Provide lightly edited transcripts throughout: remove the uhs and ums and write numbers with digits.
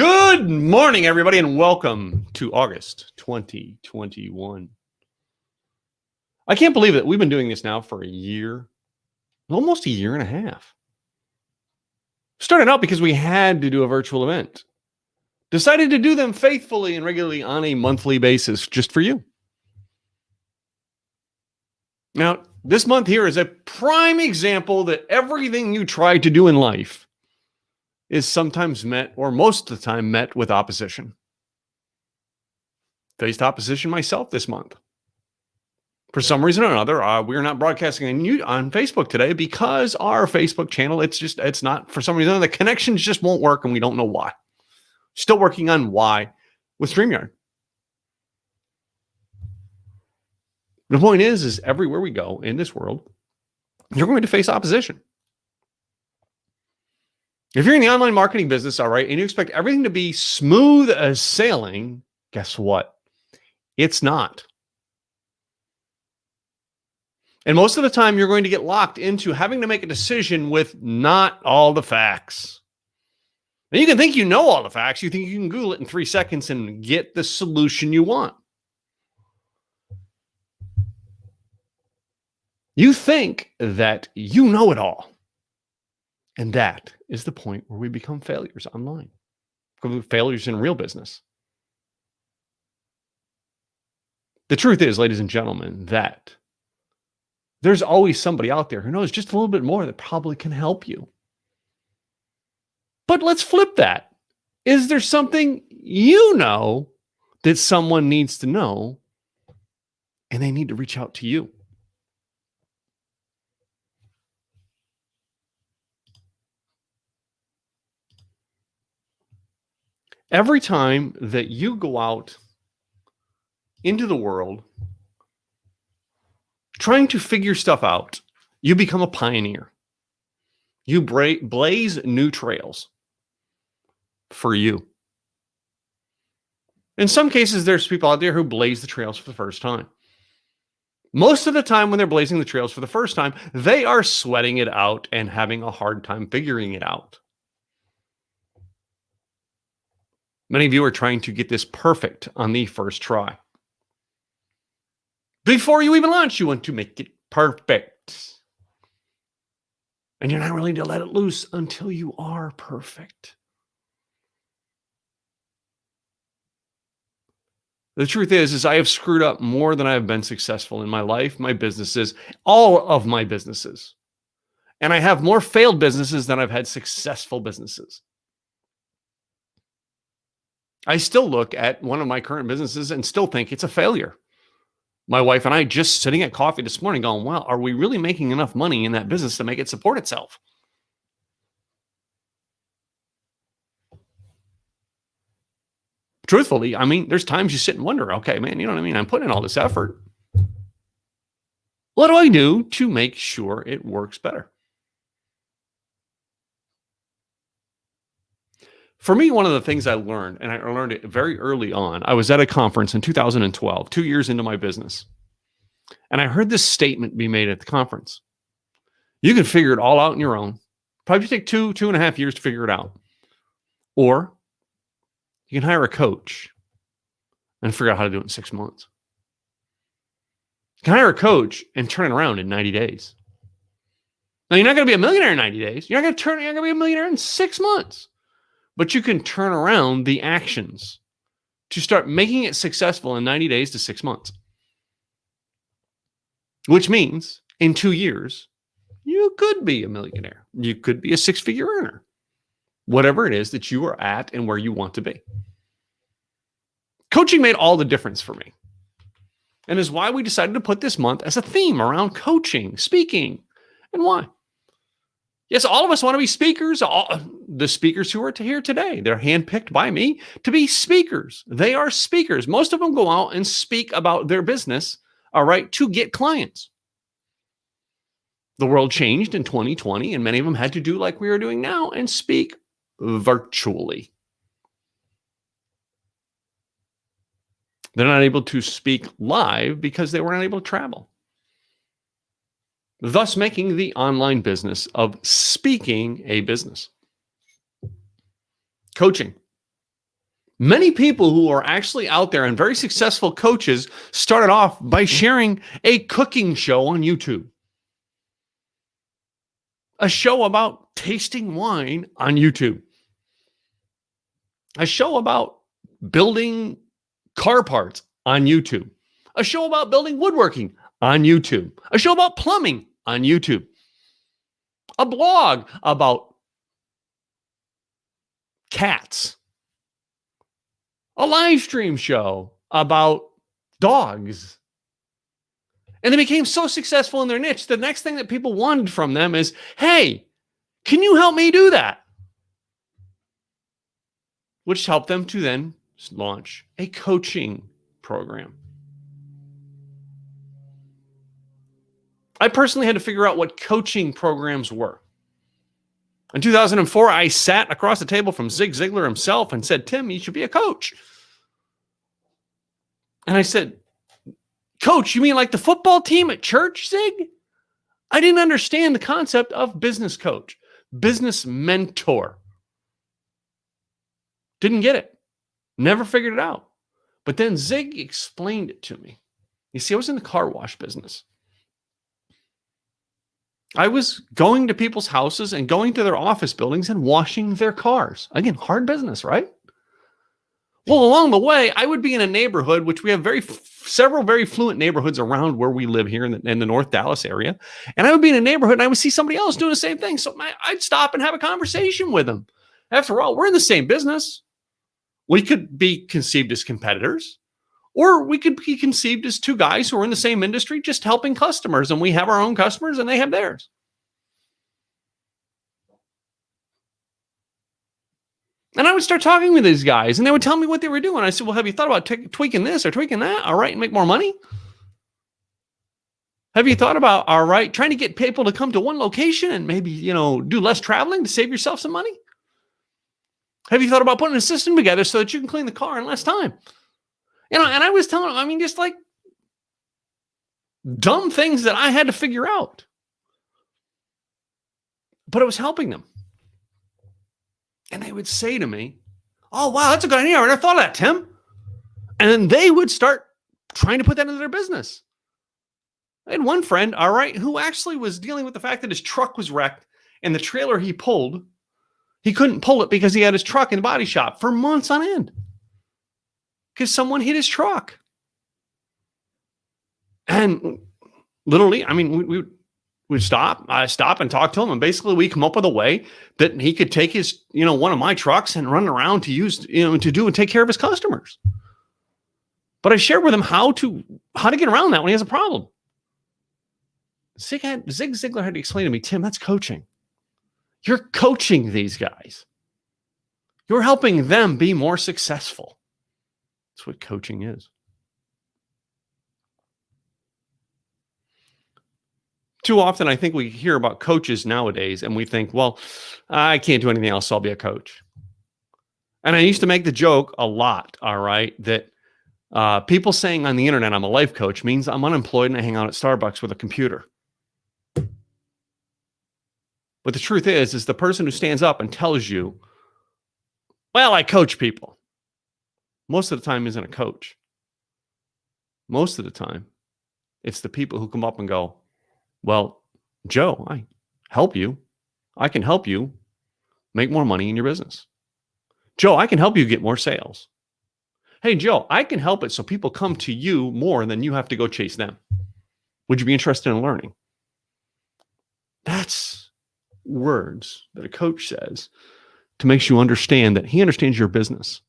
Good morning, everybody, and welcome to August 2021. I can't believe it. We've been doing this now for a year, almost a year and a half. Started out because we had to do a virtual event. Decided to do them faithfully and regularly on a monthly basis just for you. Now, this month here is a prime example that everything you try to do in life is sometimes met, or most of the time met, with opposition. Faced opposition myself this month. For some reason or another, we're not broadcasting on Facebook today because our Facebook channel, it's not, for some reason, the connections just won't work and we don't know why. Still working on why with StreamYard. The point is everywhere we go in this world, you're going to face opposition. If you're in the online marketing business, all right, and you expect everything to be smooth as sailing, guess what? It's not. And most of the time, you're going to get locked into having to make a decision with not all the facts. And you can think you know all the facts. You think you can Google it in 3 seconds and get the solution you want. You think that you know it all. And that is the point where we become failures online, failures in real business. The truth is, ladies and gentlemen, that there's always somebody out there who knows just a little bit more that probably can help you. But let's flip that. Is there something you know that someone needs to know and they need to reach out to you? Every time that you go out into the world trying to figure stuff out, you become a pioneer. You blaze new trails for you. In some cases, there's people out there who blaze the trails for the first time. Most of the time when they're blazing the trails for the first time, they are sweating it out and having a hard time figuring it out. Many of you are trying to get this perfect on the first try. Before you even launch, you want to make it perfect. And you're not willing to let it loose until you are perfect. The truth is I have screwed up more than I have been successful in my life, my businesses, all of my businesses. And I have more failed businesses than I've had successful businesses. I still look at one of my current businesses and still think it's a failure. My wife and I just sitting at coffee this morning going, well, are we really making enough money in that business to make it support itself? Truthfully, I mean, there's times you sit and wonder, okay, man, you know what I mean? I'm putting in all this effort. What do I do to make sure it works better? For me, one of the things I learned, and I learned it very early on, I was at a conference in 2012, 2 years into my business. And I heard this statement be made at the conference. You can figure it all out on your own. Probably take 2.5 years to figure it out. Or you can hire a coach and figure out how to do it in 6 months. You can hire a coach and turn it around in 90 days. Now, you're not going to be a millionaire in 90 days. You're not going to be a millionaire in 6 months. But you can turn around the actions to start making it successful in 90 days to 6 months. Which means in 2 years, you could be a millionaire. You could be a 6-figure earner. Whatever it is that you are at and where you want to be. Coaching made all the difference for me. And is why we decided to put this month as a theme around coaching, speaking, and why. Yes, all of us want to be speakers. The speakers who are here today, they're handpicked by me to be speakers. They are speakers. Most of them go out and speak about their business, all right, to get clients. The world changed in 2020, and many of them had to do like we are doing now and speak virtually. They're not able to speak live because they were not able to travel. Thus making the online business of speaking a business. Coaching. Many people who are actually out there and very successful coaches started off by sharing a cooking show on YouTube, a show about tasting wine on YouTube, a show about building car parts on YouTube, a show about building woodworking on YouTube, a show about plumbing on YouTube, a blog about cats, a live stream show about dogs. And they became so successful in their niche. The next thing that people wanted from them is, hey, can you help me do that? Which helped them to then launch a coaching program. I personally had to figure out what coaching programs were. In 2004, I sat across the table from Zig Ziglar himself and said, Tim, you should be a coach. And I said, Coach, you mean like the football team at church, Zig? I didn't understand the concept of business coach, business mentor. Didn't get it. Never figured it out. But then Zig explained it to me. You see, I was in the car wash business. I was going to people's houses and going to their office buildings and washing their cars. Again, hard business, right? Well, along the way, I would be in a neighborhood, which we have several very fluent neighborhoods around where we live here in the North Dallas area. And I would be in a neighborhood and I would see somebody else doing the same thing. So I'd stop and have a conversation with them. After all, we're in the same business. We could be conceived as competitors, or we could be conceived as two guys who are in the same industry just helping customers, and we have our own customers and they have theirs. And I would start talking with these guys and they would tell me what they were doing. I said, well, have you thought about tweaking this or tweaking that? All right, and make more money? Have you thought about, all right, trying to get people to come to one location and maybe, do less traveling to save yourself some money? Have you thought about putting a system together so that you can clean the car in less time? And I was telling them, just like dumb things that I had to figure out. But it was helping them. And they would say to me, oh, wow, that's a good idea. I never thought of that, Tim. And then they would start trying to put that into their business. I had one friend, all right, who actually was dealing with the fact that his truck was wrecked and the trailer he pulled, he couldn't pull it because he had his truck in the body shop for months on end because someone hit his truck. And literally, we would stop and talk to him. And basically we come up with a way that he could take his, one of my trucks and run around to use, to do and take care of his customers. But I shared with him how to get around that when he has a problem. Zig Ziglar had to explain to me, Tim, that's coaching. You're coaching these guys. You're helping them be more successful. That's what coaching is. Too often, I think we hear about coaches nowadays and we think, well, I can't do anything else, so I'll be a coach. And I used to make the joke a lot, all right, that people saying on the internet I'm a life coach means I'm unemployed and I hang out at Starbucks with a computer. But the truth is the person who stands up and tells you, well, I coach people, most of the time isn't a coach. Most of the time, it's the people who come up and go, well, Joe, I help you. I can help you make more money in your business. Joe, I can help you get more sales. Hey, Joe, I can help it so people come to you more than you have to go chase them. Would you be interested in learning? That's words that a coach says to make you understand that he understands your business.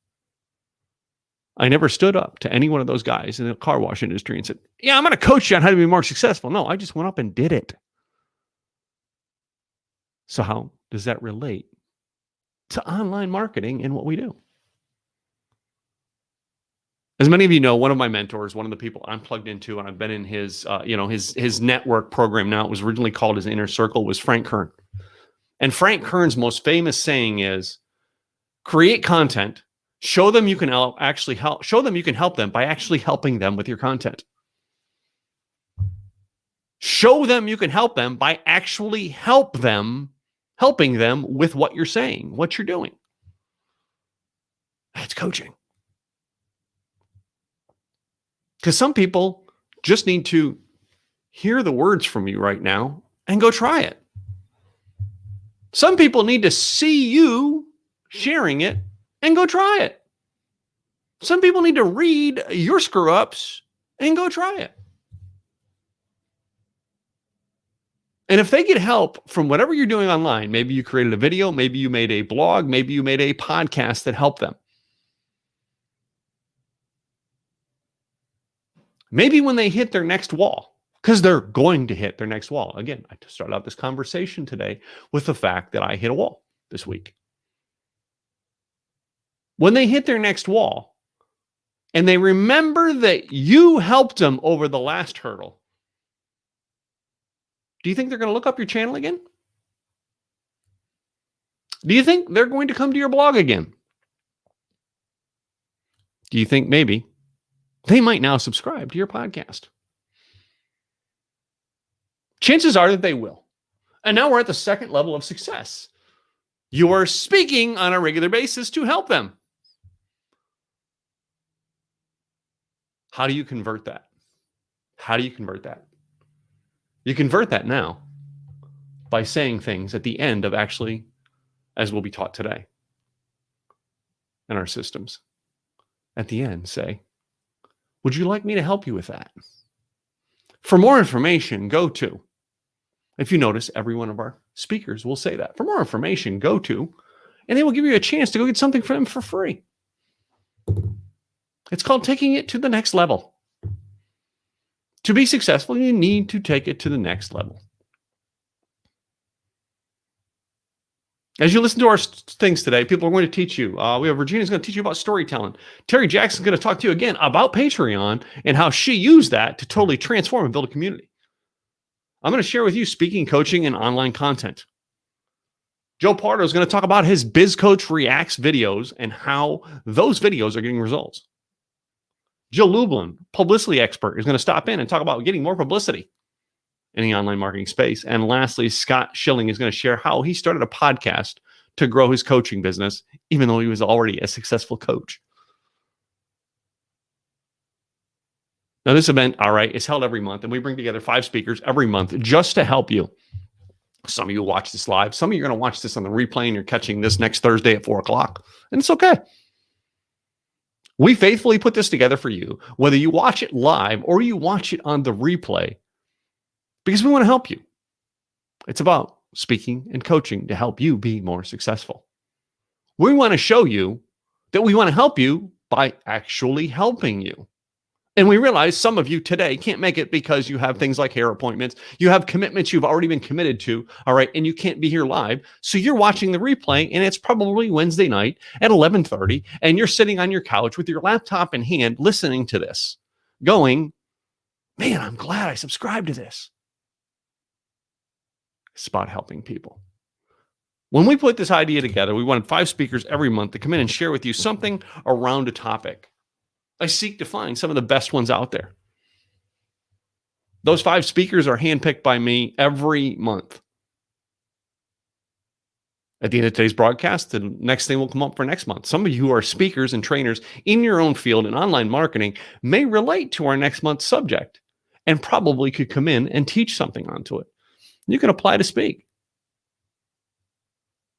I never stood up to any one of those guys in the car wash industry and said, yeah, I'm going to coach you on how to be more successful. No, I just went up and did it. So how does that relate to online marketing and what we do? As many of you know, one of my mentors, one of the people I'm plugged into, and I've been in his, his network program now, it was originally called his Inner Circle, was Frank Kern. And Frank Kern's most famous saying is, create content, show them you can help them by actually helping them with your content. Show them you can help them by actually helping them with what you're saying, what you're doing. That's coaching. Because some people just need to hear the words from you right now and go try it. Some people need to see you sharing it and go try it. Some people need to read your screw ups and go try it. And if they get help from whatever you're doing online, maybe you created a video, maybe you made a blog, maybe you made a podcast that helped them. Maybe when they hit their next wall, because they're going to hit their next wall. Again, I started out this conversation today with the fact that I hit a wall this week. When they hit their next wall and they remember that you helped them over the last hurdle, do you think they're going to look up your channel again? Do you think they're going to come to your blog again? Do you think maybe they might now subscribe to your podcast? Chances are that they will. And now we're at the second level of success. You are speaking on a regular basis to help them. How do you convert that? How do you convert that? You convert that now by saying things at the end of actually, as will be taught today in our systems. At the end, say, would you like me to help you with that? For more information, go to, if you notice, every one of our speakers will say that. For more information, go to, and they will give you a chance to go get something from them for free. It's called taking it to the next level. To be successful, you need to take it to the next level. As you listen to our things today, people are going to teach you. We have Virginia's going to teach you about storytelling. Terry Jackson's going to talk to you again about Patreon and how she used that to totally transform and build a community. I'm going to share with you speaking, coaching, and online content. Joe Pardo is going to talk about his Biz Coach Reacts videos and how those videos are getting results. Jill Lublin, publicity expert, is going to stop in and talk about getting more publicity in the online marketing space. And lastly, Scott Schilling is going to share how he started a podcast to grow his coaching business, even though he was already a successful coach. Now, this event, all right, is held every month, and we bring together 5 speakers every month just to help you. Some of you watch this live. Some of you are going to watch this on the replay, and you're catching this next Thursday at 4 o'clock, and it's okay. We faithfully put this together for you, whether you watch it live or you watch it on the replay, because we want to help you. It's about speaking and coaching to help you be more successful. We want to show you that we want to help you by actually helping you. And we realize some of you today can't make it because you have things like hair appointments. You have commitments you've already been committed to, all right, and you can't be here live. So you're watching the replay, and it's probably Wednesday night at 11:30, and you're sitting on your couch with your laptop in hand listening to this, going, man, I'm glad I subscribed to this. It's about helping people. When we put this idea together, we wanted 5 speakers every month to come in and share with you something around a topic. I seek to find some of the best ones out there. Those 5 speakers are handpicked by me every month. At the end of today's broadcast, the next thing will come up for next month. Some of you who are speakers and trainers in your own field in online marketing may relate to our next month's subject and probably could come in and teach something onto it. You can apply to speak.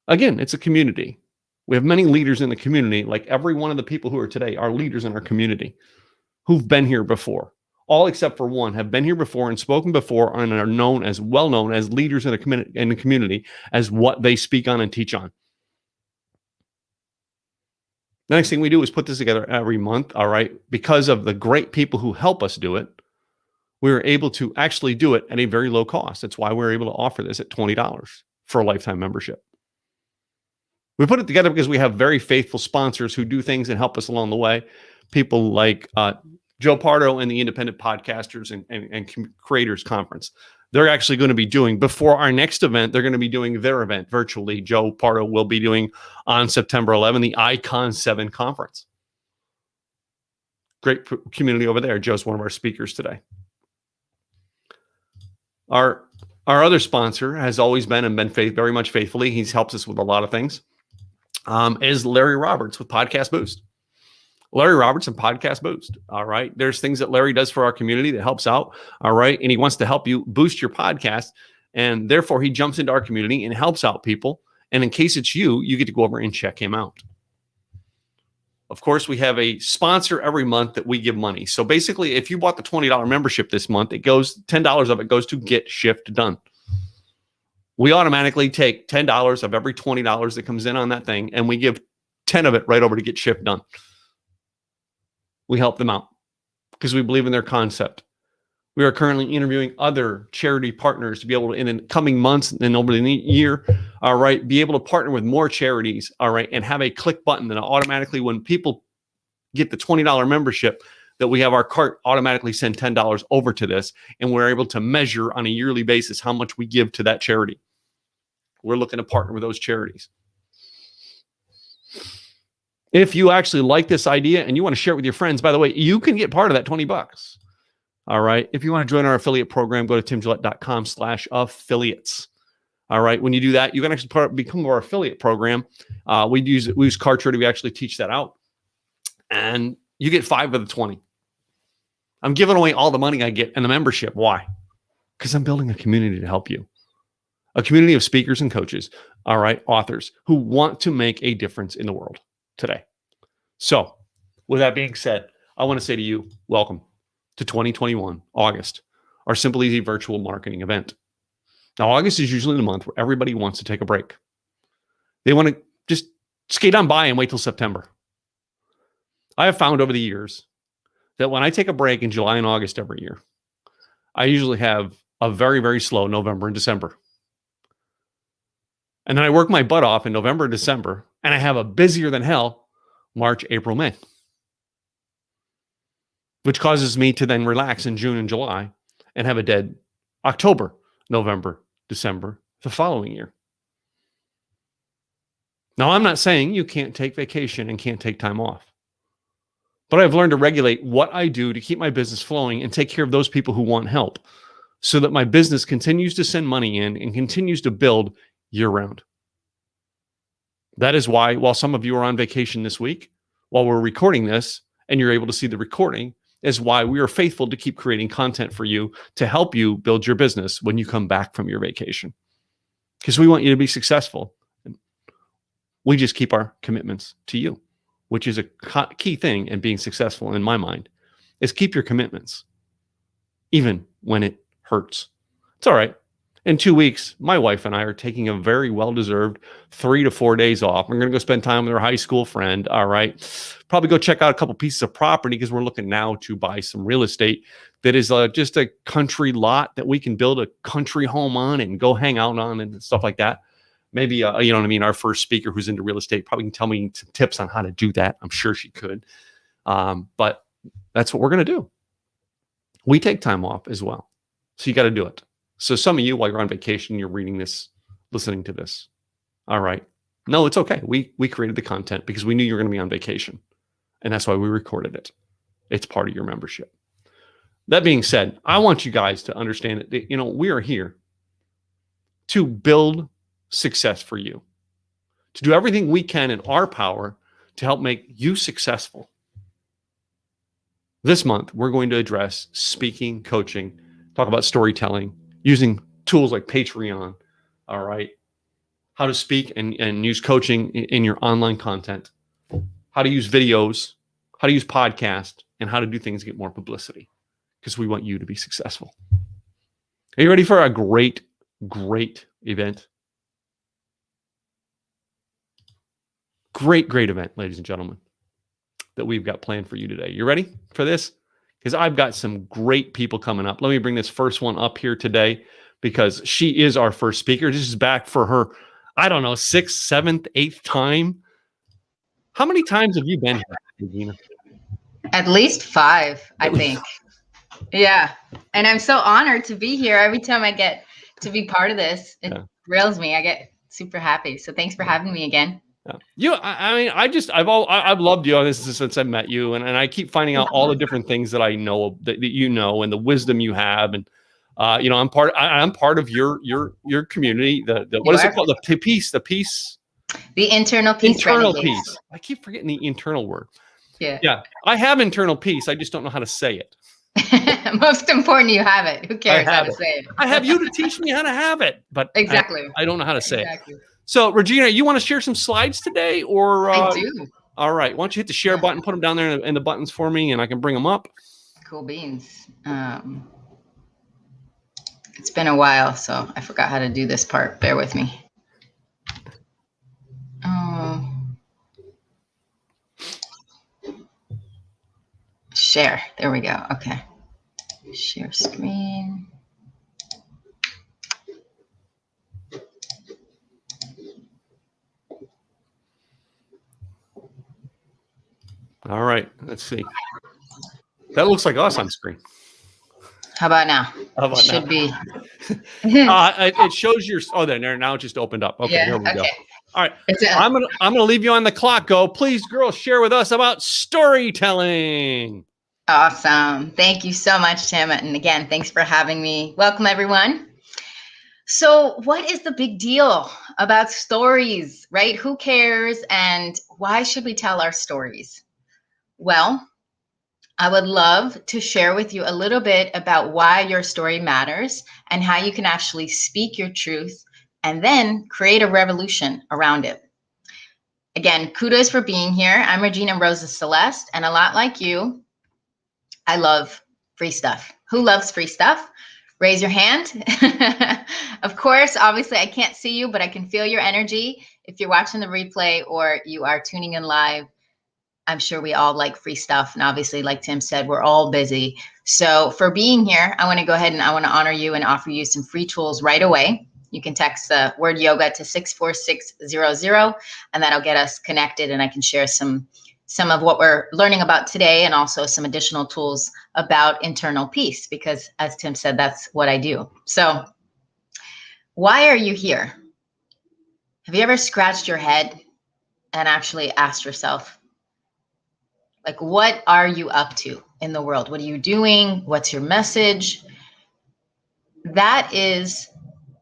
Again, it's a community. We have many leaders in the community, like every one of the people who are today are leaders in our community who've been here before. All except for one have been here before and spoken before and are known as well known as leaders in the community as what they speak on and teach on. The next thing we do is put this together every month, all right? Because of the great people who help us do it, we were able to actually do it at a very low cost. That's why we're able to offer this at $20 for a lifetime membership. We put it together because we have very faithful sponsors who do things and help us along the way. People like Joe Pardo and the Independent Podcasters and Creators Conference. They're actually going to be doing, before our next event, they're going to be doing their event virtually. Joe Pardo will be doing on September 11, the Icon 7 Conference. Great community over there. Joe's one of our speakers today. Our other sponsor has always been and been very much faithfully. He's helped us with a lot of things. Is Larry Roberts with Podcast Boost. Larry Robertson Podcast Boost. All right. There's things that Larry does for our community that helps out. All right. And he wants to help you boost your podcast. And therefore, he jumps into our community and helps out people. And in case it's you, you get to go over and check him out. Of course, we have a sponsor every month that we give money. So basically, if you bought the $20 membership this month, it goes $10 of it goes to Get Shift Done. We automatically take $10 of every $20 that comes in on that thing, and we give 10 of it right over to Get Shift Done. We help them out because we believe in their concept. We are currently interviewing other charity partners to be able to, in the coming months and over the year, all right, be able to partner with more charities, all right, and have a click button that automatically, when people get the $20 membership, that we have our cart automatically send $10 over to this, and we're able to measure on a yearly basis how much we give to that charity. We're looking to partner with those charities. If you actually like this idea and you want to share it with your friends, by the way, you can get part of that $20. All right. If you want to join our affiliate program, go to timgillette.com/affiliates. All right. When you do that, you can actually become our affiliate program. We use Kartra to actually teach that out. And you get 5 of the 20. I'm giving away all the money I get in the membership. Why? Because I'm building a community to help you. A community of speakers and coaches, all right, authors who want to make a difference in the world today. So with that being said, I want to say to you, welcome to 2021, August, our Simple Easy virtual marketing event. Now, August is usually the month where everybody wants to take a break. They want to just skate on by and wait till September. I have found over the years that when I take a break in July and August every year, I usually have a very, very slow November and December. And then I work my butt off in November and December, and I have a busier than hell March, April, May, which causes me to then relax in June and July and have a dead October, November, December, the following year. Now, I'm not saying you can't take vacation and can't take time off, but I've learned to regulate what I do to keep my business flowing and take care of those people who want help so that my business continues to send money in and continues to build year-round. That is why, while some of you are on vacation this week, while we're recording this and you're able to see the recording, is why we are faithful to keep creating content for you to help you build your business when you come back from your vacation. Because we want you to be successful. We just keep our commitments to you, which is a key thing in being successful in my mind, is keep your commitments, even when it hurts. It's all right. In 2 weeks, my wife and I are taking a very well-deserved 3 to 4 days off. We're going to go spend time with our high school friend. All right. Probably go check out a couple pieces of property because we're looking now to buy some real estate that is just a country lot that we can build a country home on and go hang out on and stuff like that. Maybe, you know what I mean? Our first speaker who's into real estate probably can tell me some tips on how to do that. I'm sure she could. But that's what we're going to do. We take time off as well. So you got to do it. So some of you, while you're on vacation, you're reading this, listening to this. All right. No, it's okay. We created the content because we knew you were going to be on vacation. And that's why we recorded it. It's part of your membership. That being said, I want you guys to understand that, you know, we are here to build success for you, to do everything we can in our power to help make you successful. This month, we're going to address speaking, coaching, talk about storytelling, using tools like Patreon, all right, how to speak and use coaching in your online content, how to use videos, how to use podcasts, and how to do things to get more publicity, because we want you to be successful. Are you ready for a great, great event? Great, great event, ladies and gentlemen, that we've got planned for you today. You ready for this? Because I've got some great people coming up. Let me bring this first one up here today because she is our first speaker. This is back for her, I don't know, 6th, 7th, 8th time. How many times have you been here, Regina? At least 5, I think. Yeah. And I'm so honored to be here. Every time I get to be part of this, it thrills me. I get super happy. So thanks for having me again. Yeah. I mean, I've loved you on this since I met you, and I keep finding out all the different things that I know that you know, and the wisdom you have, and you know, I'm part of your community. The what is it called? The peace. The internal peace. Internal peace. I keep forgetting the internal word. Yeah. Yeah. I have internal peace. I just don't know how to say it. Most important, you have it. Who cares how to say it? I have you to teach me how to have it, but Exactly. I don't know how to say Exactly. it. So, Regina, you want to share some slides today, or I do. all right? Why don't you hit the share button, put them down there in the buttons for me, and I can bring them up. Cool beans. It's been a while, so I forgot how to do this part. Bear with me. Share. There we go. Okay. Share screen. All right. Let's see. That looks like us on screen. How about now? How about Should now? be. It shows your. Oh, there. Now it just opened up. Okay, Yeah, here we go. okay. All right. I'm gonna leave you on the clock. Go, please, girls, share with us about storytelling. Awesome. Thank you so much, Tim. And again, thanks for having me. Welcome, everyone. So, what is the big deal about stories, right? Who cares? And why should we tell our stories? Well, I would love to share with you a little bit about why your story matters and how you can actually speak your truth and then create a revolution around it. Again, kudos for being here. I'm Regina Rosa Celeste, and a lot like you, I love free stuff. Who loves free stuff? Raise your hand. Of course, obviously, I can't see you, but I can feel your energy. If you're watching the replay or you are tuning in live, I'm sure we all like free stuff. And obviously, like Tim said, we're all busy. So for being here, I want to go ahead and I want to honor you and offer you some free tools right away. You can text the word yoga to 64600, and that'll get us connected. And I can share some of what we're learning about today and also some additional tools about internal peace, because as Tim said, that's what I do. So why are you here? Have you ever scratched your head and actually asked yourself, like, what are you up to in the world? What are you doing? What's your message? That is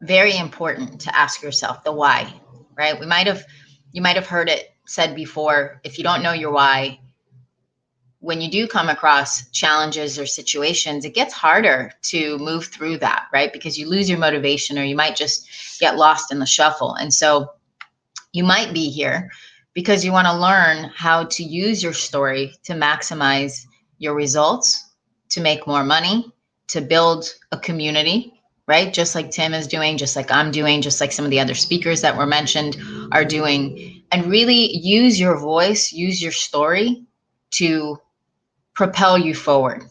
very important to ask yourself, the why, right? You might have heard it said before, if you don't know your why, when you do come across challenges or situations, it gets harder to move through that, right? Because you lose your motivation or you might just get lost in the shuffle. And so you might be here because you want to learn how to use your story to maximize your results, to make more money, to build a community, right? Just like Tim is doing, just like I'm doing, just like some of the other speakers that were mentioned are doing, and really use your voice, use your story to propel you forward.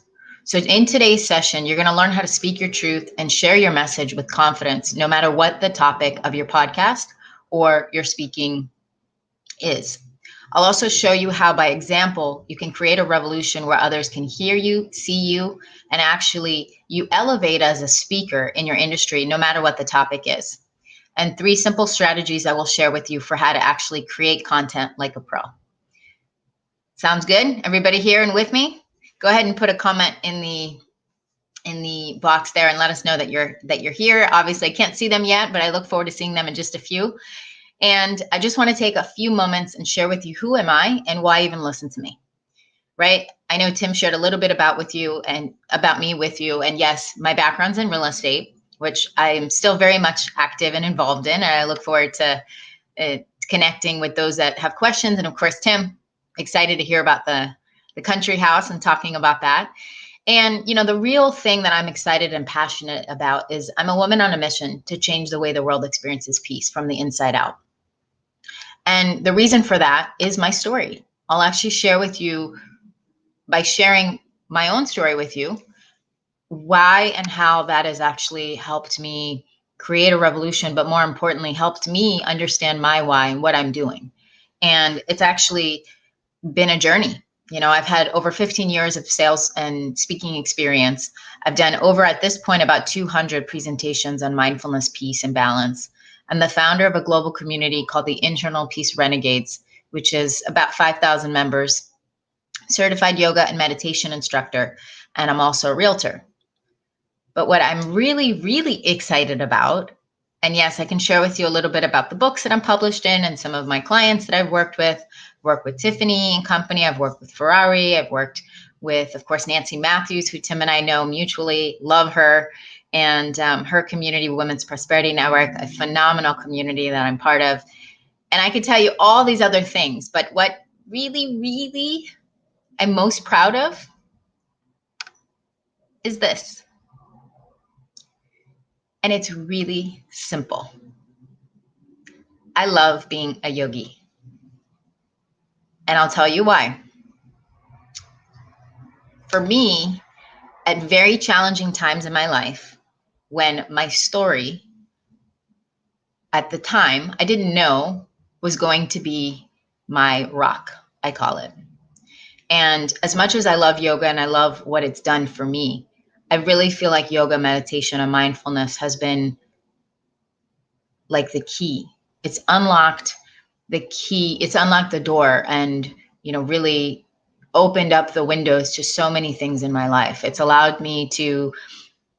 So in today's session, you're going to learn how to speak your truth and share your message with confidence, no matter what the topic of your podcast or your speaking is. I'll also show you how, by example, you can create a revolution where others can hear you, see you, and actually you elevate as a speaker in your industry, no matter what the topic is. And 3 simple strategies I will share with you for how to actually create content like a pro. Sounds good? Everybody here and with me? Go ahead and put a comment in the box there and let us know that you're here. Obviously, I can't see them yet, but I look forward to seeing them in just a few. And I just want to take a few moments and share with you who am I and why even listen to me, right? I know Tim shared a little bit about me with you. And yes, my background's in real estate, which I am still very much active and involved in. And I look forward to connecting with those that have questions. And of course, Tim, excited to hear about the country house and talking about that. And, you know, the real thing that I'm excited and passionate about is I'm a woman on a mission to change the way the world experiences peace from the inside out. And the reason for that is my story. I'll actually share with you, by sharing my own story with you, why and how that has actually helped me create a revolution, but more importantly, helped me understand my why and what I'm doing. And it's actually been a journey. You know, I've had over 15 years of sales and speaking experience. I've done over, at this point, about 200 presentations on mindfulness, peace, and balance. I'm the founder of a global community called the Internal Peace Renegades, which is about 5,000 members, certified yoga and meditation instructor, and I'm also a realtor. But what I'm really, really excited about, and yes, I can share with you a little bit about the books that I'm published in and some of my clients that I've worked with, worked with Tiffany and company. I've worked with Ferrari. I've worked with, of course, Nancy Matthews, who Tim and I know mutually, love her, and her community, Women's Prosperity Network, a phenomenal community that I'm part of. And I could tell you all these other things, but what really, really I'm most proud of is this. And it's really simple. I love being a yogi. And I'll tell you why. For me, at very challenging times in my life, when my story at the time I didn't know was going to be my rock, I call it. And as much as I love yoga and I love what it's done for me, I really feel like yoga, meditation, and mindfulness has been like the key. It's unlocked the key. It's unlocked the door and, really opened up the windows to so many things in my life. It's allowed me to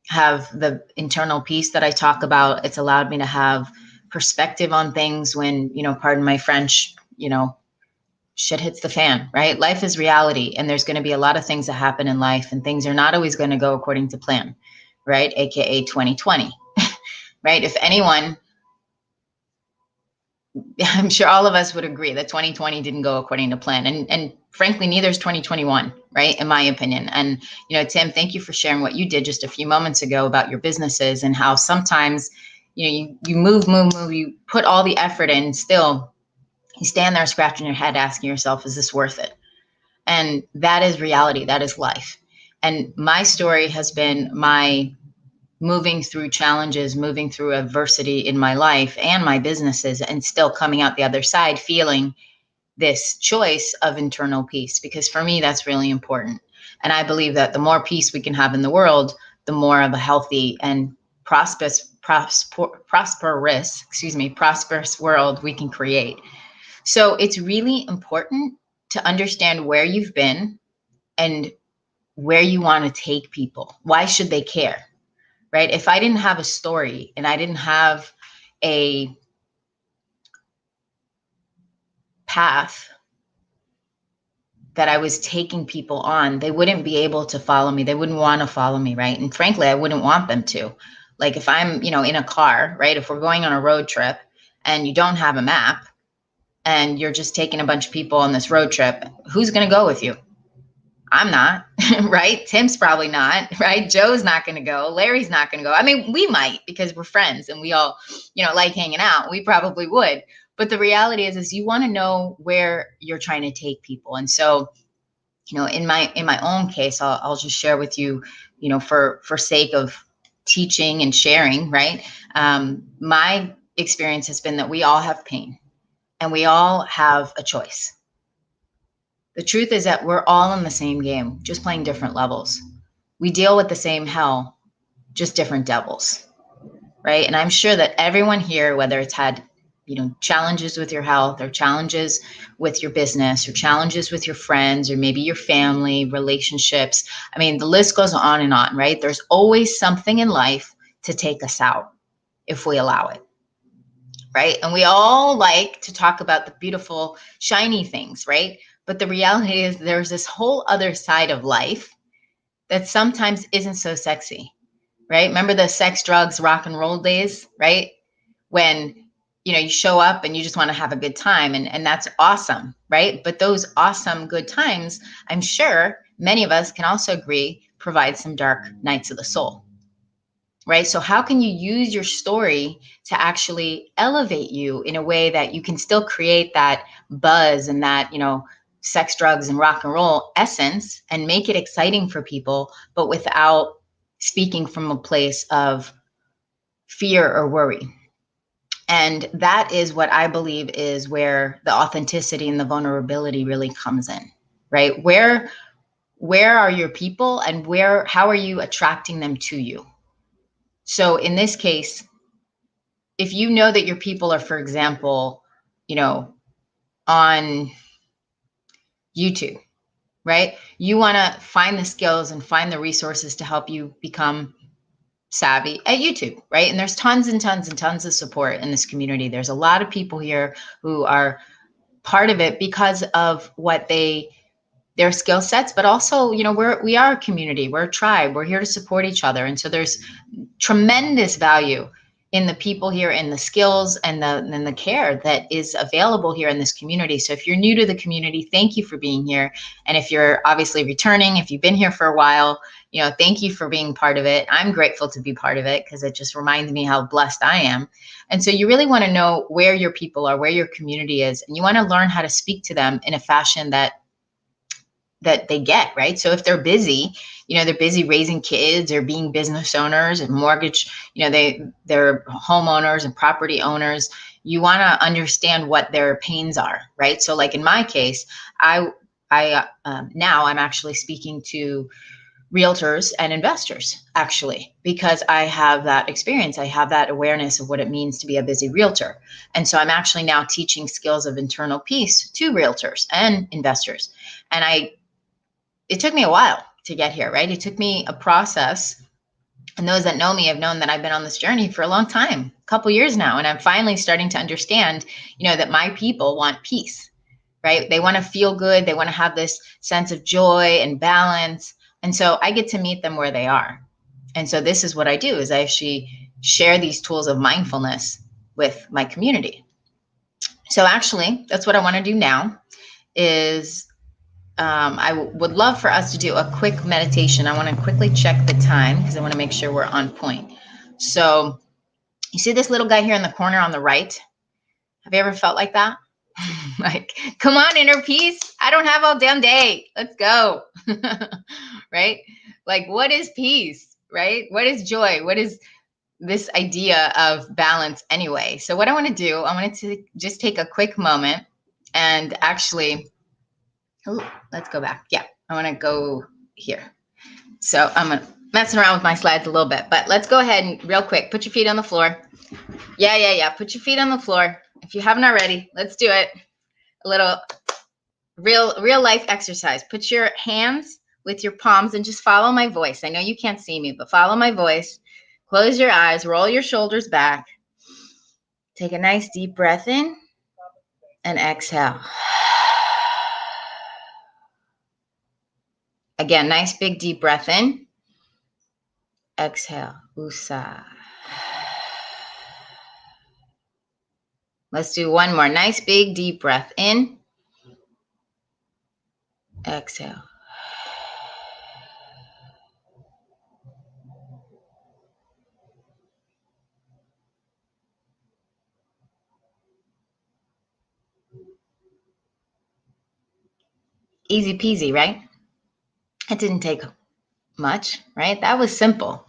have the internal peace that I talk about. It's allowed me to have perspective on things when, pardon my French, shit hits the fan, right? Life is reality. And there's going to be a lot of things that happen in life, and things are not always going to go according to plan, right? AKA 2020, right? If anyone, I'm sure all of us would agree that 2020 didn't go according to plan. And frankly, neither is 2021, right? In my opinion. And, Tim, thank you for sharing what you did just a few moments ago about your businesses and how sometimes, you move, you put all the effort in, still you stand there scratching your head, asking yourself, is this worth it? And that is reality. That is life. And my story has been my moving through challenges, moving through adversity in my life and my businesses, and still coming out the other side feeling this choice of internal peace, because for me, that's really important. And I believe that the more peace we can have in the world, the more of a healthy and prosperous world we can create. So it's really important to understand where you've been and where you want to take people. Why should they care? Right? If I didn't have a story and I didn't have a path that I was taking people on, they wouldn't be able to follow me. They wouldn't want to follow me, right? And frankly, I wouldn't want them to. Like if I'm, in a car, right? If we're going on a road trip and you don't have a map and you're just taking a bunch of people on this road trip, who's going to go with you? I'm not, right? Tim's probably not, right? Joe's not going to go. Larry's not going to go. I mean, we might, because we're friends and we all, like hanging out. We probably would. But the reality is you want to know where you're trying to take people. And so, in my own case, I'll just share with you, for sake of teaching and sharing, right? My experience has been that we all have pain and we all have a choice. The truth is that we're all in the same game, just playing different levels. We deal with the same hell, just different devils, right? And I'm sure that everyone here, whether it's had, challenges with your health or challenges with your business or challenges with your friends or maybe your family, relationships, I mean, the list goes on and on, right? There's always something in life to take us out if we allow it, right? And we all like to talk about the beautiful, shiny things, right? But the reality is there's this whole other side of life that sometimes isn't so sexy, right? Remember the sex, drugs, rock and roll days, right? When, you show up and you just want to have a good time, and that's awesome, right? But those awesome good times, I'm sure many of us can also agree, provide some dark nights of the soul, right? So how can you use your story to actually elevate you in a way that you can still create that buzz and that, sex, drugs, and rock and roll essence and make it exciting for people, but without speaking from a place of fear or worry? And that is what I believe is where the authenticity and the vulnerability really comes in, right? Where are your people and how are you attracting them to you? So in this case, if you know that your people are, for example, on YouTube, right? You want to find the skills and find the resources to help you become savvy at YouTube, right? And there's tons and tons and tons of support in this community. There's a lot of people here who are part of it because of what their skill sets, but also, we are a community, we're a tribe, we're here to support each other. And so there's tremendous value in the people here, in the skills and the care that is available here in this community. So if you're new to the community, thank you for being here. And if you're obviously returning, if you've been here for a while, thank you for being part of it. I'm grateful to be part of it because it just reminds me how blessed I am. And so you really want to know where your people are, where your community is, and you want to learn how to speak to them in a fashion that they get, right? So if they're busy, they're busy raising kids or being business owners and mortgage, they're homeowners and property owners. You want to understand what their pains are, right? So like in my case, now I'm actually speaking to realtors and investors, actually, because I have that experience. I have that awareness of what it means to be a busy realtor. And so I'm actually now teaching skills of internal peace to realtors and investors. And it took me a while to get here, right? It took me a process. And those that know me have known that I've been on this journey for a long time, a couple years now. And I'm finally starting to understand, that my people want peace, right? They want to feel good. They want to have this sense of joy and balance. And so I get to meet them where they are. And so this is what I do, is I actually share these tools of mindfulness with my community. So actually, that's what I want to do now is I would love for us to do a quick meditation. I want to quickly check the time because I want to make sure we're on point. So you see this little guy here in the corner on the right? Have you ever felt like that? Like, come on, inner peace. I don't have all damn day. Let's go. Right? Like, what is peace? Right? What is joy? What is this idea of balance anyway? So what I want to do, I want to just take a quick moment and actually, let's go back. Yeah, I want to go here. So I'm messing around with my slides a little bit, but let's go ahead and real quick, put your feet on the floor. Yeah. Put your feet on the floor. If you haven't already, let's do it. A little real life exercise. Put your hands with your palms and just follow my voice. I know you can't see me, but follow my voice. Close your eyes, roll your shoulders back. Take a nice deep breath in and exhale. Again, nice big deep breath in. Exhale. Usa. Let's do one more. Nice big deep breath in. Exhale. Easy peasy, right? It didn't take much, right? That was simple.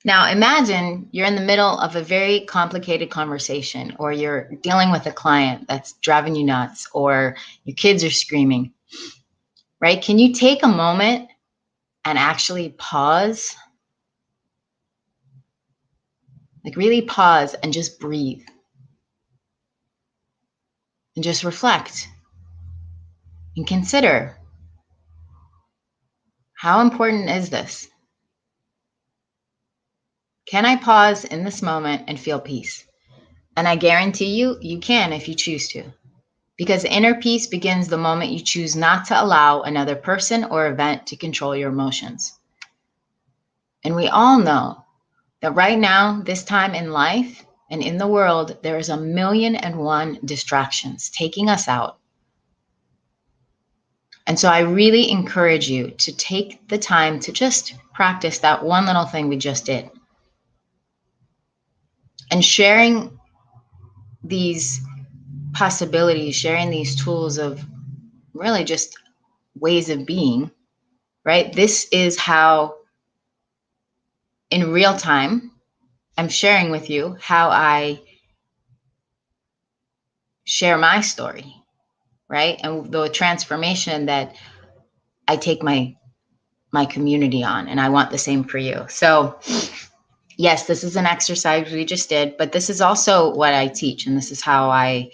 Now imagine you're in the middle of a very complicated conversation, or you're dealing with a client that's driving you nuts, or your kids are screaming, right? Can you take a moment and actually pause? Like really pause and just breathe. And just reflect and consider, how important is this? Can I pause in this moment and feel peace? And I guarantee you, you can if you choose to. Because inner peace begins the moment you choose not to allow another person or event to control your emotions. And we all know that right now, this time in life and in the world, there is 1,000,001 distractions taking us out. And so I really encourage you to take the time to just practice that one little thing we just did. And sharing these possibilities, sharing these tools of really just ways of being, right? This is how, in real time, I'm sharing with you how I share my story, right? And the transformation that I take my community on, and I want the same for you. So yes, this is an exercise we just did, but this is also what I teach, and this is how I,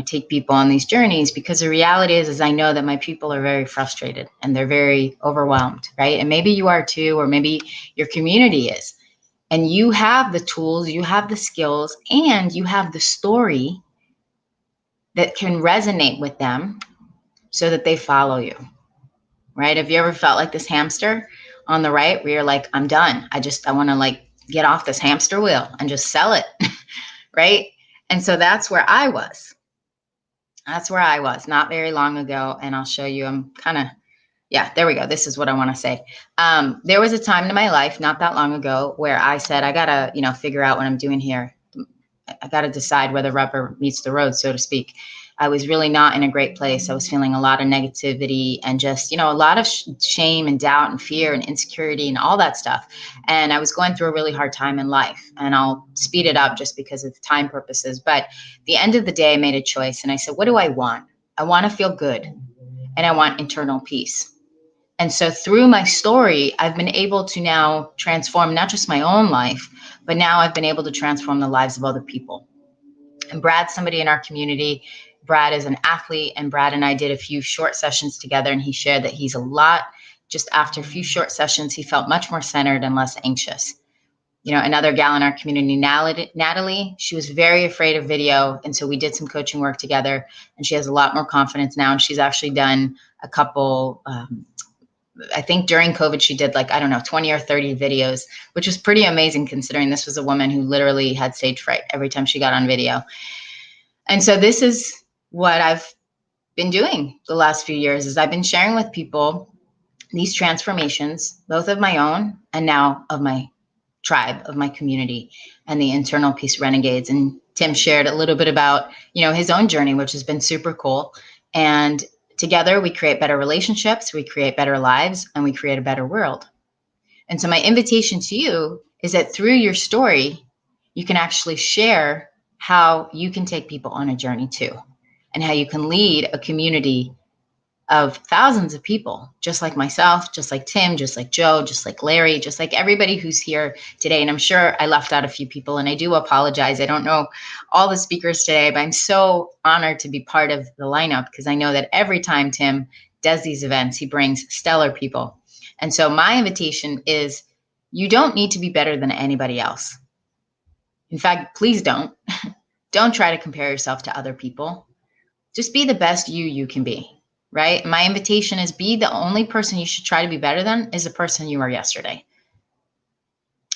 take people on these journeys, because the reality is I know that my people are very frustrated and they're very overwhelmed, right? And maybe you are too, or maybe your community is. And you have the tools, you have the skills, and you have the story that can resonate with them so that they follow you, right? Have you ever felt like this hamster on the right where you're like, I'm done. I want to like get off this hamster wheel and just sell it, right? And so that's where I was. That's where I was not very long ago. And I'll show you, I'm kind of, yeah, there we go. This is what I want to say. There was a time in my life not that long ago where I said, I got to, figure out what I'm doing here. I got to decide where the rubber meets the road, so to speak. I was really not in a great place. I was feeling a lot of negativity and just, a lot of shame and doubt and fear and insecurity and all that stuff. And I was going through a really hard time in life, and I'll speed it up just because of time purposes. But at the end of the day, I made a choice and I said, what do I want? I want to feel good and I want internal peace. And so through my story, I've been able to now transform not just my own life, but now I've been able to transform the lives of other people. And Brad's somebody in our community. Brad is an athlete, and Brad and I did a few short sessions together, and he shared that he's just after a few short sessions, he felt much more centered and less anxious. Another gal in our community, Natalie, she was very afraid of video. And so we did some coaching work together, and she has a lot more confidence now. And she's actually done a couple, I think during COVID, she did 20 or 30 videos, which was pretty amazing considering this was a woman who literally had stage fright every time she got on video. And so this is what I've been doing the last few years is I've been sharing with people these transformations, both of my own and now of my tribe, of my community, and the Internal Peace Renegades. And Tim shared a little bit about, his own journey, which has been super cool. And together we create better relationships, we create better lives, and we create a better world. And so my invitation to you is that through your story, you can actually share how you can take people on a journey too, and how you can lead a community of thousands of people, just like myself, just like Tim, just like Joe, just like Larry, just like everybody who's here today. And I'm sure I left out a few people, and I do apologize. I don't know all the speakers today, but I'm so honored to be part of the lineup because I know that every time Tim does these events, he brings stellar people. And so my invitation is you don't need to be better than anybody else. In fact, please don't. Don't try to compare yourself to other people. Just be the best you can be, right? My invitation is be the only person you should try to be better than is the person you were yesterday.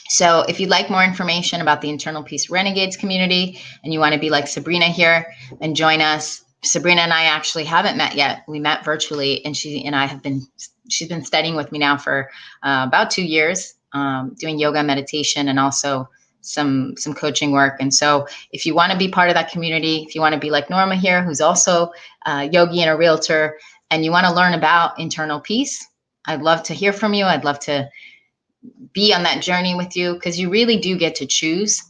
So if you'd like more information about the Internal Peace Renegades community and you want to be like Sabrina here and join us, Sabrina and I actually haven't met yet. We met virtually, and she's been studying with me now for about 2 years, doing yoga, meditation, and also some coaching work. And so if you want to be part of that community, if you want to be like Norma here, who's also a yogi and a realtor, and you want to learn about internal peace, I'd love to hear from you. I'd love to be on that journey with you because you really do get to choose.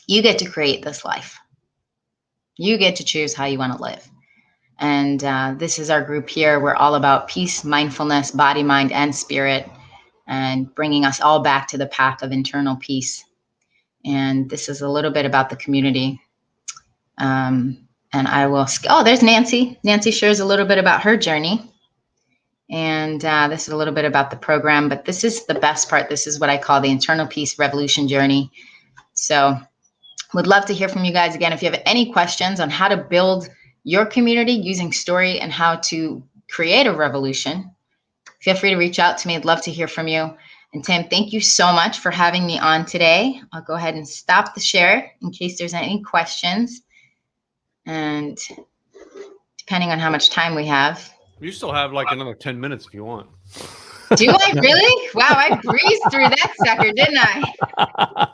You get to create this life. You get to choose how you want to live. And this is our group here. We're all about peace, mindfulness, body, mind, and spirit, and bringing us all back to the path of internal peace. And this is a little bit about the community. And I will, there's Nancy. Nancy shares a little bit about her journey. And this is a little bit about the program, but this is the best part. This is what I call the Internal Peace Revolution journey. So would love to hear from you guys. Again, if you have any questions on how to build your community using story and how to create a revolution, feel free to reach out to me. I'd love to hear from you. And Tim, thank you so much for having me on today. I'll go ahead and stop the share in case there's any questions. And depending on how much time we have. You still have like another 10 minutes if you want. Do I really? Wow, I breezed through that sucker, didn't I?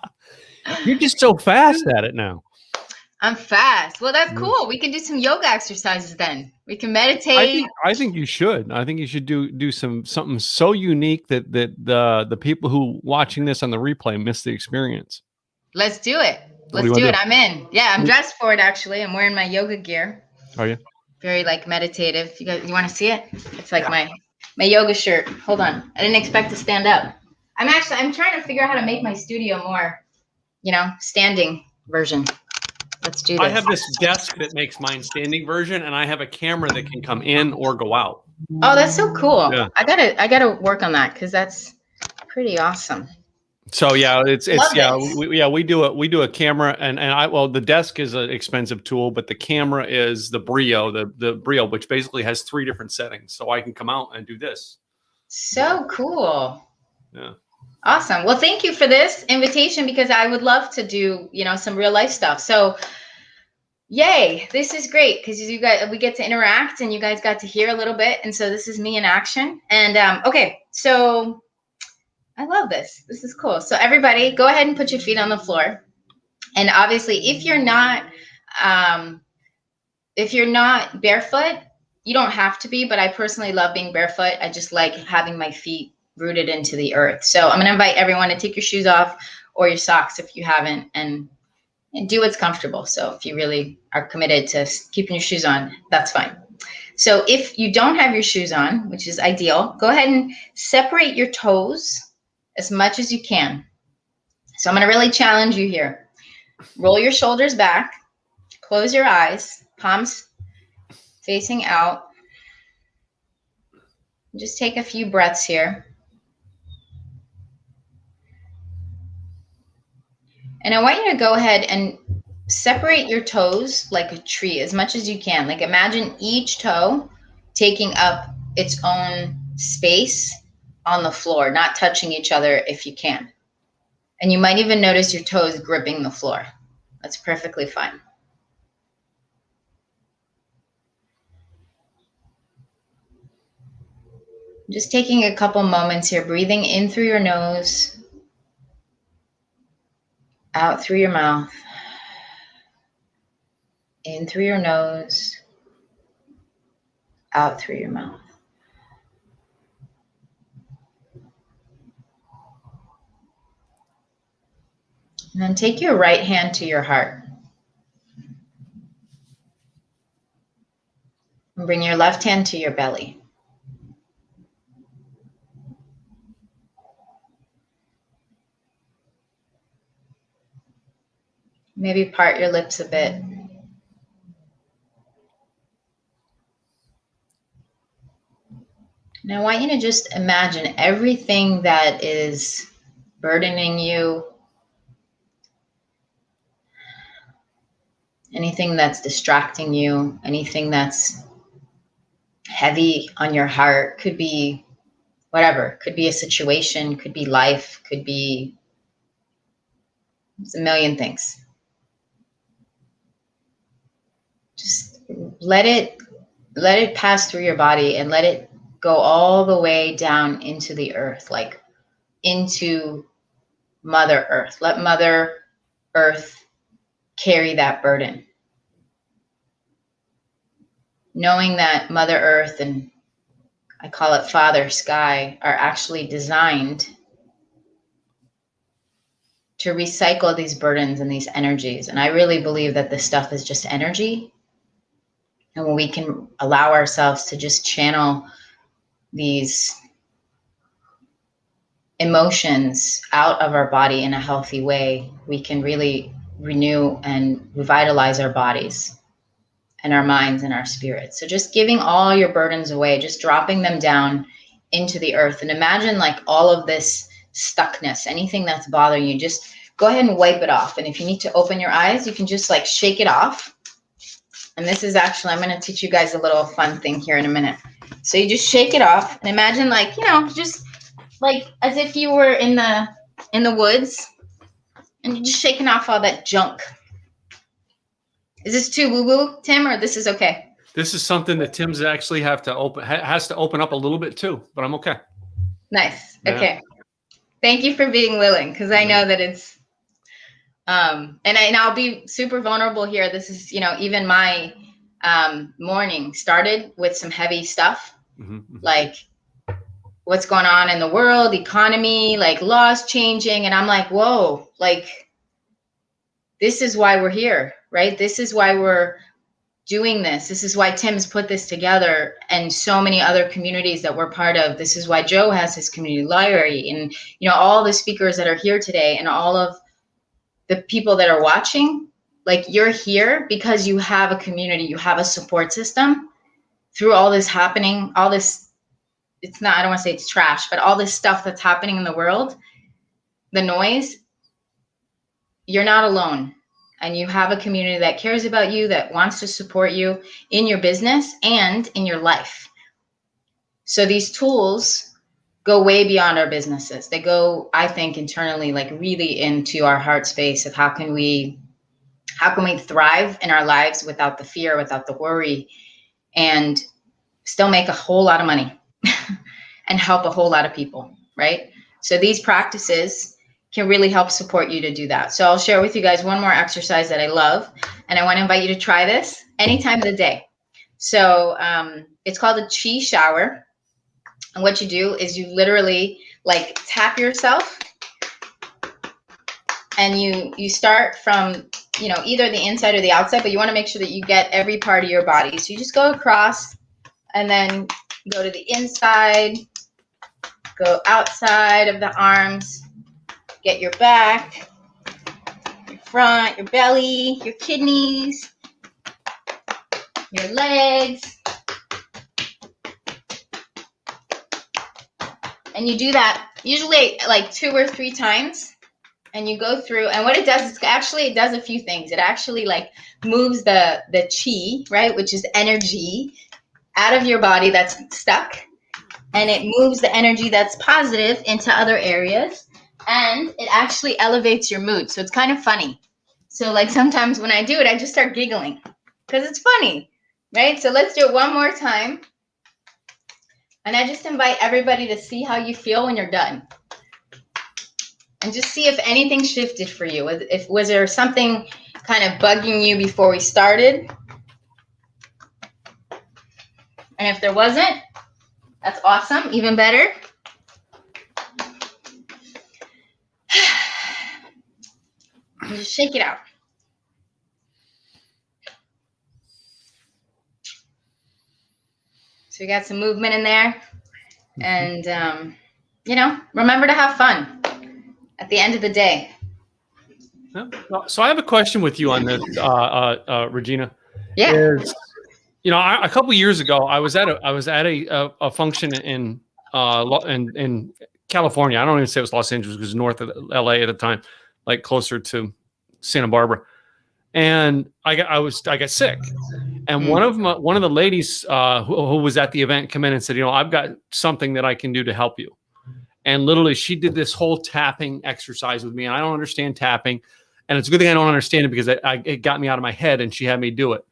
You're just so fast at it now. I'm fast. Well, that's cool. We can do some yoga exercises then. We can meditate. I think you should. I think you should do something so unique that the people who watching this on the replay miss the experience. Let's do it. Let's do it. I'm in. Yeah, I'm dressed for it actually. I'm wearing my yoga gear. Are you? Very like meditative. You want to see it? It's like my yoga shirt. Hold on. I didn't expect to stand up. I'm trying to figure out how to make my studio more, standing version. Let's do this. I have this desk that makes mine standing version, and I have a camera that can come in or go out. Oh, that's so cool. Yeah. I gotta work on that because that's pretty awesome. So yeah, it's Love yeah, this. we do a camera, and the desk is an expensive tool, but the camera is the Brio, the Brio, which basically has 3 different settings, so I can come out and do this. So cool. Yeah. Awesome. Well, thank you for this invitation, because I would love to do, some real life stuff. So yay, this is great, because we get to interact, and you guys got to hear a little bit. And so this is me in action. And okay, so I love this. This is cool. So everybody, go ahead and put your feet on the floor. And obviously, if you're not barefoot, you don't have to be, but I personally love being barefoot. I just like having my feet rooted into the earth. So I'm going to invite everyone to take your shoes off, or your socks if you haven't, and do what's comfortable. So if you really are committed to keeping your shoes on, that's fine. So if you don't have your shoes on, which is ideal, go ahead and separate your toes as much as you can. So I'm going to really challenge you here. Roll your shoulders back, close your eyes, palms facing out. Just take a few breaths here. And I want you to go ahead and separate your toes like a tree as much as you can. Like, imagine each toe taking up its own space on the floor, not touching each other if you can. And you might even notice your toes gripping the floor. That's perfectly fine. Just taking a couple moments here, breathing in through your nose, out through your mouth, in through your nose, out through your mouth. And then take your right hand to your heart. And bring your left hand to your belly. Maybe part your lips a bit. And I want you to just imagine everything that is burdening you, anything that's distracting you, anything that's heavy on your heart. Could be whatever, could be a situation, could be life, could be a million things. Just let it pass through your body, and let it go all the way down into the earth, like into Mother Earth. Let Mother Earth carry that burden. Knowing that Mother Earth, and I call it Father Sky, are actually designed to recycle these burdens and these energies. And I really believe that this stuff is just energy. And when we can allow ourselves to just channel these emotions out of our body in a healthy way, we can really renew and revitalize our bodies and our minds and our spirits. So just giving all your burdens away, just dropping them down into the earth. And imagine like all of this stuckness, anything that's bothering you, just go ahead and wipe it off. And if you need to open your eyes, you can just like shake it off. And this is actually, I'm going to teach you guys a little fun thing here in a minute. So you just shake it off, and imagine like, just like as if you were in the woods, and you're just shaking off all that junk. Is this too woo-woo, Tim, or this is okay? This is something that Tim's actually has to open up a little bit too, but I'm okay. Nice. Yeah. Okay. Thank you for being willing, because I know that it's and I'll be super vulnerable here. This is, even my morning started with some heavy stuff, like what's going on in the world, economy, like laws changing. And I'm like, whoa, like this is why we're here, right? This is why we're doing this. This is why Tim's put this together, and so many other communities that we're part of. This is why Joe has his community library, and, all the speakers that are here today, and all of the people that are watching. Like, you're here because you have a community, you have a support system through all this happening, all this, I don't want to say it's trash, but all this stuff that's happening in the world. the noise, you're not alone. And you have a community that cares about you, that wants to support you in your business and in your life. So these tools go way beyond our businesses. They go, I think, internally, like really into our heart space of how can we thrive in our lives without the fear, without the worry, and still make a whole lot of money and help a whole lot of people, right? So these practices can really help support you to do that. So I'll share with you guys one more exercise that I love, and I want to invite you to try this any time of the day. So it's called a chi shower. And what you do is you literally like tap yourself, and you start from, you know, either the inside or the outside, but you want to make sure that you get every part of your body. So you just go across and then go to the inside, go outside of the arms, get your back, your front, your belly, your kidneys, your legs. And you do that usually like 2 or 3 times. And you go through, and what it does is actually, it does a few things. It actually like moves the chi, right, which is energy, out of your body that's stuck. And it moves the energy that's positive into other areas. And it actually elevates your mood. So it's kind of funny. So like sometimes when I do it, I just start giggling because it's funny, right? So let's do it one more time. And I just invite everybody to see how you feel when you're done. And just see if anything shifted for you. Was there something kind of bugging you before we started? And if there wasn't, that's awesome, even better. Just shake it out. So we got some movement in there. And, you know, remember to have fun at the end of the day. So I have a question with you on this, Regina. Yeah. You know, a couple of years ago, I was at a function in California. I don't even say it was Los Angeles, because it was north of LA at the time, like closer to Santa Barbara. And I got sick, and one of the ladies who was at the event came in and said, you know, I've got something that I can do to help you. And literally, she did this whole tapping exercise with me. And I don't understand tapping, and it's a good thing I don't understand it, because it got me out of my head, and she had me do it.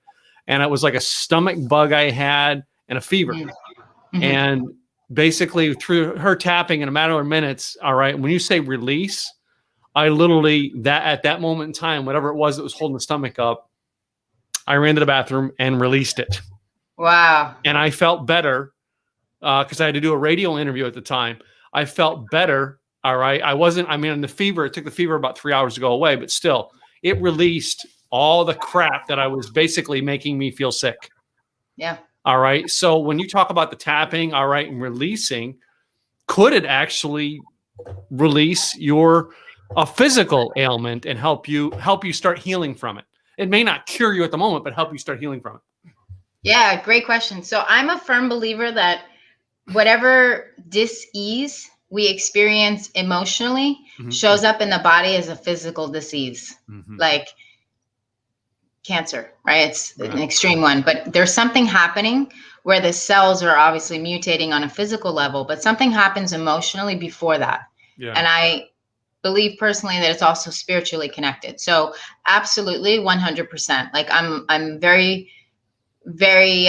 And it was like a stomach bug I had and a fever. Mm-hmm. And basically, through her tapping in a matter of minutes, all right, when you say release, I literally, at that moment in time, whatever it was that was holding the stomach up, I ran to the bathroom and released it. Wow. And I felt better because I had to do a radio interview at the time. I felt better. All right. The fever, it took the fever about 3 hours to go away, but still, it released all the crap that I was basically making me feel sick. Yeah. All right. So when you talk about the tapping, all right, and releasing, could it actually release your physical ailment and help you start healing from it? It may not cure you at the moment, but help you start healing from it. Yeah, great question. So I'm a firm believer that whatever dis-ease we experience emotionally shows up in the body as a physical disease, like cancer, right? It's an extreme one, but there's something happening where the cells are obviously mutating on a physical level, but something happens emotionally before that. Yeah. And I believe personally that it's also spiritually connected. So absolutely 100%. Like I'm very, very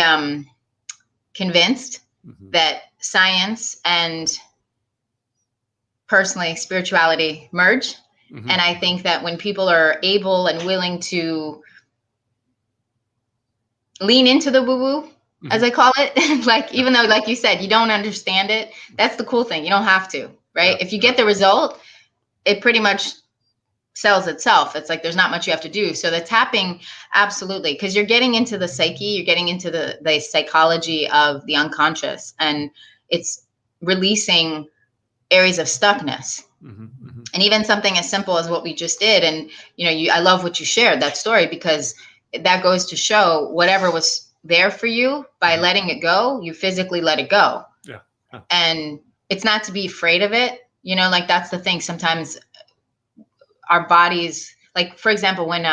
convinced that science and personally spirituality merge. And I think that when people are able and willing to lean into the woo-woo, as I call it, like, even though, like you said, you don't understand it, that's the cool thing. You don't have to, right? Yeah. If you get the result, it pretty much sells itself. It's like there's not much you have to do. So the tapping, absolutely, because you're getting into the psyche, you're getting into the psychology of the unconscious, and it's releasing areas of stuckness. And even something as simple as what we just did. And, you know, I love what you shared, that story, because that goes to show whatever was there for you, by letting it go, you physically let it go. Yeah. And it's not to be afraid of it. You know, like that's the thing. Sometimes our bodies, like for example, when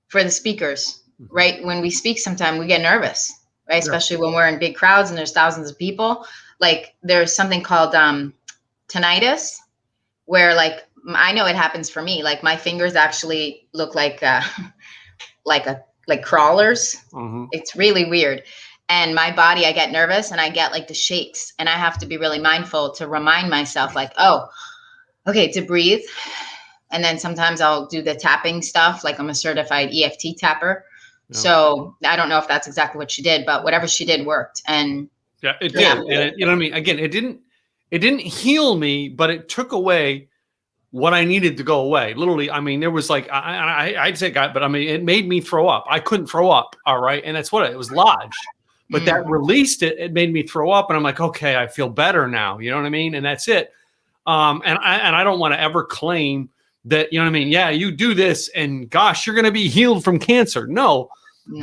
for the speakers, right? When we speak, sometimes we get nervous, right? Especially when we're in big crowds and there's thousands of people. Like there's something called tinnitus, where like I know it happens for me. Like my fingers actually look like like crawlers. It's really weird. And my body, I get nervous and I get like the shakes, and I have to be really mindful to remind myself like, oh, okay, to breathe. And then sometimes I'll do the tapping stuff. Like I'm a certified EFT tapper. Yeah. So I don't know if that's exactly what she did, but whatever she did worked. And yeah, it did. And it, you know what I mean? Again, it didn't heal me, but it took away what I needed to go away. Literally, I mean, there was like, I'd say, but I mean, it made me throw up. I couldn't throw up. All right. And that's what it was lodged, but that released it. It made me throw up. And I'm like, okay, I feel better now. You know what I mean? And that's it. And I don't want to ever claim that, you know what I mean? Yeah, you do this and gosh, you're going to be healed from cancer. No,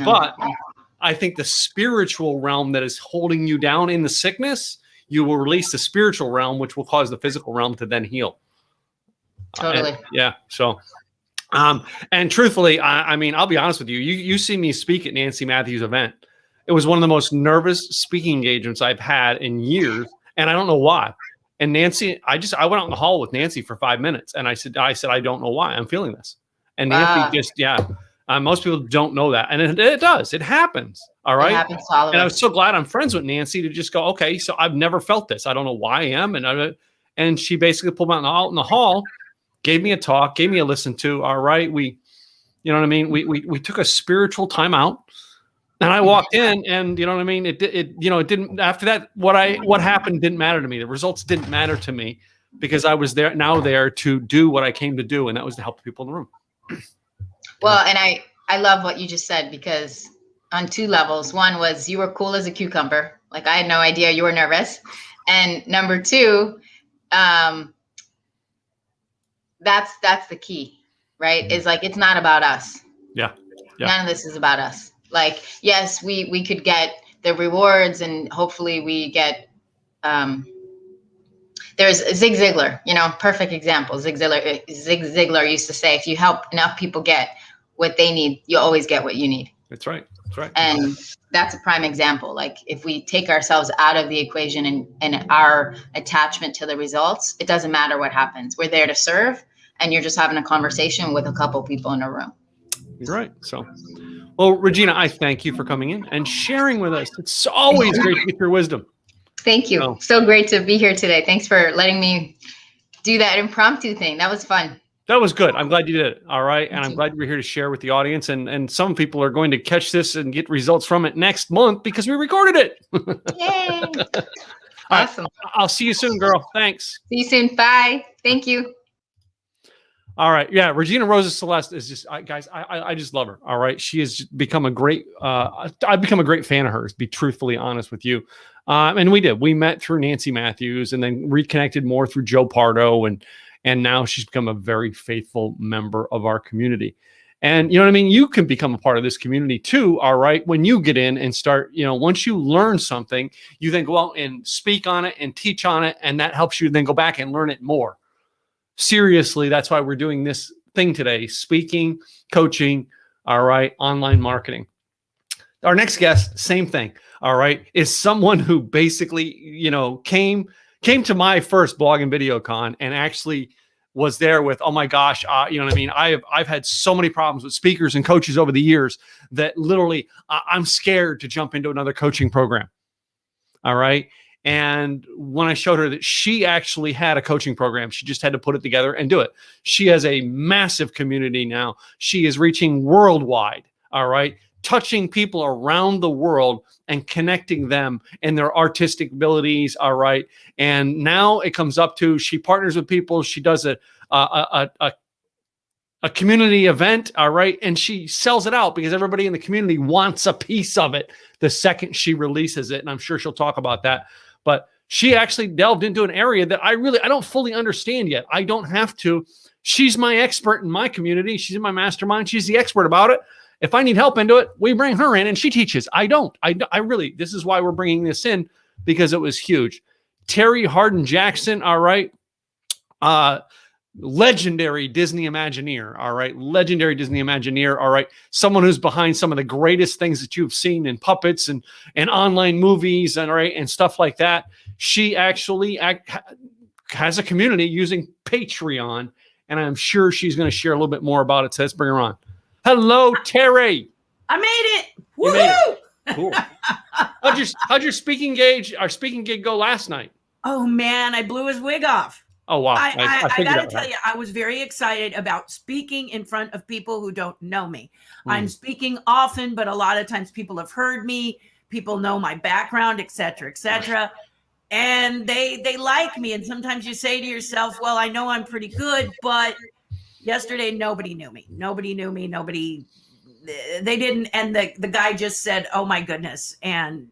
but I think the spiritual realm that is holding you down in the sickness, you will release the spiritual realm, which will cause the physical realm to then heal. Totally. Yeah. So, and truthfully, I mean, I'll be honest with you. You see me speak at Nancy Matthews' event. It was one of the most nervous speaking engagements I've had in years. And I don't know why. And Nancy, I went out in the hall with Nancy for 5 minutes, and I said, I don't know why I'm feeling this. And Nancy most people don't know that. And it does, it happens. All right. It happens to all of us. And I was so glad I'm friends with Nancy to just go, okay, so I've never felt this. I don't know why I am. And she basically pulled me out in the hall, gave me a talk, gave me a listen to. All right. You know what I mean? We took a spiritual time out. And I walked in, and you know what I mean? It didn't, after that, what happened didn't matter to me. The results didn't matter to me because I was there to do what I came to do. And that was to help the people in the room. Well, and I love what you just said, because on two levels. One was you were cool as a cucumber. Like I had no idea you were nervous. And number two, that's the key, right? Is like, it's not about us. Yeah. None of this is about us. Like, yes, we could get the rewards, and hopefully we get, there's Zig Ziglar, perfect example. Zig Ziglar used to say, if you help enough people get what they need, you always get what you need. That's right. That's right. And that's a prime example. Like if we take ourselves out of the equation and our attachment to the results, it doesn't matter what happens. We're there to serve, and you're just having a conversation with a couple people in a room. You're right. So, well, Regina, I thank you for coming in and sharing with us. It's always great to get your wisdom. Thank you. So great to be here today. Thanks for letting me do that impromptu thing. That was fun. That was good. I'm glad you did it. All right. And I'm glad you were here to share with the audience. And some people are going to catch this and get results from it next month because we recorded it. Yay. Awesome. Right. I'll see you soon, girl. Thanks. See you soon. Bye. Thank you. All right. Yeah. Regina Rosa Celeste is just, guys, I just love her. All right. She has become a great, I've become a great fan of hers, be truthfully honest with you. And we met through Nancy Matthews and then reconnected more through Joe Pardo. And now she's become a very faithful member of our community. And you know what I mean? You can become a part of this community too. All right. When you get in and start, once you learn something, you then go out and speak on it and teach on it. And that helps you then go back and learn it more. Seriously, that's why we're doing this thing today, speaking, coaching, all right, online marketing. Our next guest, same thing, all right, is someone who basically, came to my first blog and video con and actually was there with, oh my gosh, you know what I mean? I've had so many problems with speakers and coaches over the years that literally I'm scared to jump into another coaching program, all right? And when I showed her that she actually had a coaching program, she just had to put it together and do it. She has a massive community now. She is reaching worldwide, all right, touching people around the world and connecting them and their artistic abilities, all right. And now it comes up to she partners with people. She does a community event, all right, and she sells it out because everybody in the community wants a piece of it the second she releases it. And I'm sure she'll talk about that. But she actually delved into an area that I don't fully understand yet. I don't have to. She's my expert in my community. She's in my mastermind. She's the expert about it. If I need help into it, we bring her in and she teaches. I don't. I really, this is why we're bringing this in, because it was huge. Terry Harden Jackson, all right. legendary Disney Imagineer. All right. Legendary Disney Imagineer. All right. Someone who's behind some of the greatest things that you've seen in puppets and online movies and, all right, and stuff like that. She actually has a community using Patreon, and I'm sure she's going to share a little bit more about it. So let's bring her on. Hello, Terry. I made it. You Woohoo! made it. Cool. How'd your speaking gig go last night? Oh man, I blew his wig off. Oh wow! I figured gotta that, tell right? you, I was very excited about speaking in front of people who don't know me. I'm Mm. speaking often, but a lot of times people have heard me, people know my background, etc., etc. And they like me. And sometimes you say to yourself, well, I know I'm pretty good, but yesterday nobody knew me. They didn't. And the guy just said, oh my goodness. And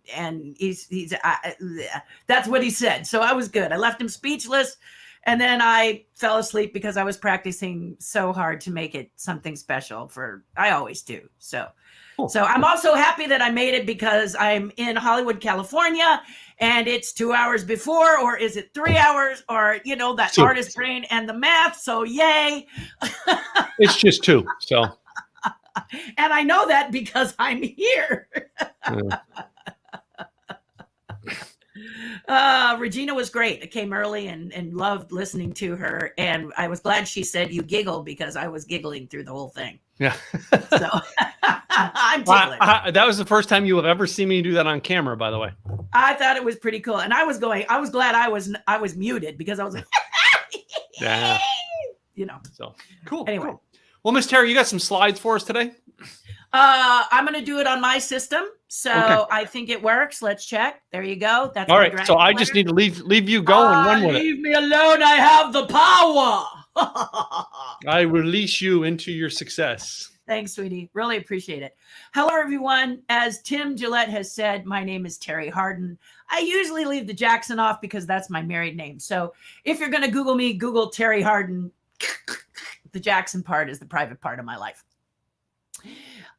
that's what he said. So I was good. I left him speechless. And then I fell asleep because I was practicing so hard to make it something special I always do. So, Cool. So I'm also happy that I made it because I'm in Hollywood, California, and it's 2 hours before, or is it 3 hours, or, that Two. artist brain and the math. So yay. It's just 2. So. And I know that because I'm here. Regina was great. I came early and loved listening to her. And I was glad she said you giggled because I was giggling through the whole thing. Yeah. So I'm tickling. That was the first time you have ever seen me do that on camera, by the way. I thought it was pretty cool. And I was glad I was muted because I was like, Yeah. So cool. Anyway. Cool. Well, Miss Terry, you got some slides for us today? I'm going to do it on my system. So Okay. I think it works. Let's check. There you go. That's All my right. dragon So I sweater. just need to leave you go and run with it. Leave me alone. I have the power. I release you into your success. Thanks, sweetie. Really appreciate it. Hello, everyone. As Tim Gillette has said, my name is Terry Harden. I usually leave the Jackson off because that's my married name. So if you're going to Google me, Google Terry Harden. The Jackson part is the private part of my life.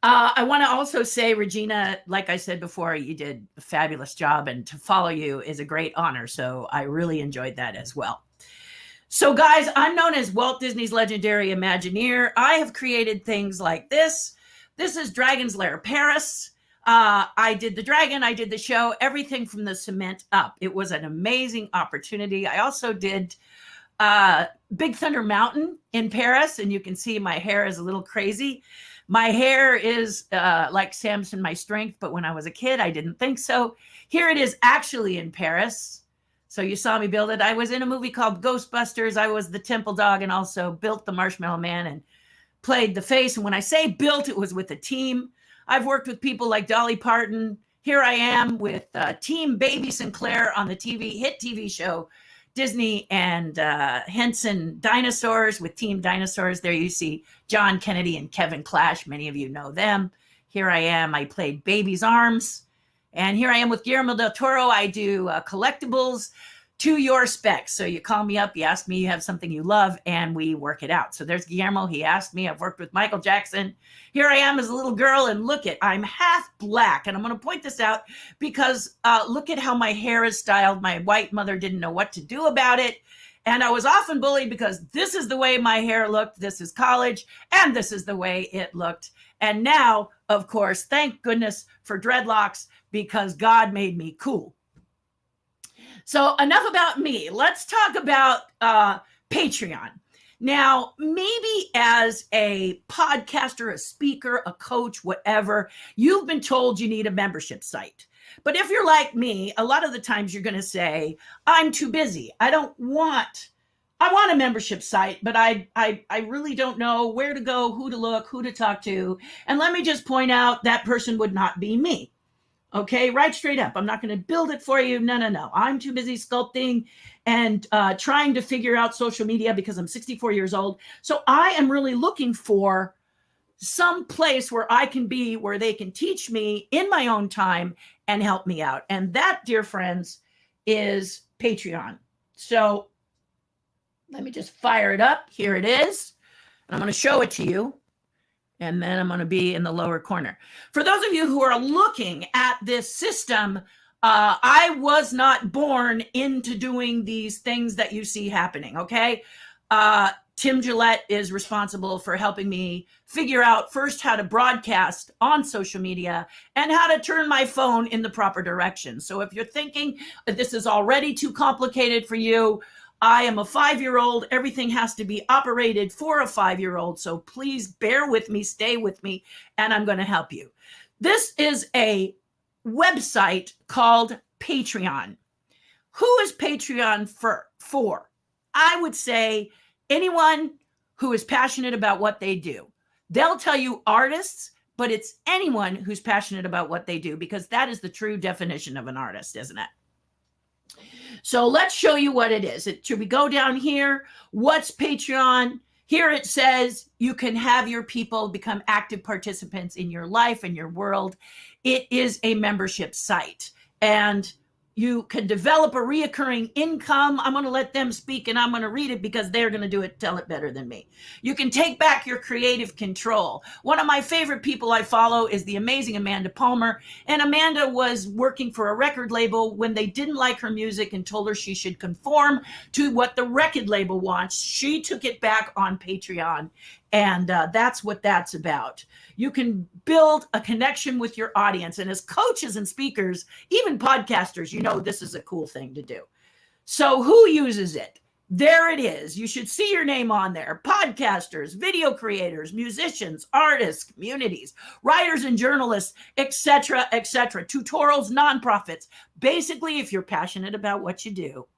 I want to also say, Regina, like I said before, you did a fabulous job, and to follow you is a great honor. So I really enjoyed that as well. So guys, I'm known as Walt Disney's legendary Imagineer. I have created things like this. This is Dragon's Lair Paris. I did the dragon, I did the show, everything from the cement up. It was an amazing opportunity. I also did Big Thunder Mountain in Paris, and you can see my hair is a little crazy. My hair is like Samson, my strength, but when I was a kid, I didn't think so. Here it is actually in Paris. So you saw me build it. I was in a movie called Ghostbusters. I was the Temple Dog and also built the Marshmallow Man and played the face. And when I say built, it was with a team. I've worked with people like Dolly Parton. Here I am with Team Baby Sinclair on the hit TV show Disney and Henson Dinosaurs with Team Dinosaurs. There you see John Kennedy and Kevin Clash. Many of you know them. Here I am. I played Baby's Arms. And here I am with Guillermo del Toro. I do collectibles to your specs. So you call me up, you ask me, you have something you love, and we work it out. So there's Guillermo. He asked me. I've worked with Michael Jackson. Here I am as a little girl, and look at, I'm half black. And I'm going to point this out because look at how my hair is styled. My white mother didn't know what to do about it. And I was often bullied because this is the way my hair looked. This is college, and this is the way it looked. And now, of course, thank goodness for dreadlocks because God made me cool. So enough about me. Let's talk about Patreon. Now, maybe as a podcaster, a speaker, a coach, whatever, you've been told you need a membership site. But if you're like me, a lot of the times you're going to say, I'm too busy. I want a membership site, but I really don't know where to go, who to look, who to talk to. And let me just point out that person would not be me. Okay, right straight up. I'm not going to build it for you. No. I'm too busy sculpting and trying to figure out social media because I'm 64 years old. So I am really looking for some place where I can be, where they can teach me in my own time and help me out. And that, dear friends, is Patreon. So let me just fire it up. Here it is. And I'm going to show it to you. And then I'm going to be in the lower corner. For those of you who are looking at this system, I was not born into doing these things that you see happening, okay? Tim Gillette is responsible for helping me figure out first how to broadcast on social media and how to turn my phone in the proper direction. So if you're thinking that this is already too complicated for you, I am a 5-year-old. Everything has to be operated for a 5-year-old. So please bear with me, stay with me, and I'm going to help you. This is a website called Patreon. Who is Patreon for? I would say anyone who is passionate about what they do. They'll tell you artists, but it's anyone who's passionate about what they do, because that is the true definition of an artist, isn't it? So let's show you what it is. Should we go down here? What's Patreon? Here it says you can have your people become active participants in your life and your world. It is a membership site, and you can develop a reoccurring income. I'm going to let them speak, and I'm going to read it because they're going to tell it better than me. You can take back your creative control. One of my favorite people I follow is the amazing Amanda Palmer. And Amanda was working for a record label when they didn't like her music and told her she should conform to what the record label wants. She took it back on Patreon. And that's what that's about. You can build a connection with your audience. And as coaches and speakers, even podcasters, you know this is a cool thing to do. So who uses it? There it is. You should see your name on there. Podcasters, video creators, musicians, artists, communities, writers and journalists, etc., etc. Tutorials, nonprofits. Basically, if you're passionate about what you do,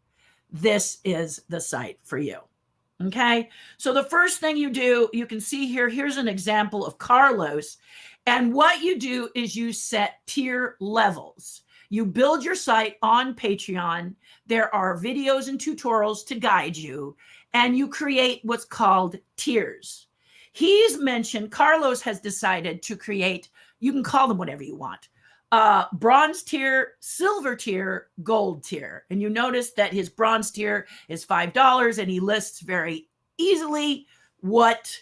this is the site for you. Okay, so the first thing you do, you can see here, here's an example of Carlos. And what you do is you set tier levels. You build your site on Patreon. There are videos and tutorials to guide you, and you create what's called tiers. He's mentioned, Carlos has decided to create, you can call them whatever you want, bronze tier, silver tier, gold tier. And you notice that his bronze tier is $5, and he lists very easily what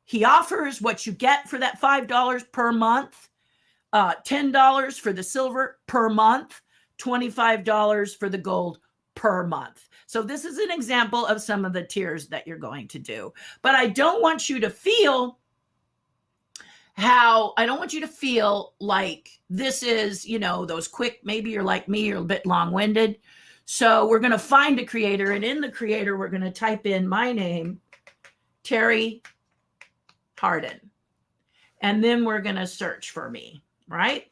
he offers, what you get for that $5 per month, $10 for the silver per month, $25 for the gold per month. So this is an example of some of the tiers that you're going to do. But I don't want you to feel like this is, those quick, maybe you're like me, you're a bit long-winded. So we're going to find a creator, and in the creator, we're going to type in my name, Terry Hardin. And then we're going to search for me, right?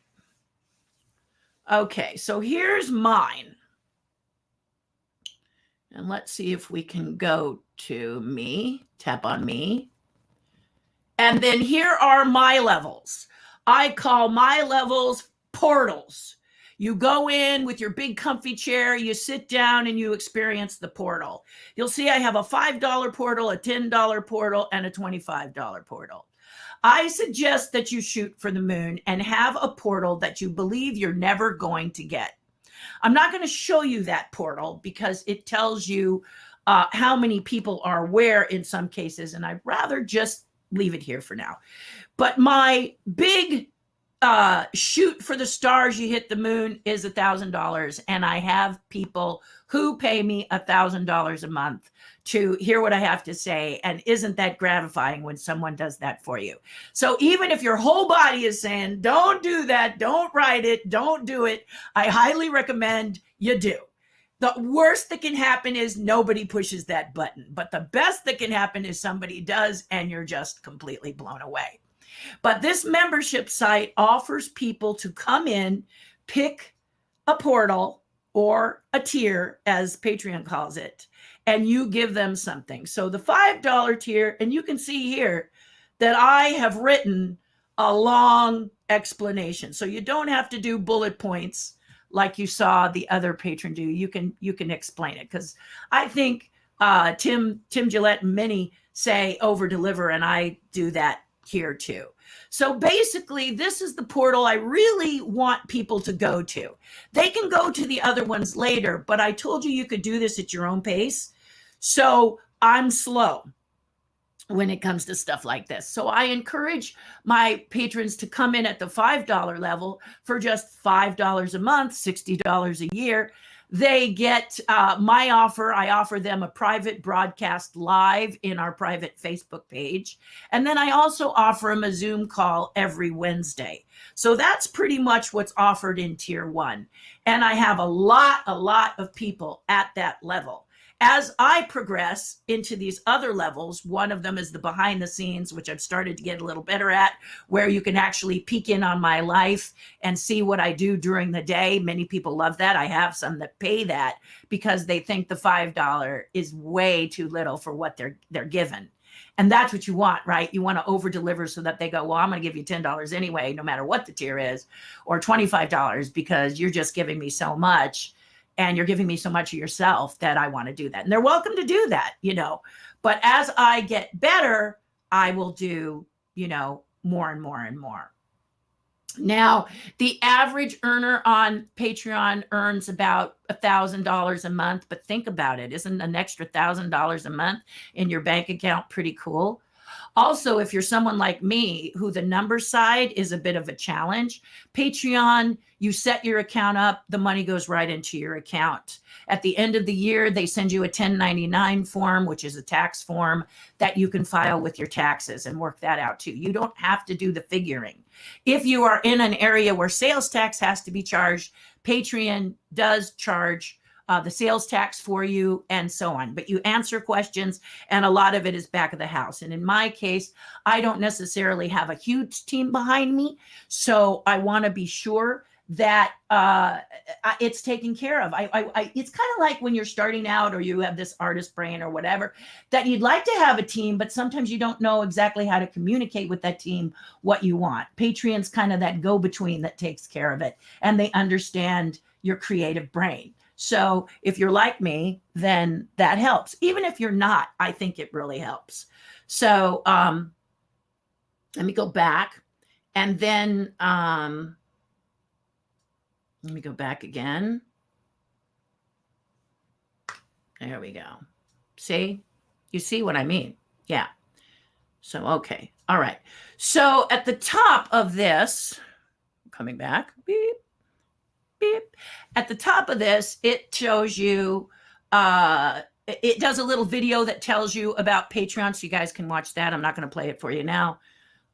Okay, so here's mine. And let's see if we can go to me, tap on me. And then here are my levels. I call my levels portals. You go in with your big comfy chair, you sit down, and you experience the portal. You'll see I have a $5 portal, a $10 portal, and a $25 portal. I suggest that you shoot for the moon and have a portal that you believe you're never going to get. I'm not going to show you that portal because it tells you how many people are where in some cases, and I'd rather just leave it here for now. But my big shoot for the stars, you hit the moon is $1,000. And I have people who pay me $1,000 a month to hear what I have to say. And isn't that gratifying when someone does that for you? So even if your whole body is saying, don't do that, don't write it, don't do it, I highly recommend you do. The worst that can happen is nobody pushes that button. But the best that can happen is somebody does, and you're just completely blown away. But this membership site offers people to come in, pick a portal or a tier, as Patreon calls it, and you give them something. So the $5 tier, and you can see here that I have written a long explanation. So you don't have to do bullet points like you saw the other patron do. You can explain it, because I think Tim Gillette and many say over deliver, and I do that here too. So basically, this is the portal I really want people to go to. They can go to the other ones later, but I told you could do this at your own pace. So I'm slow. when it comes to stuff like this. So I encourage my patrons to come in at the $5 level for just $5 a month, $60 a year. They get my offer. I offer them a private broadcast live in our private Facebook page. And then I also offer them a Zoom call every Wednesday. So that's pretty much what's offered in tier 1. And I have a lot of people at that level. As I progress into these other levels, one of them is the behind the scenes, which I've started to get a little better at, where you can actually peek in on my life and see what I do during the day. Many people love that. I have some that pay that because they think the $5 is way too little for what they're given. And that's what you want, right? You want to over deliver so that they go, well, I'm going to give you $10 anyway, no matter what the tier is, or $25 because you're just giving me so much. And you're giving me so much of yourself that I want to do that. And they're welcome to do that, But as I get better, I will do, more and more and more. Now, the average earner on Patreon earns about $1,000 a month. But think about it. Isn't an extra $1,000 a month in your bank account pretty cool? Also, if you're someone like me, who the number side is a bit of a challenge, Patreon, you set your account up, the money goes right into your account. At the end of the year, they send you a 1099 form, which is a tax form that you can file with your taxes and work that out too. You don't have to do the figuring. If you are in an area where sales tax has to be charged, Patreon does charge the sales tax for you and so on. But you answer questions, and a lot of it is back of the house. And in my case, I don't necessarily have a huge team behind me. So I want to be sure that it's taken care of. It's kind of like when you're starting out or you have this artist brain or whatever, that you'd like to have a team, but sometimes you don't know exactly how to communicate with that team what you want. Patreon's kind of that go-between that takes care of it, and they understand your creative brain. So if you're like me, then that helps. Even if you're not, I think it really helps. So let me go back, and then let me go back again. There we go. See? You see what I mean? Yeah. So, okay. All right. So at the top of this, coming back, beep, beep. At the top of this, it shows you, it does a little video that tells you about Patreon, so you guys can watch that. I'm not going to play it for you now.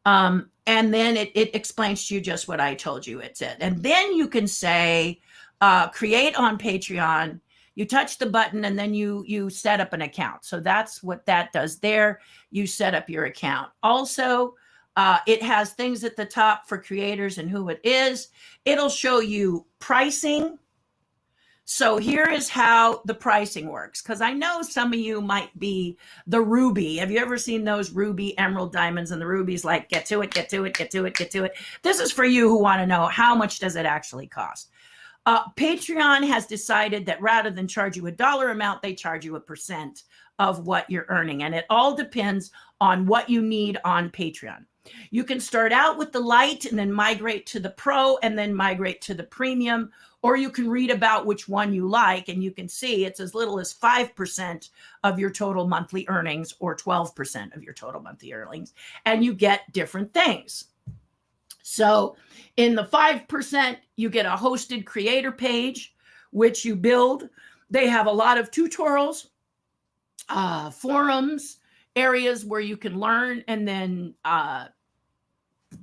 And then it explains to you just what I told you it said. And then you can say, create on Patreon. You touch the button, and then you set up an account. So that's what that does there. You set up your account. Also, it has things at the top for creators and who it is. It'll show you pricing. So here is how the pricing works, because I know some of you might be the Ruby. Have you ever seen those Ruby, Emerald, Diamonds, and the Rubies like get to it, get to it, get to it, get to it? This is for you who want to know how much does it actually cost. Patreon has decided that rather than charge you a dollar amount, they charge you a % of what you're earning. And it all depends on what you need on Patreon. You can start out with the light and then migrate to the pro and then migrate to the premium, or you can read about which one you like, and you can see it's as little as 5% of your total monthly earnings or 12% of your total monthly earnings, and you get different things. So in the 5%, you get a hosted creator page, which you build. They have a lot of tutorials, forums, areas where you can learn, and then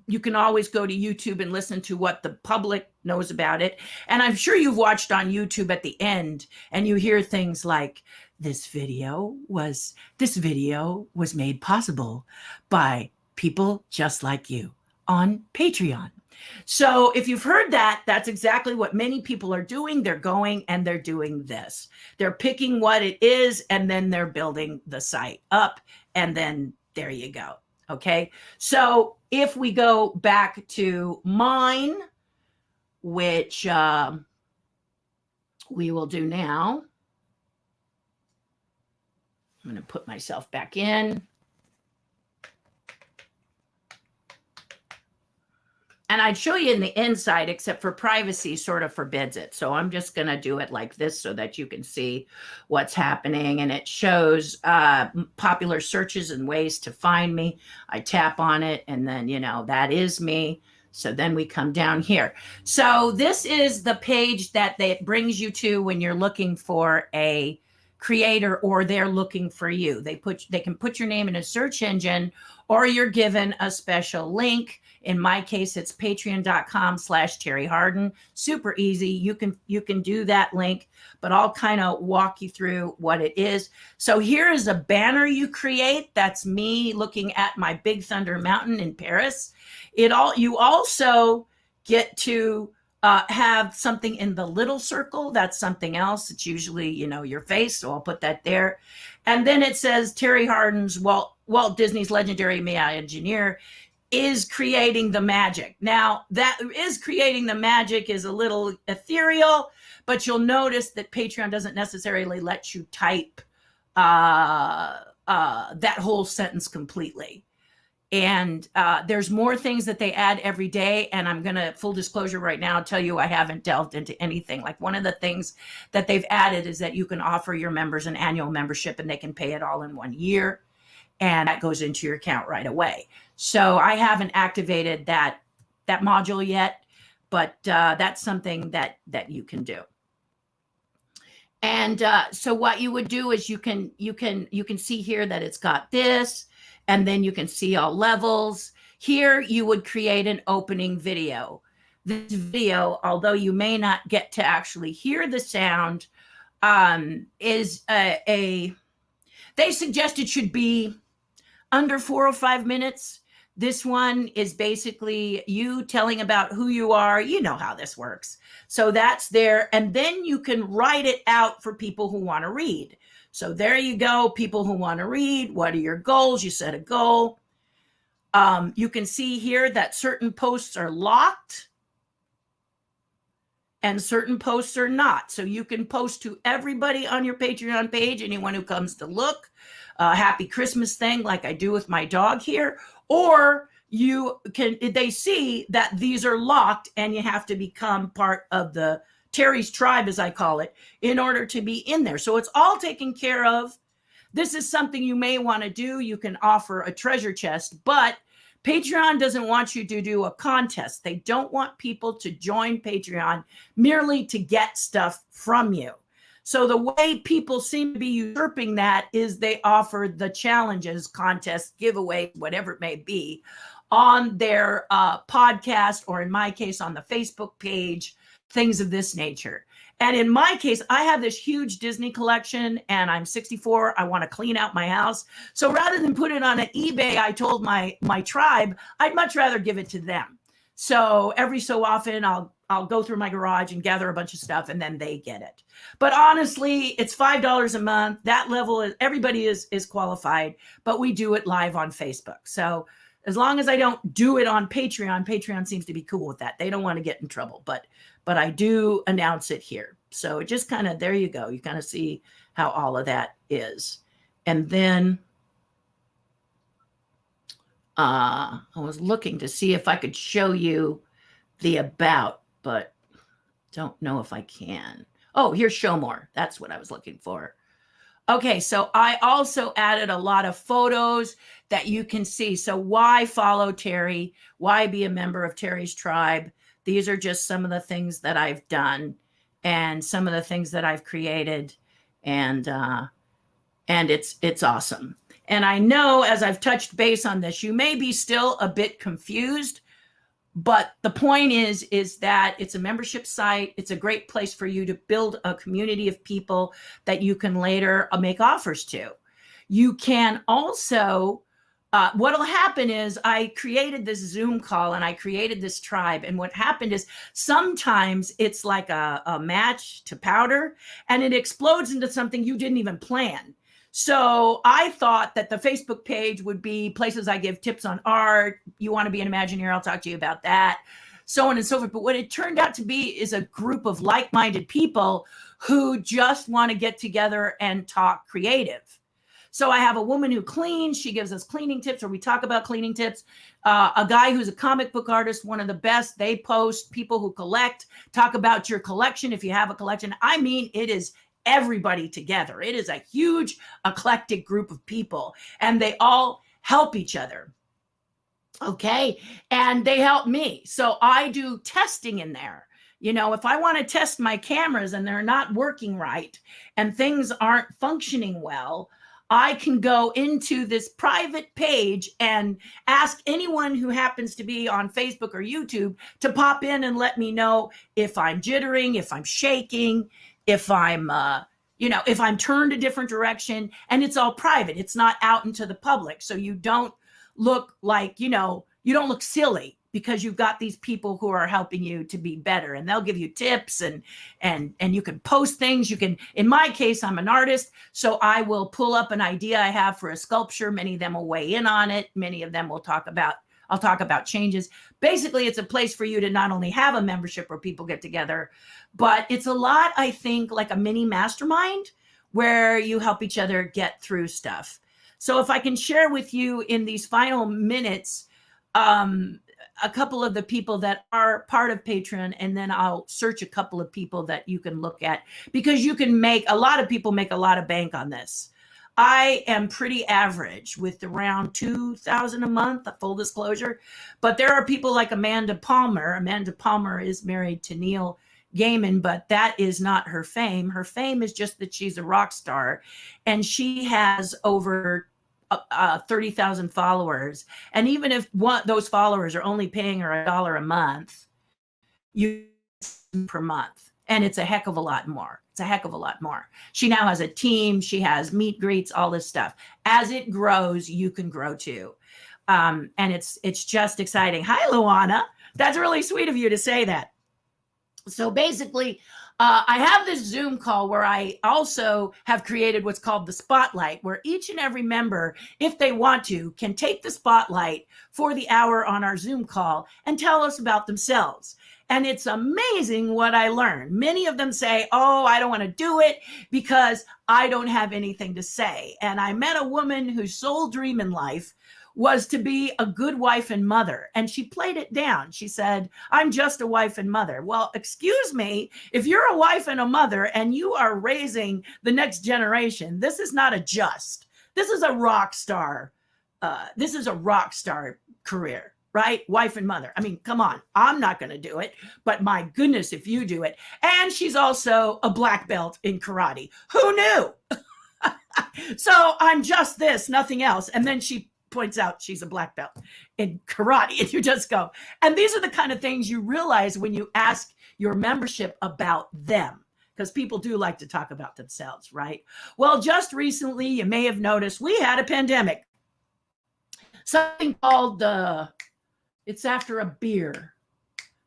you can always go to YouTube and listen to what the public knows about it. And I'm sure you've watched on YouTube at the end, and you hear things like, this video was made possible by people just like you on Patreon. So if you've heard that, that's exactly what many people are doing. They're going and they're doing this. They're picking what it is, and then they're building the site up, and then there you go. Okay. So if we go back to mine, which we will do now, I'm going to put myself back in. And I'd show you in the inside, except for privacy sort of forbids it. So I'm just going to do it like this so that you can see what's happening. And it shows popular searches and ways to find me. I tap on it and then, that is me. So then we come down here. So this is the page that brings you to when you're looking for a creator or they're looking for you. They can put your name in a search engine, or you're given a special link. In my case, it's patreon.com/Terry Harden. Super easy. You can do that link, but I'll kind of walk you through what it is. So here is a banner you create. That's me looking at my Big Thunder Mountain in Paris. You also get to have something in the little circle. That's something else. It's usually, your face. So I'll put that there. And then it says Terry Harden's Walt Disney's legendary Imagineer is creating the magic. Now, that is creating the magic is a little ethereal, but you'll notice that Patreon doesn't necessarily let you type that whole sentence completely. And there's more things that they add every day. And I'm going to, full disclosure right now, tell you I haven't delved into anything. Like, one of the things that they've added is that you can offer your members an annual membership and they can pay it all in 1 year. And that goes into your account right away. So I haven't activated that module yet, but that's something that you can do. And so what you would do is you can see here that it's got this. And then you can see all levels. Here, you would create an opening video. This video, although you may not get to actually hear the sound, is they suggest it should be under 4 or 5 minutes. This one is basically you telling about who you are. You know how this works. So that's there. And then you can write it out for people who want to read. So there you go, people who want to read. What are your goals? You set a goal. You can see here that certain posts are locked and certain posts are not. So you can post to everybody on your Patreon page, anyone who comes to look, happy Christmas thing like I do with my dog here, or they see that these are locked and you have to become part of the Terry's tribe, as I call it, in order to be in there. So it's all taken care of. This is something you may want to do. You can offer a treasure chest, but Patreon doesn't want you to do a contest. They don't want people to join Patreon merely to get stuff from you. So the way people seem to be usurping that is they offer the challenges, contests, giveaways, whatever it may be, on their podcast, or in my case, on the Facebook page, things of this nature. And in my case, I have this huge Disney collection and I'm 64. I want to clean out my house. So rather than put it on an eBay, I told my tribe, I'd much rather give it to them. So every so often I'll go through my garage and gather a bunch of stuff and then they get it. But honestly, it's $5 a month. That level is, everybody is qualified, but we do it live on Facebook. So as long as I don't do it on Patreon, Patreon seems to be cool with that. They don't want to get in trouble, but I do announce it here. So it just kind of, there you go. You kind of see how all of that is. And then I was looking to see if I could show you the about, but don't know if I can. Oh, here's show more. That's what I was looking for. Okay, so I also added a lot of photos that you can see. So why follow Terry? Why be a member of Terry's tribe? These are just some of the things that I've done and some of the things that I've created. And it's awesome. And I know, as I've touched base on this, you may be still a bit confused, but the point is that it's a membership site. It's a great place for you to build a community of people that you can later make offers to. You can also, what'll happen is I created this Zoom call and I created this tribe. And what happened is sometimes it's like a match to powder and it explodes into something you didn't even plan. So I thought that the Facebook page would be places I give tips on art. You want to be an Imagineer, I'll talk to you about that, so on and so forth. But what it turned out to be is a group of like-minded people who just want to get together and talk creative. So I have a woman who cleans. She gives us cleaning tips, or we talk about cleaning tips. A guy who's a comic book artist, one of the best. They post. People who collect, talk about your collection if you have a collection. I mean, it is everybody together. It is a huge eclectic group of people, and they all help each other. Okay. And they help me. So I do testing in there. You know, if I want to test my cameras and they're not working right and things aren't functioning well, I can go into this private page and ask anyone who happens to be on Facebook or YouTube to pop in and let me know if I'm jittering, if I'm shaking, if I'm, if I'm turned a different direction. And it's all private. It's not out into the public. So you don't look like, you don't look silly, because you've got these people who are helping you to be better, and they'll give you tips, and you can post things. You can, in my case, I'm an artist, so I will pull up an idea I have for a sculpture. Many of them will weigh in on it. Many of them will I'll talk about changes. Basically, it's a place for you to not only have a membership where people get together, but it's a lot, I think, like a mini mastermind where you help each other get through stuff. So if I can share with you in these final minutes, a couple of the people that are part of Patreon, and then I'll search a couple of people that you can look at, because a lot of people make a lot of bank on this. I am pretty average with around $2,000 a month, full disclosure, but there are people like Amanda Palmer. Amanda Palmer is married to Neil Gaiman, but that is not her fame. Her fame is just that she's a rock star, and she has over 30,000 followers. And even if those followers are only paying her $1 a month, per month. And it's a heck of a lot more. It's a heck of a lot more. She now has a team. She has meet greets, all this stuff. As it grows, you can grow too. And it's just exciting. Hi, Luana. That's really sweet of you to say that. So basically, I have this Zoom call where I also have created what's called the spotlight, where each and every member, if they want to, can take the spotlight for the hour on our Zoom call and tell us about themselves. And it's amazing what I learned. Many of them say, oh, I don't want to do it because I don't have anything to say. And I met a woman whose sole dream in life was to be a good wife and mother. And she played it down. She said, I'm just a wife and mother. Well, excuse me, if you're a wife and a mother and you are raising the next generation, this is not a just. This is a rock star. This is a rock star career, right? Wife and mother. I mean, come on. I'm not going to do it, but my goodness, if you do it. And she's also a black belt in karate. Who knew? So I'm just this, nothing else. And then she points out she's a black belt in karate, and you just go. And these are the kind of things you realize when you ask your membership about them, because people do like to talk about themselves, right? Well, just recently, you may have noticed we had a pandemic. Something called it's after a beer,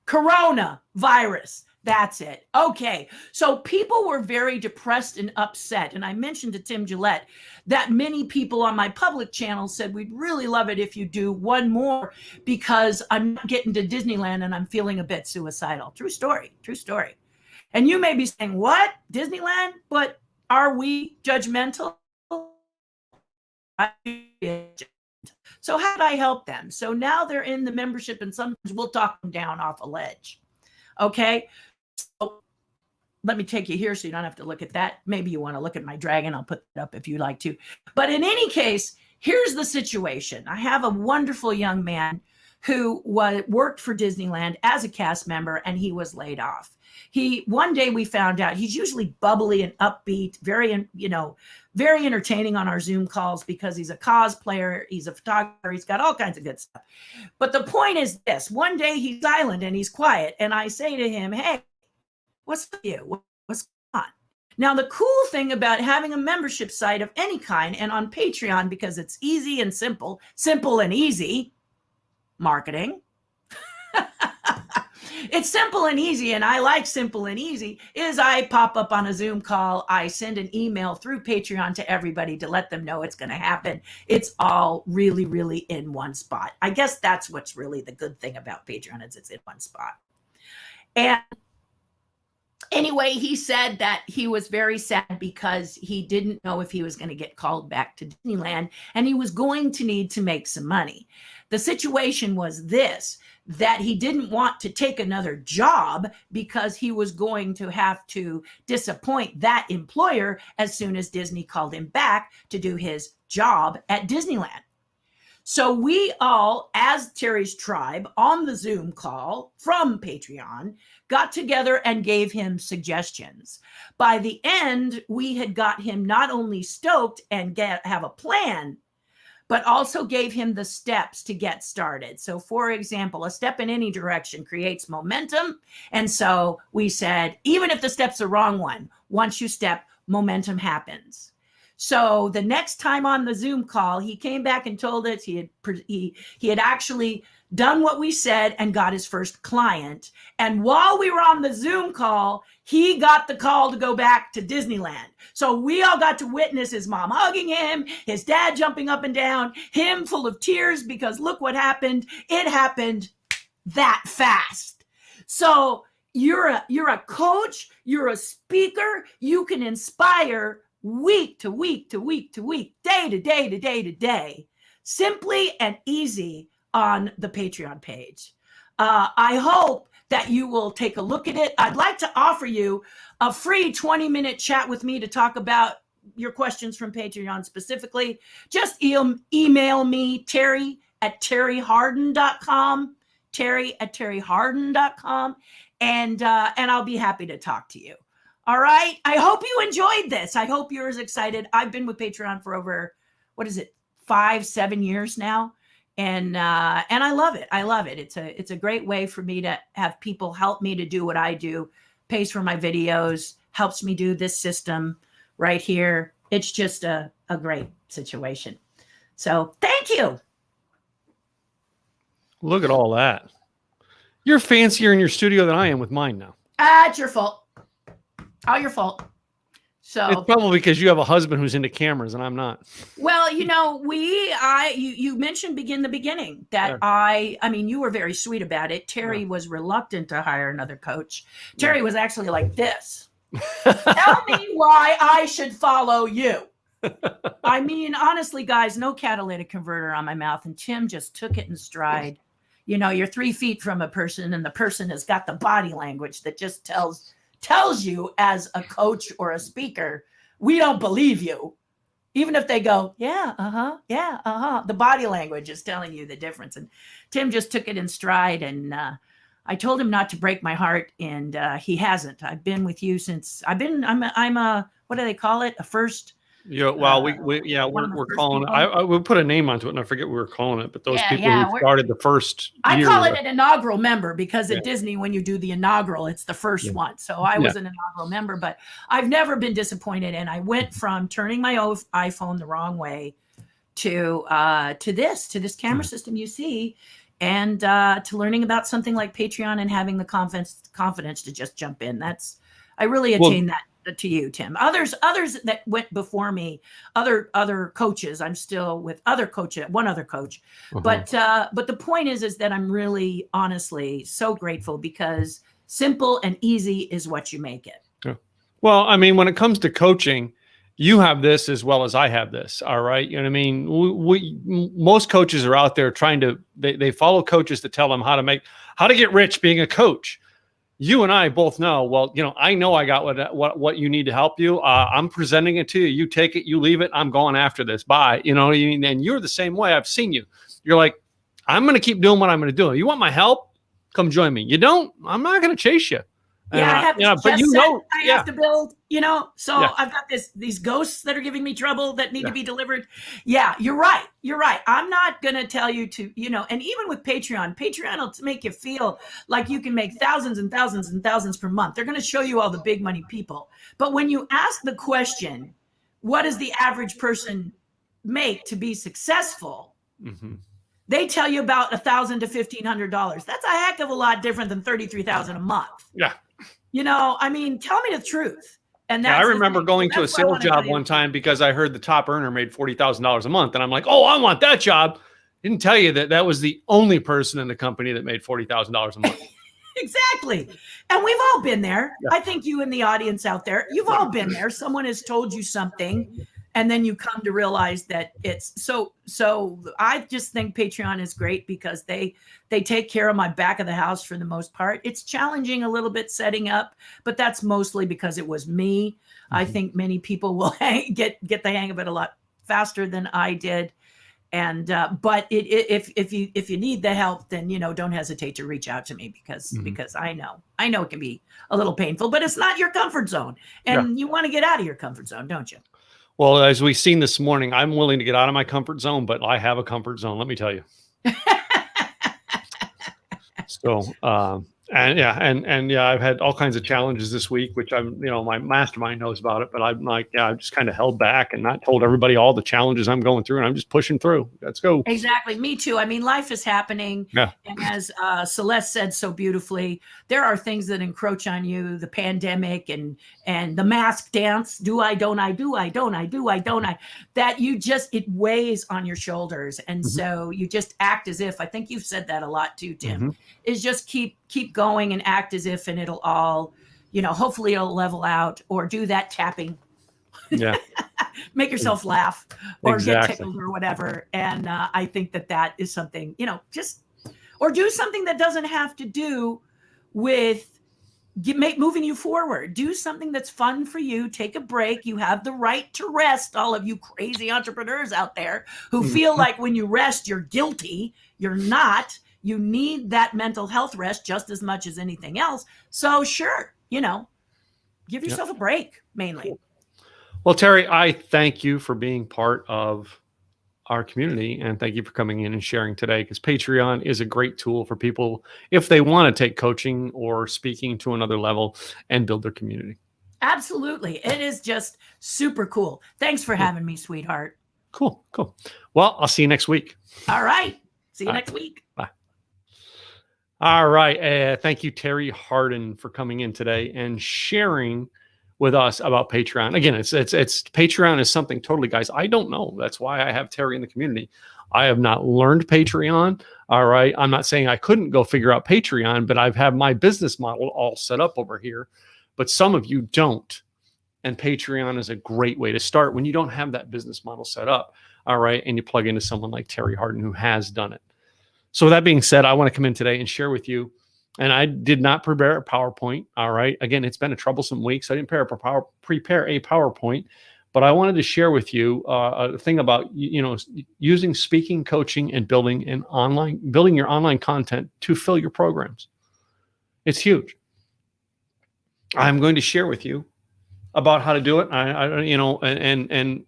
coronavirus. That's it. Okay. So people were very depressed and upset. And I mentioned to Tim Gillette that many people on my public channel said, we'd really love it if you do one more, because I'm not getting to Disneyland and I'm feeling a bit suicidal. True story. True story. And you may be saying, what? Disneyland? But are we judgmental? So how did I help them? So now they're in the membership, and sometimes we'll talk them down off a ledge. Okay. So let me take you here so you don't have to look at that. Maybe you want to look at my dragon. I'll put it up if you like to. But in any case, here's the situation. I have a wonderful young man who worked for Disneyland as a cast member, and he was laid off. One day we found out he's usually bubbly and upbeat, very, very entertaining on our Zoom calls because he's a cosplayer, he's a photographer, he's got all kinds of good stuff. But the point is this: one day he's silent and he's quiet, and I say to him, hey, what's with you? What's going on? Now, the cool thing about having a membership site of any kind, and on Patreon, because it's easy and simple and easy marketing. It's simple and easy, and I like simple and easy, is I pop up on a Zoom call. I send an email through Patreon to everybody to let them know it's going to happen. It's all really, really in one spot. I guess that's what's really the good thing about Patreon, is it's in one spot. And Anyway, he said that he was very sad because he didn't know if he was going to get called back to Disneyland, and he was going to need to make some money. The situation was this, that he didn't want to take another job because he was going to have to disappoint that employer as soon as Disney called him back to do his job at Disneyland. So we all, as Terry's tribe, on the Zoom call from Patreon, got together and gave him suggestions. By the end, we had got him not only stoked and have a plan, but also gave him the steps to get started. So for example, a step in any direction creates momentum. And so we said, even if the step's the wrong one, once you step, momentum happens. So the next time on the Zoom call, he came back and told us he had actually done what we said and got his first client. And while we were on the Zoom call, he got the call to go back to Disneyland. So we all got to witness his mom hugging him, his dad jumping up and down, him full of tears because look what happened. It happened that fast. So you're a coach, you're a speaker, you can inspire week to week to week to week, day to day to day to day, simply and easy on the Patreon page. I hope that you will take a look at it. I'd like to offer you a free 20-minute chat with me to talk about your questions from Patreon specifically. Just email me, Terry@terryharden.com, Terry@terryharden.com, and I'll be happy to talk to you. All right. I hope you enjoyed this. I hope you're as excited. I've been with Patreon for over, 5-7 years now. And I love it. I love it. It's a great way for me to have people help me to do what I do, pays for my videos, helps me do this system right here. It's just a great situation. So thank you. Look at all that. You're fancier in your studio than I am with mine now. It's your fault. All your fault. So it's probably because you have a husband who's into cameras and I'm not. Well, you mentioned the beginning that Yeah. I mean, you were very sweet about it. Terry was reluctant to hire another coach. Terry was actually like this. Tell me why I should follow you. I mean, honestly, guys, no catalytic converter on my mouth. And Tim just took it in stride. You know, you're 3 feet from a person and the person has got the body language that just tells you as a coach or a speaker, we don't believe you. Even if they go, yeah, the body language is telling you the difference. And Tim just took it in stride. And I told him not to break my heart. And he hasn't. I've been with you since I'm a, what do they call it? A first. Yeah, well, we're calling it. We'll put a name onto it, and I forget what we were calling it. But those people who started the first I year, call it an inaugural member because at Disney, when you do the inaugural, it's the first one. So I was an inaugural member, but I've never been disappointed. And I went from turning my iPhone the wrong way to this camera system you see, and to learning about something like Patreon and having the confidence to just jump in. I really attained that. To you, Tim. Others that went before me, other coaches. I'm still with one other coach. But the point is that I'm really honestly so grateful because simple and easy is what you make it. Yeah. Well, I mean, when it comes to coaching, you have this as well as I have this. All right. You know what I mean? Most coaches are out there trying to, they follow coaches that tell them how to get rich being a coach. You and I both know, well, you know, I know I got what you need to help you. I'm presenting it to you. You take it, you leave it. I'm going after this. Bye. You know, and you're the same way. I've seen you. You're like, I'm going to keep doing what I'm going to do. You want my help? Come join me. You don't? I'm not going to chase you. Yeah, I have but you know, I have to build, you know, so I've got these ghosts that are giving me trouble that need to be delivered. Yeah, you're right. You're right. I'm not going to tell you to, you know, and even with Patreon will make you feel like you can make thousands and thousands and thousands per month. They're going to show you all the big money people. But when you ask the question, what does the average person make to be successful? Mm-hmm. They tell you about $1,000 to $1,500. That's a heck of a lot different than $33,000 a month. Yeah. You know, I mean, tell me the truth. And that's I remember going to a sales job one time because I heard the top earner made $40,000 a month. And I'm like, oh, I want that job. Didn't tell you that was the only person in the company that made $40,000 a month. Exactly. And we've all been there. Yeah. I think you in the audience out there, you've all been there. Someone has told you something, and then you come to realize that it's so I just think Patreon is great because they take care of my back of the house for the most part. It's challenging a little bit setting up, but that's mostly because it was me. Mm-hmm. I think many people will get the hang of it a lot faster than I did. And but if you need the help, then don't hesitate to reach out to me because I know it can be a little painful, but it's not your comfort zone, and you want to get out of your comfort zone, don't you? Well, as we've seen this morning, I'm willing to get out of my comfort zone, but I have a comfort zone, let me tell you. So, I've had all kinds of challenges this week, which my mastermind knows about it, but I'm like, I've just kind of held back and not told everybody all the challenges I'm going through, and I'm just pushing through. Let's go. Exactly. Me too. I mean, life is happening. Yeah. And as Celeste said so beautifully, there are things that encroach on you, the pandemic and the mask dance. Do I, don't I, do I, don't I, do I, don't I, that it weighs on your shoulders. And so you just act as if, I think you've said that a lot too, Tim, is just keep going and act as if, and it'll all, hopefully it'll level out, or do that tapping. Yeah. Make yourself laugh or get tickled or whatever. And I think that is something, or do something that doesn't have to do with moving you forward. Do something that's fun for you. Take a break. You have the right to rest. All of you crazy entrepreneurs out there who feel like when you rest, you're guilty. You're not. You need that mental health rest just as much as anything else. So sure, give yourself a break mainly. Well, Terry, I thank you for being part of our community, and thank you for coming in and sharing today, because Patreon is a great tool for people if they want to take coaching or speaking to another level and build their community. Absolutely. It is just super cool. Thanks for having me, sweetheart. Cool. Well, I'll see you next week. All right. See you next week. Bye. All right. Thank you, Terry Harden, for coming in today and sharing with us about Patreon. Again, it's Patreon is something totally, guys, I don't know. That's why I have Terry in the community. I have not learned Patreon. All right. I'm not saying I couldn't go figure out Patreon, but I've had my business model all set up over here. But some of you don't. And Patreon is a great way to start when you don't have that business model set up. All right. And you plug into someone like Terry Harden, who has done it. So with that being said, I want to come in today and share with you. And I did not prepare a PowerPoint. All right. Again, it's been a troublesome week, so I didn't prepare a PowerPoint. But I wanted to share with you a thing about using speaking, coaching, and building your online content to fill your programs. It's huge. I'm going to share with you about how to do it. And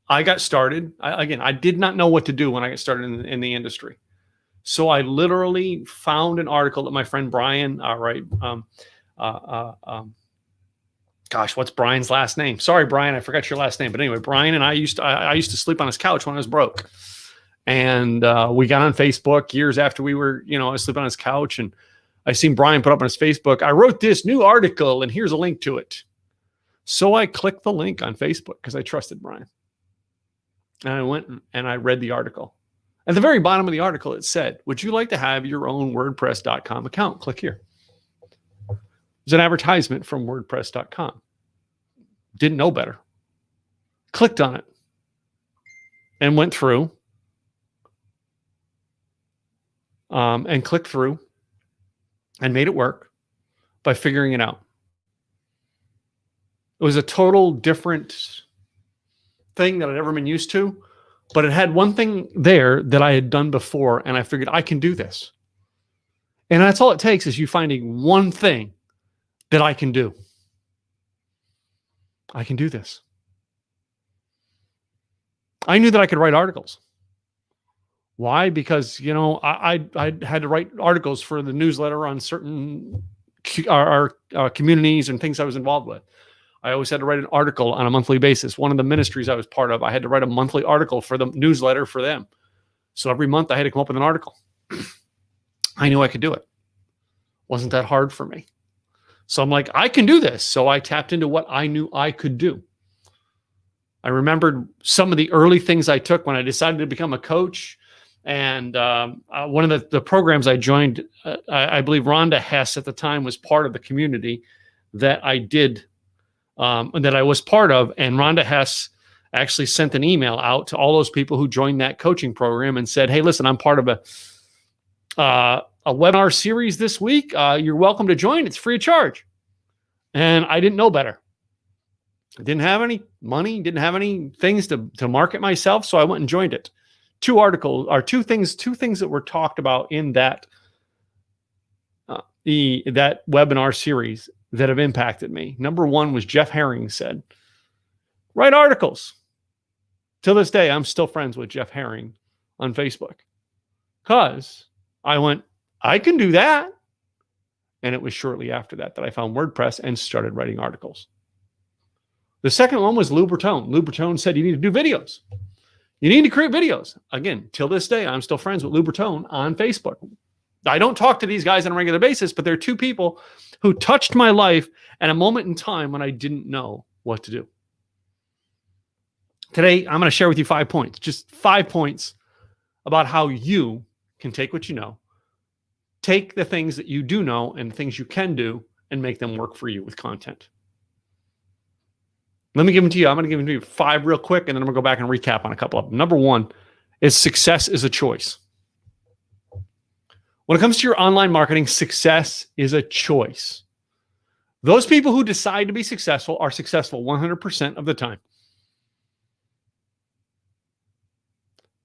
I got started. I did not know what to do when I got started in the industry. So I literally found an article that my friend Brian, gosh, what's Brian's last name? Sorry, Brian, I forgot your last name. But anyway, Brian and I used to sleep on his couch when I was broke. And we got on Facebook years after we were, I was sleeping on his couch, and I seen Brian put up on his Facebook, I wrote this new article and here's a link to it. So I clicked the link on Facebook because I trusted Brian. And I went and I read the article. At the very bottom of the article, it said, would you like to have your own WordPress.com account? Click here. There's an advertisement from WordPress.com. Didn't know better. Clicked on it and went through and clicked through and made it work by figuring it out. It was a total different thing that I'd ever been used to. But it had one thing there that I had done before, and I figured I can do this. And that's all it takes, is you finding one thing that I can do. I can do this. I knew that I could write articles. Why? Because, I had to write articles for the newsletter on certain our communities and things I was involved with. I always had to write an article on a monthly basis. One of the ministries I was part of, I had to write a monthly article for the newsletter for them. So every month I had to come up with an article. I knew I could do it. Wasn't that hard for me. So I'm like, I can do this. So I tapped into what I knew I could do. I remembered some of the early things I took when I decided to become a coach And one of the programs I joined, I believe Rhonda Hess at the time was part of the community that I did, that I was part of. And Rhonda Hess actually sent an email out to all those people who joined that coaching program and said, hey, listen, I'm part of a webinar series this week. You're welcome to join. It's free of charge. And I didn't know better. I didn't have any money, didn't have any things to market myself. So I went and joined it. Two things that were talked about in that that webinar series that have impacted me. Number one was Jeff Herring said, write articles. Till this day, I'm still friends with Jeff Herring on Facebook because I went, I can do that. And it was shortly after that I found WordPress and started writing articles. The second one was Lou Bertone. Lou Bertone said, you need to do videos. You need to create videos. Again, till this day, I'm still friends with Lou Bertone on Facebook. I don't talk to these guys on a regular basis, but they're two people who touched my life at a moment in time when I didn't know what to do. Today, I'm going to share with you 5 points, just 5 points about how you can take what you know, take the things that you do know and the things you can do and make them work for you with content. Let me give them to you. I'm going to give them to you 5 real quick, and then I'm going to go back and recap on a couple of them. Number one is success is a choice. When it comes to your online marketing, success is a choice. Those people who decide to be successful are successful 100% of the time.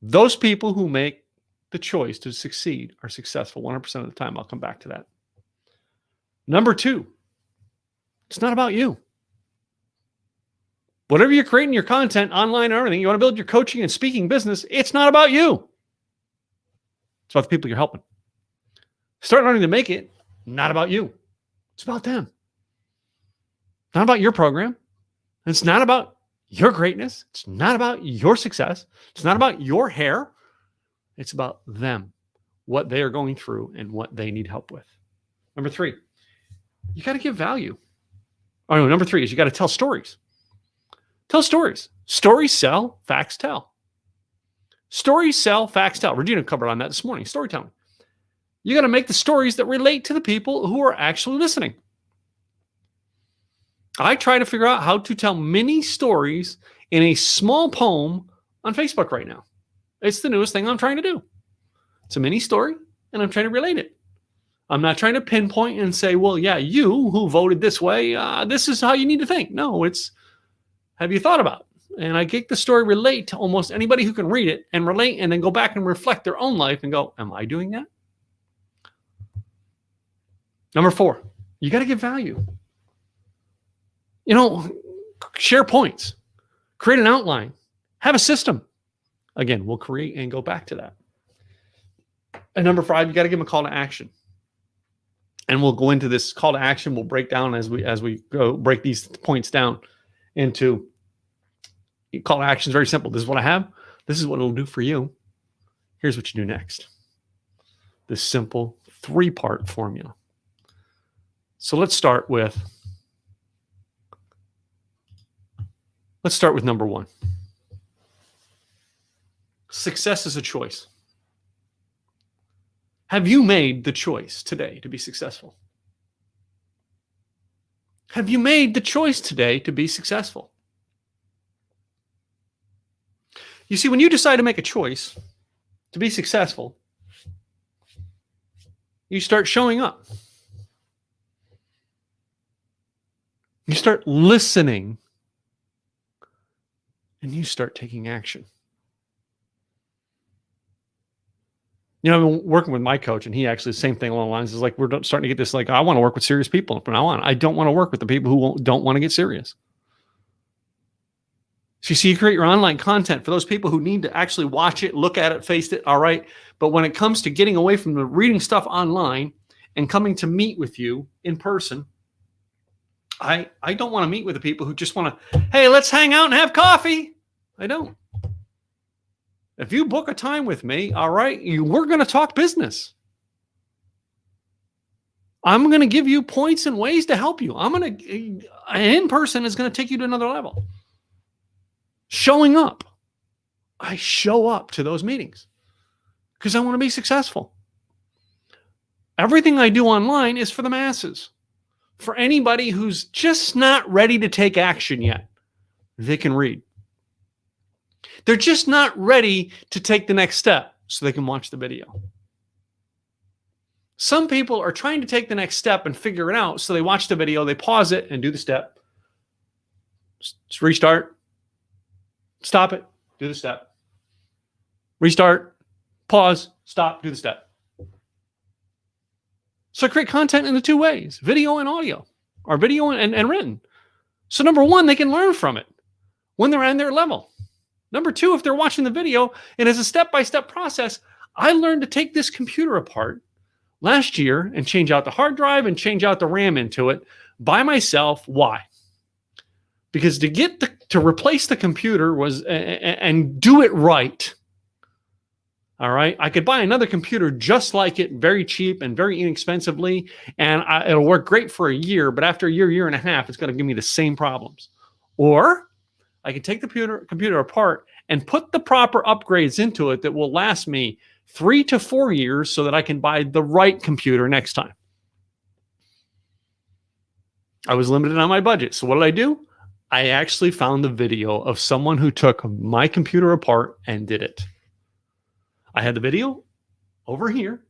Those people who make the choice to succeed are successful 100% of the time. I'll come back to that. Number two, it's not about you. Whatever you're creating your content online or anything, you want to build your coaching and speaking business, it's not about you. It's about the people you're helping. Start learning to make it not about you. It's about them. Not about your program. It's not about your greatness. It's not about your success. It's not about your hair. It's about them, what they are going through and what they need help with. Number three, you got to give value. Oh, no, number three is you got to tell stories. Tell stories. Stories sell, facts tell. Stories sell, facts tell. Regina covered on that this morning. Storytelling. You got to make the stories that relate to the people who are actually listening. I try to figure out how to tell mini stories in a small poem on Facebook right now. It's the newest thing I'm trying to do. It's a mini story, and I'm trying to relate it. I'm not trying to pinpoint and say, well, yeah, you who voted this way, this is how you need to think. No, it's, have you thought about it? And I get the story relate to almost anybody who can read it and relate and then go back and reflect their own life and go, am I doing that? Number four, you got to give value. Share points, create an outline, have a system. Again, we'll create and go back to that. And number five, you got to give them a call to action. And we'll go into this call to action. We'll break down as we go, break these points down into call to action. Is very simple. This is what I have. This is what it'll do for you. Here's what you do next. This simple 3-part formula. So let's start with number one. Success is a choice. Have you made the choice today to be successful? Have you made the choice today to be successful? You see, when you decide to make a choice to be successful, you start showing up. You start listening, and you start taking action. I've been working with my coach, and he actually the same thing along the lines is like, we're starting to get this, like, I want to work with serious people from now on. I don't want to work with the people who don't want to get serious. So you see, you create your online content for those people who need to actually watch it, look at it, face it, all right. But when it comes to getting away from the reading stuff online and coming to meet with you in person, I don't want to meet with the people who just want to, hey, let's hang out and have coffee. I don't. If you book a time with me, all right, we're going to talk business. I'm going to give you points and ways to help you. In person is going to take you to another level. Showing up. I show up to those meetings because I want to be successful. Everything I do online is for the masses. For anybody who's just not ready to take action yet, they can read. They're just not ready to take the next step, so they can watch the video. Some people are trying to take the next step and figure it out, so they watch the video, they pause it and do the step. Just restart, stop it, do the step. Restart, pause, stop, do the step. So I create content in the two ways, video and audio, or video and written. So number one, they can learn from it when they're on their level. Number two, if they're watching the video, and as a step-by-step process, I learned to take this computer apart last year and change out the hard drive and change out the RAM into it by myself. Why? Because to replace the computer was and do it right. All right, I could buy another computer just like it, very cheap and very inexpensively, and it'll work great for a year. But after a year and a half, it's going to give me the same problems. Or I can take the computer apart and put the proper upgrades into it that will last me 3 to 4 years so that I can buy the right computer next time. I was limited on my budget. So what did I do? I actually found the video of someone who took my computer apart and did it. I had the video over here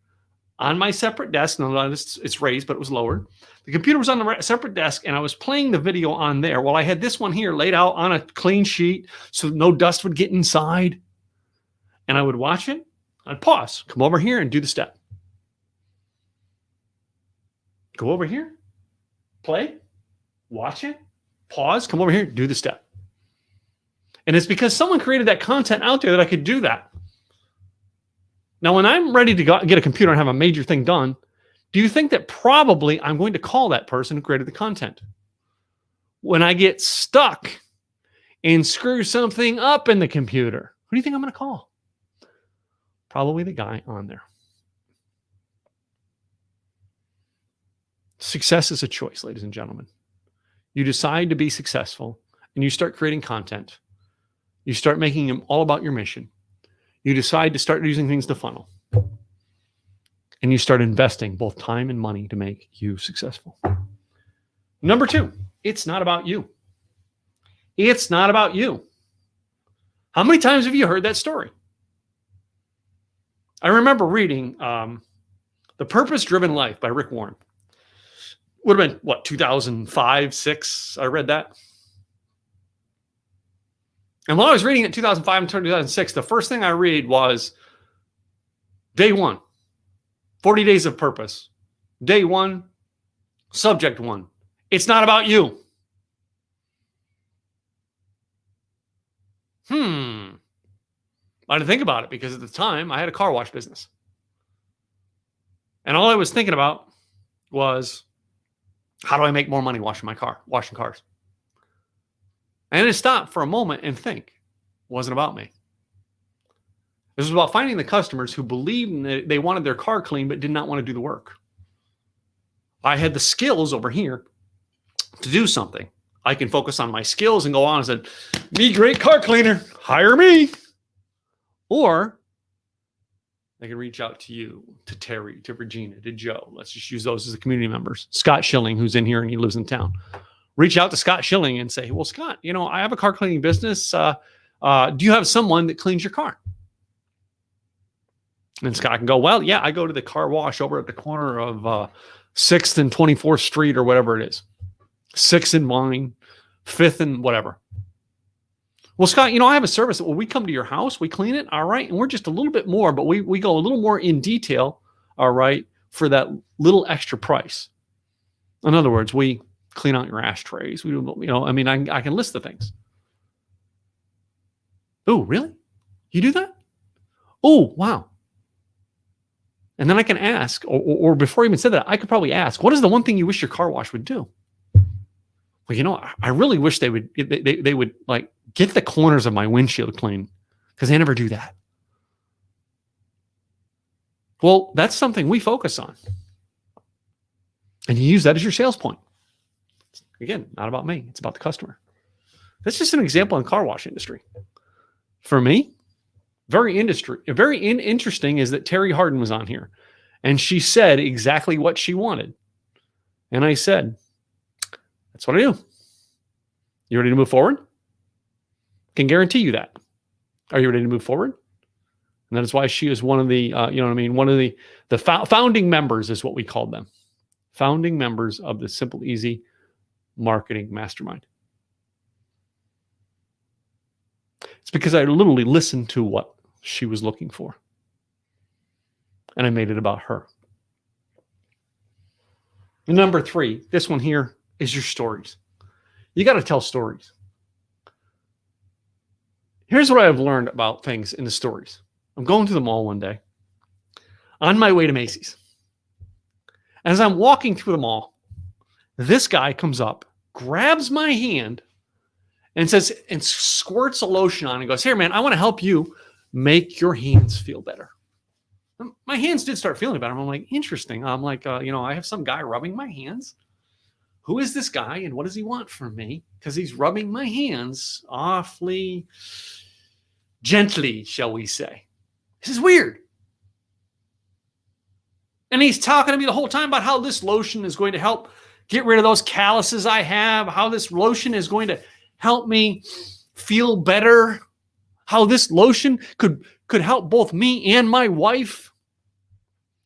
on my separate desk. No, it's raised, but it was lowered. The computer was on the separate desk, and I was playing the video on there. Well, I had this one here laid out on a clean sheet so no dust would get inside. And I would watch it. I'd pause, come over here and do the step. Go over here, play, watch it, pause, come over here, do the step. And it's because someone created that content out there that I could do that. Now, when I'm ready to get a computer and have a major thing done, do you think that probably I'm going to call that person who created the content? When I get stuck and screw something up in the computer, who do you think I'm going to call? Probably the guy on there. Success is a choice, ladies and gentlemen. You decide to be successful and you start creating content. You start making them all about your mission. You decide to start using things to funnel. And you start investing both time and money to make you successful. Number two, it's not about you. It's not about you. How many times have you heard that story? I remember reading The Purpose-Driven Life by Rick Warren. Would have been, 2005, 6? I read that. And while I was reading it in 2005 and 2006, the first thing I read was day 1, 40 Days of Purpose. Day 1, subject 1. It's not about you. I didn't think about it because at the time I had a car wash business. And all I was thinking about was, how do I make more money washing cars? I had to stop for a moment and think. It wasn't about me. This was about finding the customers who believed that they wanted their car clean but did not want to do the work. I had the skills over here to do something. I can focus on my skills and go on and say, me great car cleaner, hire me. Or I can reach out to you, to Terry, to Regina, to Joe. Let's just use those as the community members. Scott Schilling, who's in here and he lives in town. Reach out to Scott Schilling and say, well, Scott, I have a car cleaning business. Do you have someone that cleans your car? And Scott can go, well, yeah, I go to the car wash over at the corner of 6th and 24th Street or whatever it is. 6th and Vine, 5th and whatever. Well, Scott, I have a service that we come to your house, we clean it, all right, and we're just a little bit more, but we go a little more in detail, all right, for that little extra price. In other words, we clean out your ashtrays. We do, I can list the things. Oh, really? You do that? Oh, wow. And then I can ask, or before I even said that, I could probably ask, what is the one thing you wish your car wash would do? Well, I really wish they would like get the corners of my windshield clean, because they never do that. Well, that's something we focus on. And you use that as your sales point. Again, not about me. It's about the customer. That's just an example in the car wash industry. For me, Interesting is that Terry Harden was on here, and she said exactly what she wanted. And I said, that's what I do. You ready to move forward? Can guarantee you that. Are you ready to move forward? And that is why she is one of the, one of the founding members is what we called them. Founding members of the Simple Easy Marketing Mastermind. It's because I literally listened to what she was looking for. And I made it about her. And number 3, this one here is your stories. You got to tell stories. Here's what I've learned about things in the stories. I'm going to the mall one day on my way to Macy's. As I'm walking through the mall, this guy comes up, grabs my hand, and says, and squirts a lotion on and goes, here, man, I want to help you make your hands feel better. My hands did start feeling better. I'm like, interesting. I'm like, I have some guy rubbing my hands. Who is this guy and what does he want from me? Because he's rubbing my hands awfully gently, shall we say. This is weird. And he's talking to me the whole time about how this lotion is going to help get rid of those calluses I have, how this lotion is going to help me feel better, how this lotion could help both me and my wife.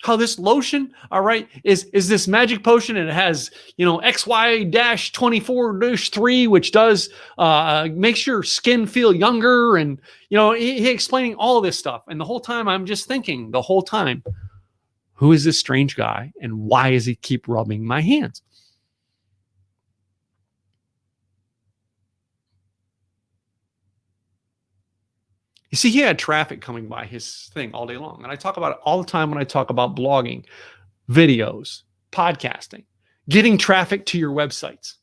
How this lotion, all right, is this magic potion, and it has, XY-24-3, which does makes your skin feel younger, and he explaining all this stuff. And the whole time I'm just thinking, who is this strange guy, and why does he keep rubbing my hands? You see, he had traffic coming by his thing all day long. And I talk about it all the time when I talk about blogging, videos, podcasting, getting traffic to your websites.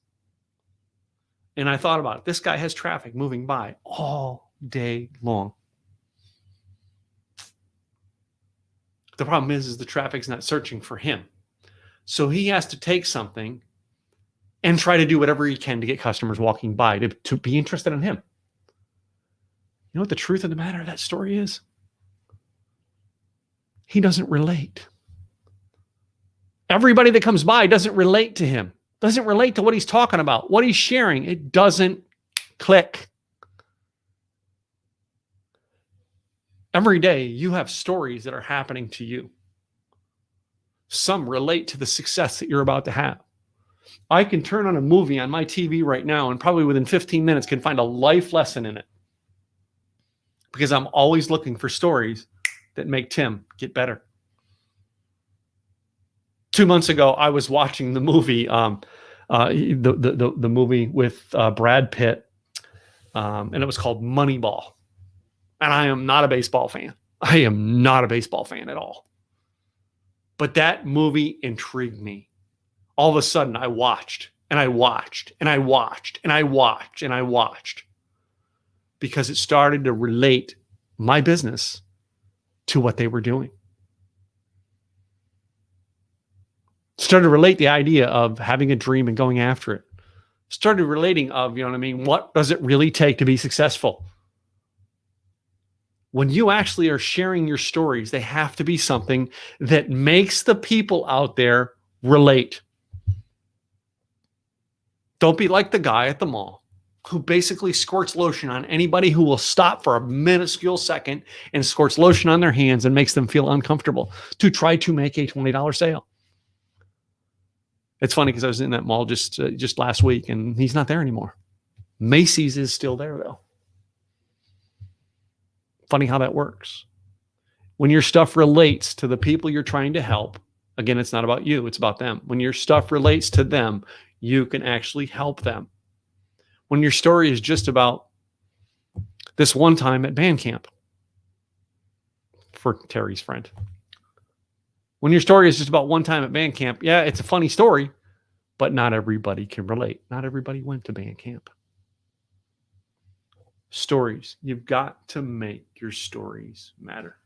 And I thought about it. This guy has traffic moving by all day long. The problem is the traffic's not searching for him. So he has to take something and try to do whatever he can to get customers walking by to be interested in him. You know what the truth of the matter of that story is? He doesn't relate. Everybody that comes by doesn't relate to him, doesn't relate to what he's talking about, what he's sharing. It doesn't click. Every day you have stories that are happening to you. Some relate to the success that you're about to have. I can turn on a movie on my TV right now and probably within 15 minutes can find a life lesson in it. Because I'm always looking for stories that make Tim get better. 2 months ago, I was watching the movie, the movie with Brad Pitt, and it was called Moneyball. And I am not a baseball fan. I am not a baseball fan at all. But that movie intrigued me. All of a sudden, I watched, and I watched, and I watched, and I watched, and I watched. Because it started to relate my business to what they were doing. Started to relate the idea of having a dream and going after it. Started relating of, what does it really take to be successful? When you actually are sharing your stories, they have to be something that makes the people out there relate. Don't be like the guy at the mall who basically squirts lotion on anybody who will stop for a minuscule second and squirts lotion on their hands and makes them feel uncomfortable to try to make a $20 sale. It's funny because I was in that mall just last week and he's not there anymore. Macy's is still there though. Funny how that works. When your stuff relates to the people you're trying to help, again, it's not about you, it's about them. When your stuff relates to them, you can actually help them. When your story is just about this one time at band camp, for Terry's friend. When your story is just about one time at band camp, yeah, it's a funny story, but not everybody can relate. Not everybody went to band camp. Stories. You've got to make your stories matter.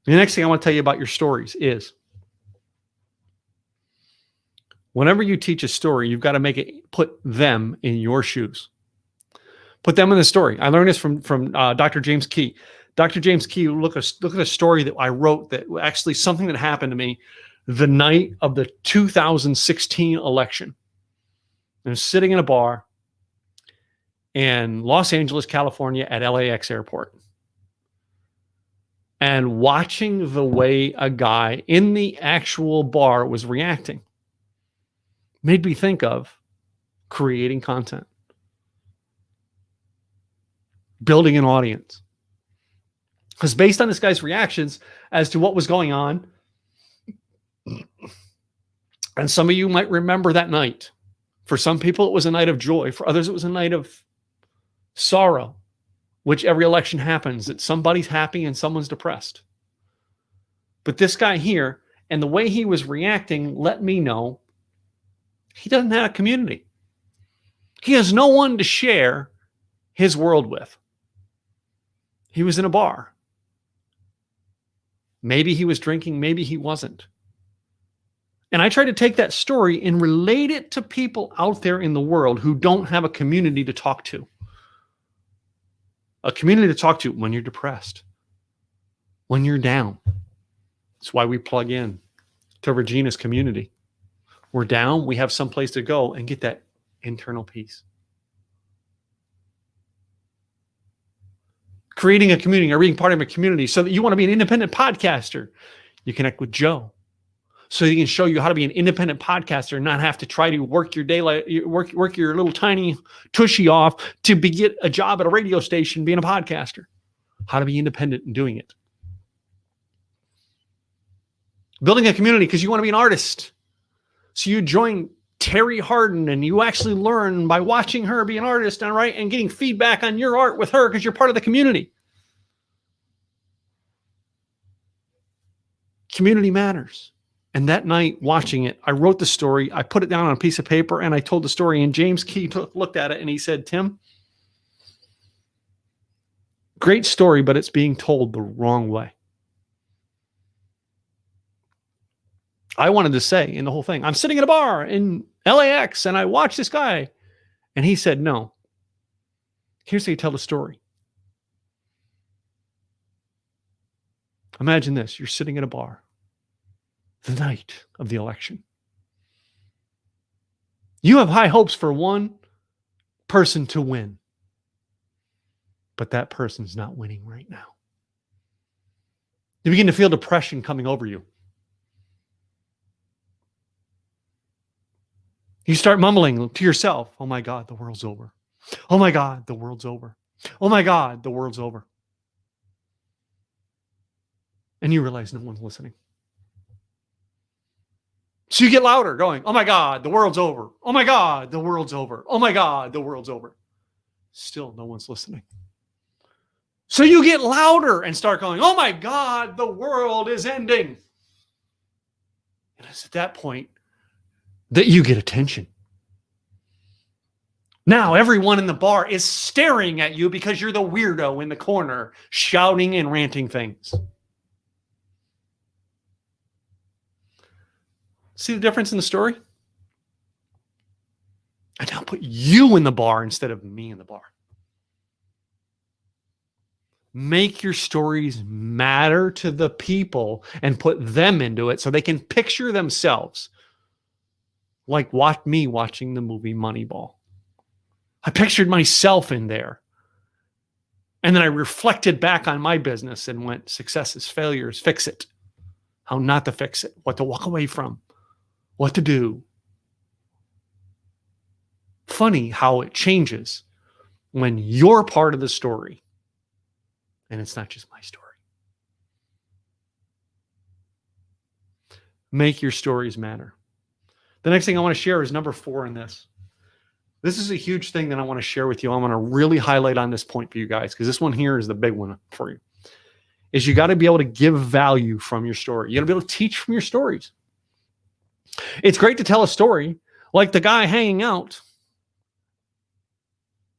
The next thing I want to tell you about your stories is whenever you teach a story, you've got to make it put them in your shoes. Put them in the story. I learned this from Dr. James Key. Dr. James Key, look at a story that I wrote that actually something that happened to me the night of the 2016 election. I was sitting in a bar in Los Angeles, California at LAX airport and watching the way a guy in the actual bar was reacting made me think of creating content, building an audience. Because based on this guy's reactions as to what was going on, and some of you might remember that night. For some people, it was a night of joy. For others, it was a night of sorrow, which every election happens, that somebody's happy and someone's depressed. But this guy here, and the way he was reacting, let me know he doesn't have a community. He has no one to share his world with. He was in a bar. Maybe he was drinking, maybe he wasn't. And I try to take that story and relate it to people out there in the world who don't have a community to talk to. A community to talk to when you're depressed, when you're down. That's why we plug in to Regina's community. We're down, we have someplace to go and get that internal peace. Creating a community or being part of a community so that you want to be an independent podcaster. You connect with Joe so he can show you how to be an independent podcaster and not have to try to work your daylight, work your little tiny tushy off to get a job at a radio station being a podcaster. How to be independent in doing it. Building a community because you want to be an artist. So you join Terry Harden and you actually learn by watching her be an artist and getting feedback on your art with her because you're part of the community. Community matters. And that night watching it, I wrote the story, I put it down on a piece of paper and I told the story, and James Key looked at it and he said, Tim, great story, but it's being told the wrong way. I wanted to say in the whole thing, I'm sitting at a bar in LAX and I watch this guy. And he said, no, here's how you tell the story. Imagine this. You're sitting at a bar the night of the election. You have high hopes for one person to win, but that person's not winning right now. You begin to feel depression coming over you. You start mumbling to yourself, oh my God, the world's over. Oh my God, the world's over. Oh my God, the world's over. And you realize no one's listening. So you get louder going, oh my God, the world's over. Oh my God, the world's over. Oh my God, the world's over. Still no one's listening. So you get louder and start going, oh my God, the world is ending. And it's at that point that you get attention. Now everyone in the bar is staring at you because you're the weirdo in the corner shouting and ranting things. See the difference in the story? I now put you in the bar instead of me in the bar. Make your stories matter to the people and put them into it so they can picture themselves. Like me watching the movie Moneyball. I pictured myself in there. And then I reflected back on my business and went, successes, failures, fix it. How not to fix it. What to walk away from. What to do. Funny how it changes when you're part of the story. And it's not just my story. Make your stories matter. The next thing I want to share is number 4 in this. This is a huge thing that I want to share with you. I'm going to really highlight on this point for you guys because this one here is the big one for you. Is you got to be able to give value from your story. You got to be able to teach from your stories. It's great to tell a story like the guy hanging out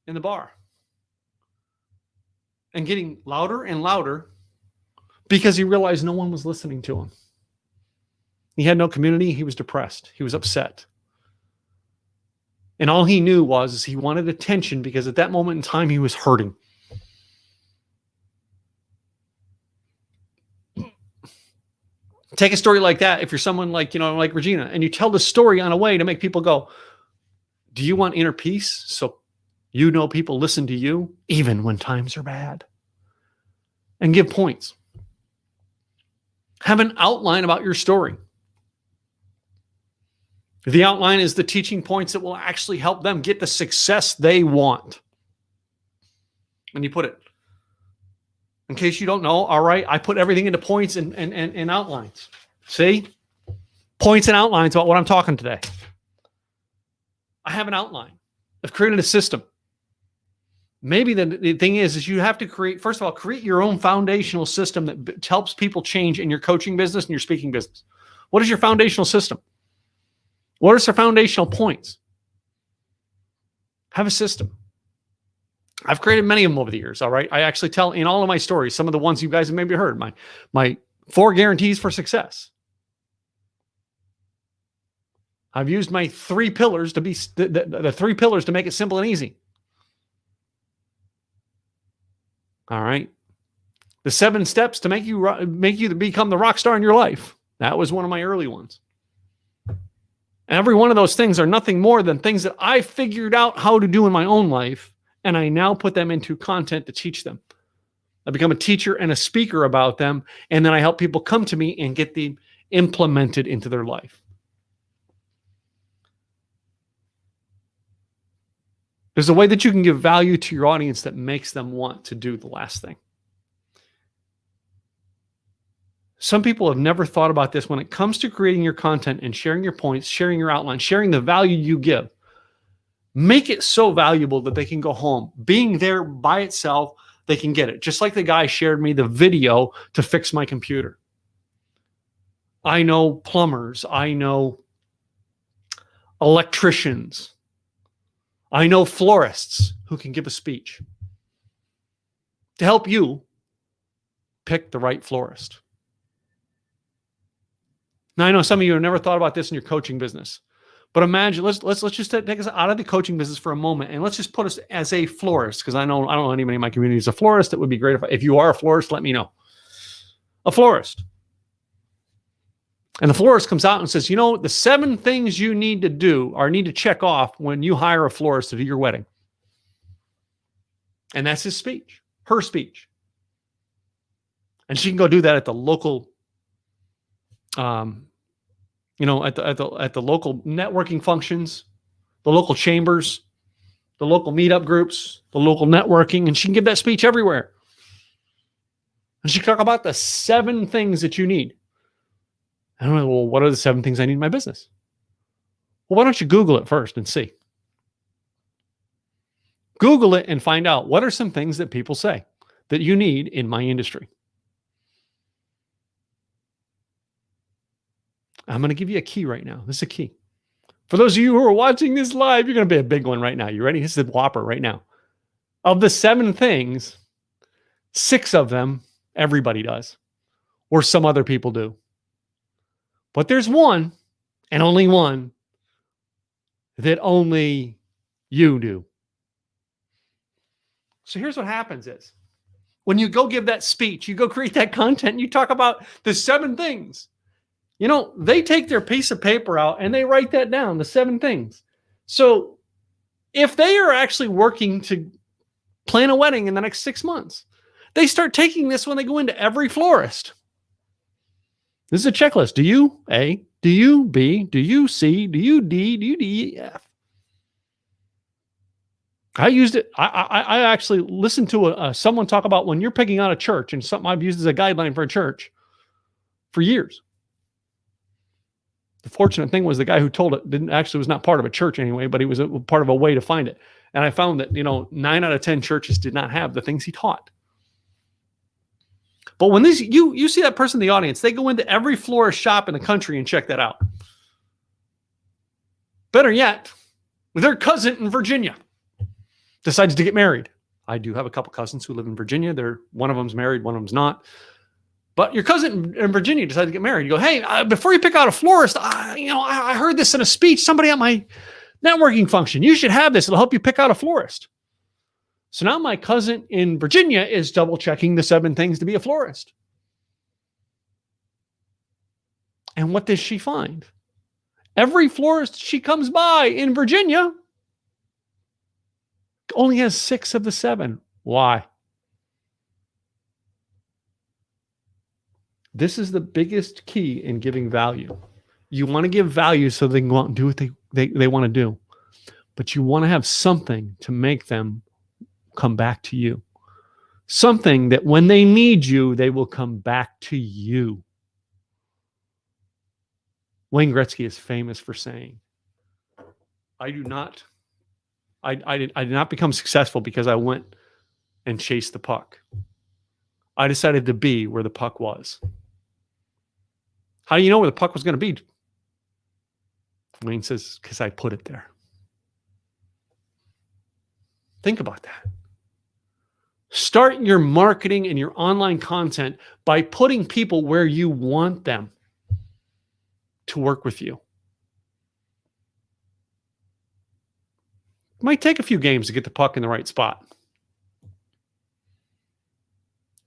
in the bar and getting louder and louder because he realized no one was listening to him. He had no community. He was depressed. He was upset. And all he knew was he wanted attention because at that moment in time, he was hurting. Take a story like that. If you're someone like, like Regina, and you tell the story on a way to make people go, do you want inner peace? So people listen to you even when times are bad. And give points. Have an outline about your story. The outline is the teaching points that will actually help them get the success they want. And you put it, in case you don't know, all right, I put everything into points and outlines. See? Points and outlines about what I'm talking today. I have an outline. I've created a system. Maybe the thing is you have to first of all, create your own foundational system that helps people change in your coaching business and your speaking business. What is your foundational system? What are some foundational points? Have a system. I've created many of them over the years, all right? I actually tell in all of my stories, some of the ones you guys have maybe heard, my 4 guarantees for success. I've used my 3 pillars to be the 3 pillars to make it simple and easy. All right. The 7 steps to make you become the rock star in your life. That was one of my early ones. Every one of those things are nothing more than things that I figured out how to do in my own life, and I now put them into content to teach them. I become a teacher and a speaker about them, and then I help people come to me and get them implemented into their life. There's a way that you can give value to your audience that makes them want to do the last thing. Some people have never thought about this when it comes to creating your content and sharing your points, sharing your outline, sharing the value you give. Make it so valuable that they can go home. Being there by itself, they can get it. Just like the guy shared me the video to fix my computer. I know plumbers. I know electricians. I know florists who can give a speech to help you pick the right florist. Now, I know some of you have never thought about this in your coaching business, but imagine, let's just take us out of the coaching business for a moment, and let's just put us as a florist, because I don't know anybody in my community who's a florist. It would be great if you are a florist, let me know. A florist. And the florist comes out and says, the 7 things you need to do or need to check off when you hire a florist to do your wedding. And that's his speech, her speech. And she can go do that at the local, at the local networking functions, the local chambers, the local meetup groups, the local networking, and she can give that speech everywhere. And she can talk about the 7 things that you need. I don't know, well, what are the 7 things I need in my business? Well, why don't you Google it first and see? Google it and find out what are some things that people say that you need in my industry. I'm going to give you a key right now. This is a key. For those of you who are watching this live, you're going to be a big one right now. You ready? This is the whopper right now. Of the 7 things, 6 of them, everybody does, or some other people do. But there's one, and only one, that only you do. So here's what happens is, when you go give that speech, you go create that content, you talk about the 7 things. They take their piece of paper out and they write that down, the 7 things. So if they are actually working to plan a wedding in the next 6 months, they start taking this when they go into every florist. This is a checklist. Do you A? Do you B? Do you C? Do you D? Do you D, E, F? I used it. I actually listened to someone talk about when you're picking out a church, and something I've used as a guideline for a church for years. The fortunate thing was the guy who told it was not part of a church anyway, but he was part of a way to find it. And I found that 9 out of 10 churches did not have the things he taught. But when you see that person in the audience, they go into every florist shop in the country and check that out. Better yet, their cousin in Virginia decides to get married. I do have a couple cousins who live in Virginia. One of them's married, one of them's not. But your cousin in Virginia decides to get married. You go, hey, before you pick out a florist, I heard this in a speech. Somebody at my Networking function. You should have this. It'll help you pick out a florist. So now my cousin in Virginia is double checking the 7 things to be a florist. And what does she find? Every florist she comes by in Virginia only has 6 of the 7. Why? This is the biggest key in giving value. You want to give value so they can go out and do what they want to do. But you want to have something to make them come back to you. Something that when they need you, they will come back to you. Wayne Gretzky is famous for saying, I did not become successful because I went and chased the puck. I decided to be where the puck was. How do you know where the puck was going to be? Wayne says, because I put it there. Think about that. Start your marketing and your online content by putting people where you want them to work with you. It might take a few games to get the puck in the right spot.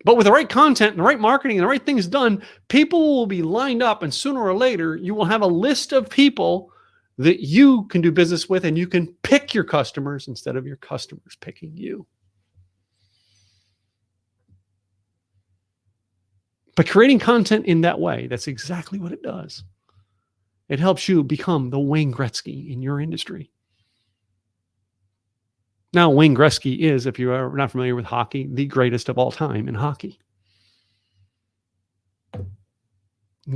But with the right content and the right marketing and the right things done, people will be lined up, and sooner or later, you will have a list of people that you can do business with, and you can pick your customers instead of your customers picking you. But creating content in that way, that's exactly what it does. It helps you become the Wayne Gretzky in your industry. Now, Wayne Gretzky is, if you're not familiar with hockey, the greatest of all time in hockey.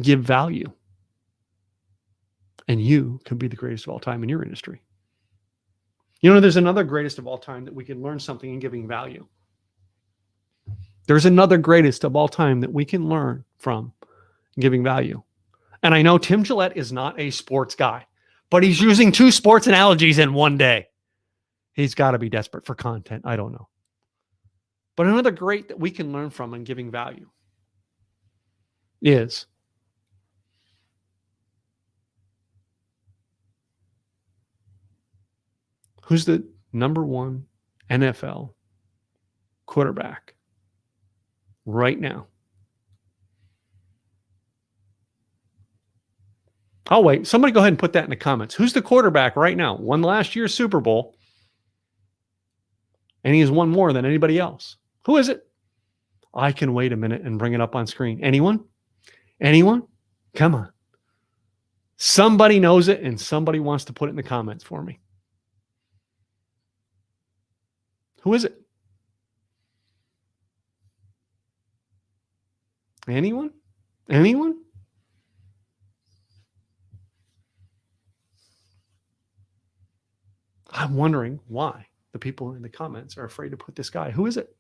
Give value. And you can be the greatest of all time in your industry. You know, there's another greatest of all time that we can learn something in giving value. There's another greatest of all time that we can learn from in giving value. And I know Tim Gillette is not a sports guy, but he's using 2 sports analogies in one day. He's got to be desperate for content. I don't know. But another great that we can learn from in giving value is who's the number 1 NFL quarterback right now? I'll wait. Somebody go ahead and put that in the comments. Who's the quarterback right now? Won last year's Super Bowl. And he has won more than anybody else. Who is it? I can wait a minute and bring it up on screen. Anyone? Anyone? Come on. Somebody knows it and somebody wants to put it in the comments for me. Who is it? Anyone? Anyone? I'm wondering why the people in the comments are afraid to put this guy. Who is it?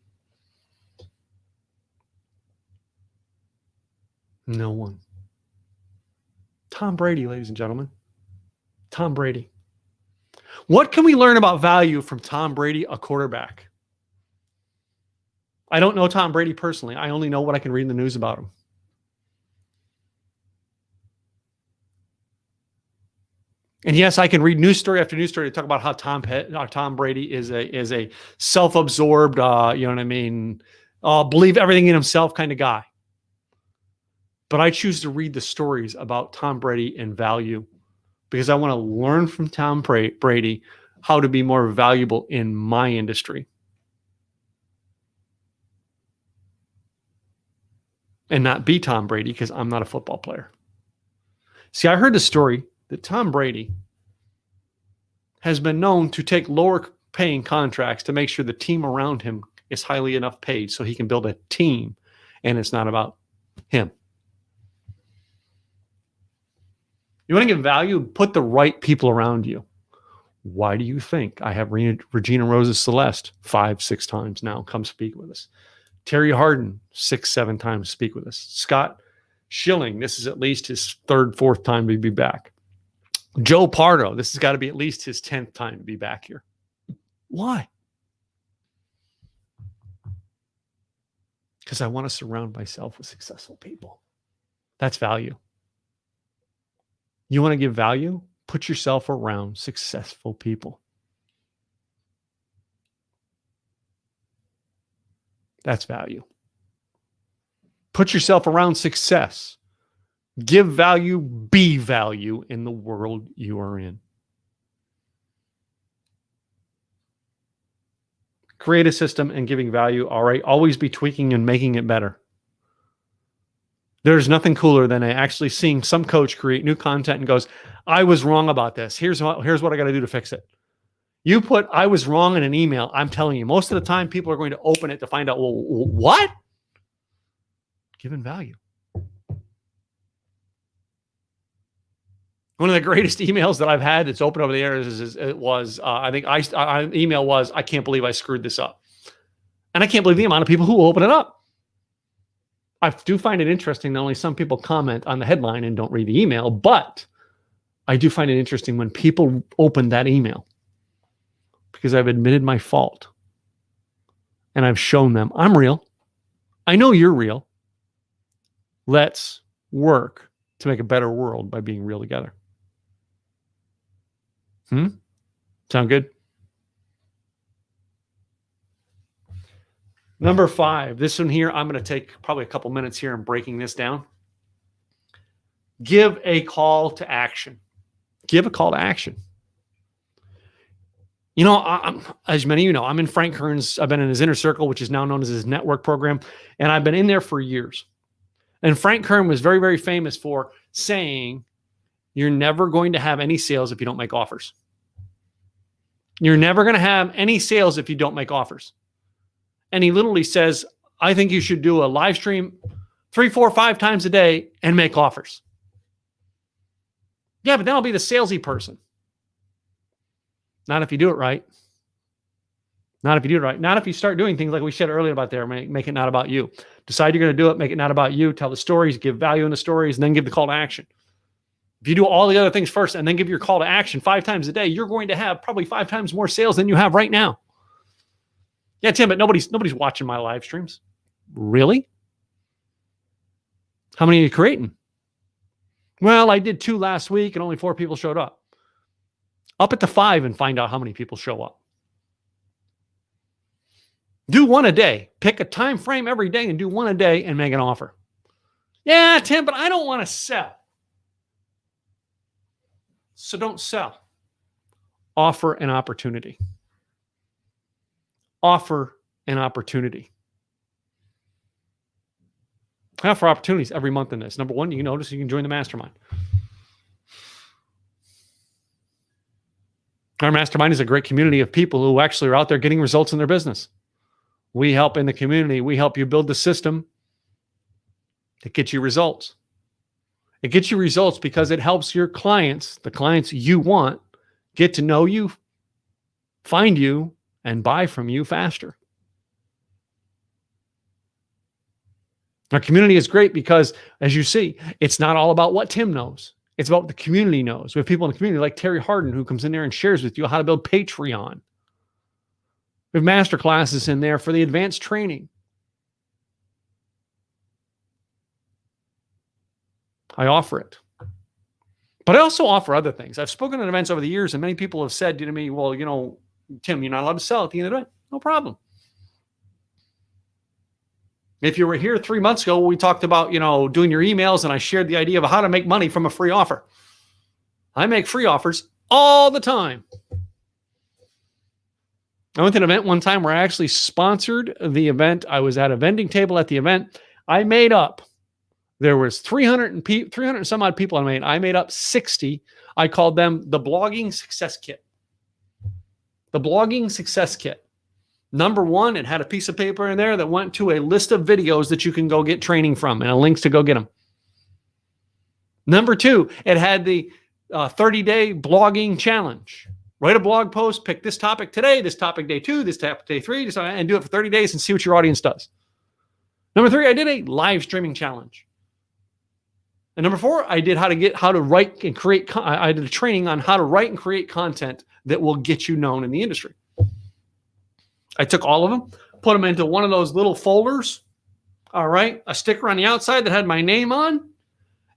No one. Tom Brady, ladies and gentlemen. Tom Brady. What can we learn about value from Tom Brady, a quarterback? I don't know Tom Brady personally. I only know what I can read in the news about him. And yes, I can read news story after news story to talk about how Tom Brady is a self-absorbed, you know what I mean, believe everything in himself kind of guy. But I choose to read the stories about Tom Brady and value because I want to learn from Tom Brady how to be more valuable in my industry. And not be Tom Brady because I'm not a football player. See, I heard the story that Tom Brady has been known to take lower paying contracts to make sure the team around him is highly enough paid so he can build a team and it's not about him. You want to give value? Put the right people around you. Why do you think I have Regina Rose's Celeste 5-6 times now come speak with us? Terry Harden 6-7 times speak with us. Scott Schilling, this is at least his 3rd, 4th time to be back. Joe Pardo, this has got to be at least his 10th time to be back here. Why? Because I want to surround myself with successful people. That's value. You want to give value? Put yourself around successful people. That's value. Put yourself around success. Give value, be value in the world you are in. Create a system and giving value, all right? Always be tweaking and making it better. There's nothing cooler than actually seeing some coach create new content and goes, I was wrong about this. Here's what I got to do to fix it. You put I was wrong in an email, I'm telling you, most of the time people are going to open it to find out, well, what? Giving value. One of the greatest emails that I've had that's open over the air email was, I can't believe I screwed this up. And I can't believe the amount of people who open it up. I do find it interesting that only some people comment on the headline and don't read the email, but I do find it interesting when people open that email because I've admitted my fault and I've shown them I'm real. I know you're real. Let's work to make a better world by being real together. Sound good? Number 5, this one here, I'm going to take probably a couple minutes here and breaking this down. Give a call to action. Give a call to action. You know, as many of you know, I'm in Frank Kern's, I've been in his inner circle, which is now known as his network program, and I've been in there for years. And Frank Kern was very, very famous for saying, you're never going to have any sales if you don't make offers. You're never going to have any sales if you don't make offers. And he literally says, I think you should do a live stream 3, 4, 5 times a day and make offers. Yeah, but then I'll be the salesy person. Not if you do it right. Not if you do it right. Not if you start doing things like we said earlier about there, make it not about you. Decide you're going to do it, make it not about you, tell the stories, give value in the stories, and then give the call to action. If you do all the other things first and then give your call to action 5 times a day, you're going to have probably 5 times more sales than you have right now. Yeah, Tim, but nobody's watching my live streams. Really? How many are you creating? Well, I did 2 last week and only 4 people showed up. Up it to 5 and find out how many people show up. Do 1 a day. Pick a time frame every day and do 1 a day and make an offer. Yeah, Tim, but I don't want to sell. So don't sell. Offer an opportunity. Offer an opportunity. I offer opportunities every month in this. Number 1, you notice you can join the mastermind. Our mastermind is a great community of people who actually are out there getting results in their business. We help in the community. We help you build the system that gets you results. It gets you results because it helps your clients, the clients you want, get to know you, find you, and buy from you faster. Our community is great because, as you see, it's not all about what Tim knows. It's about what the community knows. We have people in the community like Terry Harden who comes in there and shares with you how to build Patreon. We have master classes in there for the advanced training. I offer it. But I also offer other things. I've spoken at events over the years, and many people have said to me, well, you know, Tim, you're not allowed to sell at the end of the event. No problem. If you were here 3 months ago, we talked about, you know, doing your emails, and I shared the idea of how to make money from a free offer. I make free offers all the time. I went to an event one time where I actually sponsored the event. I was at a vending table at the event. I made up, there was 300 and some odd people I made up 60. I called them the Blogging Success Kit. The Blogging Success Kit. Number 1, it had a piece of paper in there that went to a list of videos that you can go get training from and links to go get them. Number 2, it had the 30-day blogging challenge. Write a blog post, pick this topic today, this topic day 2, this topic day 3, and do it for 30 days and see what your audience does. Number 3, I did a live streaming challenge. And number 4, I did how to write and create. I did a training on how to write and create content that will get you known in the industry. I took all of them, put them into one of those little folders. All right, a sticker on the outside that had my name on,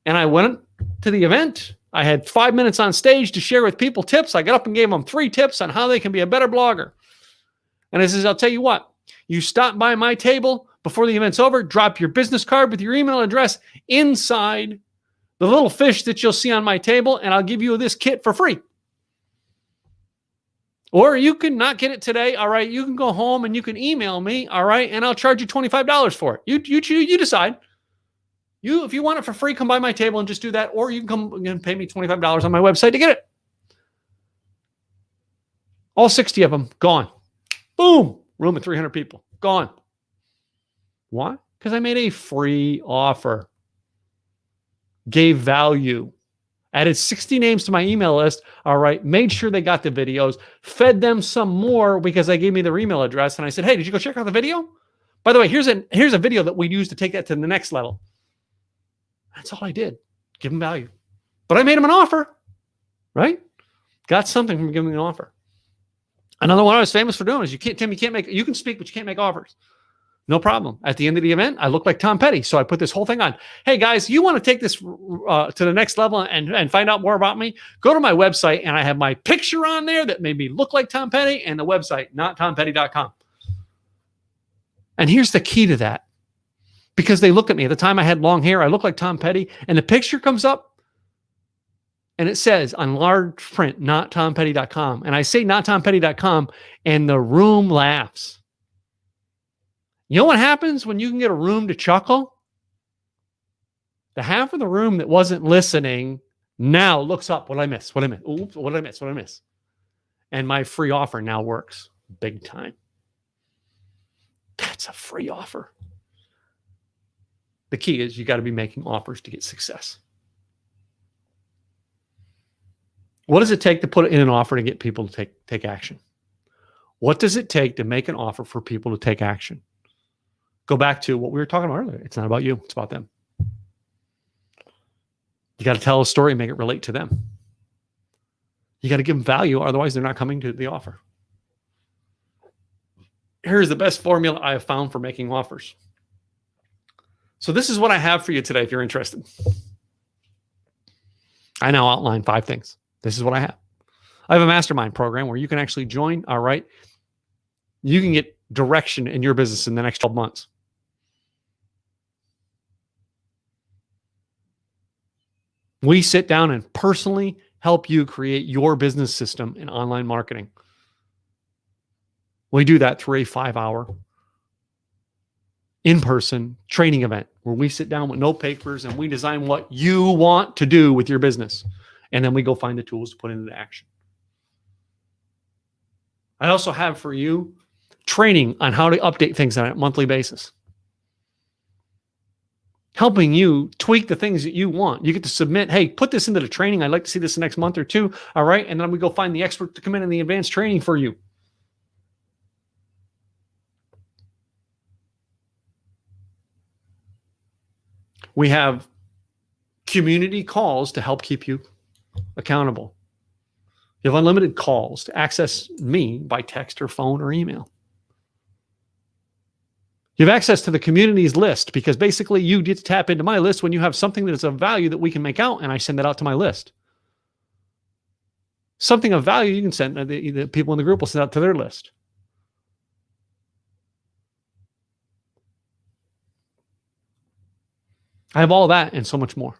and I went to the event I had 5 minutes on stage to share with people tips. I got up and gave them 3 tips on how they can be a better blogger. And I says, I'll tell you what, you stop by my table before the event's over, drop your business card with your email address inside the little fish that you'll see on my table, and I'll give you this kit for free. Or you can not get it today, all right? You can go home and you can email me, all right? And I'll charge you $25 for it. You decide. If you want it for free, come by my table and just do that. Or you can come and pay me $25 on my website to get it. All 60 of them, gone. Boom. Room of 300 people, gone. Why? Because I made a free offer. Gave value. Added 60 names to my email list. All right. Made sure they got the videos. Fed them some more because they gave me their email address. And I said, hey, did you go check out the video? By the way, here's a video that we use to take that to the next level. That's all I did. Give them value. But I made them an offer. Right? Got something from giving me an offer. Another one I was famous for doing is you can speak, but you can't make offers. No problem. At the end of the event, I look like Tom Petty. So I put this whole thing on. Hey, guys, you want to take this to the next level and find out more about me? Go to my website, and I have my picture on there that made me look like Tom Petty, and the website, nottompetty.com. And here's the key to that. Because they look at me. At the time I had long hair, I look like Tom Petty, and the picture comes up, and it says on large print, nottompetty.com. And I say nottompetty.com, and the room laughs. You know what happens when you can get a room to chuckle? The half of the room that wasn't listening now looks up. What did I miss? What did I miss? Oops, what did I miss? What did I miss? And my free offer now works big time. That's a free offer. The key is you got to be making offers to get success. What does it take to put in an offer to get people to take action? What does it take to make an offer for people to take action? Go back to what we were talking about earlier. It's not about you. It's about them. You got to tell a story and make it relate to them. You got to give them value. Otherwise, they're not coming to the offer. Here's the best formula I have found for making offers. So this is what I have for you today if you're interested. I now outline 5 things. This is what I have. I have a mastermind program where you can actually join. All right. You can get direction in your business in the next 12 months. We sit down and personally help you create your business system in online marketing. We do that through a 5-hour in-person training event where we sit down with no papers and we design what you want to do with your business. And then we go find the tools to put into action. I also have for you training on how to update things on a monthly basis. Helping you tweak the things that you want. You get to submit, hey, put this into the training. I'd like to see this the next month or 2. All right. And then we go find the expert to come in the advanced training for you. We have community calls to help keep you accountable. You have unlimited calls to access me by text or phone or email. You have access to the community's list because basically you get to tap into my list when you have something that is of value that we can make out, and I send that out to my list. Something of value you can send, the people in the group will send out to their list. I have all that and so much more.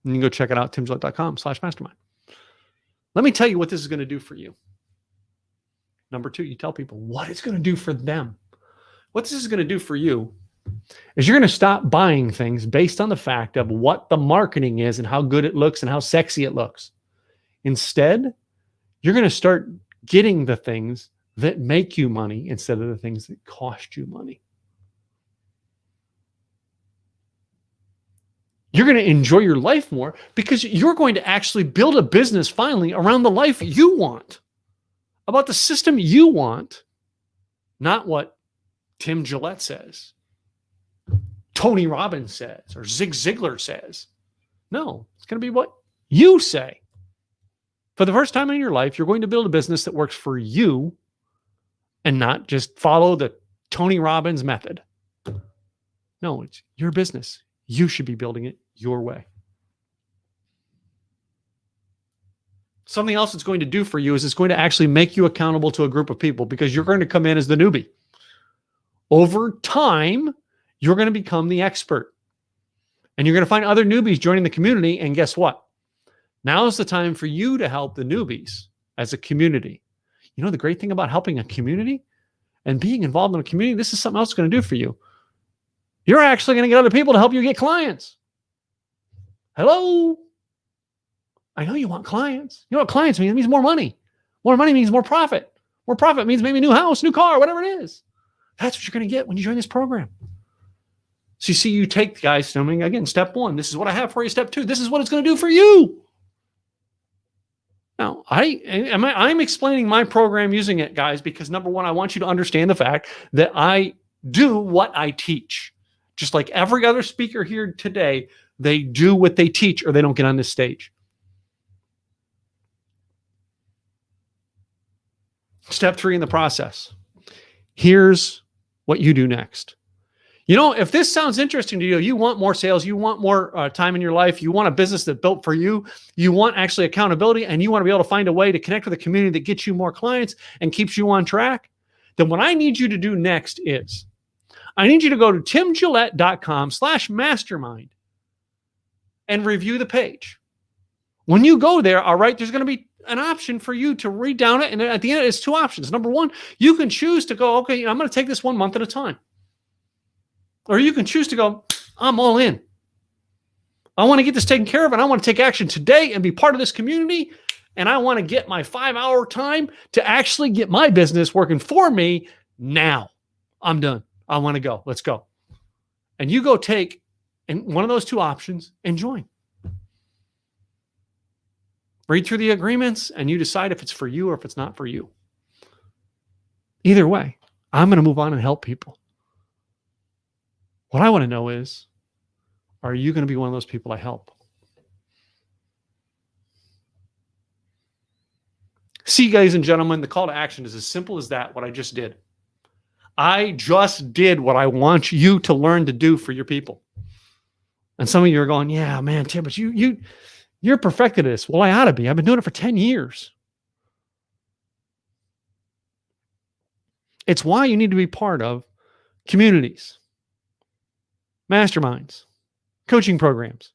You can go check it out, timgillette.com/mastermind. Let me tell you what this is going to do for you. Number 2, you tell people what it's going to do for them. What this is going to do for you is you're going to stop buying things based on the fact of what the marketing is and how good it looks and how sexy it looks. Instead, you're going to start getting the things that make you money instead of the things that cost you money. You're going to enjoy your life more because you're going to actually build a business finally around the life you want, about the system you want, not what Tim Gillette says, Tony Robbins says, or Zig Ziglar says. No, it's going to be what you say. For the first time in your life, you're going to build a business that works for you and not just follow the Tony Robbins method. No, it's your business. You should be building it your way. Something else it's going to do for you is it's going to actually make you accountable to a group of people because you're going to come in as the newbie. Over time, you're going to become the expert. And you're going to find other newbies joining the community. And guess what? Now is the time for you to help the newbies as a community. You know, the great thing about helping a community and being involved in a community, this is something else it's going to do for you. You're actually going to get other people to help you get clients. Hello? I know you want clients. You know what clients mean? It means more money. More money means more profit. More profit means maybe a new house, new car, whatever it is. That's what you're going to get when you join this program. So you see, you take the guys filming again, step 1. This is what I have for you. Step 2. This is what it's going to do for you. Now, I'm explaining my program using it, guys, because number 1, I want you to understand the fact that I do what I teach. Just like every other speaker here today, they do what they teach or they don't get on this stage. Step 3 in the process. Here's what you do next. You know, if this sounds interesting to you, you want more sales, you want more time in your life, you want a business that's built for you, you want actually accountability, and you want to be able to find a way to connect with a community that gets you more clients and keeps you on track, then what I need you to do next is I need you to go to timgillette.com/mastermind and review the page. When you go there, all right, there's going to be an option for you to read down it. And at the end, it's 2 options. Number 1, you can choose to go, okay, I'm going to take this 1 month at a time. Or you can choose to go, I'm all in. I want to get this taken care of and I want to take action today and be part of this community. And I want to get my 5-hour time to actually get my business working for me now. I'm done. I want to go. Let's go. And you go take one of those 2 options and join. Read through the agreements and you decide if it's for you or if it's not for you. Either way, I'm going to move on and help people. What I want to know is, are you going to be one of those people I help? See, ladies and gentlemen, the call to action is as simple as that, what I just did. I just did what I want you to learn to do for your people. And some of you are going, yeah, man, Tim, but you're perfected at this. Well, I ought to be. I've been doing it for 10 years. It's why you need to be part of communities, masterminds, coaching programs.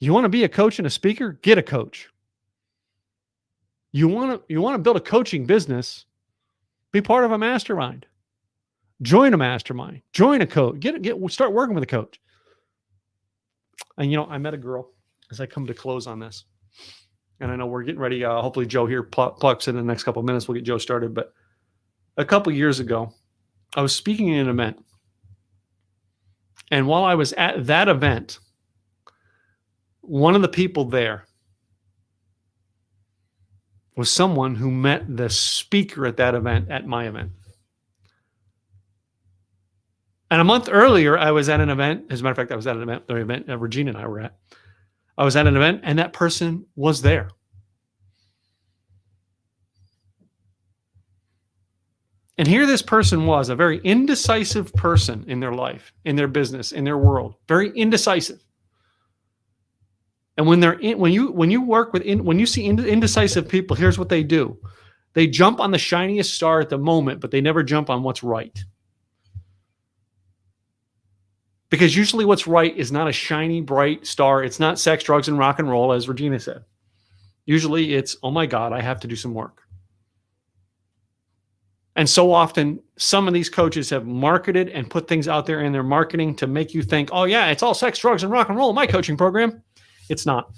You want to be a coach and a speaker? Get a coach. You want to build a coaching business? Be part of a mastermind. Join a mastermind. Join a coach. Start working with a coach. And, I met a girl as I come to close on this. And I know we're getting ready. Hopefully Joe here plucks in the next couple of minutes. We'll get Joe started. But a couple of years ago, I was speaking in an event. And while I was at that event, one of the people there was someone who met the speaker at that event, at my event. And a month earlier, I was at an event. As a matter of fact, I was at an event, the event that Regina and I were at. I was at an event, and that person was there. And here this person was, a very indecisive person in their life, in their business, in their world. Very indecisive. And when you see indecisive people, here's what they do. They jump on the shiniest star at the moment, but they never jump on what's right. Because usually what's right is not a shiny, bright star. It's not sex, drugs, and rock and roll, as Regina said. Usually it's, oh my God, I have to do some work. And so often, some of these coaches have marketed and put things out there in their marketing to make you think, oh yeah, it's all sex, drugs, and rock and roll in my coaching program. It's not.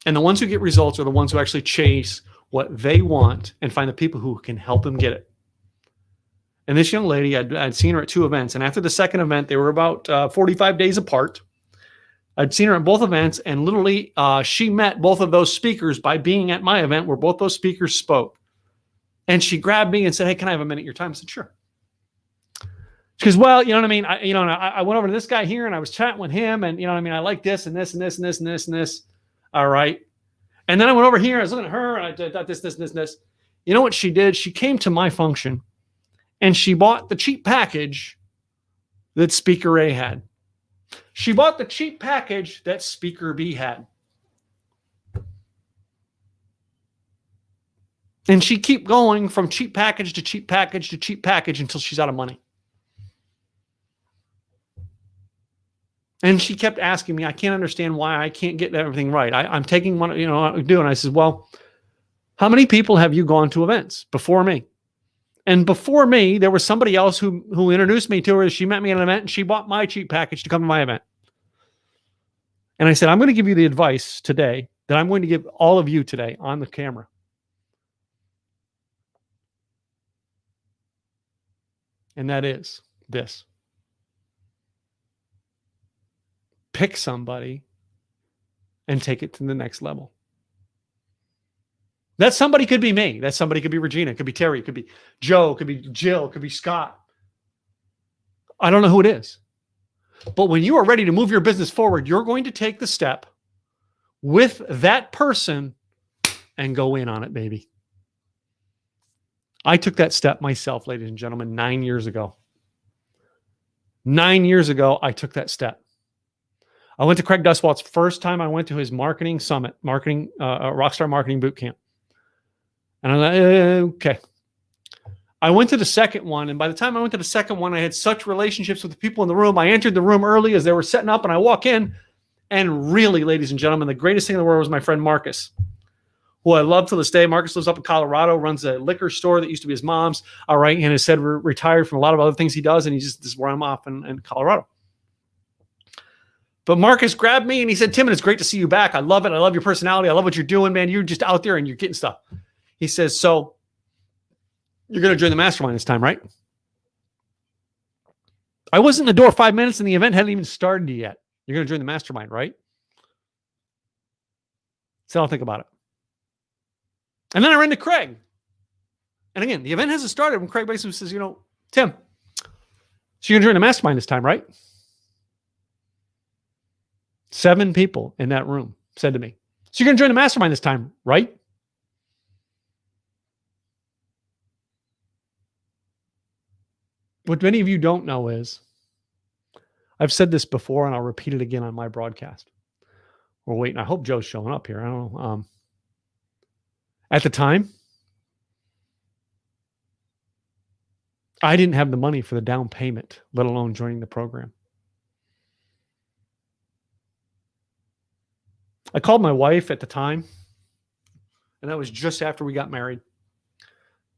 And the ones who get results are the ones who actually chase what they want and find the people who can help them get it. And this young lady, I'd seen her at 2 events. And after the second event, they were about 45 days apart. I'd seen her at both events. And literally, she met both of those speakers by being at my event where both those speakers spoke. And she grabbed me and said, hey, can I have a minute of your time? I said, sure. She goes, well, you know what I mean? I went over to this guy here and I was chatting with him. And, I like this and this and this and this and this and this. All right. And then I went over here. I was looking at her and I did this, and this. You know what she did? She came to my function. And she bought the cheap package that Speaker A had. She bought the cheap package that Speaker B had. And she keep going from cheap package to cheap package to cheap package until she's out of money. And she kept asking me, I can't understand why I can't get everything right. I'm taking one, I do. And I said, well, how many people have you gone to events before me? And before me, there was somebody else who introduced me to her. She met me at an event and she bought my cheap package to come to my event. And I said, I'm going to give you the advice today that I'm going to give all of you today on the camera. And that is this. Pick somebody and take it to the next level. That somebody could be me. That somebody could be Regina. It could be Terry. It could be Joe. It could be Jill. It could be Scott. I don't know who it is. But when you are ready to move your business forward, you're going to take the step with that person and go in on it, baby. I took that step myself, ladies and gentlemen, 9 years ago. 9 years ago, I took that step. I went to Craig Duswalt's first time I went to his marketing summit, Rockstar Marketing Boot Camp. And I'm like, okay. I went to the second one, and by the time I went to the second one, I had such relationships with the people in the room. I entered the room early as they were setting up, and I walk in, and really, ladies and gentlemen, the greatest thing in the world was my friend Marcus, who I love to this day. Marcus lives up in Colorado, runs a liquor store that used to be his mom's, all right, and has said retired from a lot of other things he does, and this is where I'm off in Colorado. But Marcus grabbed me, and he said, Tim, it's great to see you back. I love it. I love your personality. I love what you're doing, man. You're just out there, and you're getting stuff. He says, so you're going to join the mastermind this time, right? I was in the door 5 minutes and the event hadn't even started yet. You're going to join the mastermind, right? So I'll think about it. And then I ran to Craig. And again, the event hasn't started when Craig basically says, Tim, so you're going to join the mastermind this time, right? 7 people in that room said to me, so you're going to join the mastermind this time, right? What many of you don't know is, I've said this before and I'll repeat it again on my broadcast. We're waiting. I hope Joe's showing up here. I don't know. At the time, I didn't have the money for the down payment, let alone joining the program. I called my wife at the time, and that was just after we got married.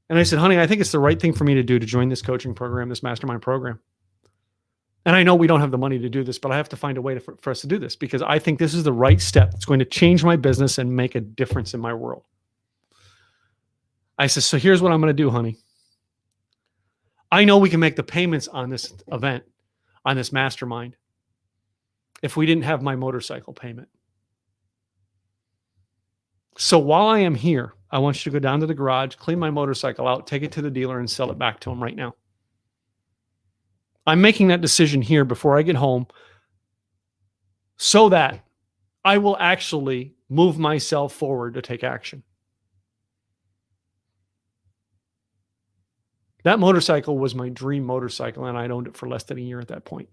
And I said, honey, I think it's the right thing for me to do to join this coaching program, this mastermind program. And I know we don't have the money to do this, but I have to find a way for us to do this because I think this is the right step. It's going to change my business and make a difference in my world. I said, so here's what I'm going to do, honey. I know we can make the payments on this event, on this mastermind, if we didn't have my motorcycle payment. So while I am here, I want you to go down to the garage, clean my motorcycle out, take it to the dealer, and sell it back to him right now. I'm making that decision here before I get home so that I will actually move myself forward to take action. That motorcycle was my dream motorcycle, and I'd owned it for less than a year at that point.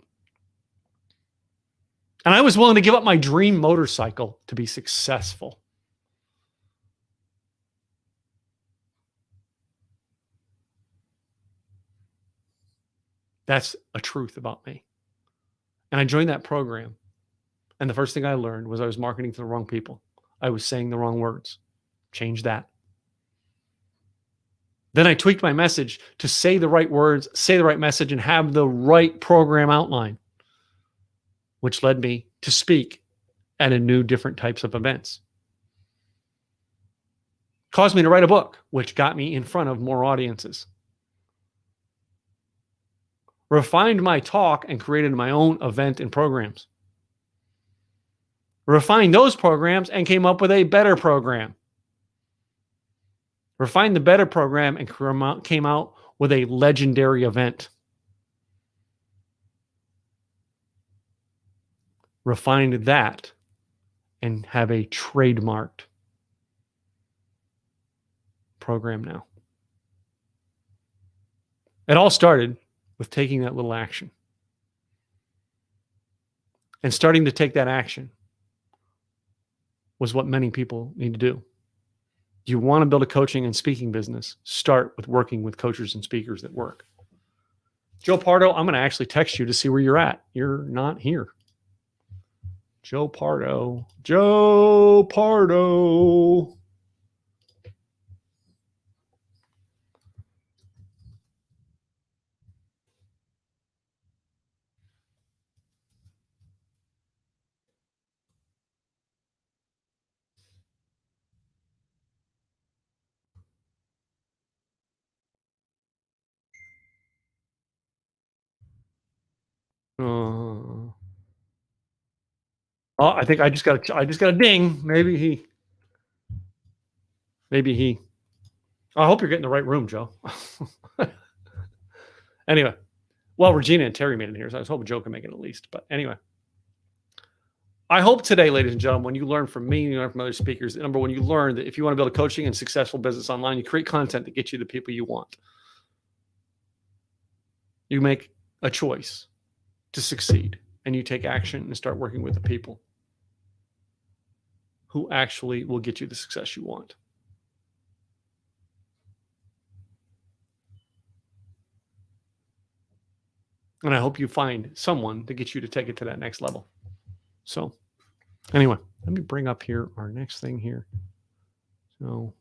And I was willing to give up my dream motorcycle to be successful. That's a truth about me. And I joined that program. And the first thing I learned was I was marketing to the wrong people. I was saying the wrong words. Change that. Then I tweaked my message to say the right words, say the right message, and have the right program outline, which led me to speak at a new different types of events. Caused me to write a book, which got me in front of more audiences. Refined my talk and created my own event and programs. Refined those programs and came up with a better program. Refined the better program and came out with a legendary event. Refined that and have a trademarked program now. It all started with taking that little action. And starting to take that action was what many people need to do. You want to build a coaching and speaking business, start with working with coaches and speakers that work. Joe Pardo, I'm going to actually text you to see where you're at. You're not here. Joe Pardo. Joe Pardo. Oh, I think I just got a ding. Maybe he. I hope you're getting the right room, Joe. Anyway, well, Regina and Terry made it here, so I was hoping Joe could make it at least. But anyway, I hope today, ladies and gentlemen, when you learn from me, you learn from other speakers. Number one, you learn that if you want to build a coaching and successful business online, you create content that gets you the people you want. You make a choice to succeed, and you take action and start working with the people who actually will get you the success you want. And I hope you find someone to get you to take it to that next level. So anyway, let me bring up here our next thing here. So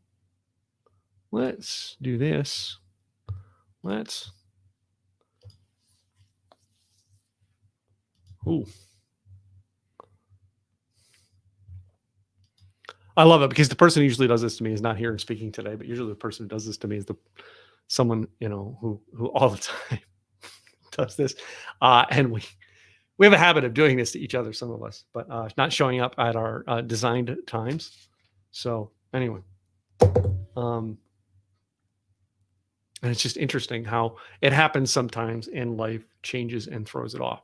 let's do this. Ooh. I love it because the person who usually does this to me is not here and speaking today, but usually the person who does this to me is someone, who all the time does this. And we have a habit of doing this to each other, some of us, but not showing up at our designed times. So anyway, and it's just interesting how it happens sometimes and life changes and throws it off.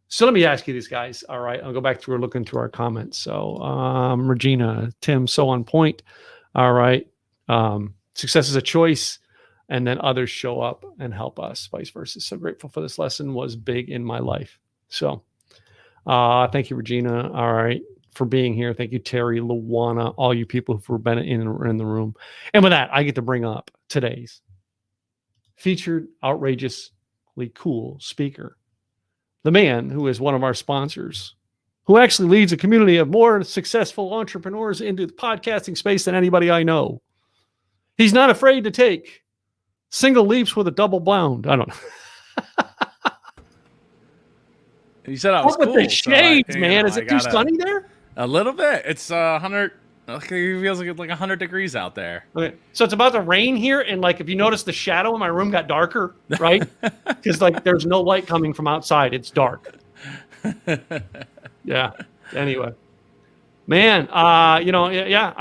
So let me ask you these guys. All right. I'll go back through looking through our comments. So Regina, Tim, so on point. All right. Success is a choice, and then others show up and help us, vice versa. So grateful for this lesson, was big in my life. So thank you, Regina. All right. For being here. Thank you, Terry, Luana, all you people who've been in the room. And with that, I get to bring up today's featured outrageously cool speaker. The man who is one of our sponsors, who actually leads a community of more successful entrepreneurs into the podcasting space than anybody I know. He's not afraid to take single leaps with a double bound. I don't know. You said I was With cool. the shades, man. Is it too sunny there? A little bit. It's 100. It feels like 100 degrees out there. Okay, so it's about to rain here, and if you notice, the shadow in my room got darker, right? Because there's no light coming from outside; it's dark. Yeah. Anyway, man, yeah,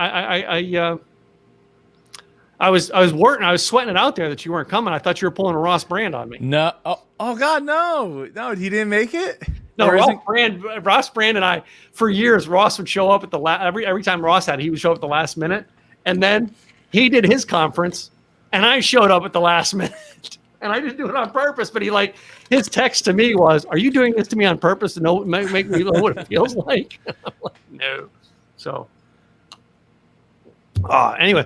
I was working, I was sweating it out there that you weren't coming. I thought you were pulling a Ross Brand on me. No, oh God, no, he didn't make it. No, Ross Brand and I, for years, Ross would show up at the every time Ross had it, he would show up at the last minute. And then he did his conference and I showed up at the last minute. And I didn't do it on purpose, but his text to me was, "Are you doing this to me on purpose to make me know what it feels like?" I'm like, no. So anyway.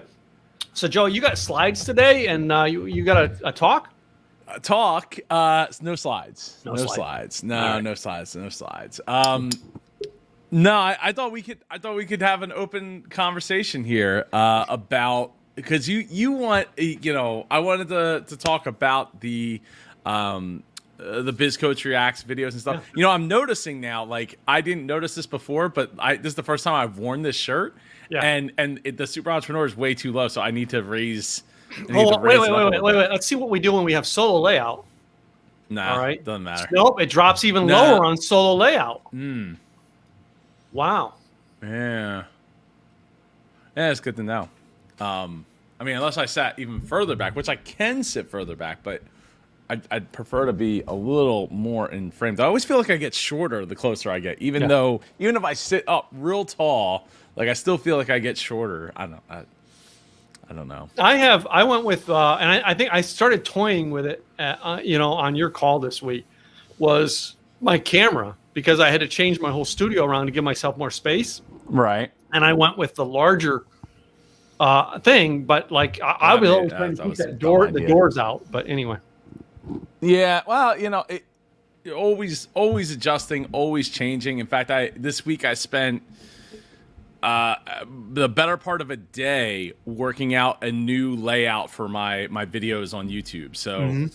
So Joe, you got slides today and you got a talk? Talk. No slides. No slides. No, right. No slides. No slides. No, I thought we could have an open conversation here about, because you want, I wanted to talk about the Biz Coach Reacts videos and stuff. Yeah. I'm noticing now, I didn't notice this before, but this is the first time I've worn this shirt. Yeah. And the Super Entrepreneur is way too low, so I need to raise. Wait. Let's see what we do when we have solo layout. Nah, all right. Doesn't matter. Nope, it drops even lower on solo layout. Wow. Yeah. Yeah, it's good to know. Unless I sat even further back, which I can sit further back, but I'd prefer to be a little more in frame. I always feel like I get shorter the closer I get, even if I sit up real tall, I still feel like I get shorter. I don't know. I went with, and I think I started toying with it, on your call this week, was my camera, because I had to change my whole studio around to give myself more space. Right. And I went with the larger thing, but like I was always trying to keep that the doors out. But anyway. Yeah, well, you're always adjusting, always changing. In fact, this week I spent the better part of a day working out a new layout for my videos on YouTube. So,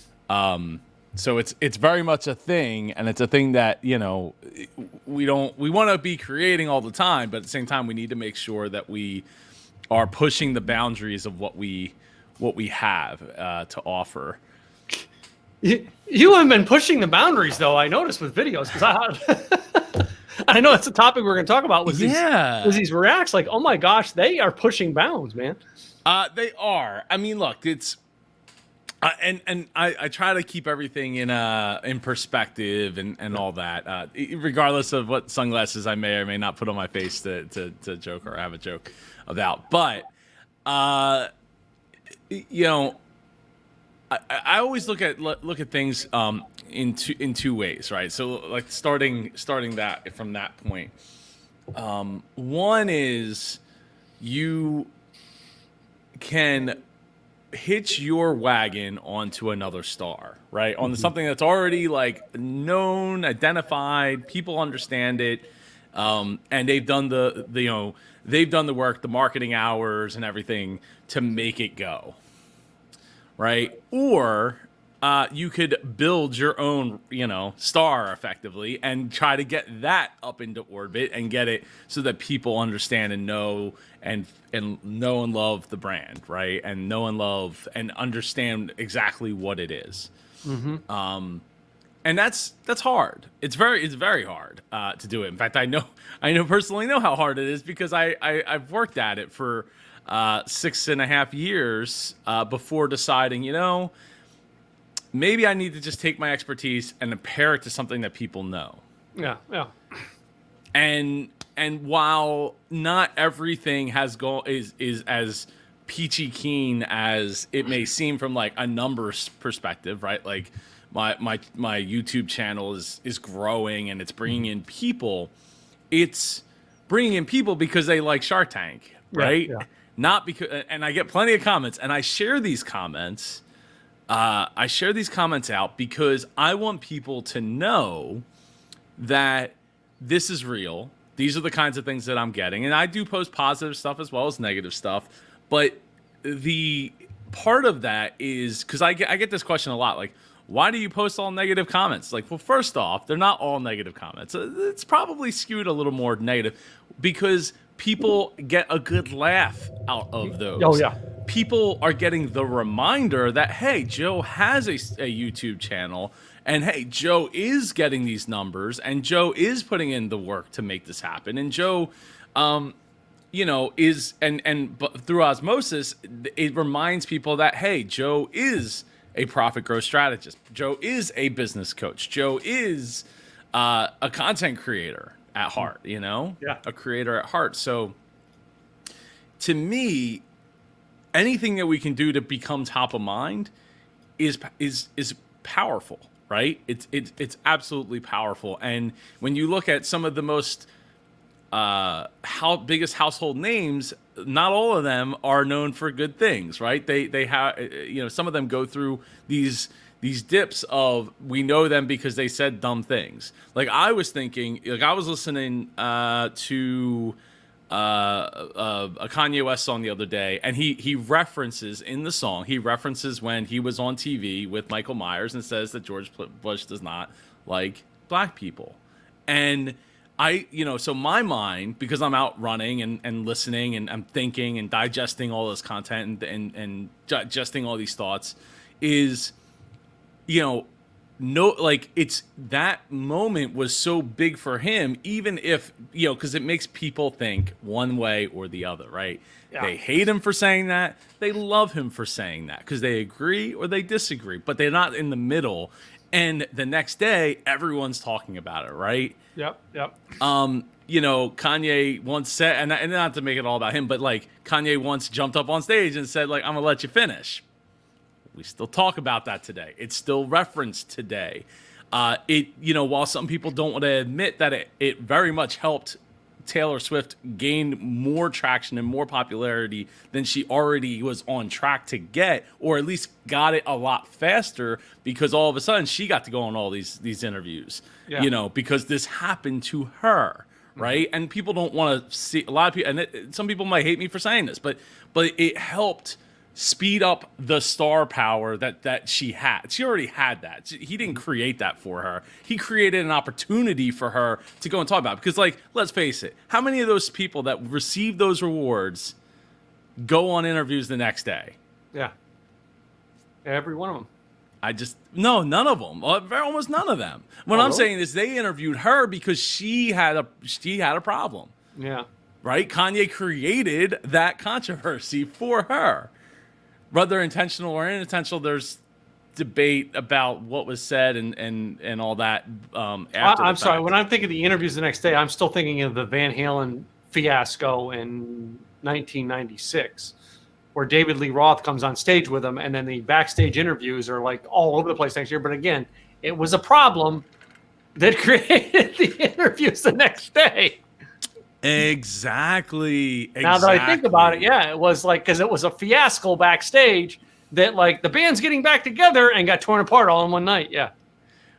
so it's very much a thing, and it's a thing that we want to be creating all the time, but at the same time we need to make sure that we are pushing the boundaries of what we have to offer. You have been pushing the boundaries, though. I noticed with videos, because I know it's a topic we're going to talk about. With these reacts, like, oh my gosh, they are pushing bounds, man. They are. I mean, look, it's and I try to keep everything in perspective and all that, regardless of what sunglasses I may or may not put on my face to joke or have a joke about. But I always look at things in two ways, right? So like starting that from that point. One is you can hitch your wagon onto another star, right? On something that's already like known, identified, people understand it, and they've done they've done the work, the marketing hours and everything to make it go. Right? Or you could build your own, star effectively and try to get that up into orbit and get it so that people understand and know and know and love the brand, right? And know and love and understand exactly what it is. And that's hard. It's very hard to do it. In fact, I personally know how hard it is because I've worked at it for 6.5 years before deciding, maybe I need to just take my expertise and pair it to something that people know. Yeah. And while not everything is as peachy keen as it may seem from like a numbers perspective, right? Like my YouTube channel is growing and it's bringing in people. It's bringing in people because they like Shark Tank, right? Yeah. Not because, and I get plenty of comments, and I share these comments. I share these comments out because I want people to know that this is real. These are the kinds of things that I'm getting, and I do post positive stuff as well as negative stuff. But the part of that is because I get this question a lot, like, why do you post all negative comments? Like, well, first off, they're not all negative comments. It's probably skewed a little more negative because people get a good laugh out of those. Oh, yeah. People are getting the reminder that, hey, Joe has a YouTube channel, and hey, Joe is getting these numbers, and Joe is putting in the work to make this happen. And Joe, is, but through osmosis, it reminds people that, hey, Joe is a profit growth strategist. Joe is a business coach. Joe is a content creator at heart, a creator at heart. So to me, anything that we can do to become top of mind is powerful, right? It's absolutely powerful. And when you look at some of the most biggest household names, not all of them are known for good things, right? They have, some of them go through these dips of, we know them because they said dumb things. Like I was thinking, I was listening to a Kanye West song the other day, and he references in the song, when he was on TV with Michael Myers and says that George Bush does not like black people. And so my mind, because I'm out running and listening and I'm thinking and digesting all this content and digesting all these thoughts, is it's that moment was so big for him, even if, because it makes people think one way or the other, right? Yeah. They hate him for saying that. They love him for saying that because they agree or they disagree, but they're not in the middle. And the next day, everyone's talking about it, right? Yep. Kanye once said, and not to make it all about him, but like Kanye once jumped up on stage and said, like, I'm gonna let you finish. We still talk about that today. It's still referenced today. While some people don't want to admit that it very much helped Taylor Swift gained more traction and more popularity than she already was on track to get, or at least got it a lot faster, because all of a sudden she got to go on all these interviews, you know, because this happened to her, right? And people don't want to see, a lot of people, and some people might hate me for saying this, but it helped speed up the star power that she had. She already had that. He didn't create that for her. He created an opportunity for her to go and talk about it. Because, like, let's face it, how many of those people that receive those rewards go on interviews the next day? Yeah. Every one of them. No, none of them. Almost none of them. What I'm saying is they interviewed her because she had a problem. Yeah. Right? Kanye created that controversy for her. Whether intentional or unintentional, there's debate about what was said and all that. After I'm sorry. When I'm thinking the interviews the next day, I'm still thinking of the Van Halen fiasco in 1996, where David Lee Roth comes on stage with him, and then the backstage interviews are like all over the place next year. But again, it was a problem that created the interviews the next day. Exactly. Now that I think about it, yeah, it was like, because it was a fiasco backstage that, like, the band's getting back together and got torn apart all in one night. Yeah.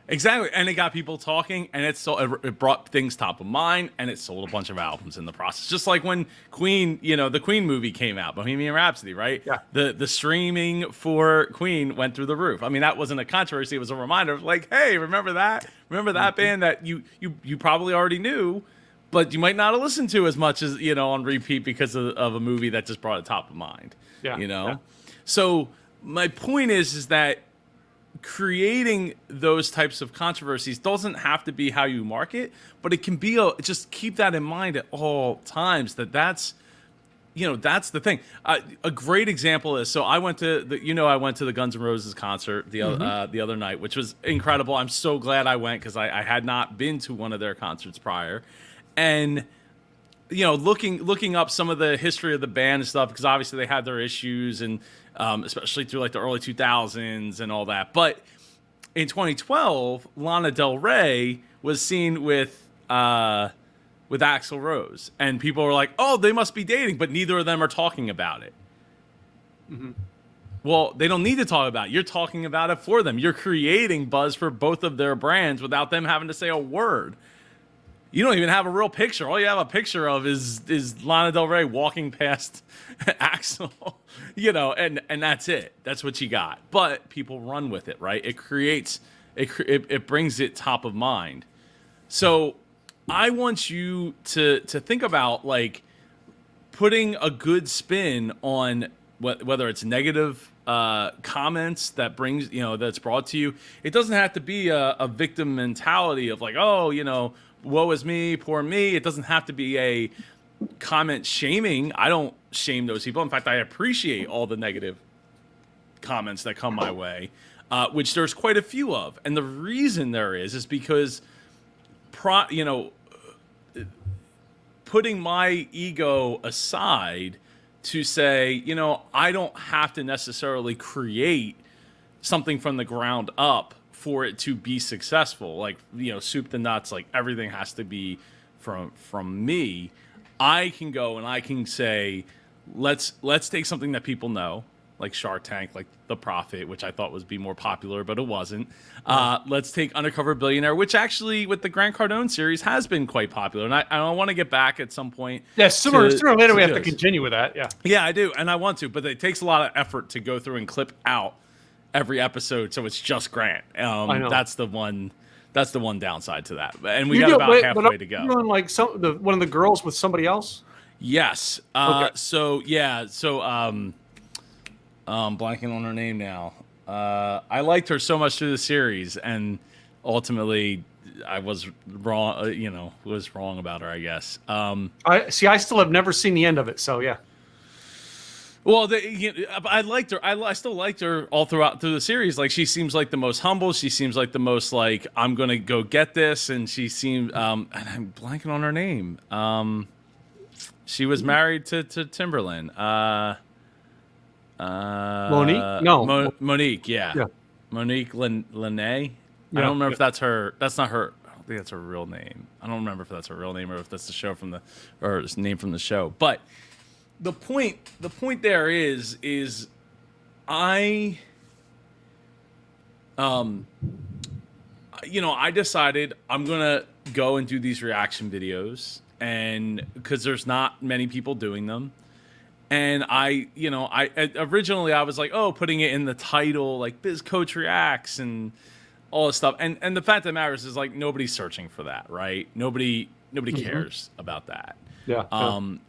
Exactly. And it got people talking, and it brought things top of mind, and it sold a bunch of albums in the process. Just like when Queen, the Queen movie came out, Bohemian Rhapsody, right? Yeah. The streaming for Queen went through the roof. I mean, that wasn't a controversy. It was a reminder of, like, hey, remember that? Remember that band that you probably already knew, but you might not have listened to as much as, on repeat because of a movie that just brought it top of mind. Yeah. Yeah. So my point is that creating those types of controversies doesn't have to be how you market, but it can be just keep that in mind at all times, that's the thing. A great example is, so I went to the Guns N' Roses concert the other night, which was incredible. I'm so glad I went, because I had not been to one of their concerts prior. And, looking up some of the history of the band and stuff, because obviously they had their issues, and especially through like the early 2000s and all that. But in 2012, Lana Del Rey was seen with Axl Rose, and people were like, "Oh, they must be dating," but neither of them are talking about it. Mm-hmm. Well, they don't need to talk about it. You're talking about it for them. You're creating buzz for both of their brands without them having to say a word. You don't even have a real picture. All you have a picture of is Lana Del Rey walking past Axl, and that's it. That's what you got. But people run with it, right? It brings it top of mind. So I want you to think about, like, putting a good spin on whether it's negative comments that brings, that's brought to you. It doesn't have to be a victim mentality of like, oh, woe is me, poor me. It doesn't have to be a comment shaming. I don't shame those people. In fact, I appreciate all the negative comments that come my way, which there's quite a few of. And the reason there is because, putting my ego aside to say, I don't have to necessarily create something from the ground up for it to be successful, like, soup to nuts, like everything has to be from me. I can go and I can say, let's take something that people know, like Shark Tank, like The Profit, which I thought would be more popular, but it wasn't. Let's take Undercover Billionaire, which actually with the Grant Cardone series has been quite popular, and I want to get back at some point. Yeah, sooner or later we have to continue with that. Yeah, I do, and I want to, but it takes a lot of effort to go through and clip out every episode, so it's just Grant. I know. That's the one downside to that, and we got about halfway to go. You're doing like one of the girls with somebody else. Yes. Okay. So blanking on her name now. I liked her so much through the series, and ultimately I was wrong. Was wrong about her, I guess. I still have never seen the end of it, so yeah. Well, I liked her. I still liked her all through the series. Like, she seems like the most humble. She seems like the most like, I'm gonna go get this. And she seemed, and I'm blanking on her name. She was married to Timberland. Monique? No, Monique. Yeah. Monique Lene. Yeah, I don't remember if that's her. That's not her. I don't think that's a real name. I don't remember if that's a real name or if that's the show from the, or it's name from the show. But the point there is I, I decided I'm gonna go and do these reaction videos, and because there's not many people doing them. And I originally I was like, oh, putting it in the title, like Biz Coach Reacts and all this stuff. And the fact of the matter is like, nobody's searching for that, right? Nobody cares about that. Yeah.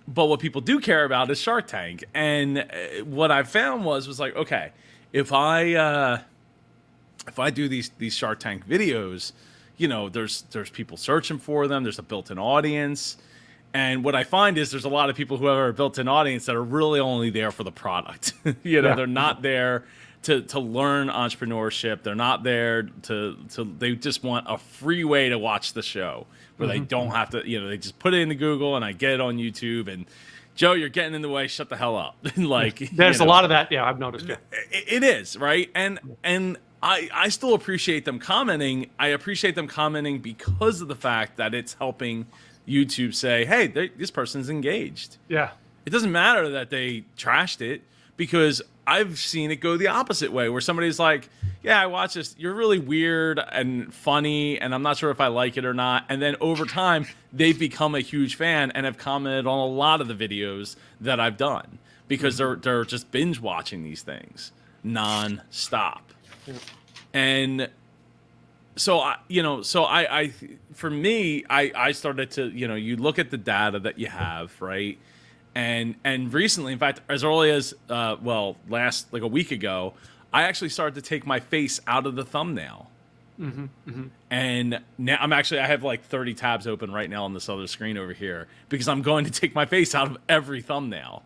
But what people do care about is Shark Tank. And what I found was like, okay, if I do these Shark Tank videos, there's people searching for them. There's a built-in audience. And what I find is there's a lot of people who have a built-in audience that are really only there for the product. They're not there to learn entrepreneurship. They're not there to they just want a free way to watch the show where they don't have to, they just put it into Google and I get it on YouTube and Joe, you're getting in the way. Shut the hell up. There's a lot of that. Yeah, I've noticed it. It is, right? And I still appreciate them commenting. I appreciate them commenting because of the fact that it's helping YouTube say, hey, this person's engaged. Yeah. It doesn't matter that they trashed it, because I've seen it go the opposite way where somebody's like, yeah, I watched this. You're really weird and funny, and I'm not sure if I like it or not. And then over time, they've become a huge fan and have commented on a lot of the videos that I've done because they're just binge watching these things non-stop. And so I for me, I started to, you look at the data that you have, right? And recently, in fact, as early as last like a week ago, I actually started to take my face out of the thumbnail. And now I have like 30 tabs open right now on this other screen over here because I'm going to take my face out of every thumbnail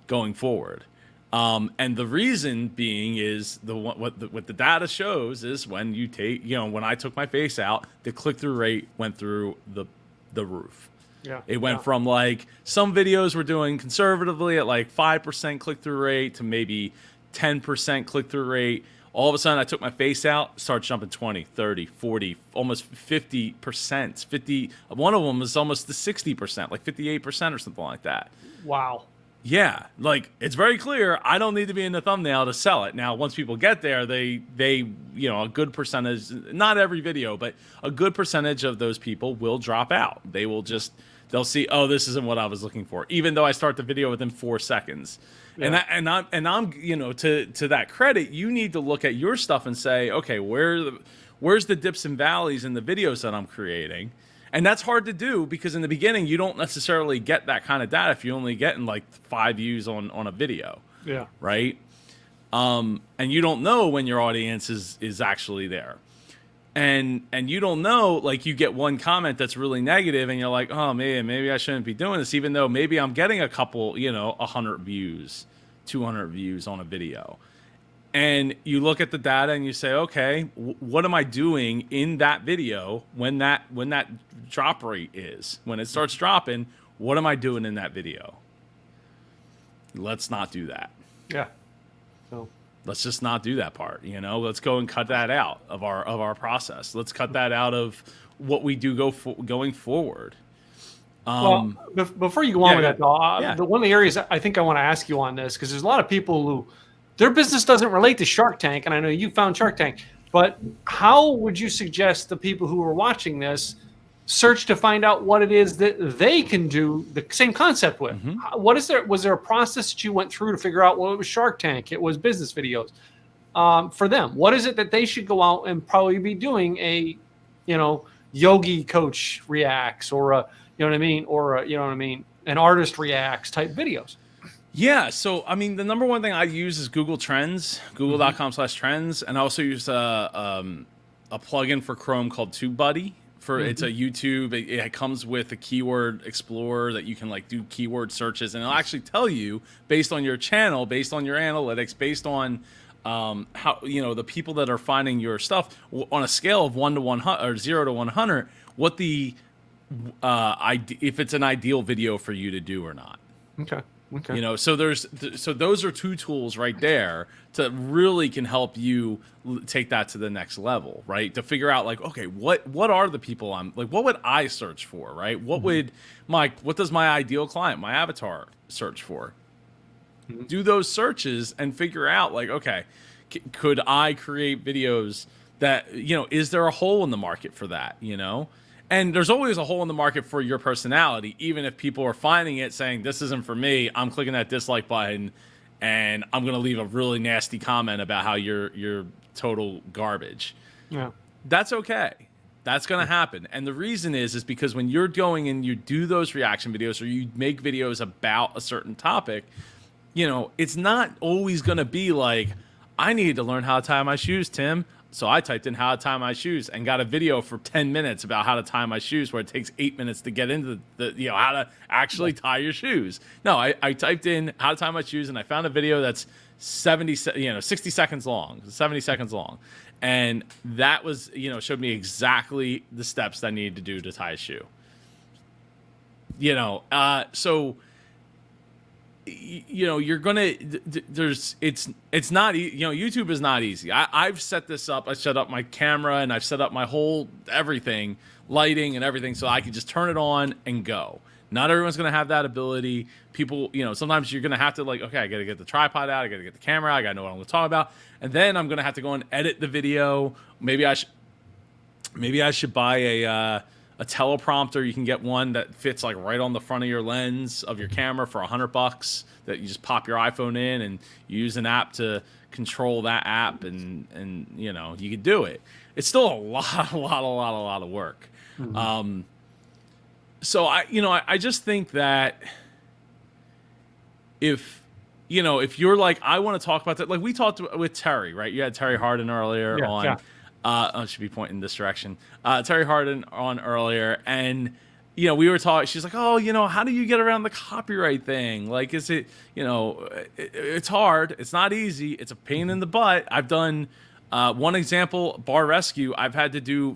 going forward. And the reason being is what the data shows is when you take, when I took my face out, the click-through rate went through the roof. Yeah. It went from like some videos were doing conservatively at like 5% click-through rate to maybe 10% click-through rate. All of a sudden I took my face out, started jumping 20, 30, 40, almost 50%. One of them was almost the 60%, like 58% or something like that. Wow. Yeah, like it's very clear I don't need to be in the thumbnail to sell it. Now, once people get there, they a good percentage, not every video, but a good percentage of those people will drop out. They'll see, oh, this isn't what I was looking for, even though I start the video within 4 seconds. Yeah. And I'm to that credit, you need to look at your stuff and say, okay, where's the dips and valleys in the videos that I'm creating? And that's hard to do because in the beginning, you don't necessarily get that kind of data if you're only getting like 5 views on a video. Yeah. Right. And you don't know when your audience is actually there. And you don't know, like you get one comment that's really negative and you're like, oh man, maybe I shouldn't be doing this, even though maybe I'm getting a couple, 100 views, 200 views on a video. And you look at the data and you say, okay, what am I doing in that video when that drop rate is? When it starts dropping, what am I doing in that video? Let's not do that. Yeah. So let's just not do that part. Let's go and cut that out of our process. Let's cut that out of what we do going forward. Well, before you go on with that, though, one of the areas I think I want to ask you on this, because there's a lot of people who their business doesn't relate to Shark Tank, and I know you found Shark Tank, but how would you suggest the people who are watching this search to find out what it is that they can do the same concept with? Was there a process that you went through to figure out, well, it was Shark Tank, it was business videos for them? What is it that they should go out and probably be doing Yogi Coach reacts or an artist reacts type videos? Yeah, so I mean, the number one thing I use is Google Trends, google.com/trends, and I also use a plugin for Chrome called TubeBuddy. It's a YouTube. It comes with a keyword explorer that you can like do keyword searches, and it'll actually tell you based on your channel, based on your analytics, based on how the people that are finding your stuff on a scale of 1 to 100 or 0 to 100, what the if it's an ideal video for you to do or not. Okay. Okay. You know, so those are two tools right there to really can help you take that to the next level, right? To figure out like, okay, what are the people I'm like, what would I search for, right? What does my ideal client, my avatar, search for? Do those searches and figure out like, okay, could I create videos that, you know, is there a hole in the market for that, you know? And there's always a hole in the market for your personality, even if people are finding it saying, this isn't for me, I'm clicking that dislike button and I'm going to leave a really nasty comment about how you're total garbage. Yeah. That's okay. That's going to happen. And the reason is because when you're going and you do those reaction videos or you make videos about a certain topic, you know, it's not always going to be like, I need to learn how to tie my shoes, Tim. So I typed in how to tie my shoes and got a video for 10 minutes about how to tie my shoes where it takes 8 minutes to get into the you know, how to actually tie your shoes. No, I typed in how to tie my shoes and I found a video that's 60 seconds long, 70 seconds long. And that was, you know, showed me exactly the steps that I needed to do to tie a shoe. You know, so you know, you're gonna it's not, you know, YouTube is not easy. I've set this up. I set up my camera and I've set up my whole everything, lighting and everything, so I can just turn it on and go. Not everyone's gonna have that ability. People, you know, sometimes you're gonna have to like, okay, I gotta get the tripod out, I gotta get the camera, I gotta know what I'm gonna talk about, and then I'm gonna have to go and edit the video. Maybe I should buy a teleprompter. You can get one that fits like right on the front of your lens of your camera for $100 that you just pop your iPhone in and you use an app to control that app and you know, you could do it. It's still a lot of work. Mm-hmm. So I just think that if you're like, I want to talk about that, like we talked with Terry, right? You had Terry Harden earlier on. Yeah. I should be pointing this direction. Terry Harden on earlier, and you know, we were talking. She's like, "Oh, you know, how do you get around the copyright thing? Like, is it, you know, it's hard. It's not easy. It's a pain in the butt." I've done one example, Bar Rescue. I've had to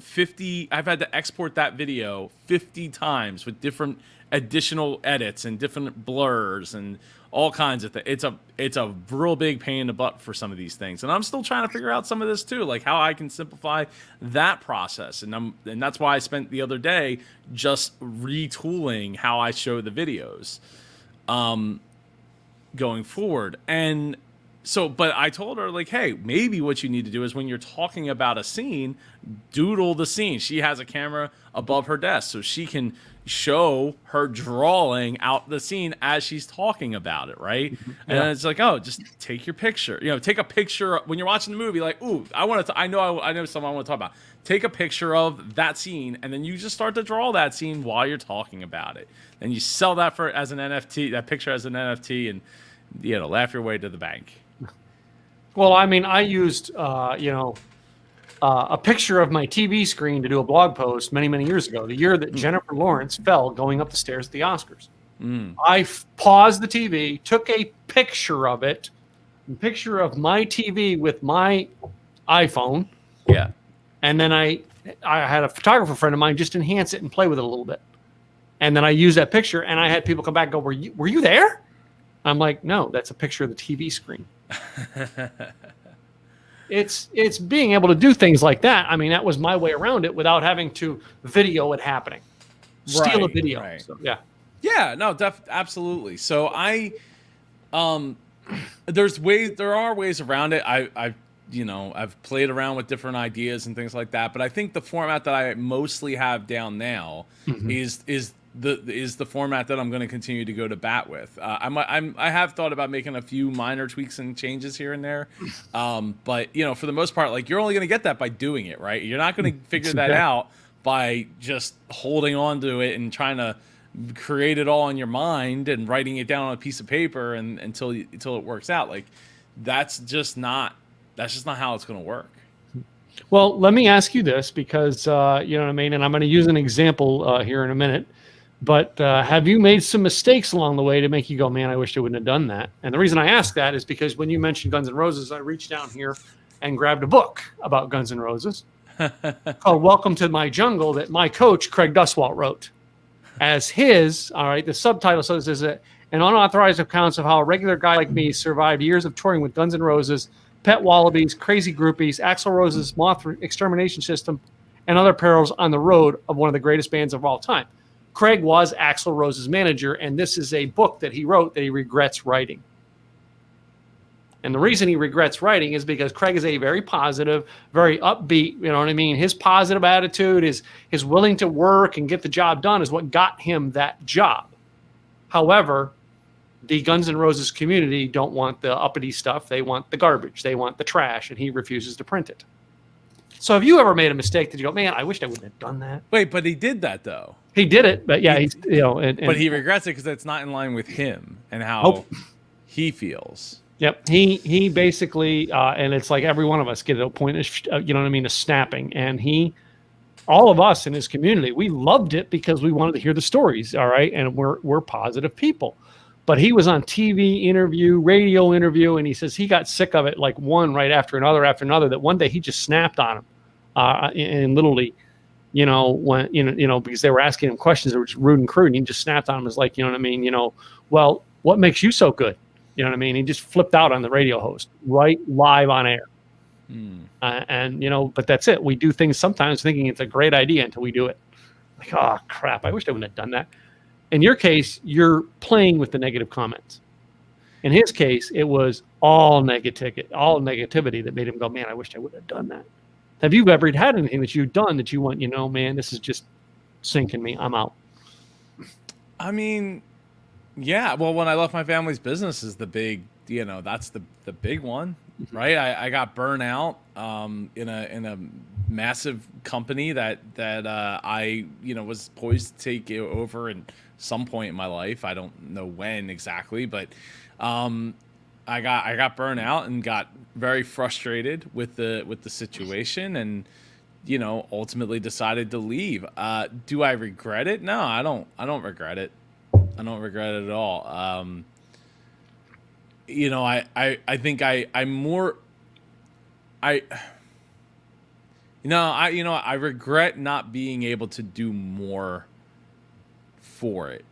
export that video 50 times with different additional edits and different blurs and all kinds of things. It's a real big pain in the butt for some of these things, and I'm still trying to figure out some of this too, like how I can simplify that process. And that's why I spent the other day just retooling how I show the videos, going forward. And so, but I told her like, hey, maybe what you need to do is when you're talking about a scene, doodle the scene. She has a camera above her desk, so she can show her drawing out the scene as she's talking about it, right? Yeah. And it's like, oh, just take your picture. You know, take a picture when you're watching the movie. Like, ooh, I know someone I want to talk about. Take a picture of that scene, and then you just start to draw that scene while you're talking about it. And you sell that as an NFT, that picture as an NFT, and you know, laugh your way to the bank. Well, I mean, I used a picture of my TV screen to do a blog post many years ago, the year that Jennifer Lawrence fell going up the stairs at the Oscars. I paused the TV, took a picture of it, a picture of my TV with my iPhone. Yeah. And then I had a photographer friend of mine just enhance it and play with it a little bit. And then I used that picture, and I had people come back and go, were you there? I'm like, no, that's a picture of the TV screen. It's being able to do things like that. I mean, that was my way around it without having to video it happening. Steal a video. Right. So, yeah. Yeah, no, absolutely. So there are ways around it. I've played around with different ideas and things like that, but I think the format that I mostly have down now is the format that I'm going to continue to go to bat with. I have thought about making a few minor tweaks and changes here and there, but you know, for the most part, like you're only going to get that by doing it, right? You're not going to figure that out by just holding on to it and trying to create it all in your mind and writing it down on a piece of paper and until it works out. Like that's just not how it's going to work. Well, let me ask you this because, you know what I mean? And I'm going to use an example here in a minute. But have you made some mistakes along the way to make you go, man, I wish I wouldn't have done that? And the reason I ask that is because when you mentioned Guns N' Roses, I reached down here and grabbed a book about Guns N' Roses called Welcome to My Jungle that my coach, Craig Duswalt, wrote as his. All right, the subtitle says, and and unauthorized accounts of how a regular guy like me survived years of touring with Guns N' Roses, Pet Wallabies, Crazy Groupies, Axl Rose's Moth Extermination System, and other perils on the road of one of the greatest bands of all time. Craig was Axl Rose's manager, and this is a book that he wrote that he regrets writing. And the reason he regrets writing is because Craig is a very positive, very upbeat, you know what I mean? His positive attitude, his willing to work and get the job done is what got him that job. However, the Guns N' Roses community don't want the uppity stuff. They want the garbage. They want the trash, and he refuses to print it. So have you ever made a mistake that you go, man, I wish I wouldn't have done that? Wait, but he did that though. He did it, but yeah, he's, you know, But he regrets it because it's not in line with him and how he feels. Yep. He basically, and it's like every one of us get to a point of, you know what I mean, of snapping. And all of us in his community, we loved it because we wanted to hear the stories. All right. And we're positive people. But he was on TV interview, radio interview, and he says he got sick of it, like one right after another, that one day he just snapped on him. And literally, you know, when, you know, because they were asking him questions that were just rude and crude, and he just snapped on him as like, you know what I mean? You know, well, what makes you so good? You know what I mean? He just flipped out on the radio host, right live on air. And, you know, but that's it. We do things sometimes thinking it's a great idea until we do it. Like, oh, crap, I wish I wouldn't have done that. In your case, you're playing with the negative comments. In his case, it was all negativity that made him go, man, I wish I would have done that. Have you ever had anything that you've done that you went, you know, man, this is just sinking me. I'm out. I mean, yeah. Well, when I left my family's business is the big, you know, that's the big one, right? I got burnt out in a massive company that I, you know, was poised to take it over in some point in my life. I don't know when exactly, but I got burnt out and got very frustrated with the situation, and you know, ultimately decided to leave. Do I regret it? No, I don't regret it. I don't regret it at all. You know, I think I'm more I regret not being able to do more for it.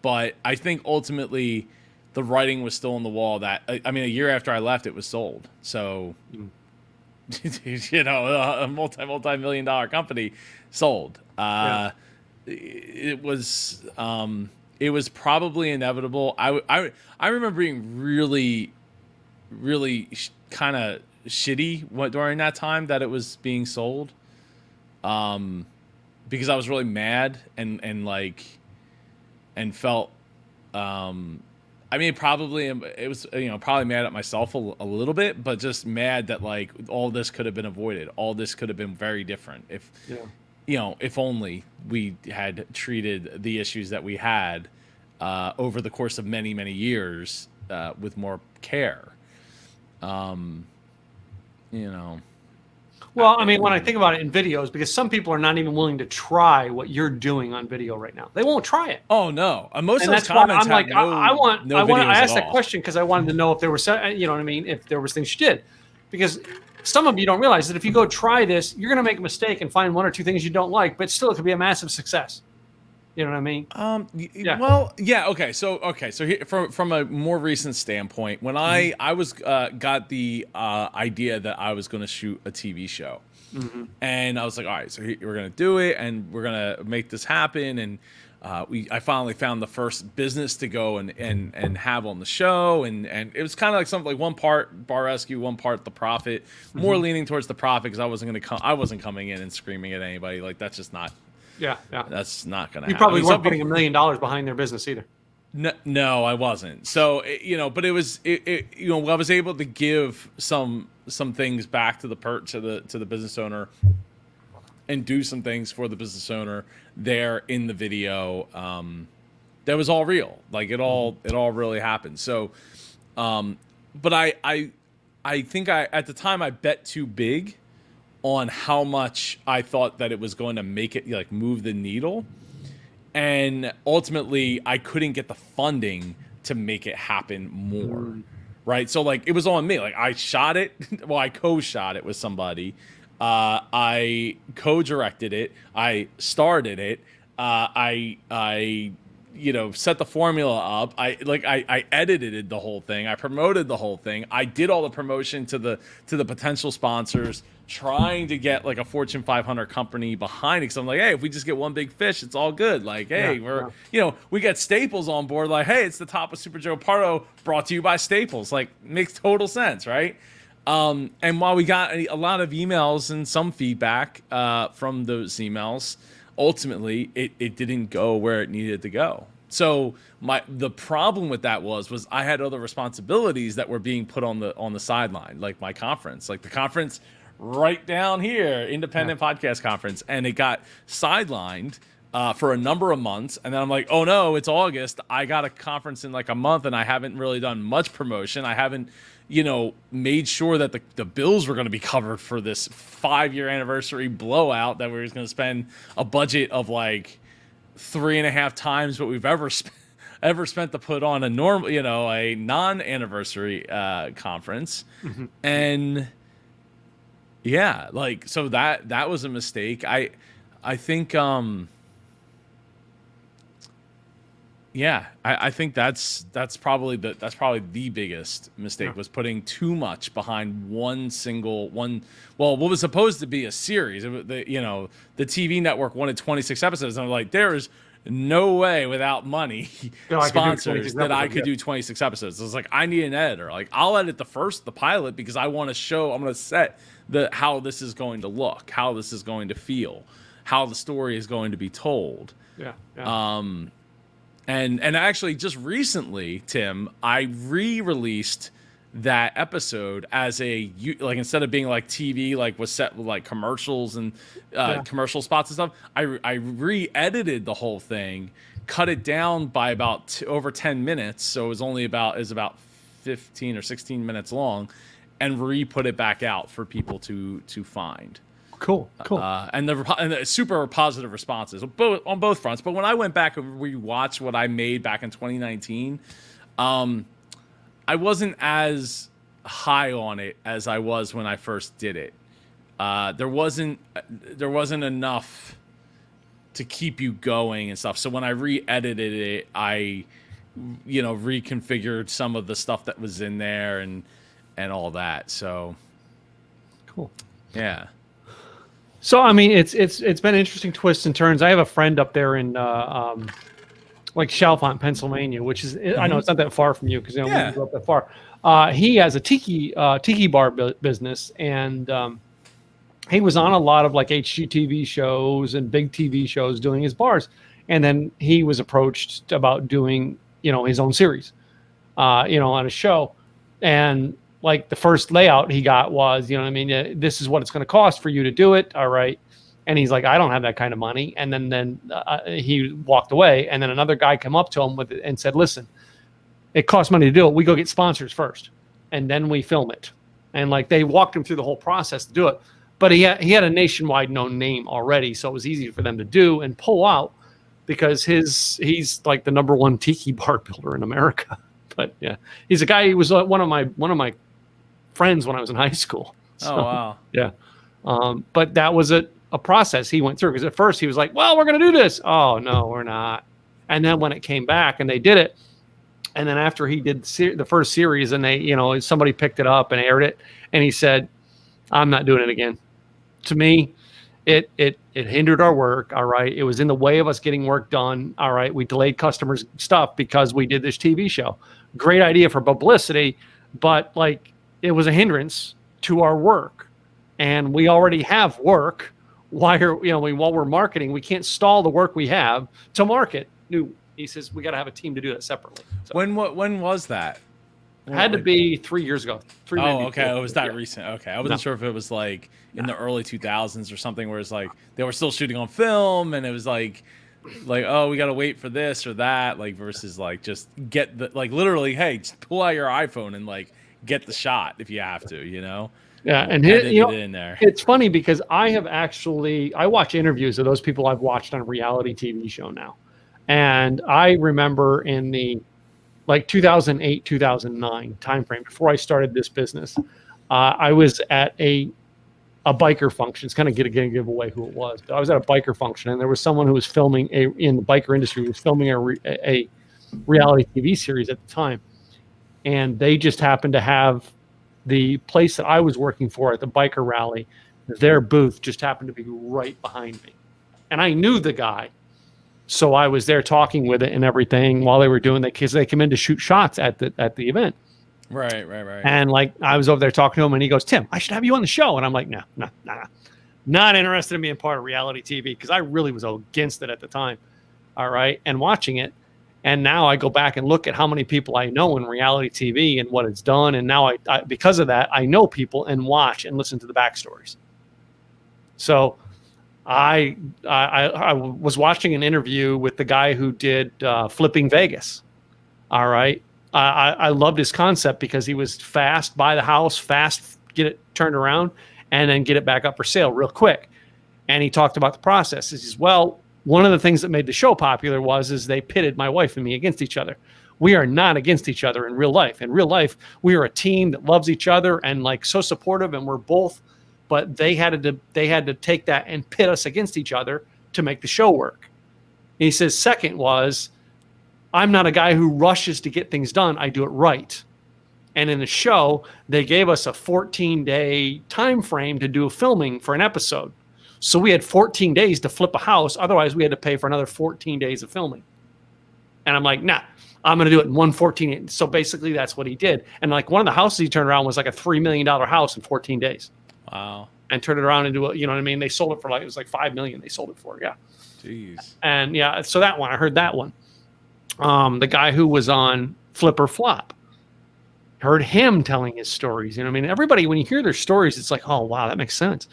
But I think ultimately the writing was still on the wall that, I mean, a year after I left, it was sold. So, you know, a multi-million dollar company sold. It was probably inevitable. I remember being really kind of shitty during that time that it was being sold. Because I was really mad and felt, I mean, it was, you know, probably mad at myself a little bit, but just mad that like all this could have been avoided. All this could have been very different if, you know, if only we had treated the issues that we had over the course of many, many years with more care. You know. Well, I mean, when I think about it in videos, because some people are not even willing to try what you're doing on video right now. They won't try it. Oh no! Most and of those comments I'm like, I asked that all. question because I wanted to know if there was, you know what I mean, if there was things you did, because some of you don't realize that if you go try this, you're going to make a mistake and find one or two things you don't like, but still it could be a massive success. You know what I mean? Yeah. Well, yeah. Okay. So here, from a more recent standpoint, when I was got the idea that I was going to shoot a TV show, and I was like, all right, so we're going to do it, and we're going to make this happen, and I finally found the first business to go and have on the show, and it was kind of like something like one part Bar Rescue, one part The Prophet, more leaning towards The Prophet because I wasn't coming in and screaming at anybody. Like that's just not. Yeah. That's not going to happen. You probably weren't putting $1 million behind their business either. No, I wasn't. So, you know, but you know, I was able to give some things back to the business owner and do some things for the business owner there in the video. That was all real. Like it all really happened. So, but I think at the time I bet too big on how much I thought that it was going to make it like move the needle, and ultimately I couldn't get the funding to make it happen more. Right, so like it was on me. Like I shot it. Well, I co-shot it with somebody. I co-directed it. I starred in it. I set the formula up. I edited the whole thing. I promoted the whole thing. I did all the promotion to the potential sponsors, trying to get like a Fortune 500 company behind it. Cause I'm like, hey, if we just get one big fish, it's all good. Like, hey, we get Staples on board. Like, hey, it's the top of Super Joe Pardo, brought to you by Staples. Like, makes total sense, right? And while we got a lot of emails and some feedback from those emails, ultimately it didn't go where it needed to go. So the problem with that was I had other responsibilities that were being put on the sideline, like my conference, like the conference right down here, Independent Podcast Conference, and it got sidelined for a number of months. And then I'm like, oh no, it's August. I got a conference in like a month, and I haven't really done much promotion. I haven't made sure that the bills were going to be covered for this 5-year anniversary blowout that we were going to spend a budget of like 3.5 times what we've ever spent to put on a normal, a non-anniversary conference. Mm-hmm. And yeah, like, so that was a mistake. I think, I think that's probably the biggest mistake, was putting too much behind what was supposed to be a series. The TV network wanted 26 episodes, and I'm like, there is no way without money sponsors that I could do 26 episodes. I was like, I need an editor. Like, I'll edit the pilot because I want to show, I'm going to set how this is going to look, how this is going to feel, how the story is going to be told. And actually, just recently, Tim, I re-released that episode as instead of being like TV, like was set with like commercials and commercial spots and stuff, I re-edited the whole thing, cut it down by about over 10 minutes, so it was about 15 or 16 minutes long, and re-put it back out for people to find. Cool. And the super positive responses on both fronts. But when I went back and rewatched what I made back in 2019, I wasn't as high on it as I was when I first did it. There wasn't enough to keep you going and stuff. So when I re-edited it, I reconfigured some of the stuff that was in there and all that. So cool. Yeah. So I mean, it's been interesting twists and turns. I have a friend up there in like Chalfont, Pennsylvania, which is I know it's not that far from you because we don't go up that far. He has a tiki bar business, and he was on a lot of like HGTV shows and big TV shows doing his bars, and then he was approached about doing his own series, on a show, and like the first layout he got was, this is what it's going to cost for you to do it. All right. And he's like, I don't have that kind of money. And then he walked away. And then another guy came up to him with it and said, listen, it costs money to do it. We go get sponsors first, and then we film it. And like, they walked him through the whole process to do it. But he had a nationwide known name already. So it was easy for them to do and pull out because he's like the number one tiki bar builder in America. But yeah, he's a guy, he was one of my friends when I was in high school. So, oh wow. Yeah. But that was a process he went through, because at first he was like, well, we're going to do this. Oh no, we're not. And then when it came back and they did it, and then after he did the first series and they, somebody picked it up and aired it, and he said, I'm not doing it again. To me, it hindered our work. All right. It was in the way of us getting work done. All right. We delayed customers' stuff because we did this TV show. Great idea for publicity, but like, it was a hindrance to our work, and we already have work. While we're marketing, we can't stall the work we have to market new. He says we got to have a team to do that separately. So, when was that? It had to be 3 years ago. Okay. It was that recent. Okay. I wasn't sure if it was like in the early 2000s or something, where it's like they were still shooting on film, and it was like, oh, we got to wait for this or that, like, versus like just get the, like, literally, hey, just pull out your iPhone and like get the shot if you have to, Yeah, and in there. It's funny because I watch interviews of those people I've watched on a reality TV show now, and I remember in the like 2008, 2009 timeframe, before I started this business, I was at a biker function. It's kind of going to give away who it was. But I was at a biker function, and there was someone who was filming in the biker industry was filming a reality TV series at the time, and they just happened to have the place that I was working for at the biker rally. Their booth just happened to be right behind me, and I knew the guy, so I was there talking with it and everything while they were doing that because they came in to shoot shots at the event. Right. And like I was over there talking to him, and he goes, "Tim, I should have you on the show." And I'm like, "No, not interested in being part of reality TV," because I really was against it at the time. All right, and watching it, and now I go back and look at how many people I know in reality TV and what it's done, and now I because of that, I know people and watch and listen to the backstories. So, I was watching an interview with the guy who did Flipping Vegas. All right. I loved his concept because he was fast, buy the house, fast, get it turned around, and then get it back up for sale real quick. And he talked about the process. He says, well, one of the things that made the show popular is they pitted my wife and me against each other. We are not against each other in real life. In real life, we are a team that loves each other and like so supportive, and we're both, but they had to take that and pit us against each other to make the show work. And he says, second was, I'm not a guy who rushes to get things done. I do it right. And in the show, they gave us a 14-day time frame to do a filming for an episode. So we had 14 days to flip a house. Otherwise, we had to pay for another 14 days of filming. And I'm like, nah, I'm going to do it in 114. So basically, that's what he did. And like one of the houses he turned around was like a $3 million house in 14 days. Wow. And turned it around into a, you know what I mean? They sold it for it was like $5 million. They sold it for, yeah. Jeez. And yeah, so that one, I heard that one. The guy who was on Flip or Flop, heard him telling his stories. You know what I mean? Everybody, when you hear their stories, it's like, oh, wow, that makes sense.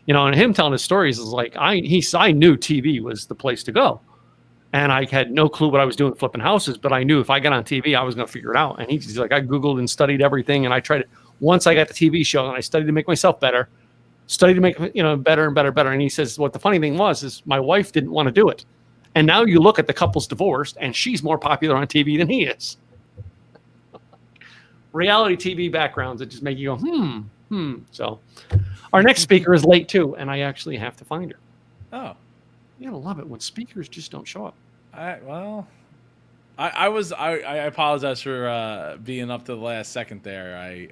You know, and him telling his stories is like, I knew TV was the place to go. And I had no clue what I was doing flipping houses, but I knew if I got on TV, I was going to figure it out. And he's like, I Googled and studied everything. And I tried it. Once I got the TV show and I studied to make myself better, studied to make, better and better. And he says, what the funny thing is my wife didn't want to do it. And now you look at the couple's divorced, and she's more popular on TV than he is. Reality TV backgrounds that just make you go, So our next speaker is late too, and I actually have to find her. Oh. You gotta love it when speakers just don't show up. I apologize for being up to the last second there. I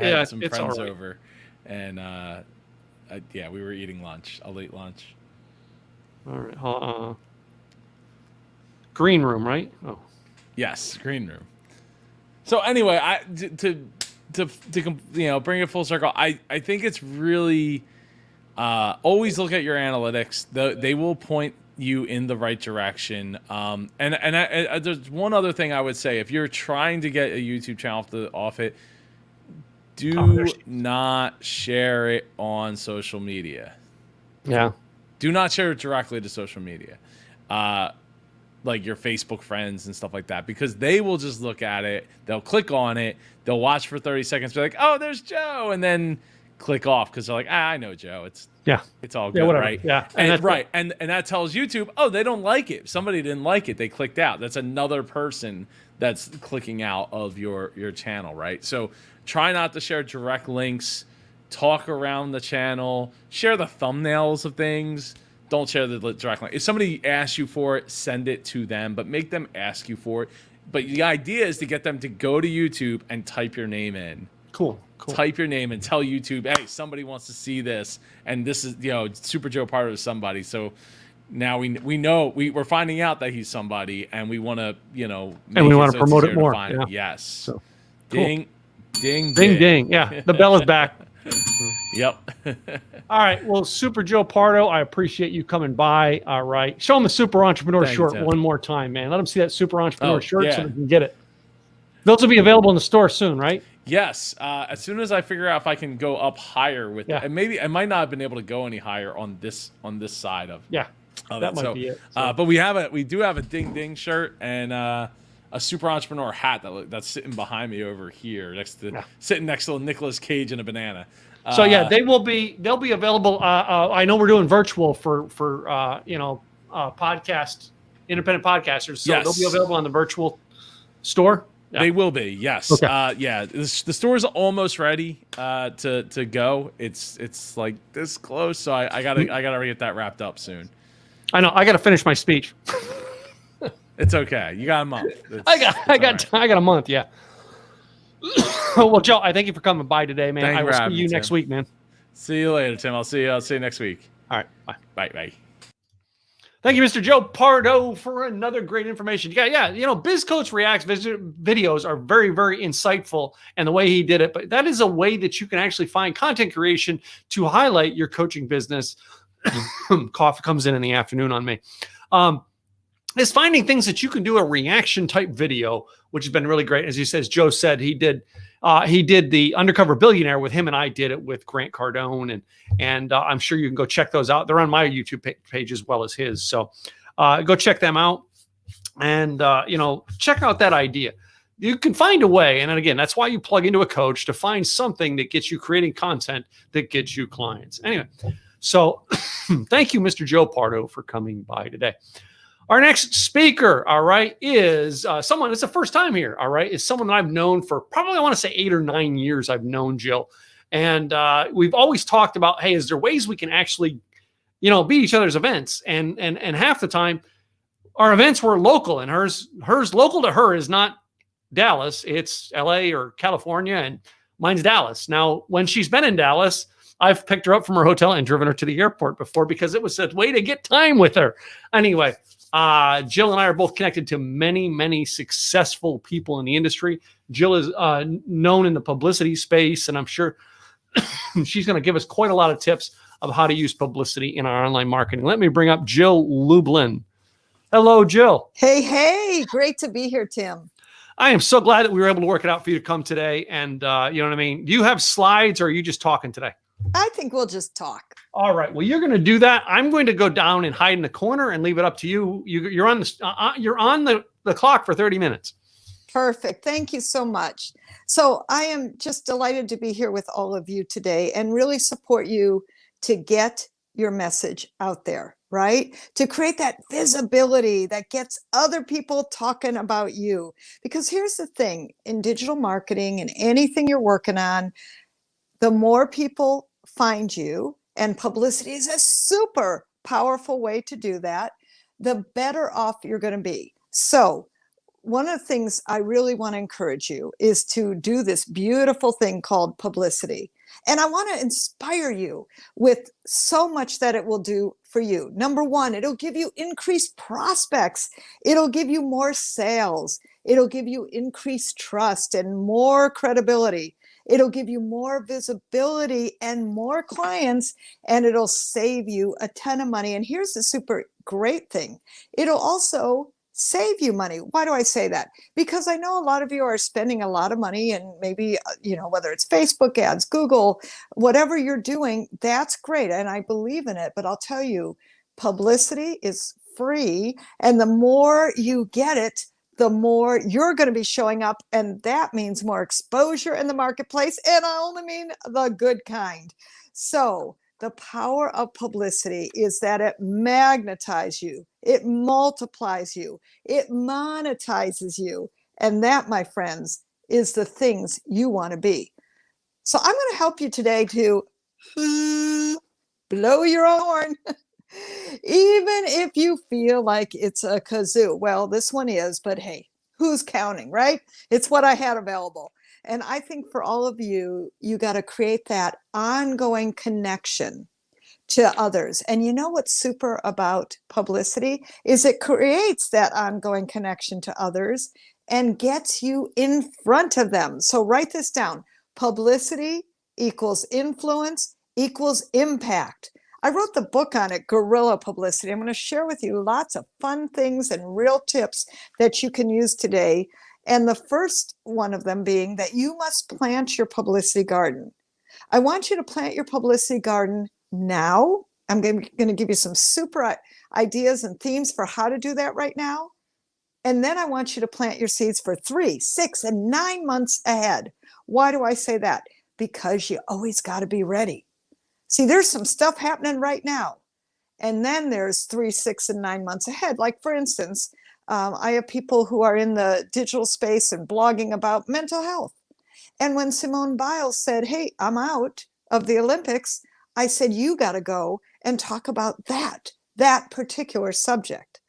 had some friends over, and we were eating lunch, a late lunch. All right. Green room, right? Oh, yes, green room. So anyway, to bring it full circle, I think it's really always look at your analytics. They will point you in the right direction. And there's one other thing I would say: if you're trying to get a YouTube channel off it, do not share it on social media. Yeah. Do not share it directly to social media. Like your Facebook friends and stuff like that, because they will just look at it, they'll click on it, they'll watch for 30 seconds, be like, oh, there's Joe, and then click off because they're like, I know Joe. It's all good, right? Yeah. And that tells YouTube, oh, they don't like it. Somebody didn't like it. They clicked out. That's another person that's clicking out of your channel, right? So try not to share direct links, talk around the channel, share the thumbnails of things. Don't share the direct link. If somebody asks you for it, send it to them, but make them ask you for it. But the idea is to get them to go to YouTube and type your name in. Cool. Type your name and tell YouTube, hey, somebody wants to see this, and this is, Super Joe Pardo is somebody. So now we know we're finding out that he's somebody, and we want to, and we want to promote it more. Yeah. Yes. So, ding, cool. ding, ding. Yeah, the bell is back. Yep. All right. Well, Super Joe Pardo, I appreciate you coming by. All right. Show them the Super Entrepreneur shirt one more time, man. Let them see that Super Entrepreneur shirt so they can get it. Those will be available in the store soon, right? Yes. As soon as I figure out if I can go up higher with it. And maybe I might not have been able to go any higher on this side of that might be it. So. But we do have a Ding Ding shirt and a Super Entrepreneur hat that's sitting behind me over here sitting next to Nicolas Cage and a banana. So they'll be available. I know we're doing virtual for podcast independent podcasters. So they'll be available on the virtual store. Yeah. They will be, yes. Okay. Yeah, the store is almost ready to go. It's like this close, so I gotta get that wrapped up soon. I know. I got to finish my speech. It's okay. You got a month. I got a month. Yeah. Well, Joe, I thank you for coming by today, man. I will see you next week, man. See you later, Tim. I'll see you next week. All right. Bye. Bye. Thank you, Mr. Joe Pardo, for another great information. Yeah. You know, Biz Coach Reacts videos are very, very insightful, and the way he did it. But that is a way that you can actually find content creation to highlight your coaching business. Cough comes in the afternoon on me. Is finding things that you can do a reaction type video, which has been really great. As he says, Joe said he did the Undercover Billionaire with him, and I did it with Grant Cardone, and I'm sure you can go check those out. They're on my YouTube page as well as his. So go check them out, and check out that idea. You can find a way, and again, that's why you plug into a coach, to find something that gets you creating content that gets you clients. Anyway, so thank you, Mr. Joe Pardo, for coming by today. Our next speaker, all right, is someone, it's the first time here, all right, is someone that I've known for probably, I want to say 8 or 9 years I've known Jill. And we've always talked about, hey, is there ways we can actually, be each other's events? And half the time our events were local, and hers local to her is not Dallas, it's LA or California, and mine's Dallas. Now, when she's been in Dallas, I've picked her up from her hotel and driven her to the airport before, because it was a way to get time with her. Anyway, Jill and I are both connected to many, many successful people in the industry. Jill is known in the publicity space, and I'm sure she's going to give us quite a lot of tips of how to use publicity in our online marketing. Let me bring up Jill Lublin. Hello, Jill. Hey, great to be here, Tim. I am so glad that we were able to work it out for you to come today. And you know what I mean? Do you have slides, or are you just talking today? I think we'll just talk. All right. Well, you're going to do that. I'm going to go down and hide in the corner and leave it up to you. You're on the clock for 30 minutes. Perfect. Thank you so much. So I am just delighted to be here with all of you today and really support you to get your message out there, right? To create that visibility that gets other people talking about you. Because here's the thing, in digital marketing and anything you're working on, the more people find you, and publicity is a super powerful way to do that, the better off you're going to be. So one of the things I really want to encourage you is to do this beautiful thing called publicity. And I want to inspire you with so much that it will do for you. Number one, it'll give you increased prospects. It'll give you more sales. It'll give you increased trust and more credibility. It'll give you more visibility and more clients, and it'll save you a ton of money. And here's the super great thing. It'll also save you money. Why do I say that? Because I know a lot of you are spending a lot of money, and maybe, whether it's Facebook ads, Google, whatever you're doing, that's great. And I believe in it. But I'll tell you, publicity is free. And the more you get it, the more you're going to be showing up. And that means more exposure in the marketplace. And I only mean the good kind. So the power of publicity is that it magnetizes you. It multiplies you. It monetizes you. And that, my friends, is the things you want to be. So I'm going to help you today to blow your own horn. Even if you feel like it's a kazoo. Well, this one is, but hey, who's counting, right? It's what I had available. And I think for all of you, you got to create that ongoing connection to others. And you know what's super about publicity is it creates that ongoing connection to others and gets you in front of them. So write this down. Publicity equals influence equals impact. I wrote the book on it, Guerrilla Publicity. I'm going to share with you lots of fun things and real tips that you can use today. And the first one of them being that you must plant your publicity garden. I want you to plant your publicity garden now. I'm going to give you some super ideas and themes for how to do that right now. And then I want you to plant your seeds for 3, 6, and 9 months ahead. Why do I say that? Because you always got to be ready. See, there's some stuff happening right now. And then there's 3, 6, and 9 months ahead. Like, for instance, I have people who are in the digital space and blogging about mental health. And when Simone Biles said, hey, I'm out of the Olympics, I said, you got to go and talk about that particular subject.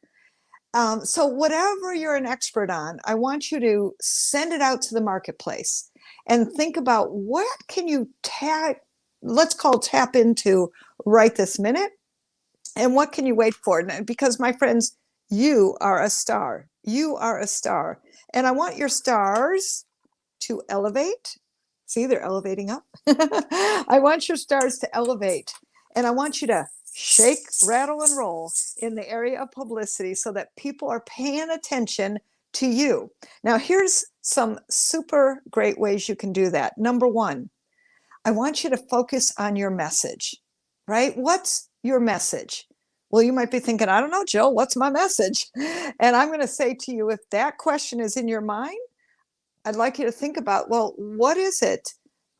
So whatever you're an expert on, I want you to send it out to the marketplace and think about what can you tap into right this minute, and what can you wait for? Because my friends, you are a star. You are a star. And I want your stars to elevate. See, they're elevating up. I want your stars to elevate. And I want you to shake, rattle, and roll in the area of publicity so that people are paying attention to you. Now, here's some super great ways you can do that. Number one, I want you to focus on your message, right? What's your message? Well, you might be thinking, I don't know, Jill, what's my message? And I'm going to say to you, if that question is in your mind, I'd like you to think about, well, what is it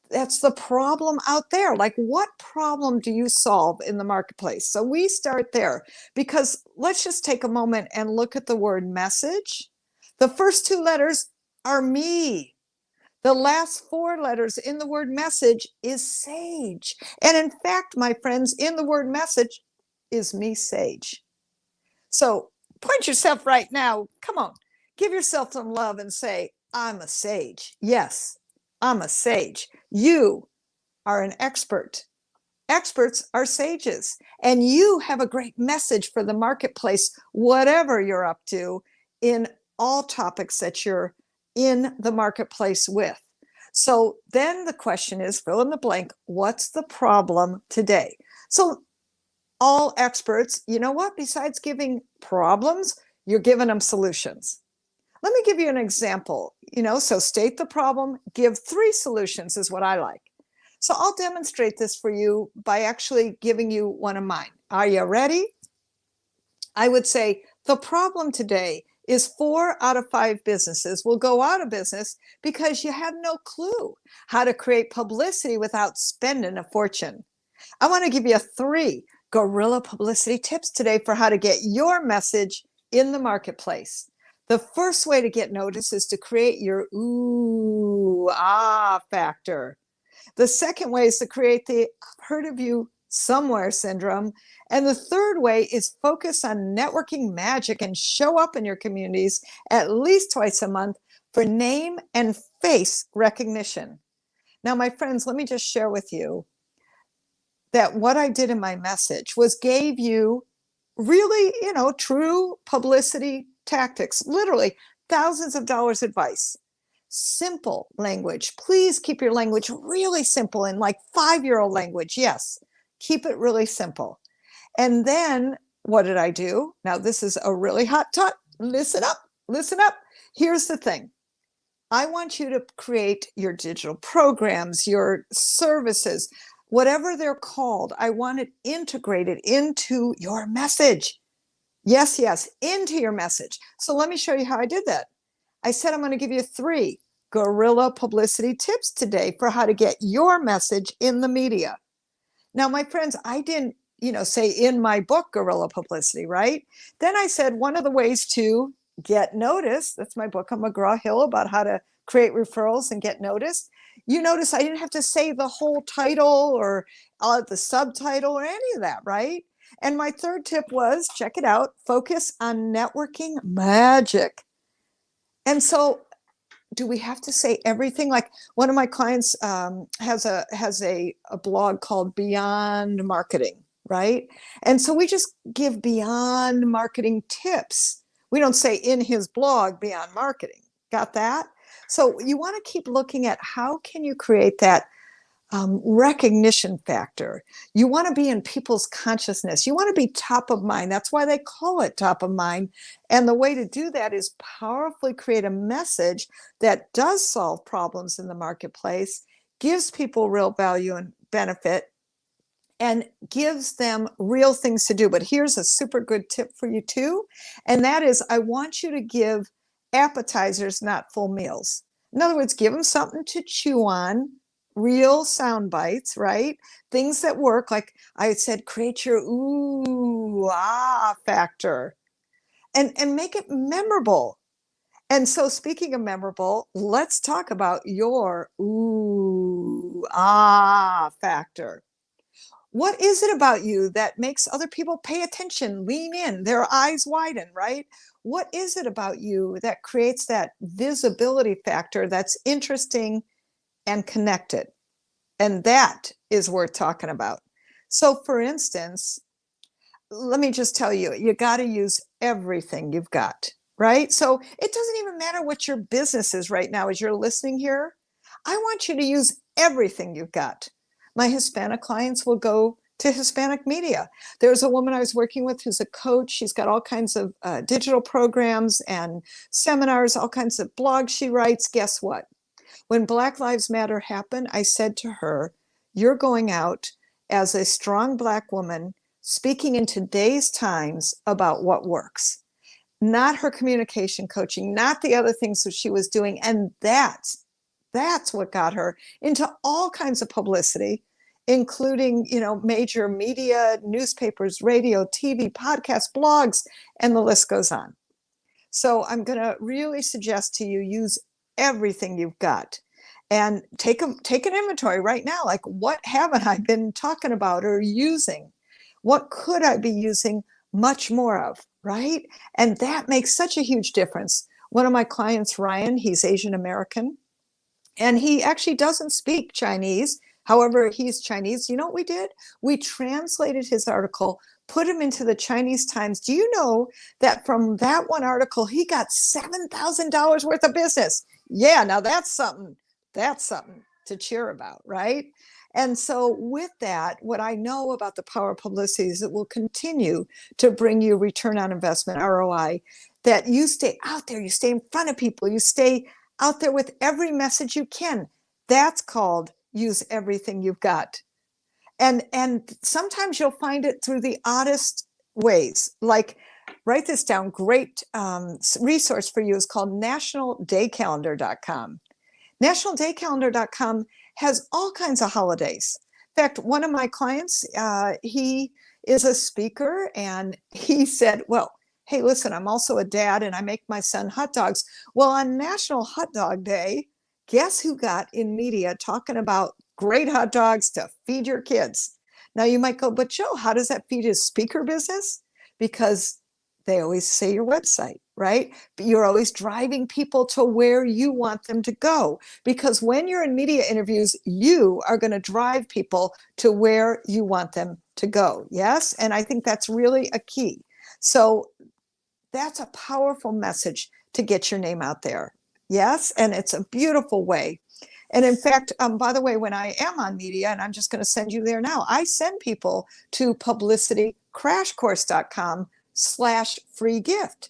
that's the problem out there? Like, what problem do you solve in the marketplace? So we start there, because let's just take a moment and look at the word message. The first two letters are me. The last four letters in the word message is sage. And in fact, my friends, in the word message is me, sage. So point yourself right now. Come on, give yourself some love and say, I'm a sage. Yes, I'm a sage. You are an expert. Experts are sages. And you have a great message for the marketplace, whatever you're up to, in all topics that you're in the marketplace with. So then the question is, fill in the blank, what's the problem today? So all experts, you know what? Besides giving problems, you're giving them solutions. Let me give you an example. So state the problem, give 3 solutions is what I like. So I'll demonstrate this for you by actually giving you one of mine. Are you ready? I would say the problem today is 4 out of 5 businesses will go out of business because you have no clue how to create publicity without spending a fortune. I want to give you 3 guerrilla publicity tips today for how to get your message in the marketplace. The first way to get noticed is to create your ooh, ah factor. The second way is to create the I've heard of you somewhere syndrome. And the third way is focus on networking magic and show up in your communities at least twice a month for name and face recognition. Now, my friends, let me just share with you that what I did in my message was gave you really, true publicity tactics, literally thousands of dollars advice. Simple language. Please keep your language really simple and like 5-year-old language. Yes, keep it really simple. And then what did I do? Now, this is a really hot tot. Listen up, listen up. Here's the thing. I want you to create your digital programs, your services, whatever they're called. I want it integrated into your message. Yes, into your message. So let me show you how I did that. I said I'm going to give you 3 guerrilla publicity tips today for how to get your message in the media. Now, my friends, I didn't, say in my book, Guerrilla Publicity, right? Then I said one of the ways to get noticed, that's my book on McGraw-Hill about how to create referrals and get noticed. You notice I didn't have to say the whole title or the subtitle or any of that, right? And my third tip was, check it out, focus on networking magic. And so do we have to say everything? Like one of my clients has a blog called Beyond Marketing, right? And so we just give Beyond Marketing tips. We don't say in his blog Beyond Marketing. Got that? So you want to keep looking at how can you create that recognition factor. You want to be in people's consciousness. You want to be top of mind. That's why they call it top of mind. And the way to do that is powerfully create a message that does solve problems in the marketplace, gives people real value and benefit, and gives them real things to do. But here's a super good tip for you too. And that is, I want you to give appetizers, not full meals. In other words, give them something to chew on, real sound bites, right? Things that work. Like I said, create your ooh, ah factor. and make it memorable. And so speaking of memorable, let's talk about your ooh, ah factor. What is it about you that makes other people pay attention, lean in, their eyes widen, right? What is it about you that creates that visibility factor that's interesting and connected? And that is worth talking about. So for instance, let me just tell you, you got to use everything you've got, right? So it doesn't even matter what your business is right now as you're listening here. I want you to use everything you've got. My Hispanic clients will go to Hispanic media. There's a woman I was working with who's a coach. She's got all kinds of digital programs and seminars, all kinds of blogs she writes. Guess what? When Black Lives Matter happened, I said to her, you're going out as a strong Black woman speaking in today's times about what works, not her communication coaching, not the other things that she was doing. And that's what got her into all kinds of publicity, including, major media, newspapers, radio, TV, podcasts, blogs, and the list goes on. So I'm going to really suggest to you, use everything you've got and take an inventory right now. Like, what haven't I been talking about or using? What could I be using much more of, right? And that makes such a huge difference. One of my clients, Ryan, he's Asian American, and he actually doesn't speak Chinese. However, he's Chinese. You know what we did? We translated his article, put him into the Chinese Times. Do you know that from that one article, he got $7,000 worth of business? Yeah, now that's something to cheer about, right? And so with that, what I know about the power of publicity is it will continue to bring you return on investment, ROI, that you stay out there, you stay in front of people, you stay out there with every message you can. That's called use everything you've got. And sometimes you'll find it through the oddest ways. Like, write this down. Great resource for you is called nationaldaycalendar.com. Nationaldaycalendar.com has all kinds of holidays. In fact, one of my clients, he is a speaker, and he said, well, hey, listen, I'm also a dad and I make my son hot dogs. Well, on National Hot Dog Day, guess who got in media talking about great hot dogs to feed your kids? Now you might go, but Joe, how does that feed his speaker business? Because they always say your website, right? But you're always driving people to where you want them to go. Because when you're in media interviews, you are going to drive people to where you want them to go. Yes. And I think that's really a key. So that's a powerful message to get your name out there. Yes. And it's a beautiful way. And in fact, by the way, when I am on media, and I'm just going to send you there now, I send people to publicitycrashcourse.com/free gift.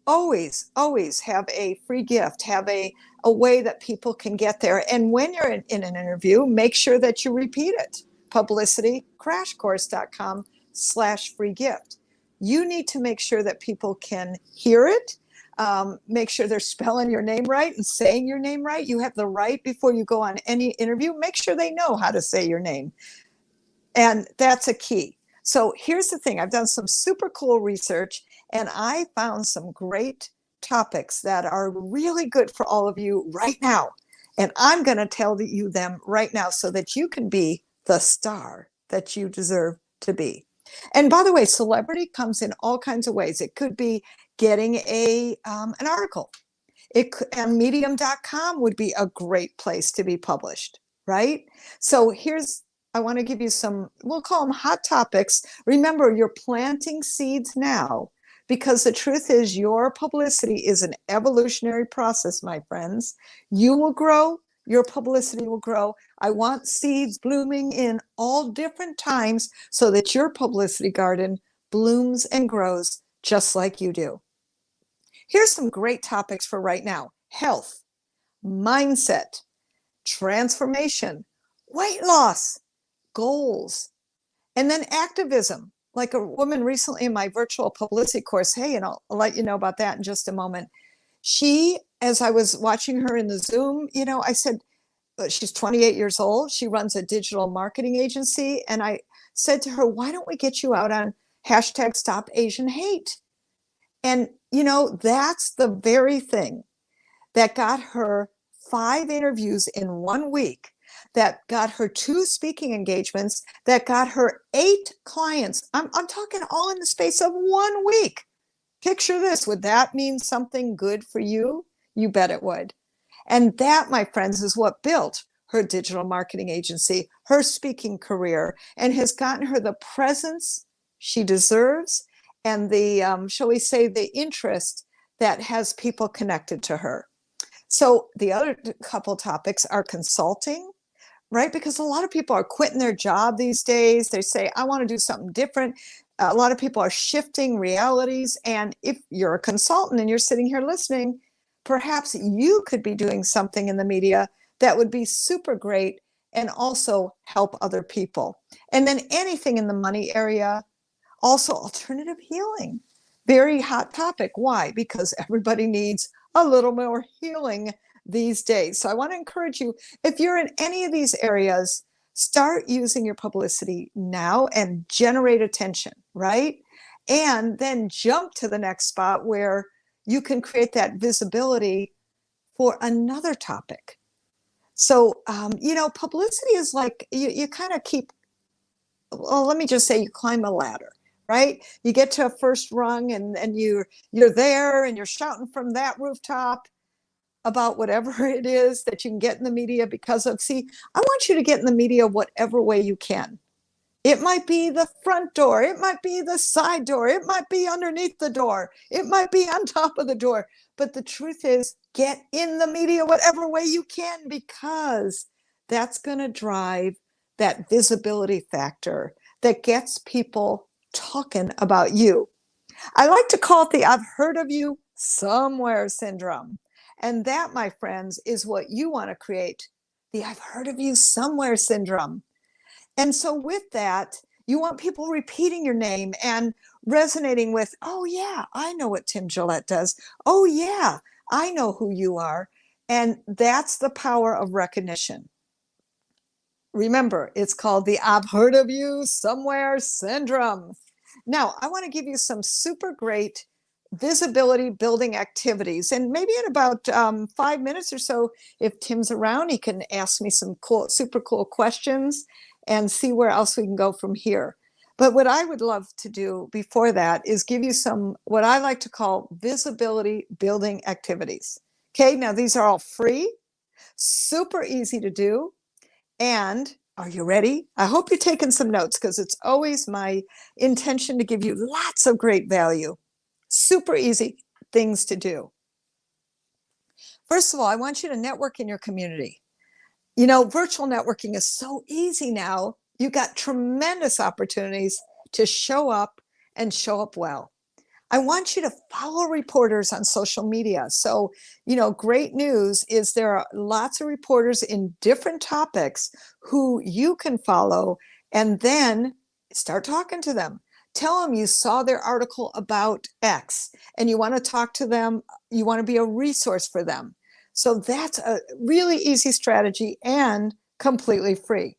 Always have a free gift, have a way that people can get there. And when you're in an interview, make sure that you repeat it. publicitycrashcourse.com/free gift. You need to make sure that people can hear it. Make sure they're spelling your name right and saying your name right. You have the right before you go on any interview. Make sure they know how to say your name. And that's a key. So here's the thing. I've done some super cool research, and I found some great topics that are really good for all of you right now. And I'm going to tell you them right now so that you can be the star that you deserve to be. And by the way, celebrity comes in all kinds of ways. It could be getting an article. And medium.com would be a great place to be published, right? So I want to give you some, we'll call them hot topics. Remember, you're planting seeds now, because the truth is your publicity is an evolutionary process, my friends. You will grow, your publicity will grow. I want seeds blooming in all different times so that your publicity garden blooms and grows just like you do. Here's some great topics for right now: health, mindset, transformation, weight loss, goals, and then activism. Like a woman recently in my virtual publicity course, hey, and I'll let you know about that in just a moment. She, as I was watching her in the Zoom, I said, she's 28 years old. She runs a digital marketing agency. And I said to her, why don't we get you out on #StopAsianHate? And, that's the very thing that got her 5 interviews in 1 week, that got her 2 speaking engagements, that got her 8 clients. I'm talking all in the space of 1 week. Picture this. Would that mean something good for you? You bet it would. And that, my friends, is what built her digital marketing agency, her speaking career, and has gotten her the presence she deserves and the, shall we say, the interest that has people connected to her. So the other couple topics are consulting, right? Because a lot of people are quitting their job these days. They say, I want to do something different. A lot of people are shifting realities. And if you're a consultant and you're sitting here listening, perhaps you could be doing something in the media that would be super great and also help other people. And then anything in the money area, also alternative healing. Very hot topic. Why? Because everybody needs a little more healing these days. So I want to encourage you, if you're in any of these areas, start using your publicity now and generate attention, right? And then jump to the next spot where you can create that visibility for another topic. So, publicity is like you kind of keep, well, let me just say you climb a ladder, right? You get to a first rung and you're there and you're shouting from that rooftop about whatever it is that you can get in the media because of. See, I want you to get in the media whatever way you can. It might be the front door. It might be the side door. It might be underneath the door. It might be on top of the door. But the truth is, get in the media whatever way you can, because that's going to drive that visibility factor that gets people talking about you. I like to call it the I've heard of you somewhere syndrome. And that, my friends, is what you want to create, the I've heard of you somewhere syndrome. And so with that, you want people repeating your name and resonating with, oh, yeah, I know what Tim Gillette does. Oh, yeah, I know who you are. And that's the power of recognition. Remember, it's called the I've heard of you somewhere syndrome. Now, I want to give you some super great visibility building activities. And maybe in about 5 minutes or so, if Tim's around, he can ask me some cool, super cool questions and see where else we can go from here. But what I would love to do before that is give you some, what I like to call visibility building activities. Okay, now these are all free, super easy to do. And are you ready? I hope you're taking some notes, because it's always my intention to give you lots of great value. Super easy things to do. First of all, I want you to network in your community. Virtual networking is so easy now. You've got tremendous opportunities to show up and show up well. I want you to follow reporters on social media. So, great news is there are lots of reporters in different topics who you can follow, and then start talking to them. Tell them you saw their article about X and you want to talk to them. You want to be a resource for them. So that's a really easy strategy and completely free.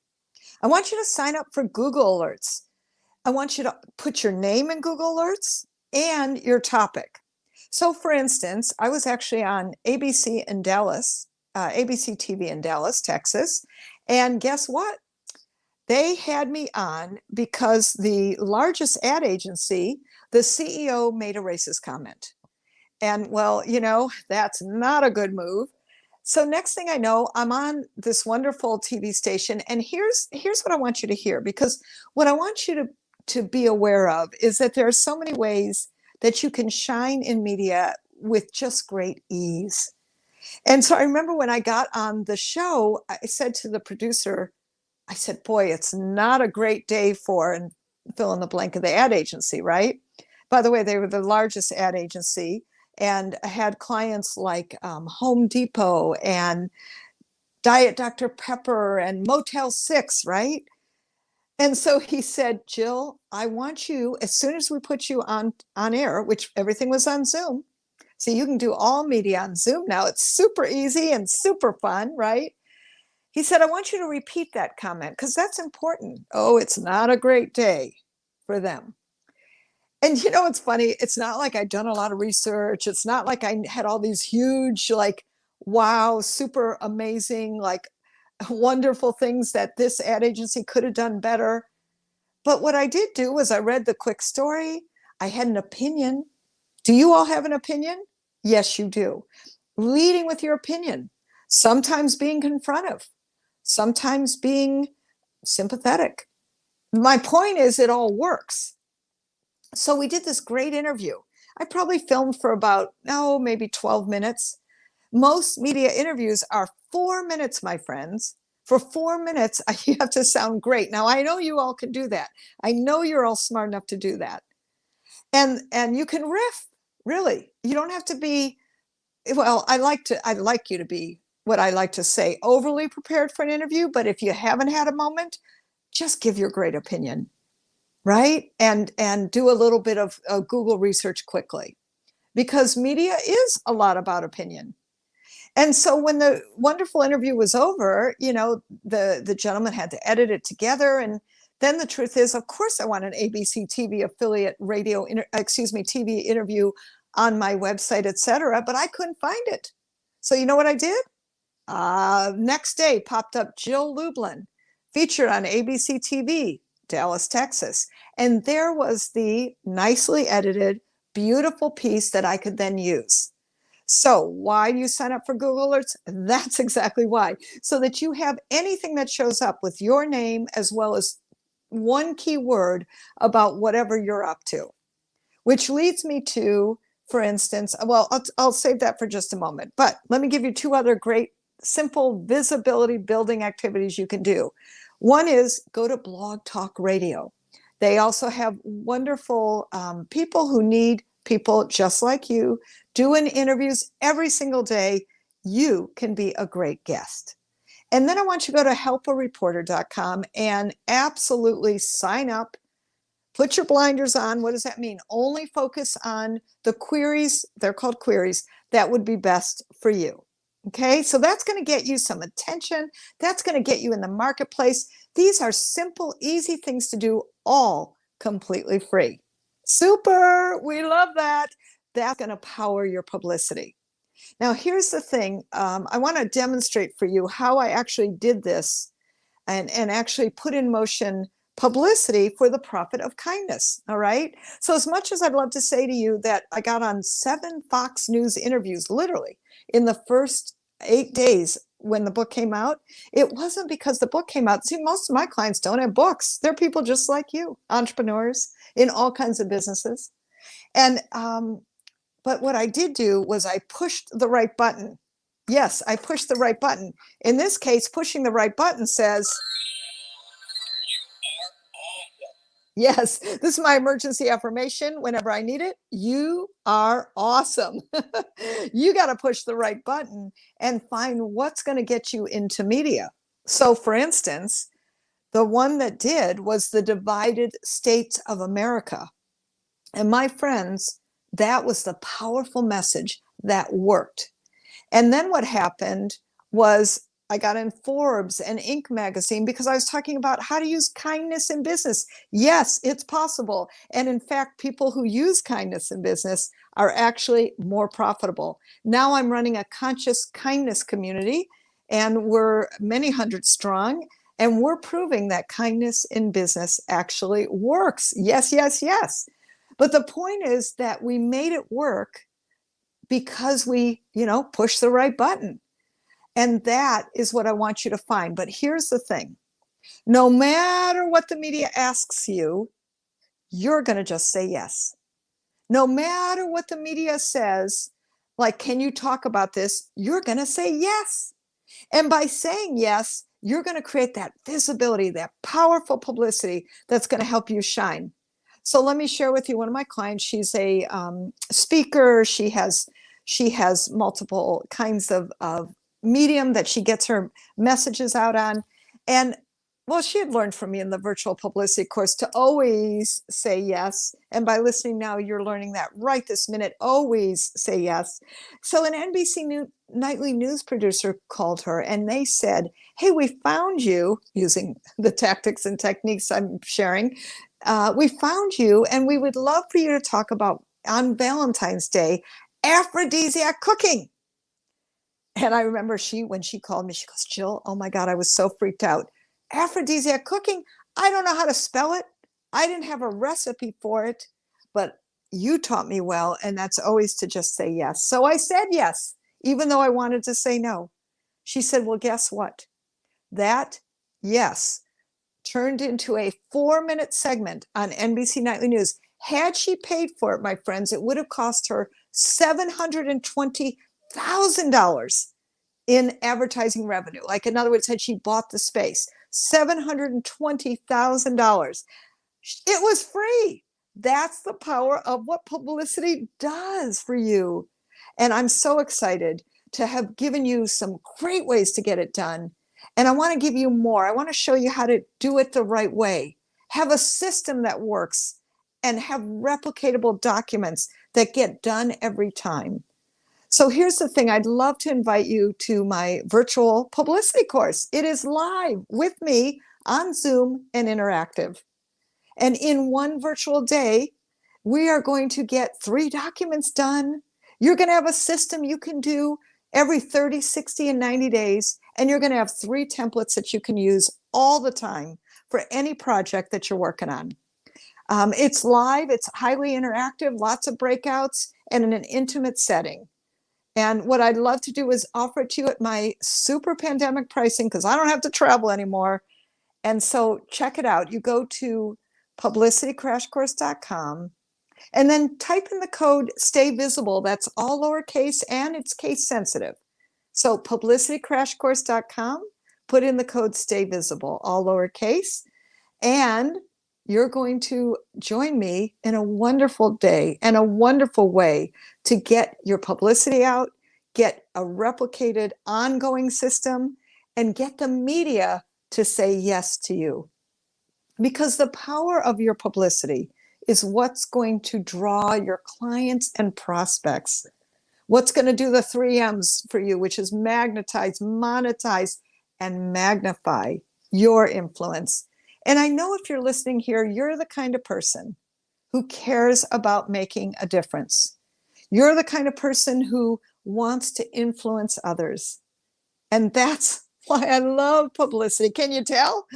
I want you to sign up for Google Alerts. I want you to put your name in Google Alerts and your topic. So for instance, I was actually on ABC in Dallas, ABC TV in Dallas, Texas. And guess what? They had me on because the largest ad agency, the CEO made a racist comment. And well, that's not a good move. So next thing I know, I'm on this wonderful TV station. And here's what I want you to hear, because what I want you to be aware of is that there are so many ways that you can shine in media with just great ease. And so I remember when I got on the show, I said to the producer, I said, boy, it's not a great day for, and fill in the blank of the ad agency, right? By the way, they were the largest ad agency and had clients like Home Depot and Diet Dr. Pepper and Motel 6, right? And so he said, Jill, I want you, as soon as we put you on air, which everything was on Zoom. So you can do all media on Zoom now. It's super easy and super fun, right? He said, I want you to repeat that comment because that's important. Oh, it's not a great day for them. And you know, it's funny. It's not like I'd done a lot of research. It's not like I had all these huge, like, wow, super amazing, like wonderful things that this ad agency could have done better. But what I did do was I read the quick story. I had an opinion. Do you all have an opinion? Yes, you do. Leading with your opinion, sometimes being confrontive, sometimes being sympathetic. My point is, it all works. So we did this great interview. I probably filmed for about, maybe 12 minutes. Most media interviews are 4 minutes, my friends. For 4 minutes, you have to sound great. Now, I know you all can do that. I know you're all smart enough to do that. And you can riff, really. You don't have to be, well, I like you to be, what I like to say, overly prepared for an interview. But if you haven't had a moment, just give your great opinion, right? And do a little bit of Google research quickly, because media is a lot about opinion. And so when the wonderful interview was over, the gentleman had to edit it together. And then the truth is, of course, I want an ABC TV affiliate TV interview on my website, etc. But I couldn't find it. So you know what I did? Next day popped up Jill Lublin, featured on ABC TV, Dallas, Texas. And there was the nicely edited, beautiful piece that I could then use. So why do you sign up for Google Alerts? That's exactly why. So that you have anything that shows up with your name as well as one key word about whatever you're up to. Which leads me to, for instance, well, I'll save that for just a moment. But let me give you 2 other great, simple visibility building activities you can do. One is go to Blog Talk Radio. They also have wonderful people who need people just like you doing interviews every single day. You can be a great guest. And then I want you to go to helpareporter.com and absolutely sign up. Put your blinders on. What does that mean? Only focus on the queries. They're called queries that would be best for you. Okay, so that's going to get you some attention. That's going to get you in the marketplace. These are simple, easy things to do, all completely free. Super. We love that. That's going to power your publicity. Now, here's the thing. I want to demonstrate for you how I actually did this and actually put in motion publicity for the profit of kindness. All right. So as much as I'd love to say to you that I got on 7 Fox News interviews, literally in the first 8 days when the book came out, it wasn't because the book came out. See, most of my clients don't have books. They're people just like you, entrepreneurs in all kinds of businesses. And, but what I did do was I pushed the right button. Yes, I pushed the right button. In this case, pushing the right button says, yes, this is my emergency affirmation whenever I need it. You are awesome. You got to push the right button and find what's going to get you into media. So, for instance, the one that did was the divided states of America. And my friends, that was the powerful message that worked. And then what happened was I got in Forbes and Inc. magazine because I was talking about how to use kindness in business. Yes, it's possible. And in fact, people who use kindness in business are actually more profitable. Now I'm running a conscious kindness community, and we're many hundred strong, and we're proving that kindness in business actually works. Yes, yes, yes. But the point is that we made it work because we, pushed the right button. And that is what I want you to find. But here's the thing. No matter what the media asks you, you're going to just say yes. No matter what the media says, like, can you talk about this? You're going to say yes. And by saying yes, you're going to create that visibility, that powerful publicity that's going to help you shine. So let me share with you one of my clients. She's a speaker. She has multiple kinds of medium that she gets her messages out on. And well, she had learned from me in the virtual publicity course to always say yes. And by listening now, you're learning that right this minute, always say yes. So an NBC nightly news producer called her and they said, hey, we found you, using the tactics and techniques I'm sharing. We found you and we would love for you to talk about on Valentine's Day, aphrodisiac cooking. And I remember when she called me, she goes, Jill, oh my God, I was so freaked out. Aphrodisiac cooking, I don't know how to spell it. I didn't have a recipe for it, but you taught me well. And that's always to just say yes. So I said yes, even though I wanted to say no. She said, well, guess what? That yes turned into a 4-minute segment on NBC Nightly News. Had she paid for it, my friends, it would have cost her $720,000 in advertising revenue. Like, in other words, had she bought the space, $720,000. It was free. That's the power of what publicity does for you. And I'm so excited to have given you some great ways to get it done. And I want to give you more. I want to show you how to do it the right way. Have a system that works and have replicatable documents that get done every time. So here's the thing. I'd love to invite you to my virtual publicity course. It is live with me on Zoom and interactive. And in one virtual day, we are going to get 3 documents done. You're going to have a system you can do every 30, 60, and 90 days. And you're going to have 3 templates that you can use all the time for any project that you're working on. It's live, it's highly interactive, lots of breakouts, and in an intimate setting. And what I'd love to do is offer it to you at my super pandemic pricing, because I don't have to travel anymore. And so check it out. You go to publicitycrashcourse.com and then type in the code Stay Visible. That's all lowercase and it's case sensitive. So publicitycrashcourse.com, put in the code Stay Visible, all lowercase, and you're going to join me in a wonderful day and a wonderful way to get your publicity out, get a replicated ongoing system, and get the media to say yes to you. Because the power of your publicity is what's going to draw your clients and prospects. What's going to do the 3 M's for you, which is magnetize, monetize, and magnify your influence. And I know if you're listening here, you're the kind of person who cares about making a difference. You're the kind of person who wants to influence others. And that's why I love publicity. Can you tell?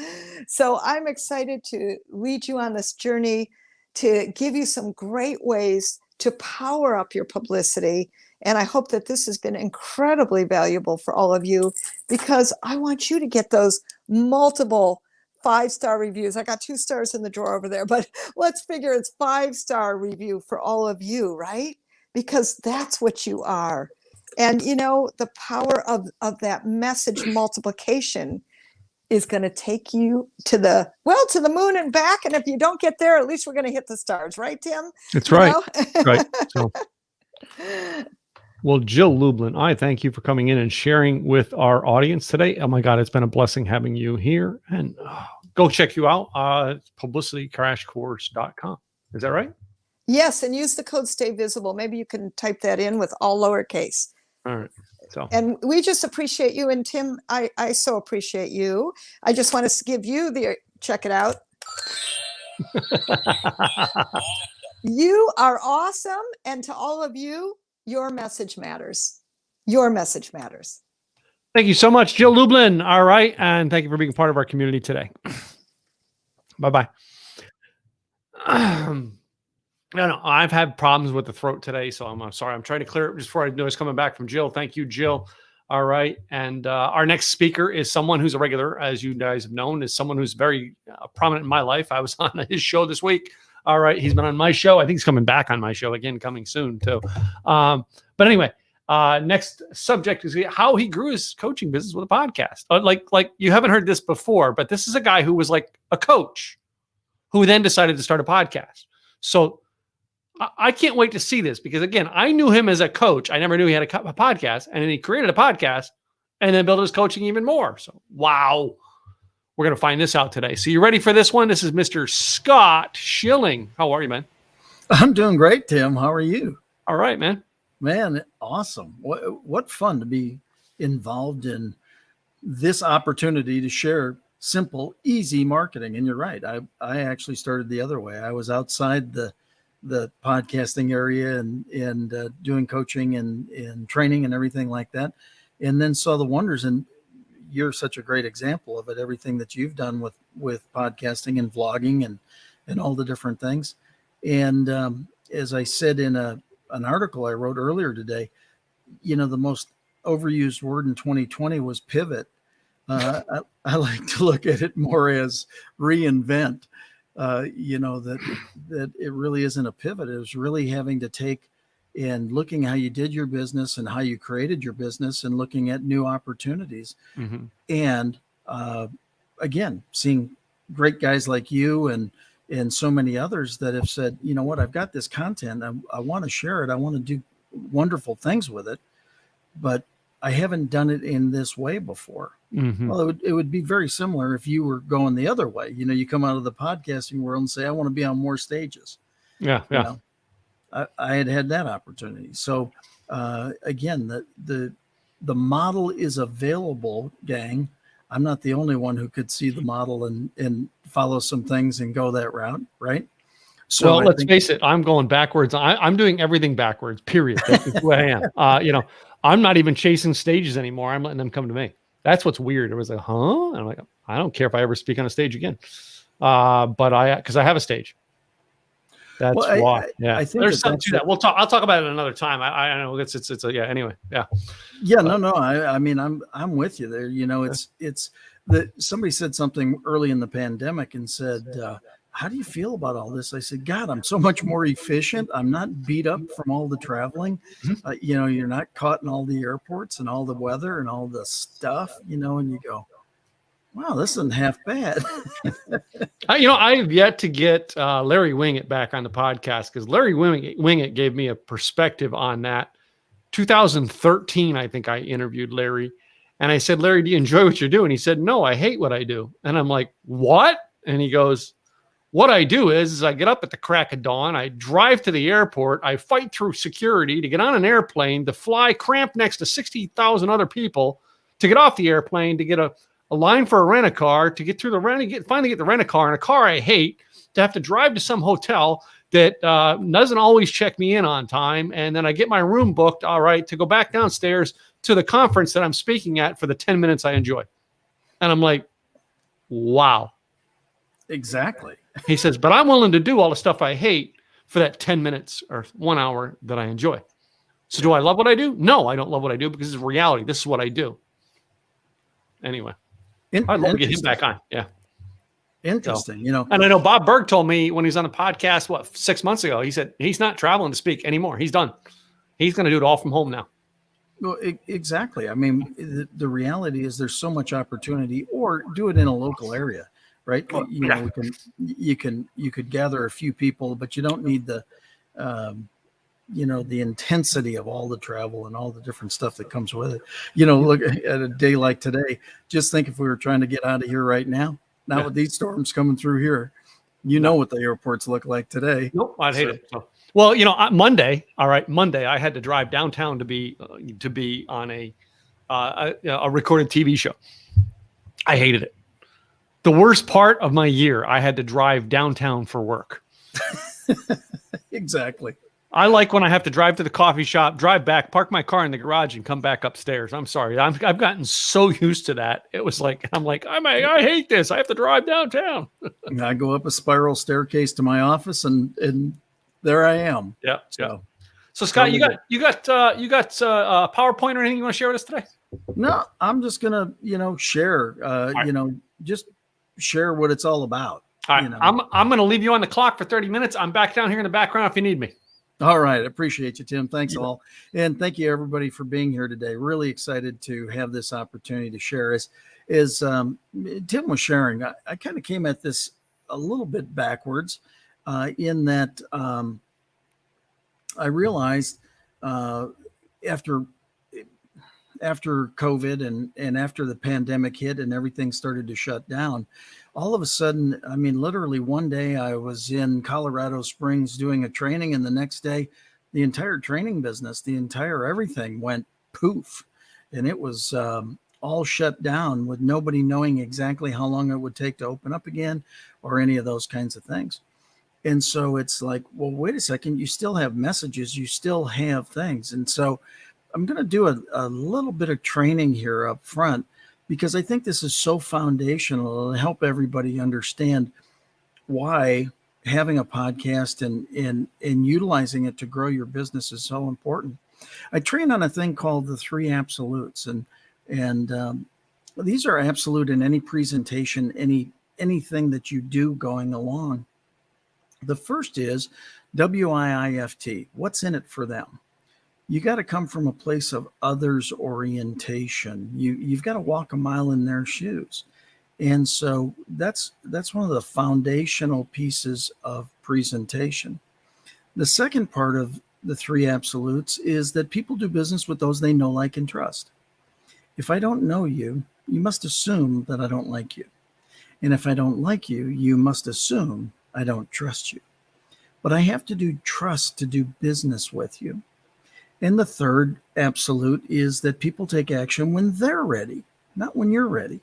So I'm excited to lead you on this journey to give you some great ways to power up your publicity. And I hope that this has been incredibly valuable for all of you, because I want you to get those multiple 5-star reviews. I got 2 stars in the drawer over there, but let's figure it's 5-star review for all of you, right? Because that's what you are. And you know, the power of that message multiplication is going to take you to the moon and back. And if you don't get there, at least we're going to hit the stars, right, Tim? That's right. Right. So, well, Jill Lublin, I thank you for coming in and sharing with our audience today. Oh my God, it's been a blessing having you here. And go check you out, publicitycrashcourse.com. Is that right? Yes, and use the code Stay Visible. Maybe you can type that in with all lowercase. All right. So, and we just appreciate you. And Tim, I so appreciate you. I just want to give you check it out. You are awesome. And to all of you, your message matters. Your message matters. Thank you so much, Jill Lublin. All right. And thank you for being part of our community today. Bye-bye. No, I've had problems with the throat today, so I'm sorry. I'm trying to clear it just before I know it's coming back from Jill. Thank you, Jill. All right. And our next speaker is someone who's a regular, as you guys have known, is someone who's very prominent in my life. I was on his show this week. All right. He's been on my show. I think he's coming back on my show again, coming soon too. But anyway, next subject is how he grew his coaching business with a podcast. Like you haven't heard this before, but this is a guy who was like a coach who then decided to start a podcast. So I can't wait to see this, because again, I knew him as a coach. I never knew he had a podcast, and then he created a podcast and then built his coaching even more. So, wow. We're going to find this out today. So you ready for this one? This is Mr. Scott Schilling. How are you, man? I'm doing great, Tim. How are you? All right, man. Man, awesome. What fun to be involved in this opportunity to share simple, easy marketing. And you're right. I actually started the other way. I was outside the podcasting area and doing coaching and training and everything like that. And then saw the wonders. And you're such a great example of it. Everything that you've done with podcasting and vlogging and all the different things. And as I said in an article I wrote earlier today, the most overused word in 2020 was pivot. I like to look at it more as reinvent. That it really isn't a pivot. It was really having to take and looking how you did your business and how you created your business and looking at new opportunities. Mm-hmm. And again, seeing great guys like you and so many others that have said, you know what, I've got this content. I want to share it. I want to do wonderful things with it, but I haven't done it in this way before. Mm-hmm. Well, it would be very similar if you were going the other way. You come out of the podcasting world and say, I want to be on more stages. Yeah. I had that opportunity. So again, the model is available, gang. I'm not the only one who could see the model and follow some things and go that route, right? So well, let's face it. I'm going backwards. I'm doing everything backwards. Period. That's who I am. I'm not even chasing stages anymore. I'm letting them come to me. That's what's weird. It was like, huh? And I'm like, I don't care if I ever speak on a stage again. Because I have a stage. That's why. I think there's something to that. I'll talk about it another time. I know it's anyway. Yeah. Yeah. No. I mean, I'm with you there. It's that somebody said something early in the pandemic and said, how do you feel about all this? I said, God, I'm so much more efficient. I'm not beat up from all the traveling. Mm-hmm. You're not caught in all the airports and all the weather and all the stuff, and you go, wow, this isn't half bad. I've yet to get Larry Winget back on the podcast because Larry Winget gave me a perspective on that. 2013, I think I interviewed Larry. And I said, Larry, do you enjoy what you're doing? He said, no, I hate what I do. And I'm like, what? And he goes, what I do is I get up at the crack of dawn. I drive to the airport. I fight through security to get on an airplane, to fly cramped next to 60,000 other people, to get off the airplane, to get a line for a rent-a-car, to get through finally get the rent-a-car in a car I hate, to have to drive to some hotel that doesn't always check me in on time. And then I get my room booked, all right, to go back downstairs to the conference that I'm speaking at for the 10 minutes I enjoy. And I'm like, wow. Exactly. He says, but I'm willing to do all the stuff I hate for that 10 minutes or 1 hour that I enjoy. So do I love what I do? No, I don't love what I do because it's reality. This is what I do. Anyway, I'd love to get him back on. Yeah. Interesting. And I know Bob Berg told me when he was on the podcast, 6 months ago, he said he's not traveling to speak anymore. He's done. He's going to do it all from home now. Well, exactly. I mean, the reality is there's so much opportunity, or do it in a local area, right? Well, you could gather a few people, but you don't need the intensity of all the travel and all the different stuff that comes with it. Look at a day like today, just think if we were trying to get out of here right now, not with these storms coming through here, know what the airports look like today. Nope, I'd hate it. So. Well, Monday, I had to drive downtown to be on a recorded TV show. I hated it. The worst part of my year, I had to drive downtown for work. Exactly. I like when I have to drive to the coffee shop, drive back, park my car in the garage, and come back upstairs. I'm sorry. I've gotten so used to that. It was like, I hate this. I have to drive downtown. I go up a spiral staircase to my office and there I am. Yeah. So Scott, you got PowerPoint or anything you want to share with us today? No, I'm just gonna, share, just share what it's all about. All right. I'm going to leave you on the clock for 30 minutes. I'm back down here in the background if you need me. All right. I appreciate you, Tim. Thanks all. And thank you everybody for being here today. Really excited to have this opportunity to share. As Tim was sharing, I kind of came at this a little bit backwards in that I realized after after COVID and after the pandemic hit and everything started to shut down, all of a sudden, I mean, literally one day I was in Colorado Springs doing a training, and the next day, the entire training business, the entire everything went poof, and it was all shut down with nobody knowing exactly how long it would take to open up again or any of those kinds of things. And so it's like, well, wait a second, you still have messages, you still have things. And so I'm going to do a little bit of training here up front, because I think this is so foundational to help everybody understand why having a podcast and utilizing it to grow your business is so important. I train on a thing called the 3 absolutes, and these are absolute in any presentation, anything that you do going along. The first is WIIFT. What's in it for them? You got to come from a place of others orientation. You've got to walk a mile in their shoes. And so that's one of the foundational pieces of presentation. The second part of the 3 absolutes is that people do business with those they know, like, and trust. If I don't know you, you must assume that I don't like you. And if I don't like you, you must assume I don't trust you. But I have to do trust to do business with you. And the third absolute is that people take action when they're ready, not when you're ready.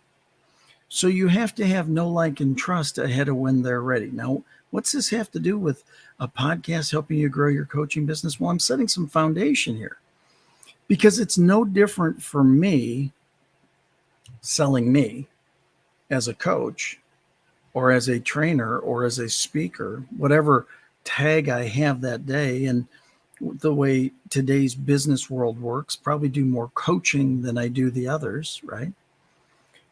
So you have to have know, like, and trust ahead of when they're ready. Now, what's this have to do with a podcast helping you grow your coaching business? Well, I'm setting some foundation here, because it's no different for me selling me as a coach or as a trainer or as a speaker, whatever tag I have that day. And the way today's business world works, probably do more coaching than I do the others, right?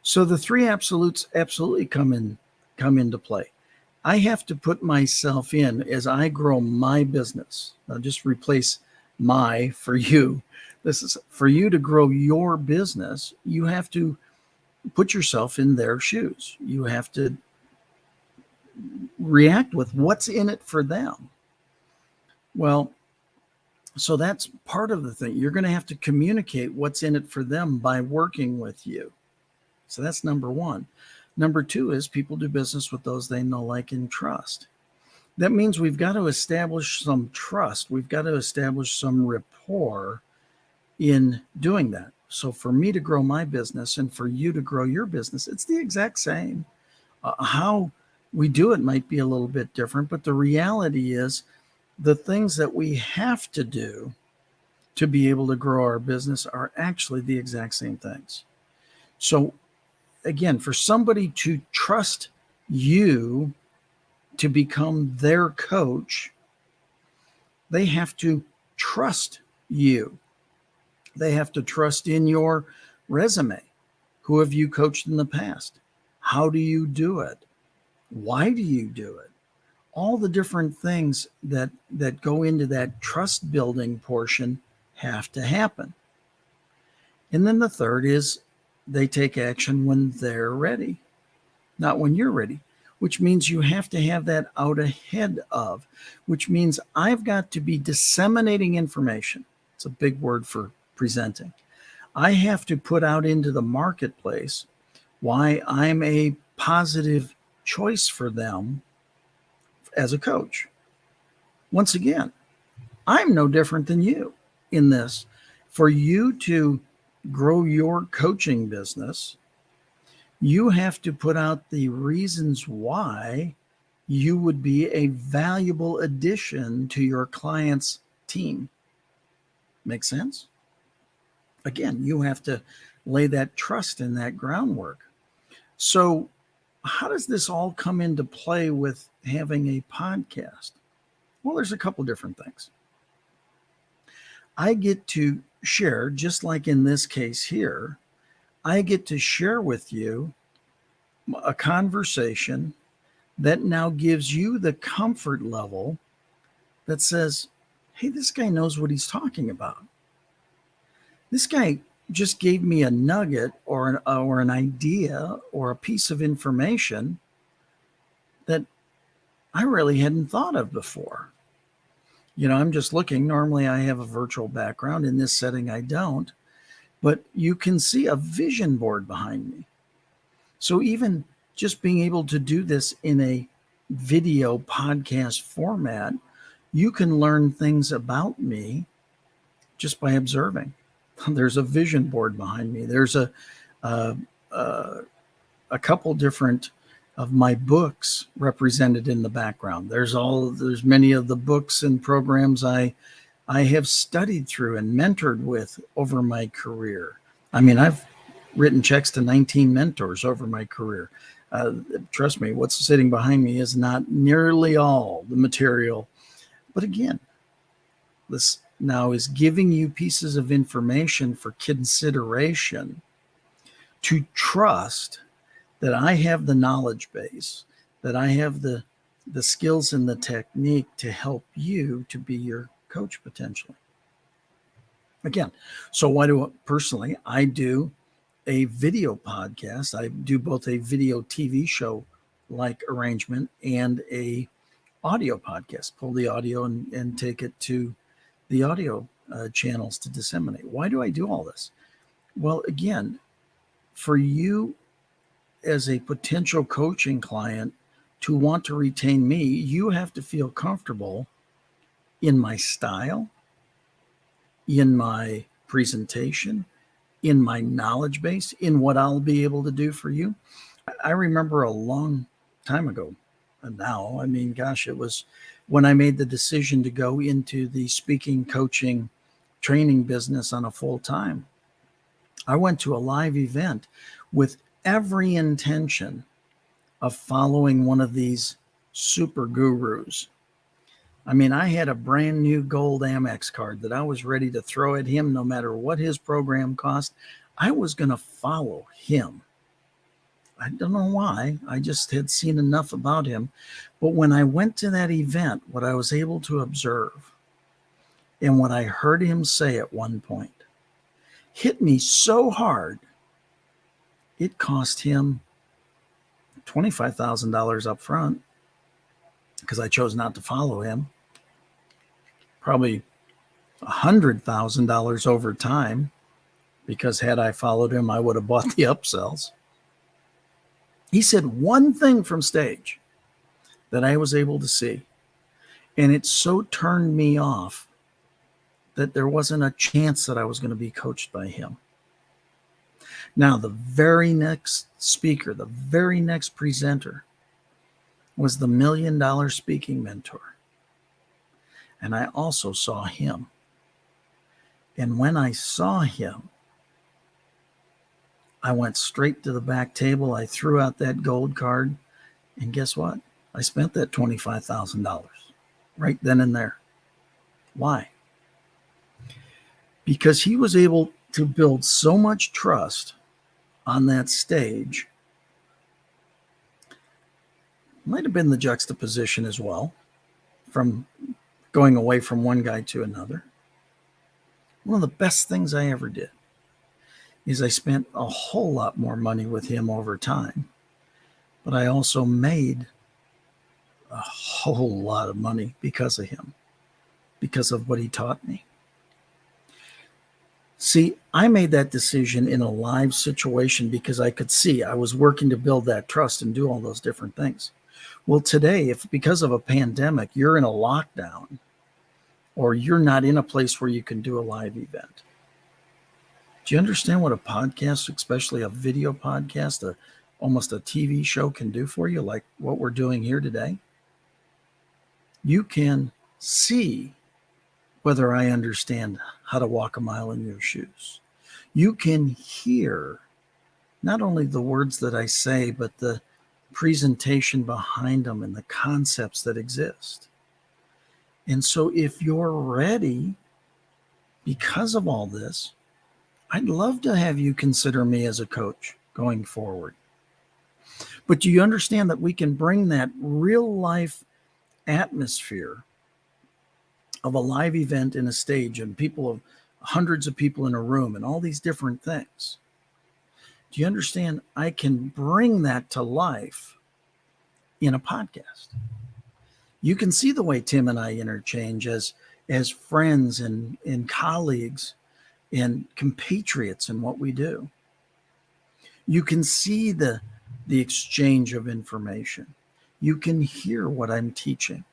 So the 3 absolutes absolutely come into play. I have to put myself in as I grow my business. I'll just replace my for you. This is for you to grow your business. You have to put yourself in their shoes. You have to react with what's in it for them. Well, so that's part of the thing. You're going to have to communicate what's in it for them by working with you. So that's number 1. Number 2 is people do business with those they know, like, and trust. That means we've got to establish some trust. We've got to establish some rapport in doing that. So for me to grow my business and for you to grow your business, it's the exact same. How we do it might be a little bit different, but the reality is the things that we have to do to be able to grow our business are actually the exact same things. So again, for somebody to trust you to become their coach, they have to trust you. They have to trust in your resume. Who have you coached in the past? How do you do it? Why do you do it? All the different things that go into that trust building portion have to happen. And then the third is they take action when they're ready, not when you're ready, which means you have to have that out ahead of, which means I've got to be disseminating information. It's a big word for presenting. I have to put out into the marketplace why I'm a positive choice for them as a coach. Once again, I'm no different than you in this. For you to grow your coaching business, you have to put out the reasons why you would be a valuable addition to your client's team. Make sense? Again, you have to lay that trust in that groundwork. So how does this all come into play with having a podcast? Well, there's a couple different things. I get to share, just like in this case here, I get to share with you a conversation that now gives you the comfort level that says, hey, this guy knows what he's talking about. This guy just gave me a nugget or an idea or a piece of information that I really hadn't thought of before. You know, I'm just looking. Normally I have a virtual background. In this setting, I don't. but you can see a vision board behind me. So even just being able to do this in a video podcast format, you can learn things about me just by observing. There's a vision board behind me. There's a couple different of my books represented in the background. There's many of the books and programs I have studied through and mentored with over my career. I mean, I've written checks to 19 mentors over my career. Trust me, what's sitting behind me is not nearly all the material. But again, this now is giving you pieces of information for consideration, to trust that I have the knowledge base, that I have the skills and the technique to help you to be your coach potentially. Again, so personally, I do a video podcast. I do both a video TV show like arrangement and a audio podcast. Pull the audio and take it to the audio channels to disseminate. Why do I do all this? Well, again, for you as a potential coaching client to want to retain me, you have to feel comfortable in my style, in my presentation, in my knowledge base, in what I'll be able to do for you. I remember a long time ago, and now, I mean, gosh, it was when I made the decision to go into the speaking, coaching, training business on a full time. I went to a live event with every intention of following one of these super gurus. I mean, I had a brand new gold Amex card that I was ready to throw at him no matter what his program cost. I was going to follow him. I don't know why. I just had seen enough about him. But when I went to that event, what I was able to observe and what I heard him say at one point hit me so hard, it cost him $25,000 up front because I chose not to follow him. Probably $100,000 over time, because had I followed him, I would have bought the upsells. He said one thing from stage that I was able to see, and it so turned me off that there wasn't a chance that I was going to be coached by him. Now, the very next speaker, the very next presenter was the $1 Million Speaking Mentor. And I also saw him. And when I saw him, I went straight to the back table. I threw out that gold card. And guess what? I spent that $25,000 right then and there. Why? Because he was able to build so much trust on that stage. Might have been the juxtaposition as well, from going away from one guy to another. One of the best things I ever did is I spent a whole lot more money with him over time, but I also made a whole lot of money because of him, because of what he taught me. See, I made that decision in a live situation because I could see I was working to build that trust and do all those different things. Well, today, if because of a pandemic, you're in a lockdown or you're not in a place where you can do a live event, do you understand what a podcast, especially a video podcast, almost a TV show can do for you, like what we're doing here today? You can see whether I understand how to walk a mile in your shoes. You can hear not only the words that I say, but the presentation behind them and the concepts that exist. And so if you're ready, because of all this, I'd love to have you consider me as a coach going forward. But do you understand that we can bring that real life atmosphere of a live event in a stage and hundreds of people in a room and all these different things? Do you understand? I can bring that to life in a podcast. You can see the way Tim and I interchange as friends and colleagues and compatriots in what we do. You can see the exchange of information. You can hear what I'm teaching.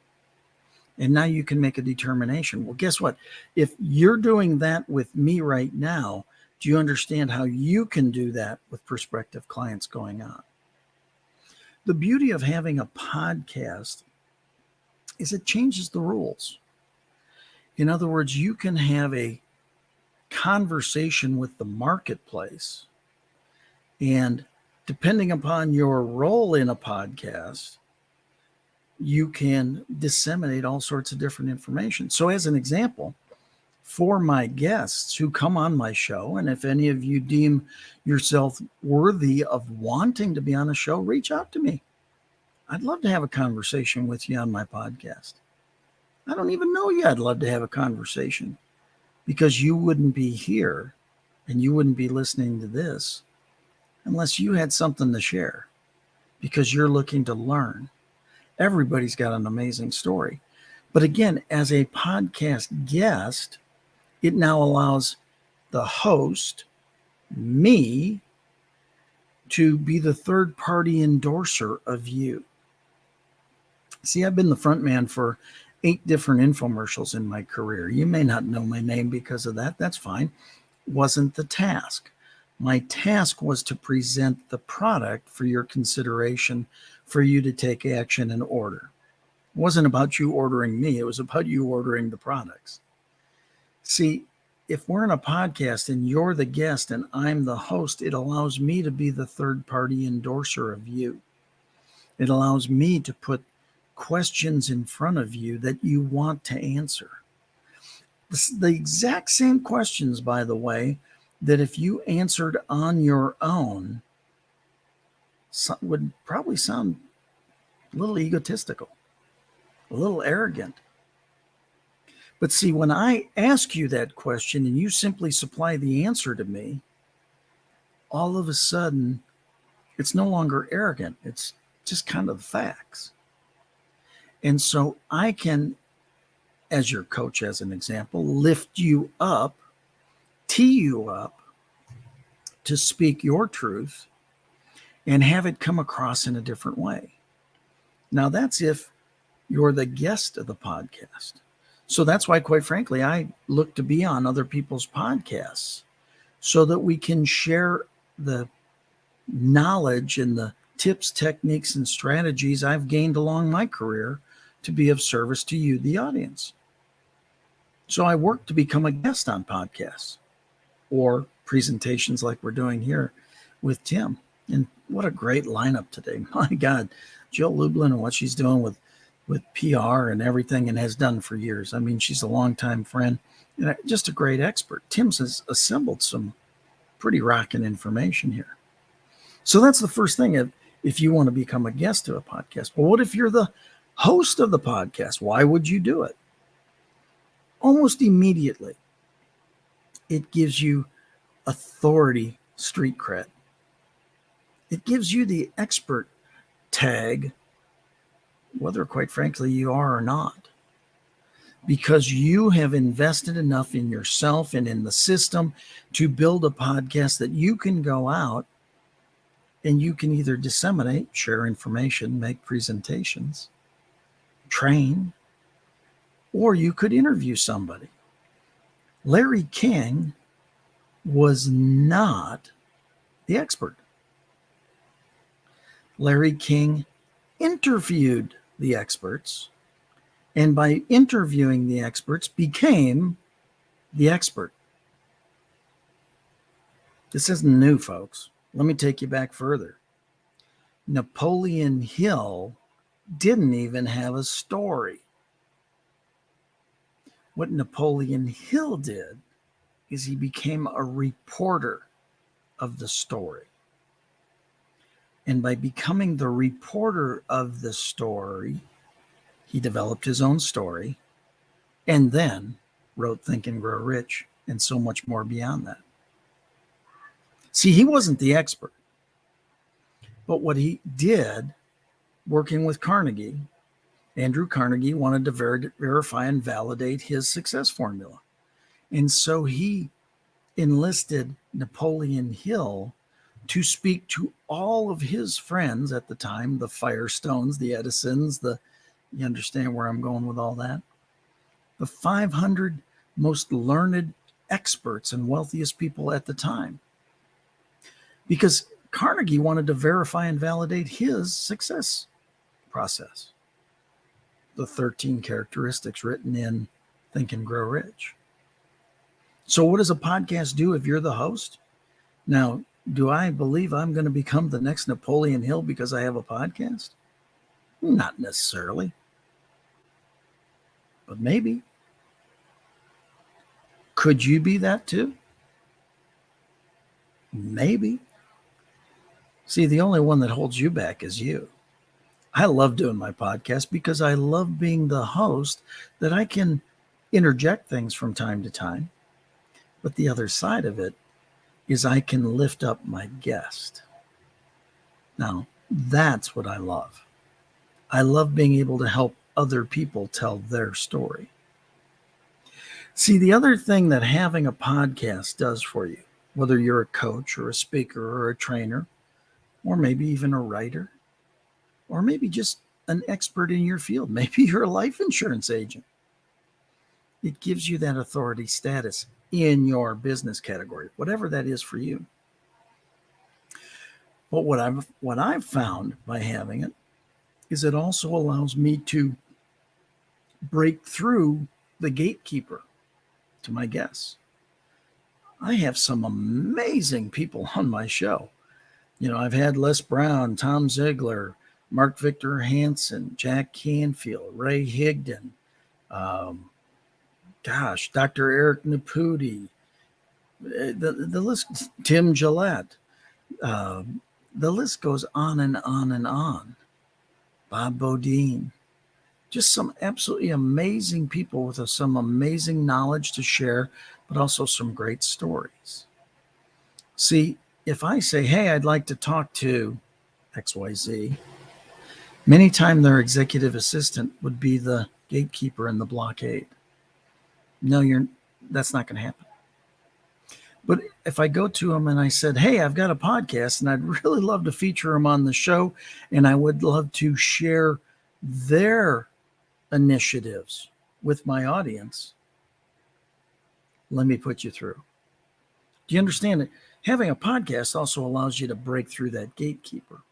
And now you can make a determination. Well, guess what? If you're doing that with me right now, do you understand how you can do that with prospective clients going on? The beauty of having a podcast is it changes the rules. In other words, you can have a conversation with the marketplace, and depending upon your role in a podcast, you can disseminate all sorts of different information. So as an example, for my guests who come on my show, and if any of you deem yourself worthy of wanting to be on a show, reach out to me. I'd love to have a conversation with you on my podcast. I don't even know you. I'd love to have a conversation, because you wouldn't be here and you wouldn't be listening to this unless you had something to share, because you're looking to learn. Everybody's got an amazing story. But again, as a podcast guest, it now allows the host, me, to be the third party endorser of you. See, I've been the front man for 8 different infomercials in my career. You may not know my name because of that. That's fine. Wasn't the task. My task was to present the product for your consideration, for you to take action and order. It wasn't about you ordering me. It was about you ordering the products. See, if we're in a podcast and you're the guest and I'm the host, it allows me to be the third party endorser of you. It allows me to put questions in front of you that you want to answer. The exact same questions, by the way, that if you answered on your own, would probably sound a little egotistical, a little arrogant. But see, when I ask you that question and you simply supply the answer to me, all of a sudden, it's no longer arrogant. It's just kind of facts. And so I can, as your coach, as an example, lift you up, tee you up to speak your truth and have it come across in a different way. Now, that's if you're the guest of the podcast. So that's why, quite frankly, I look to be on other people's podcasts so that we can share the knowledge and the tips, techniques, and strategies I've gained along my career to be of service to you, the audience. So I work to become a guest on podcasts or presentations like we're doing here with Tim. And what a great lineup today. My God, Jill Lublin and what she's doing with PR and everything, and has done for years. I mean, she's a longtime friend and just a great expert. Tim's has assembled some pretty rocking information here. So that's the first thing. If you want to become a guest of a podcast, well, what if you're the host of the podcast? Why would you do it? Almost immediately, it gives you authority, street cred. It gives you the expert tag, whether, quite frankly, you are or not, because you have invested enough in yourself and in the system to build a podcast that you can go out and you can either disseminate, share information, make presentations, train, or you could interview somebody. Larry King was not the expert. Larry King interviewed the experts, and by interviewing the experts became the expert. This isn't new, folks. Let me take you back further. Napoleon Hill didn't even have a story. What Napoleon Hill did is he became a reporter of the story. And by becoming the reporter of the story, he developed his own story and then wrote Think and Grow Rich and so much more beyond that. See, he wasn't the expert. But what he did, working with Carnegie, Andrew Carnegie wanted to verify and validate his success formula. And so he enlisted Napoleon Hill to speak to all of his friends at the time, the Firestones, the Edisons, you understand where I'm going with all that? The 500 most learned experts and wealthiest people at the time. Because Carnegie wanted to verify and validate his success process. The 13 characteristics written in Think and Grow Rich. So what does a podcast do if you're the host? Now, do I believe I'm going to become the next Napoleon Hill because I have a podcast? Not necessarily. But maybe. Could you be that too? Maybe. See, the only one that holds you back is you. I love doing my podcast because I love being the host that I can interject things from time to time. But the other side of it is I can lift up my guest. Now, that's what I love. I love being able to help other people tell their story. See, the other thing that having a podcast does for you, whether you're a coach or a speaker or a trainer, or maybe even a writer, or maybe just an expert in your field, maybe you're a life insurance agent, it gives you that authority status in your business category, whatever that is for you. But what I've found by having it is it also allows me to break through the gatekeeper to my guests. I have some amazing people on my show. You know, I've had Les Brown, Tom Ziegler, Mark Victor Hansen, Jack Canfield, Ray Higdon, Dr. Eric Naputi, the list, Tim Gillette, the list goes on and on and on. Bob Bodine, just some absolutely amazing people with some amazing knowledge to share, but also some great stories. See, if I say, hey, I'd like to talk to XYZ, many times their executive assistant would be the gatekeeper in the blockade. No, that's not going to happen. But if I go to them and I said, hey, I've got a podcast and I'd really love to feature them on the show, and I would love to share their initiatives with my audience, let me put you through. Do you understand that having a podcast also allows you to break through that gatekeeper?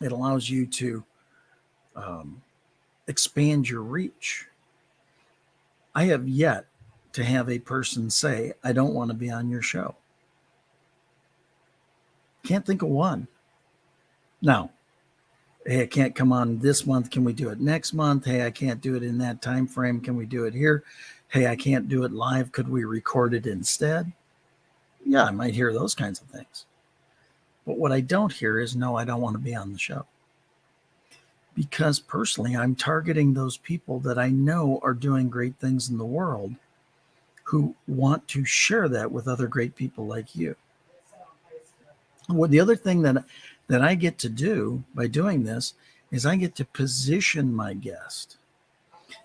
It allows you to expand your reach. I have yet to have a person say, I don't want to be on your show. Can't think of one. Now, hey, I can't come on this month. Can we do it next month? Hey, I can't do it in that time frame. Can we do it here? Hey, I can't do it live. Could we record it instead? Yeah, I might hear those kinds of things. But what I don't hear is, no, I don't want to be on the show. Because personally, I'm targeting those people that I know are doing great things in the world who want to share that with other great people like you. Well, the other thing that I get to do by doing this is I get to position my guest.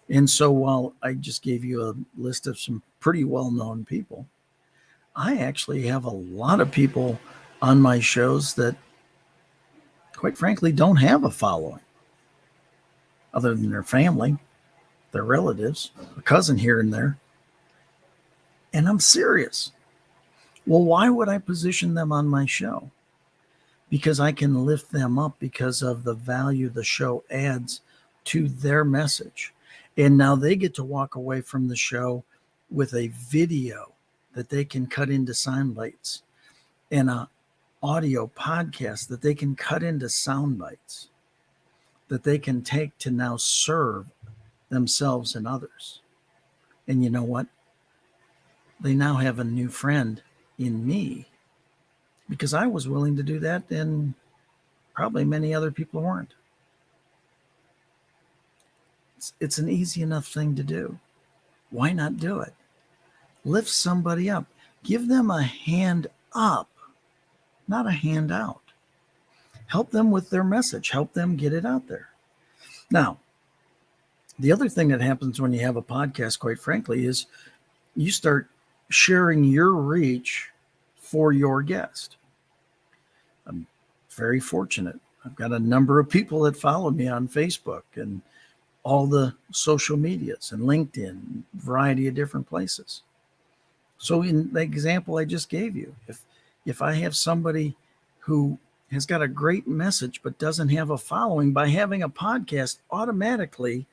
And so while I just gave you a list of some pretty well-known people, I actually have a lot of people on my shows that, quite frankly, don't have a following other than their family, their relatives, a cousin here and there. And I'm serious. Well, why would I position them on my show? Because I can lift them up because of the value the show adds to their message. And now they get to walk away from the show with a video that they can cut into sound bites and an audio podcast that they can cut into sound bites that they can take to now serve themselves and others. And you know what? They now have a new friend in me because I was willing to do that and probably many other people weren't. It's an easy enough thing to do. Why not do it? Lift somebody up. Give them a hand up, not a handout. Help them with their message. Help them get it out there. Now, the other thing that happens when you have a podcast, quite frankly, is you start sharing your reach for your guest. I'm very fortunate. I've got a number of people that follow me on Facebook and all the social medias and LinkedIn, variety of different places. So in the example I just gave you, if I have somebody who has got a great message but doesn't have a following, by having a podcast, automatically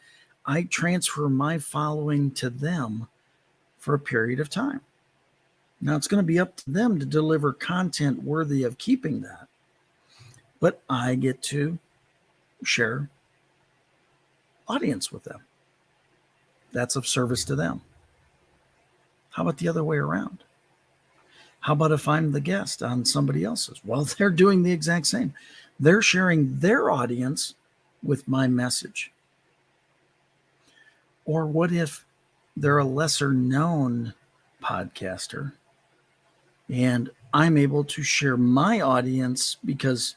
I transfer my following to them for a period of time. Now it's going to be up to them to deliver content worthy of keeping that, but I get to share audience with them. That's of service to them. How about the other way around? How about if I'm the guest on somebody else's? Well, they're doing the exact same. They're sharing their audience with my message. Or what if they're a lesser known podcaster and I'm able to share my audience, because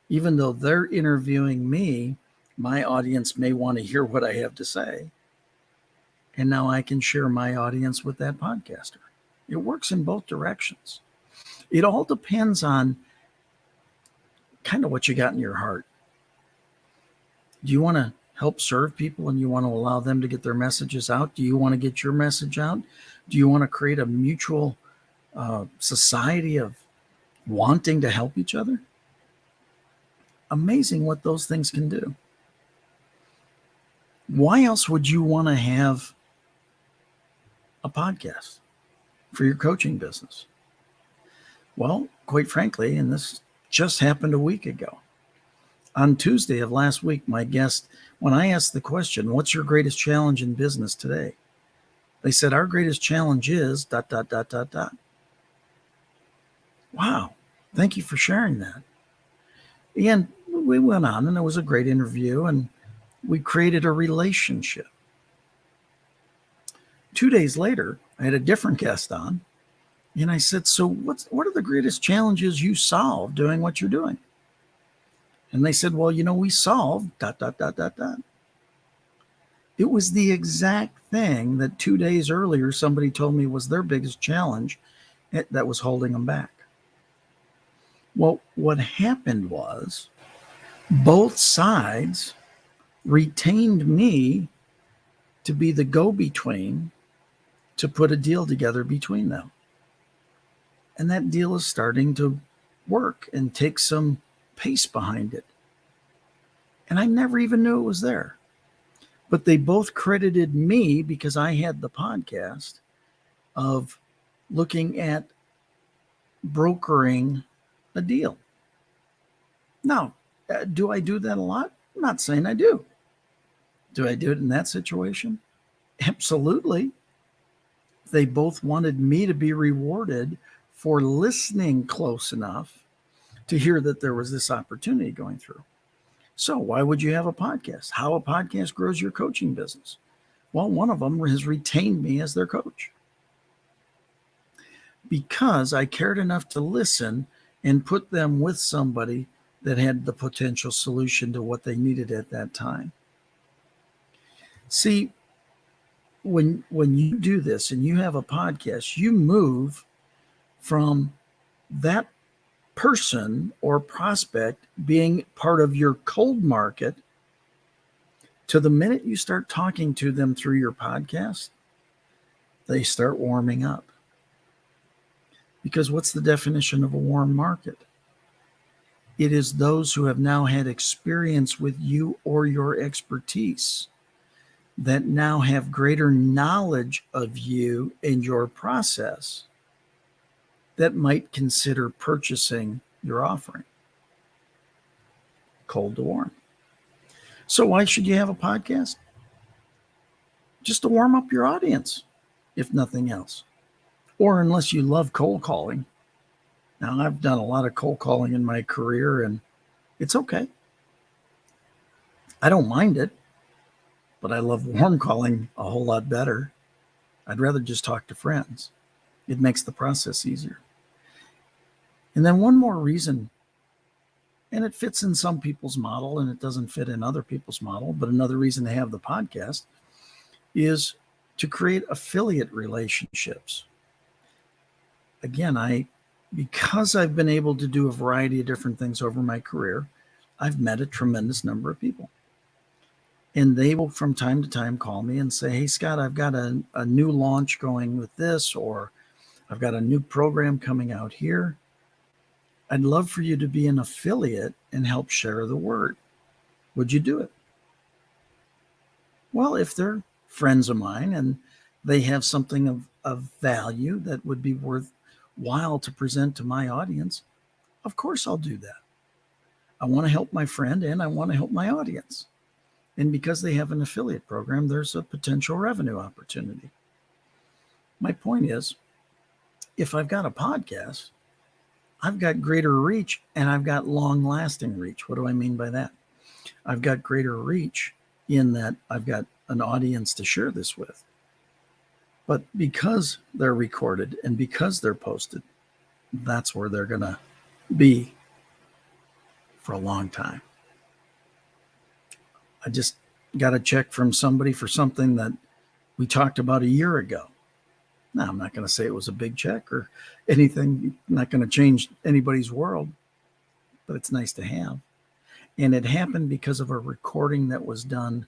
even though they're interviewing me, my audience may want to hear what I have to say. And now I can share my audience with that podcaster. It works in both directions. It all depends on kind of what you got in your heart. Do you want to help serve people and you want to allow them to get their messages out? Do you want to get your message out? Do you want to create a mutual society of wanting to help each other? Amazing what those things can do. Why else would you want to have a podcast for your coaching business? Well, quite frankly, and this just happened a week ago. On Tuesday of last week, my guest, when I asked the question, what's your greatest challenge in business today? They said, our greatest challenge is ... Wow. Thank you for sharing that. And we went on and it was a great interview and we created a relationship. 2 days later, I had a different guest on and I said, so what are the greatest challenges you solve doing what you're doing? And they said, well, we solved ... It was the exact thing that 2 days earlier, somebody told me was their biggest challenge that was holding them back. Well, what happened was both sides retained me to be the go-between to put a deal together between them. And that deal is starting to work and take some pace behind it. And I never even knew it was there. But they both credited me, because I had the podcast, of looking at brokering a deal. Now, do I do that a lot? I'm not saying I do. Do I do it in that situation? Absolutely. They both wanted me to be rewarded for listening close enough to hear that there was this opportunity going through. So why would you have a podcast? How a podcast grows your coaching business? Well, one of them has retained me as their coach because I cared enough to listen and put them with somebody that had the potential solution to what they needed at that time. See, when you do this and you have a podcast, you move from that person or prospect being part of your cold market to the minute you start talking to them through your podcast, they start warming up. Because what's the definition of a warm market? It is those who have now had experience with you or your expertise that now have greater knowledge of you and your process that might consider purchasing your offering. Cold to warm. So why should you have a podcast? Just to warm up your audience, if nothing else. Or unless you love cold calling. Now, I've done a lot of cold calling in my career, and it's okay. I don't mind it, but I love warm calling a whole lot better. I'd rather just talk to friends. It makes the process easier. And then one more reason, and it fits in some people's model and it doesn't fit in other people's model, but another reason to have the podcast is to create affiliate relationships. again, because I've been able to do a variety of different things over my career, I've met a tremendous number of people. And they will from time to time call me and say, hey, Scott, I've got a new launch going with this, or I've got a new program coming out here. I'd love for you to be an affiliate and help share the word. Would you do it? Well, if they're friends of mine and they have something of value that would be worthwhile to present to my audience, of course I'll do that. I want to help my friend and I want to help my audience. And because they have an affiliate program, there's a potential revenue opportunity. My point is, if I've got a podcast, I've got greater reach and I've got long-lasting reach. What do I mean by that? I've got greater reach in that I've got an audience to share this with. But because they're recorded and because they're posted, that's where they're going to be for a long time. I just got a check from somebody for something that we talked about a year ago. Now, I'm not going to say it was a big check or anything, not going to change anybody's world, but it's nice to have. And it happened because of a recording that was done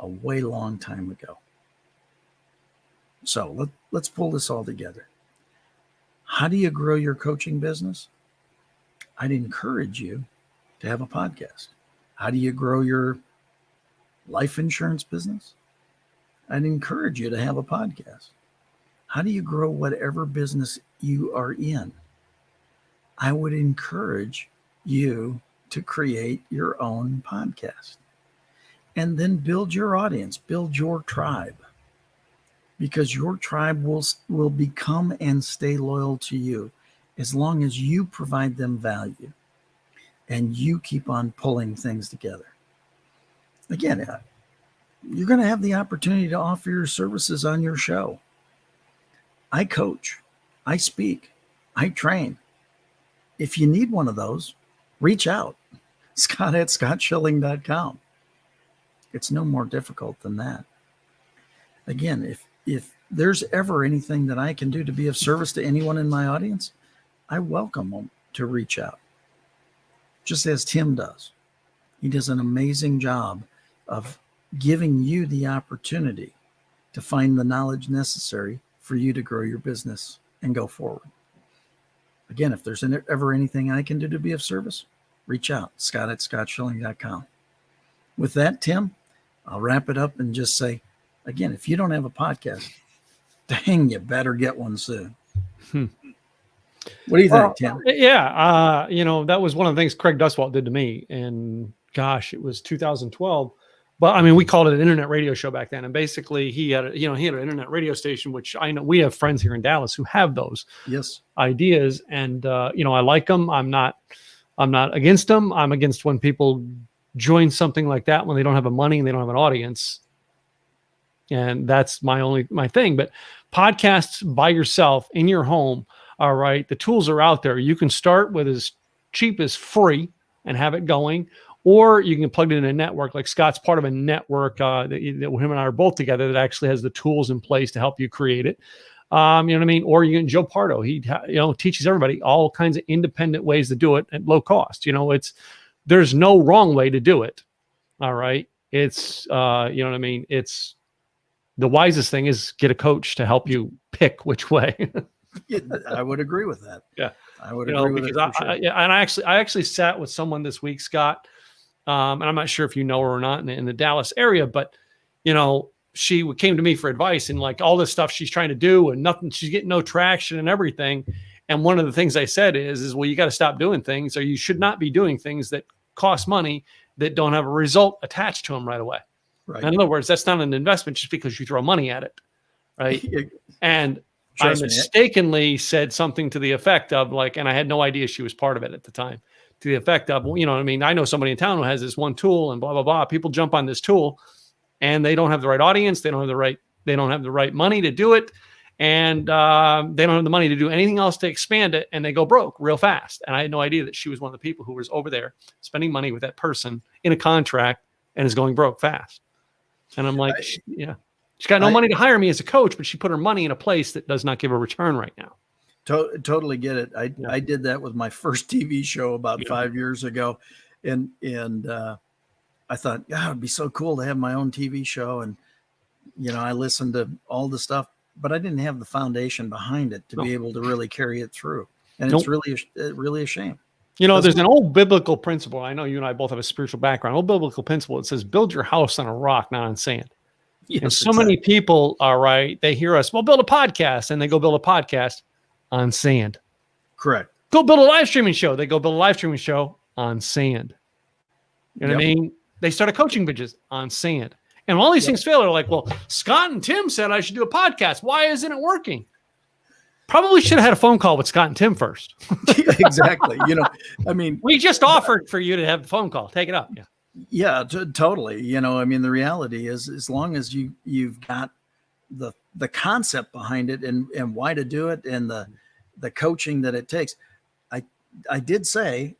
a way long time ago. So let's pull this all together. How do you grow your coaching business? I'd encourage you to have a podcast. How do you grow your life insurance business? I'd encourage you to have a podcast. How do you grow whatever business you are in? I would encourage you to create your own podcast and then build your audience, build your tribe, because your tribe will become and stay loyal to you as long as you provide them value and you keep on pulling things together. Again, you're going to have the opportunity to offer your services on your show. I coach, I speak, I train. If you need one of those, reach out. Scott@scottschilling.com. It's no more difficult than that. Again, if there's ever anything that I can do to be of service to anyone in my audience, I welcome them to reach out. Just as Tim does. He does an amazing job of giving you the opportunity to find the knowledge necessary for you to grow your business and go forward. Again, if there's ever anything I can do to be of service, reach out, Scott@scottschilling.com. With that, Tim, I'll wrap it up and just say, again, if you don't have a podcast, dang, you better get one soon. What do you think, Tim? Yeah, that was one of the things Craig Duswalt did to me. And gosh, it was 2012. But I mean, we called it an internet radio show back then. And basically he had an internet radio station, which I know we have friends here in Dallas who have those ideas. And, I like them. I'm not against them. I'm against when people join something like that when they don't have the money and they don't have an audience. And that's my thing. But podcasts by yourself in your home. All right. The tools are out there. You can start with as cheap as free and have it going, or you can plug it in a network. Like Scott's part of a network that him and I are both together that actually has the tools in place to help you create it. You know what I mean? Or you can Joe Pardo. He teaches everybody all kinds of independent ways to do it at low cost. There's no wrong way to do it. All right. It's you know what I mean? It's the wisest thing is get a coach to help you pick which way. I would agree with that. Yeah, I would agree with because it. I actually sat with someone this week, Scott, and I'm not sure if you know her or not in the Dallas area, but she came to me for advice and like all this stuff she's trying to do and nothing, she's getting no traction and everything. And one of the things I said is well, you got to stop doing things, or you should not be doing things that cost money that don't have a result attached to them right away. Right. In other words, that's not an investment just because you throw money at it, right? And I mistakenly said something to the effect of like, and I had no idea she was part of it at the time, to the effect of, well, I know somebody in town who has this one tool and blah, blah, blah. People jump on this tool and they don't have the right audience. They don't have the right money to do it. And they don't have the money to do anything else to expand it. And they go broke real fast. And I had no idea that she was one of the people who was over there spending money with that person in a contract and is going broke fast. And I'm like, she's got no money to hire me as a coach, but she put her money in a place that does not give a return right now. Totally get it. Yeah. I did that with my first TV show about Yeah. 5 years ago, and I thought, God, it'd be so cool to have my own TV show. And I listened to all the stuff, but I didn't have the foundation behind it to No. be able to really carry it through. And Nope. it's really a shame. There's an old biblical principle. I know you and I both have a spiritual background. Old biblical principle. It says, "Build your house on a rock, not on sand." And Yes, so many people, all right, they hear us, well, build a podcast, and they go build a podcast on sand. correct. Go build a live streaming show. They go build a live streaming show on sand. You know what I mean? They start a coaching business on sand. And when all these things fail, they're like, well, Scott and Tim said I should do a podcast. Why isn't it working? Probably should have had a phone call with Scott and Tim first. Exactly. I mean, We just offered for you to have a phone call. Take it up. Yeah. yeah, totally. I mean, the reality is, as long as you've got the concept behind it and why to do it and the coaching that it takes. I did say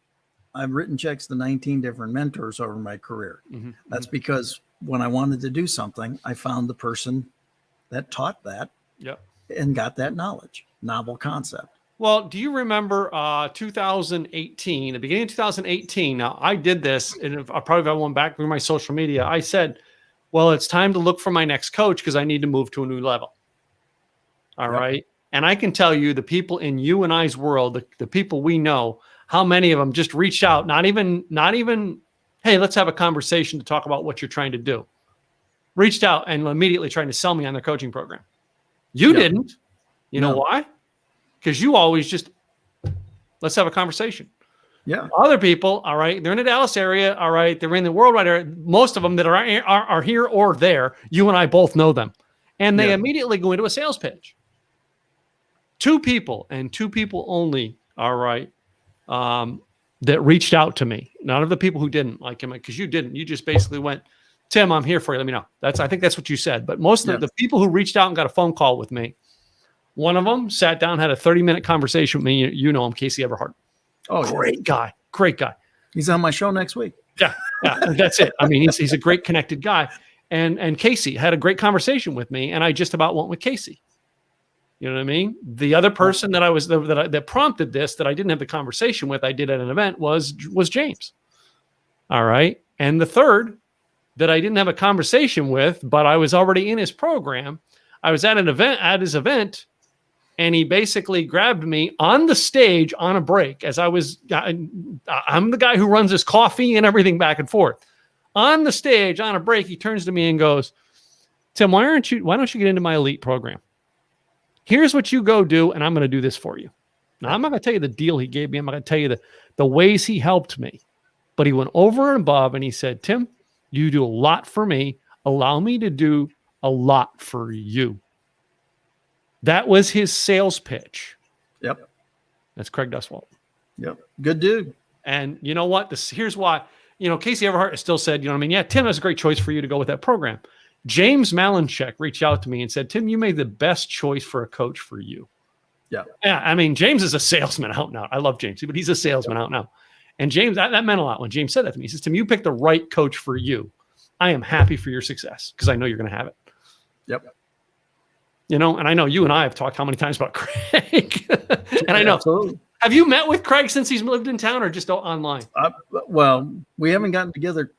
I've written checks to 19 different mentors over my career. Mm-hmm. That's because when I wanted to do something, I found the person that taught that Yep. and got that knowledge, novel concept. Well, do you remember 2018, the beginning of 2018? Now, I did this, and I probably went back through my social media. I said, well, it's time to look for my next coach because I need to move to a new level. All Yep. right. And I can tell you the people in you and I's world, the people we know, how many of them just reached out, not even, hey, let's have a conversation to talk about what you're trying to do. Reached out and immediately trying to sell me on their coaching program. You Yep. didn't. You know No. why? Because you always just, let's have a conversation. Yeah. Other people, all right, they're in the Dallas area, all right, they're in the worldwide area. Most of them that are here or there, you and I both know them. And they Yeah. immediately go into a sales pitch. Two people and two people only, all right, that reached out to me. None of the people who didn't, like him, because you didn't. You just basically went, Tim, I'm here for you. Let me know. I think that's what you said. But most of the people who reached out and got a phone call with me, one of them sat down, had a 30-minute conversation with me. You know him, Casey Everhart. Oh, yeah. Great guy. Great guy. He's on my show next week. Yeah, that's it. I mean, he's a great connected guy. And Casey had a great conversation with me, and I just about went with Casey. You know what I mean? The other person that prompted this, that I didn't have the conversation with, I did at an event, was James. All right. And the third that I didn't have a conversation with, but I was already in his program. I was at his event, and he basically grabbed me on the stage on a break as I'm the guy who runs his coffee and everything back and forth. On the stage on a break, he turns to me and goes, Tim, why don't you get into my elite program? Here's what you go do, and I'm going to do this for you. Now, I'm not going to tell you the deal he gave me. I'm not going to tell you the ways he helped me. But he went over and above, and he said, Tim, you do a lot for me. Allow me to do a lot for you. That was his sales pitch. Yep. That's Craig Duswalt. Yep. Good dude. And you know what? Here's why. Casey Everhart has still said, yeah, Tim, that's a great choice for you to go with that program. James Malinchek reached out to me and said, Tim, you made the best choice for a coach for you. Yeah. Yeah. I mean, James is a salesman out now. I love James, but he's a salesman out now. And James, that meant a lot when James said that to me. He says, Tim, you picked the right coach for you. I am happy for your success because I know you're going to have it. Yep. And I know you and I have talked how many times about Craig. And I know. Absolutely. Have you met with Craig since he's lived in town or just online? Well, we haven't gotten together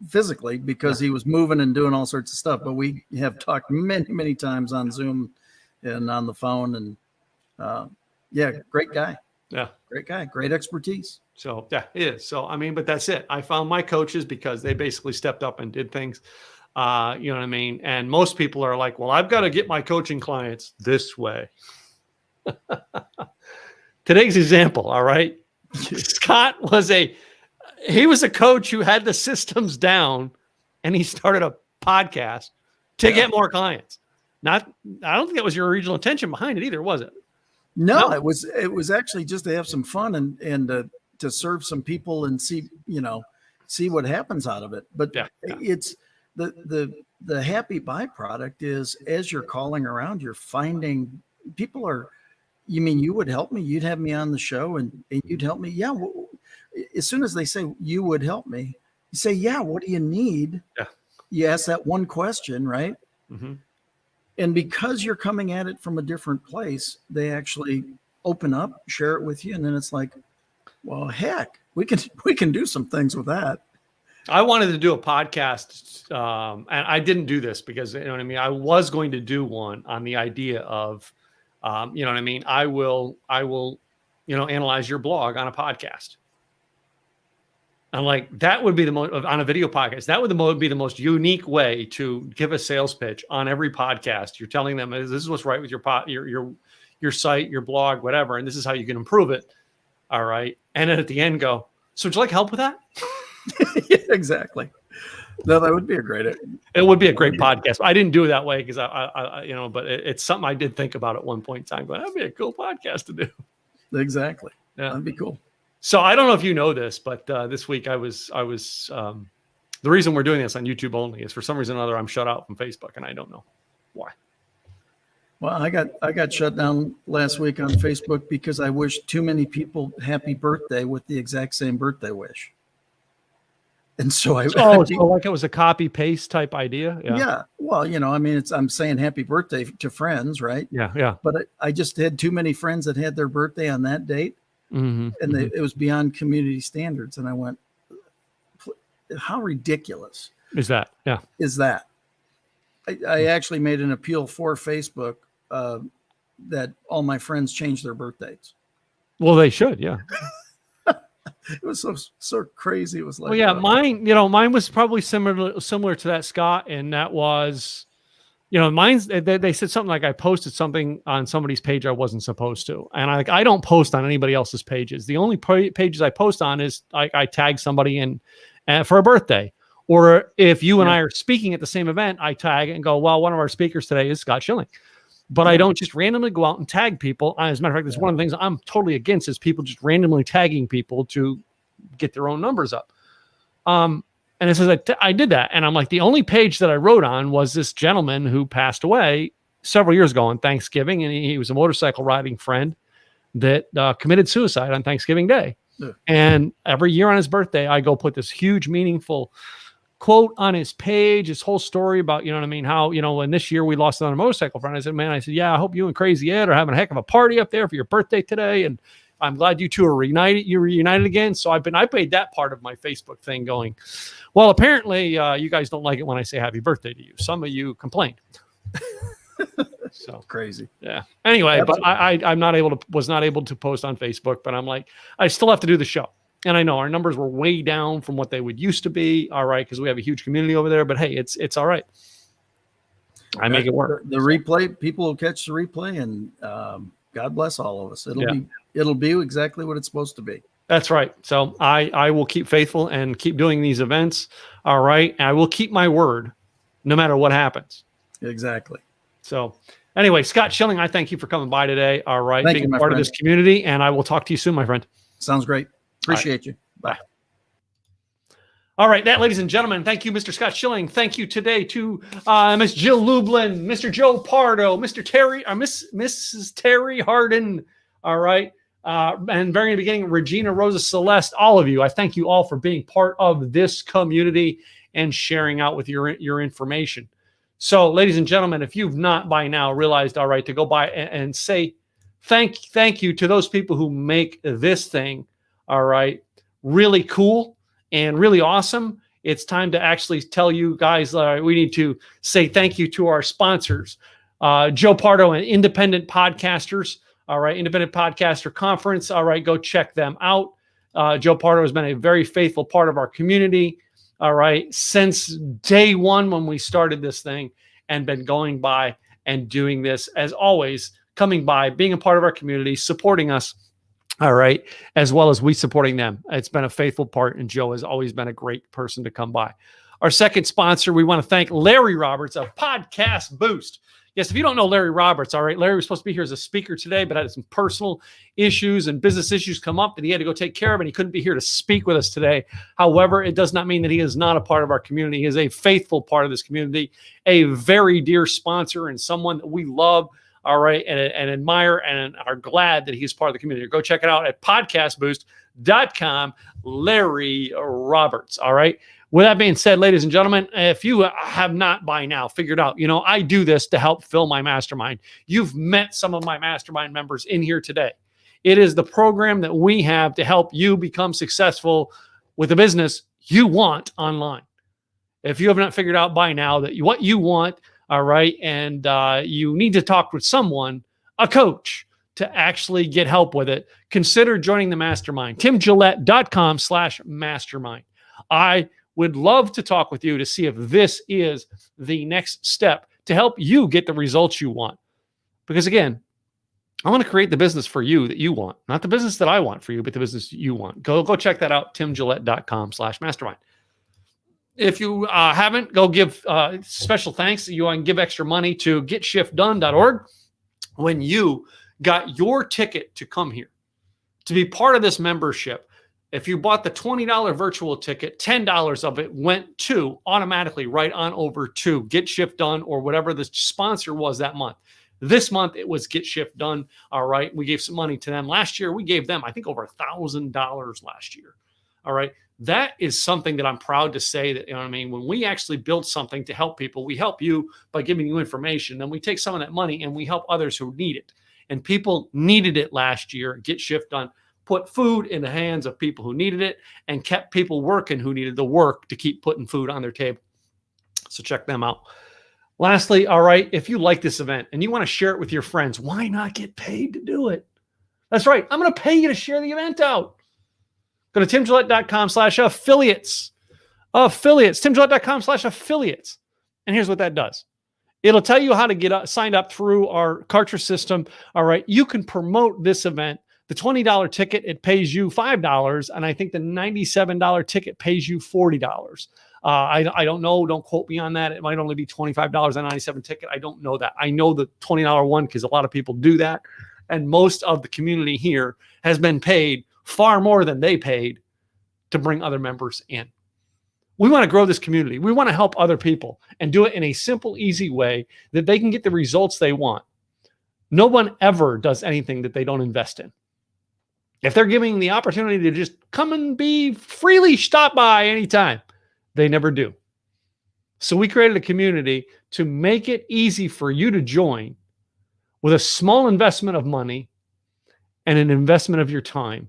physically because he was moving and doing all sorts of stuff, but we have talked many, many times on Zoom and on the phone. And great guy. Yeah. Great guy. Great expertise. So yeah, it is. So, I mean, but that's it. I found my coaches because they basically stepped up and did things. You know what I mean? And most people are like, well, I've got to get my coaching clients this way. Today's example. All right. Scott was a coach who had the systems down, and he started a podcast to get more clients. I don't think that was your original intention behind it either, was it? No, it was actually just to have some fun and to serve some people and see what happens out of it. But it's the happy byproduct is as you're calling around, you're finding people are, you mean you would help me? You'd have me on the show and you'd help me. Yeah. As soon as they say you would help me, you say, yeah, what do you need? Yeah. You ask that one question, right? Mm-hmm. And because you're coming at it from a different place, they actually open up, share it with you, and then it's like, well, heck, we can do some things with that. I wanted to do a podcast, and I didn't do this because, you know what I mean? I was going to do one on the idea of, you know what I mean? I will, analyze your blog on a podcast. I'm like, that would be the most, on a video podcast, that would be the most unique way to give a sales pitch on every podcast. You're telling them this is what's right with your site, your blog, whatever, and this is how you can improve it. All right. And then at the end go, so would you like help with that? Yeah, exactly. No, that would be a great. It would be a great podcast. I didn't do it that way because I but it's something I did think about at one point in time. But that'd be a cool podcast to do. Exactly. Yeah, that'd be cool. So I don't know if you know this, but this week I was the reason we're doing this on YouTube only is for some reason or other I'm shut out from Facebook, and I don't know why. Well, I got shut down last week on Facebook because I wished too many people happy birthday with the exact same birthday wish. And so so like it was a copy paste type idea. Yeah. Well, I mean, I'm saying happy birthday to friends, right? Yeah. But I just had too many friends that had their birthday on that date, and it was beyond community standards. And I went, how ridiculous is that? Yeah. Is that? I actually made an appeal for Facebook that all my friends change their birthdays. Well, they should. Yeah. It was so crazy. It was like, well, yeah, mine was probably similar to that, Scott. And that was, mine's, they said something like I posted something on somebody's page I wasn't supposed to. And I don't post on anybody else's pages. The only pages I post on is I tag somebody in for a birthday. Or if you and I are speaking at the same event, I tag and go, well, one of our speakers today is Scott Schilling. But I don't just randomly go out and tag people. As a matter of fact, that's one of the things I'm totally against is people just randomly tagging people to get their own numbers up. And it says I did that. And I'm like, the only page that I wrote on was this gentleman who passed away several years ago on Thanksgiving. And he was a motorcycle riding friend that committed suicide on Thanksgiving Day. Yeah. And every year on his birthday, I go put this huge, meaningful quote on his page, his whole story about, how, and this year we lost another motorcycle friend. I said, yeah, I hope you and Crazy Ed are having a heck of a party up there for your birthday today. And I'm glad you two are reunited again. So I made that part of my Facebook thing going, well, apparently you guys don't like it when I say happy birthday to you. Some of you complained. So crazy. Yeah. Anyway, Absolutely. But I was not able to post on Facebook, but I'm like, I still have to do the show. And I know our numbers were way down from what they would used to be. All right. Cause we have a huge community over there, but hey, it's all right. I make it work. The replay, people will catch the replay, and God bless all of us. It'll be exactly what it's supposed to be. That's right. So I will keep faithful and keep doing these events. All right. And I will keep my word no matter what happens. Exactly. So anyway, Scott Schilling, I thank you for coming by today. All right. Thank being you, part of this community. And I will talk to you soon, my friend. Sounds great. Appreciate you. Bye. All right, that, ladies and gentlemen, thank you, Mr. Scott Schilling. Thank you today to Miss Jill Lublin, Mr. Joe Pardo, Mr. Terry, Mrs. Terry Harden. All right, and very in the beginning, Regina Rosa Celeste. All of you, I thank you all for being part of this community and sharing out with your information. So, ladies and gentlemen, if you've not by now realized, all right, to go by and say thank you to those people who make this thing, all right, really cool and really awesome. It's time to actually tell you guys, we need to say thank you to our sponsors, Joe Pardo and Independent Podcasters. All right, Independent Podcaster Conference. All right, go check them out. Joe Pardo has been a very faithful part of our community. All right, since day one when we started this thing, and been going by and doing this, as always, coming by, being a part of our community, supporting us. All right. As well as we supporting them. It's been a faithful part, and Joe has always been a great person to come by. Our second sponsor, we want to thank Larry Roberts of Podcast Boost. Yes, if you don't know Larry Roberts, all right, Larry was supposed to be here as a speaker today, but had some personal issues and business issues come up that he had to go take care of, and he couldn't be here to speak with us today. However, it does not mean that he is not a part of our community. He is a faithful part of this community, a very dear sponsor, and someone that we love. All right, and admire and are glad that he's part of the community. Go check it out at podcastboost.com, Larry Roberts. All right. With that being said, ladies and gentlemen, if you have not by now figured out, I do this to help fill my mastermind. You've met some of my mastermind members in here today. It is the program that we have to help you become successful with the business you want online. If you have not figured out by now that what you want, all right, and you need to talk with someone, a coach, to actually get help with it, consider joining the mastermind. timgillette.com/mastermind. I would love to talk with you to see if this is the next step to help you get the results you want. Because again, I want to create the business for you that you want, not the business that I want for you, but the business you want. Go check that out, timgillette.com/mastermind. If you haven't, go give special thanks. You want to give extra money to getshiftdone.org. When you got your ticket to come here, to be part of this membership, if you bought the $20 virtual ticket, $10 of it went to automatically right on over to Get Shift Done or whatever the sponsor was that month. This month, it was Get Shift Done. All right. We gave some money to them. Last year, we gave them, I think, over $1,000 last year. All right. That is something that I'm proud to say that, when we actually build something to help people, we help you by giving you information. Then we take some of that money and we help others who need it. And people needed it last year. Get Shift Done put food in the hands of people who needed it and kept people working who needed the work to keep putting food on their table. So check them out. Lastly, all right, if you like this event and you want to share it with your friends, why not get paid to do it? That's right. I'm going to pay you to share the event out. Go to timgillette.com/affiliates. Affiliates. timgillette.com/affiliates. And here's what that does. It'll tell you how to get signed up through our Kartra system. All right. You can promote this event. The $20 ticket, it pays you $5. And I think the $97 ticket pays you $40. I don't know. Don't quote me on that. It might only be $25 on 97 ticket. I don't know that. I know the $20 one because a lot of people do that. And most of the community here has been paid far more than they paid to bring other members in. We want to grow this community. We want to help other people and do it in a simple, easy way that they can get the results they want. No one ever does anything that they don't invest in. If they're giving the opportunity to just come and be freely stop by anytime, they never do. So we created a community to make it easy for you to join with a small investment of money and an investment of your time.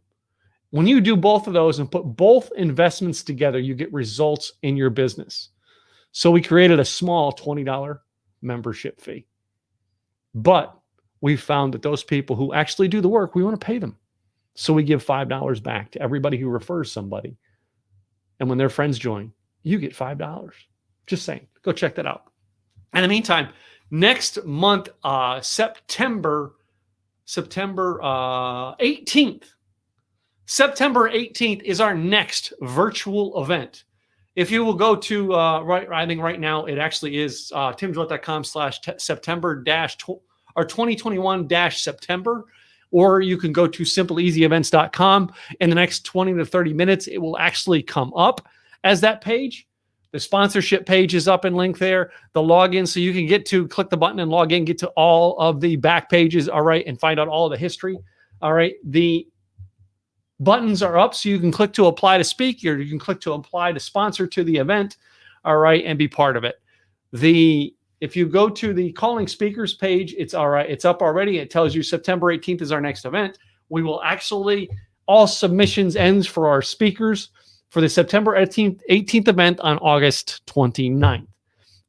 When you do both of those and put both investments together, you get results in your business. So we created a small $20 membership fee. But we found that those people who actually do the work, we want to pay them. So we give $5 back to everybody who refers somebody. And when their friends join, you get $5. Just saying. Go check that out. In the meantime, next month, September 18th. September 18th is our next virtual event. If you will go to, I think right now it actually is timgillette.com/September 2021-September, or you can go to simpleeasyevents.com. In the next 20 to 30 minutes, it will actually come up as that page. The sponsorship page is up and linked there. The login, so you can click the button and log in, get to all of the back pages, all right, and find out all the history. All right, the buttons are up, so you can click to apply to speak, or you can click to apply to sponsor to the event, all right, and be part of it. If you go to the calling speakers page, it's all right. It's up already. It tells you September 18th is our next event. We will actually, all submissions ends for our speakers for the September 18th event on August 29th.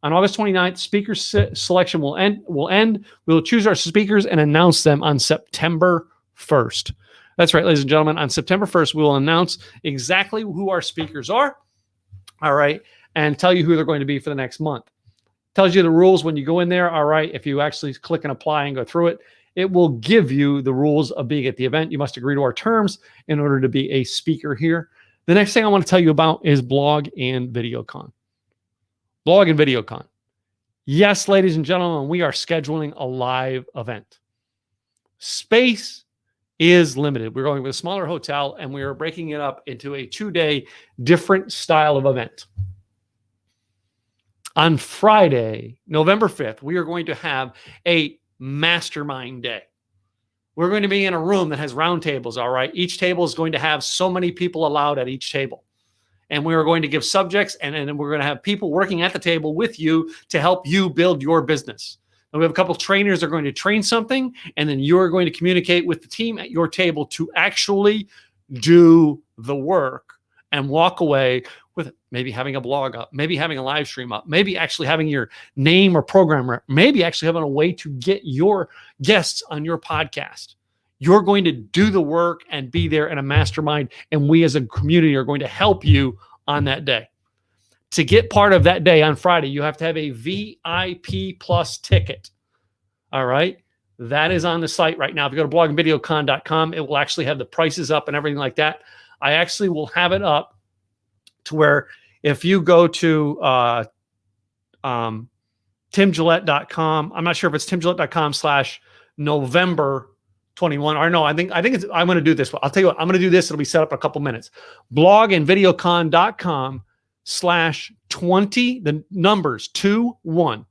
On August 29th, speaker selection will end. We will choose our speakers and announce them on September 1st. That's right, ladies and gentlemen. On September 1st, we will announce exactly who our speakers are, all right, and tell you who they're going to be for the next month. Tells you the rules when you go in there, all right. If you actually click and apply and go through it, it will give you the rules of being at the event. You must agree to our terms in order to be a speaker here. The next thing I want to tell you about is Blog and VideoCon. Blog and VideoCon. Yes, ladies and gentlemen, we are scheduling a live event. Space is limited. We're going with a smaller hotel, and we are breaking it up into a 2-day different style of event. On Friday, November 5th, we are going to have a mastermind day. We're going to be in a room that has round tables, all right? Each table is going to have so many people allowed at each table. And we are going to give subjects, and then we're going to have people working at the table with you to help you build your business. And we have a couple of trainers that are going to train something, and then you're going to communicate with the team at your table to actually do the work and walk away with maybe having a blog up, maybe having a live stream up, maybe actually having your name or program, maybe actually having a way to get your guests on your podcast. You're going to do the work and be there in a mastermind, and we as a community are going to help you on that day. To get part of that day on Friday, you have to have a VIP plus ticket. All right. That is on the site right now. If you go to blogandvideocon.com, it will actually have the prices up and everything like that. I actually will have it up to where if you go to timgillette.com, I'm not sure if it's timgillette.com/November 21, or no, I think it's, I'm going to do this. I'll tell you what, I'm going to do this. It'll be set up in a couple minutes. blogandvideocon.com/20, the numbers 21.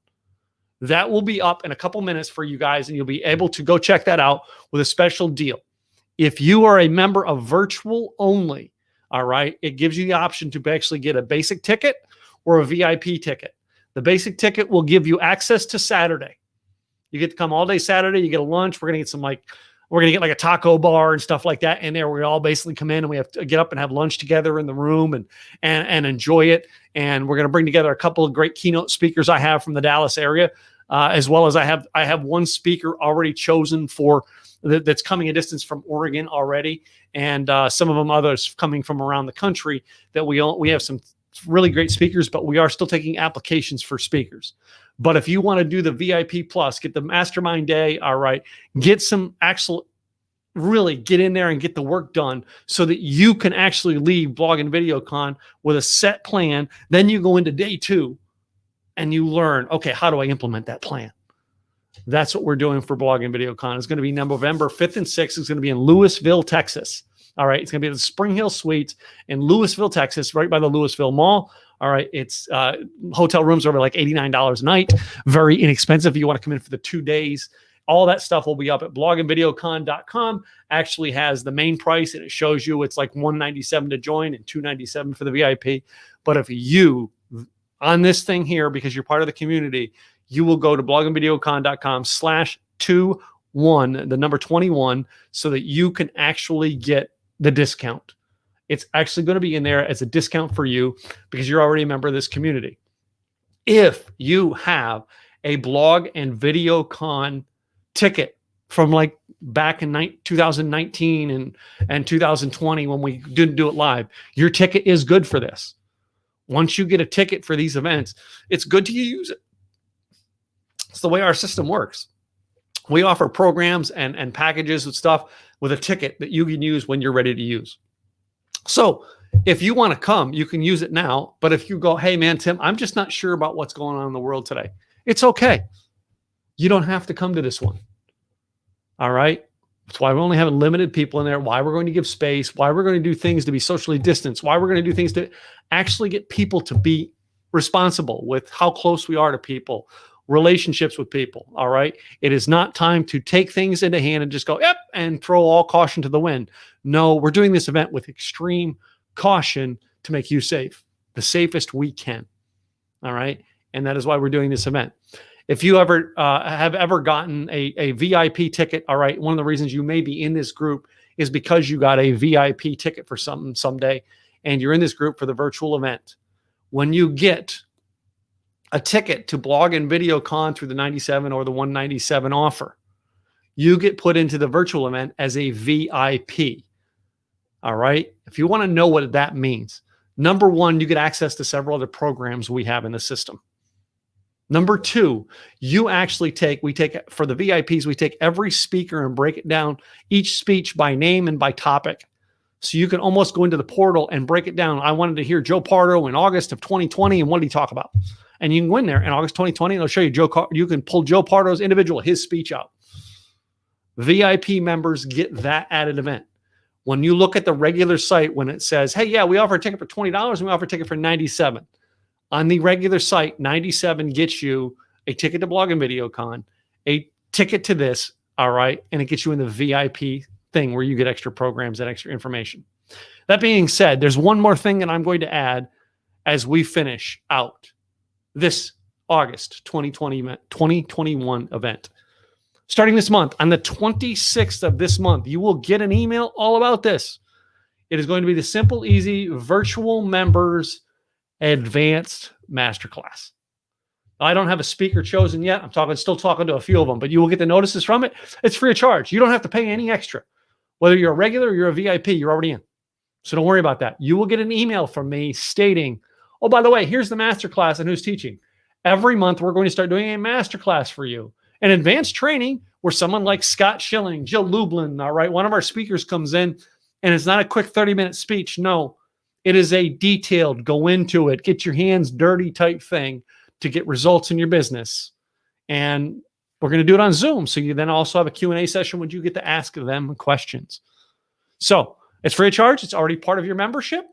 That will be up in a couple minutes for you guys, and you'll be able to go check that out with a special deal. If you are a member of virtual only, all right, it gives you the option to actually get a basic ticket or a VIP ticket. The basic ticket will give you access to Saturday. You get to come all day Saturday. You get a lunch. We're going to get we're going to get like a taco bar and stuff like that in there. We all basically come in and we have to get up and have lunch together in the room and enjoy it. And we're going to bring together a couple of great keynote speakers I have from the Dallas area, as well as I have one speaker already chosen for that's coming a distance from Oregon already. And some of them others coming from around the country that we have some really great speakers, but we are still taking applications for speakers. But if you want to do the VIP plus, get the mastermind day, all right, get some really get in there and get the work done so that you can actually leave Blog and VideoCon with a set plan. Then you go into day 2 and you learn, okay, how do I implement that plan? That's what we're doing for Blog and VideoCon. It's going to be November 5th and 6th. It's going to be in Lewisville, Texas. All right. It's going to be at the Spring Hill Suites in Lewisville, Texas, right by the Lewisville Mall. All right. It's hotel rooms are like $89 a night. Very inexpensive if you want to come in for the 2 days. All that stuff will be up at blogandvideocon.com. Actually has the main price, and it shows you it's like $197 to join and $297 for the VIP. But if you on this thing here, because you're part of the community, you will go to blogandvideocon.com/21, the number 21, so that you can actually get the discount. It's actually going to be in there as a discount for you because you're already a member of this community. If you have a Blog and VideoCon ticket from like back in 2019 and 2020 when we didn't do it live, your ticket is good for this. Once you get a ticket for these events, it's good to use it. It's the way our system works. We offer programs and packages and stuff with a ticket that you can use when you're ready to use. So if you want to come, you can use it now. But if you go, hey, man, Tim, I'm just not sure about what's going on in the world today. It's okay. You don't have to come to this one. All right. That's why we're only having limited people in there, why we're going to give space, why we're going to do things to be socially distanced, why we're going to do things to actually get people to be responsible with how close we are to people, relationships with people. All right. It is not time to take things into hand and just go, yep, and throw all caution to the wind. No, we're doing this event with extreme caution to make you safe, the safest we can. All right. And that is why we're doing this event. If you ever have ever gotten a VIP ticket, all right, one of the reasons you may be in this group is because you got a VIP ticket for something someday, and you're in this group for the virtual event. When you get a ticket to Blog and VideoCon through the 97 or the 197 offer, you get put into the virtual event as a VIP. All right. If you want to know what that means, number one, you get access to several other programs we have in the system. Number two, we take for the VIPs, we take every speaker and break it down, each speech by name and by topic. So you can almost go into the portal and break it down. I wanted to hear Joe Pardo in August of 2020, and what did he talk about? And you can go in there in August 2020, and it'll show you you can pull Joe Pardo's his speech out. VIP members get that added event. When you look at the regular site, when it says, hey, yeah, we offer a ticket for $20 and we offer a ticket for $97. On the regular site, $97 gets you a ticket to Blog and VideoCon, a ticket to this, all right, and it gets you in the VIP thing where you get extra programs and extra information. That being said, there's one more thing that I'm going to add as we finish out this August 2021 event. Starting this month, on the 26th of this month, you will get an email all about this. It is going to be the Simple Easy Virtual Members Advanced Masterclass. I don't have a speaker chosen yet. I'm still talking to a few of them, but you will get the notices from it. It's free of charge. You don't have to pay any extra. Whether you're a regular or you're a VIP, you're already in. So don't worry about that. You will get an email from me stating, oh, by the way, here's the masterclass and who's teaching. Every month, we're going to start doing a masterclass for you. An advanced training where someone like Scott Schilling, Jill Lublin, all right, one of our speakers comes in, and it's not a quick 30-minute speech. No, it is a detailed, go into it, get your hands dirty type thing to get results in your business. And we're going to do it on Zoom. So you then also have a Q&A session when you get to ask them questions. So it's free of charge. It's already part of your membership.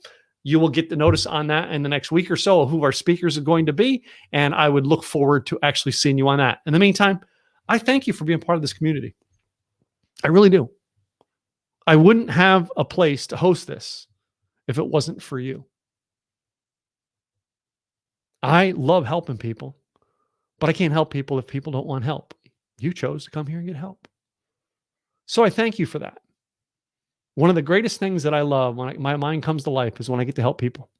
You will get the notice on that in the next week or so of who our speakers are going to be. And I would look forward to actually seeing you on that. In the meantime, I thank you for being part of this community. I really do. I wouldn't have a place to host this if it wasn't for you. I love helping people, but I can't help people if people don't want help. You chose to come here and get help. So I thank you for that. One of the greatest things that I love when my mind comes to life is when I get to help people.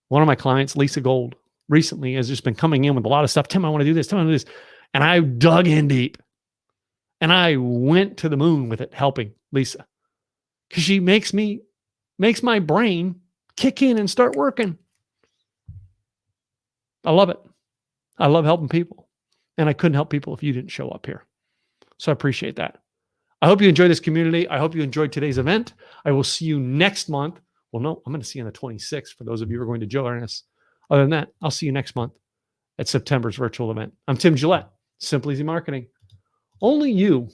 One of my clients, Lisa Gold, recently has just been coming in with a lot of stuff. Tim, I want to do this. Tim, I want to do this. And I dug in deep. And I went to the moon with it, helping Lisa. Because she makes my brain kick in and start working. I love it. I love helping people. And I couldn't help people if you didn't show up here. So I appreciate that. I hope you enjoyed this community. I hope you enjoyed today's event. I will see you next month. Well, no, I'm going to see you on the 26th for those of you who are going to join us. Other than that, I'll see you next month at September's virtual event. I'm Tim Gillette, Simple Easy Marketing. Only you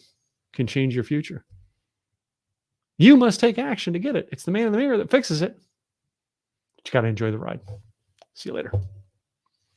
can change your future. You must take action to get it. It's the man in the mirror that fixes it. But you got to enjoy the ride. See you later.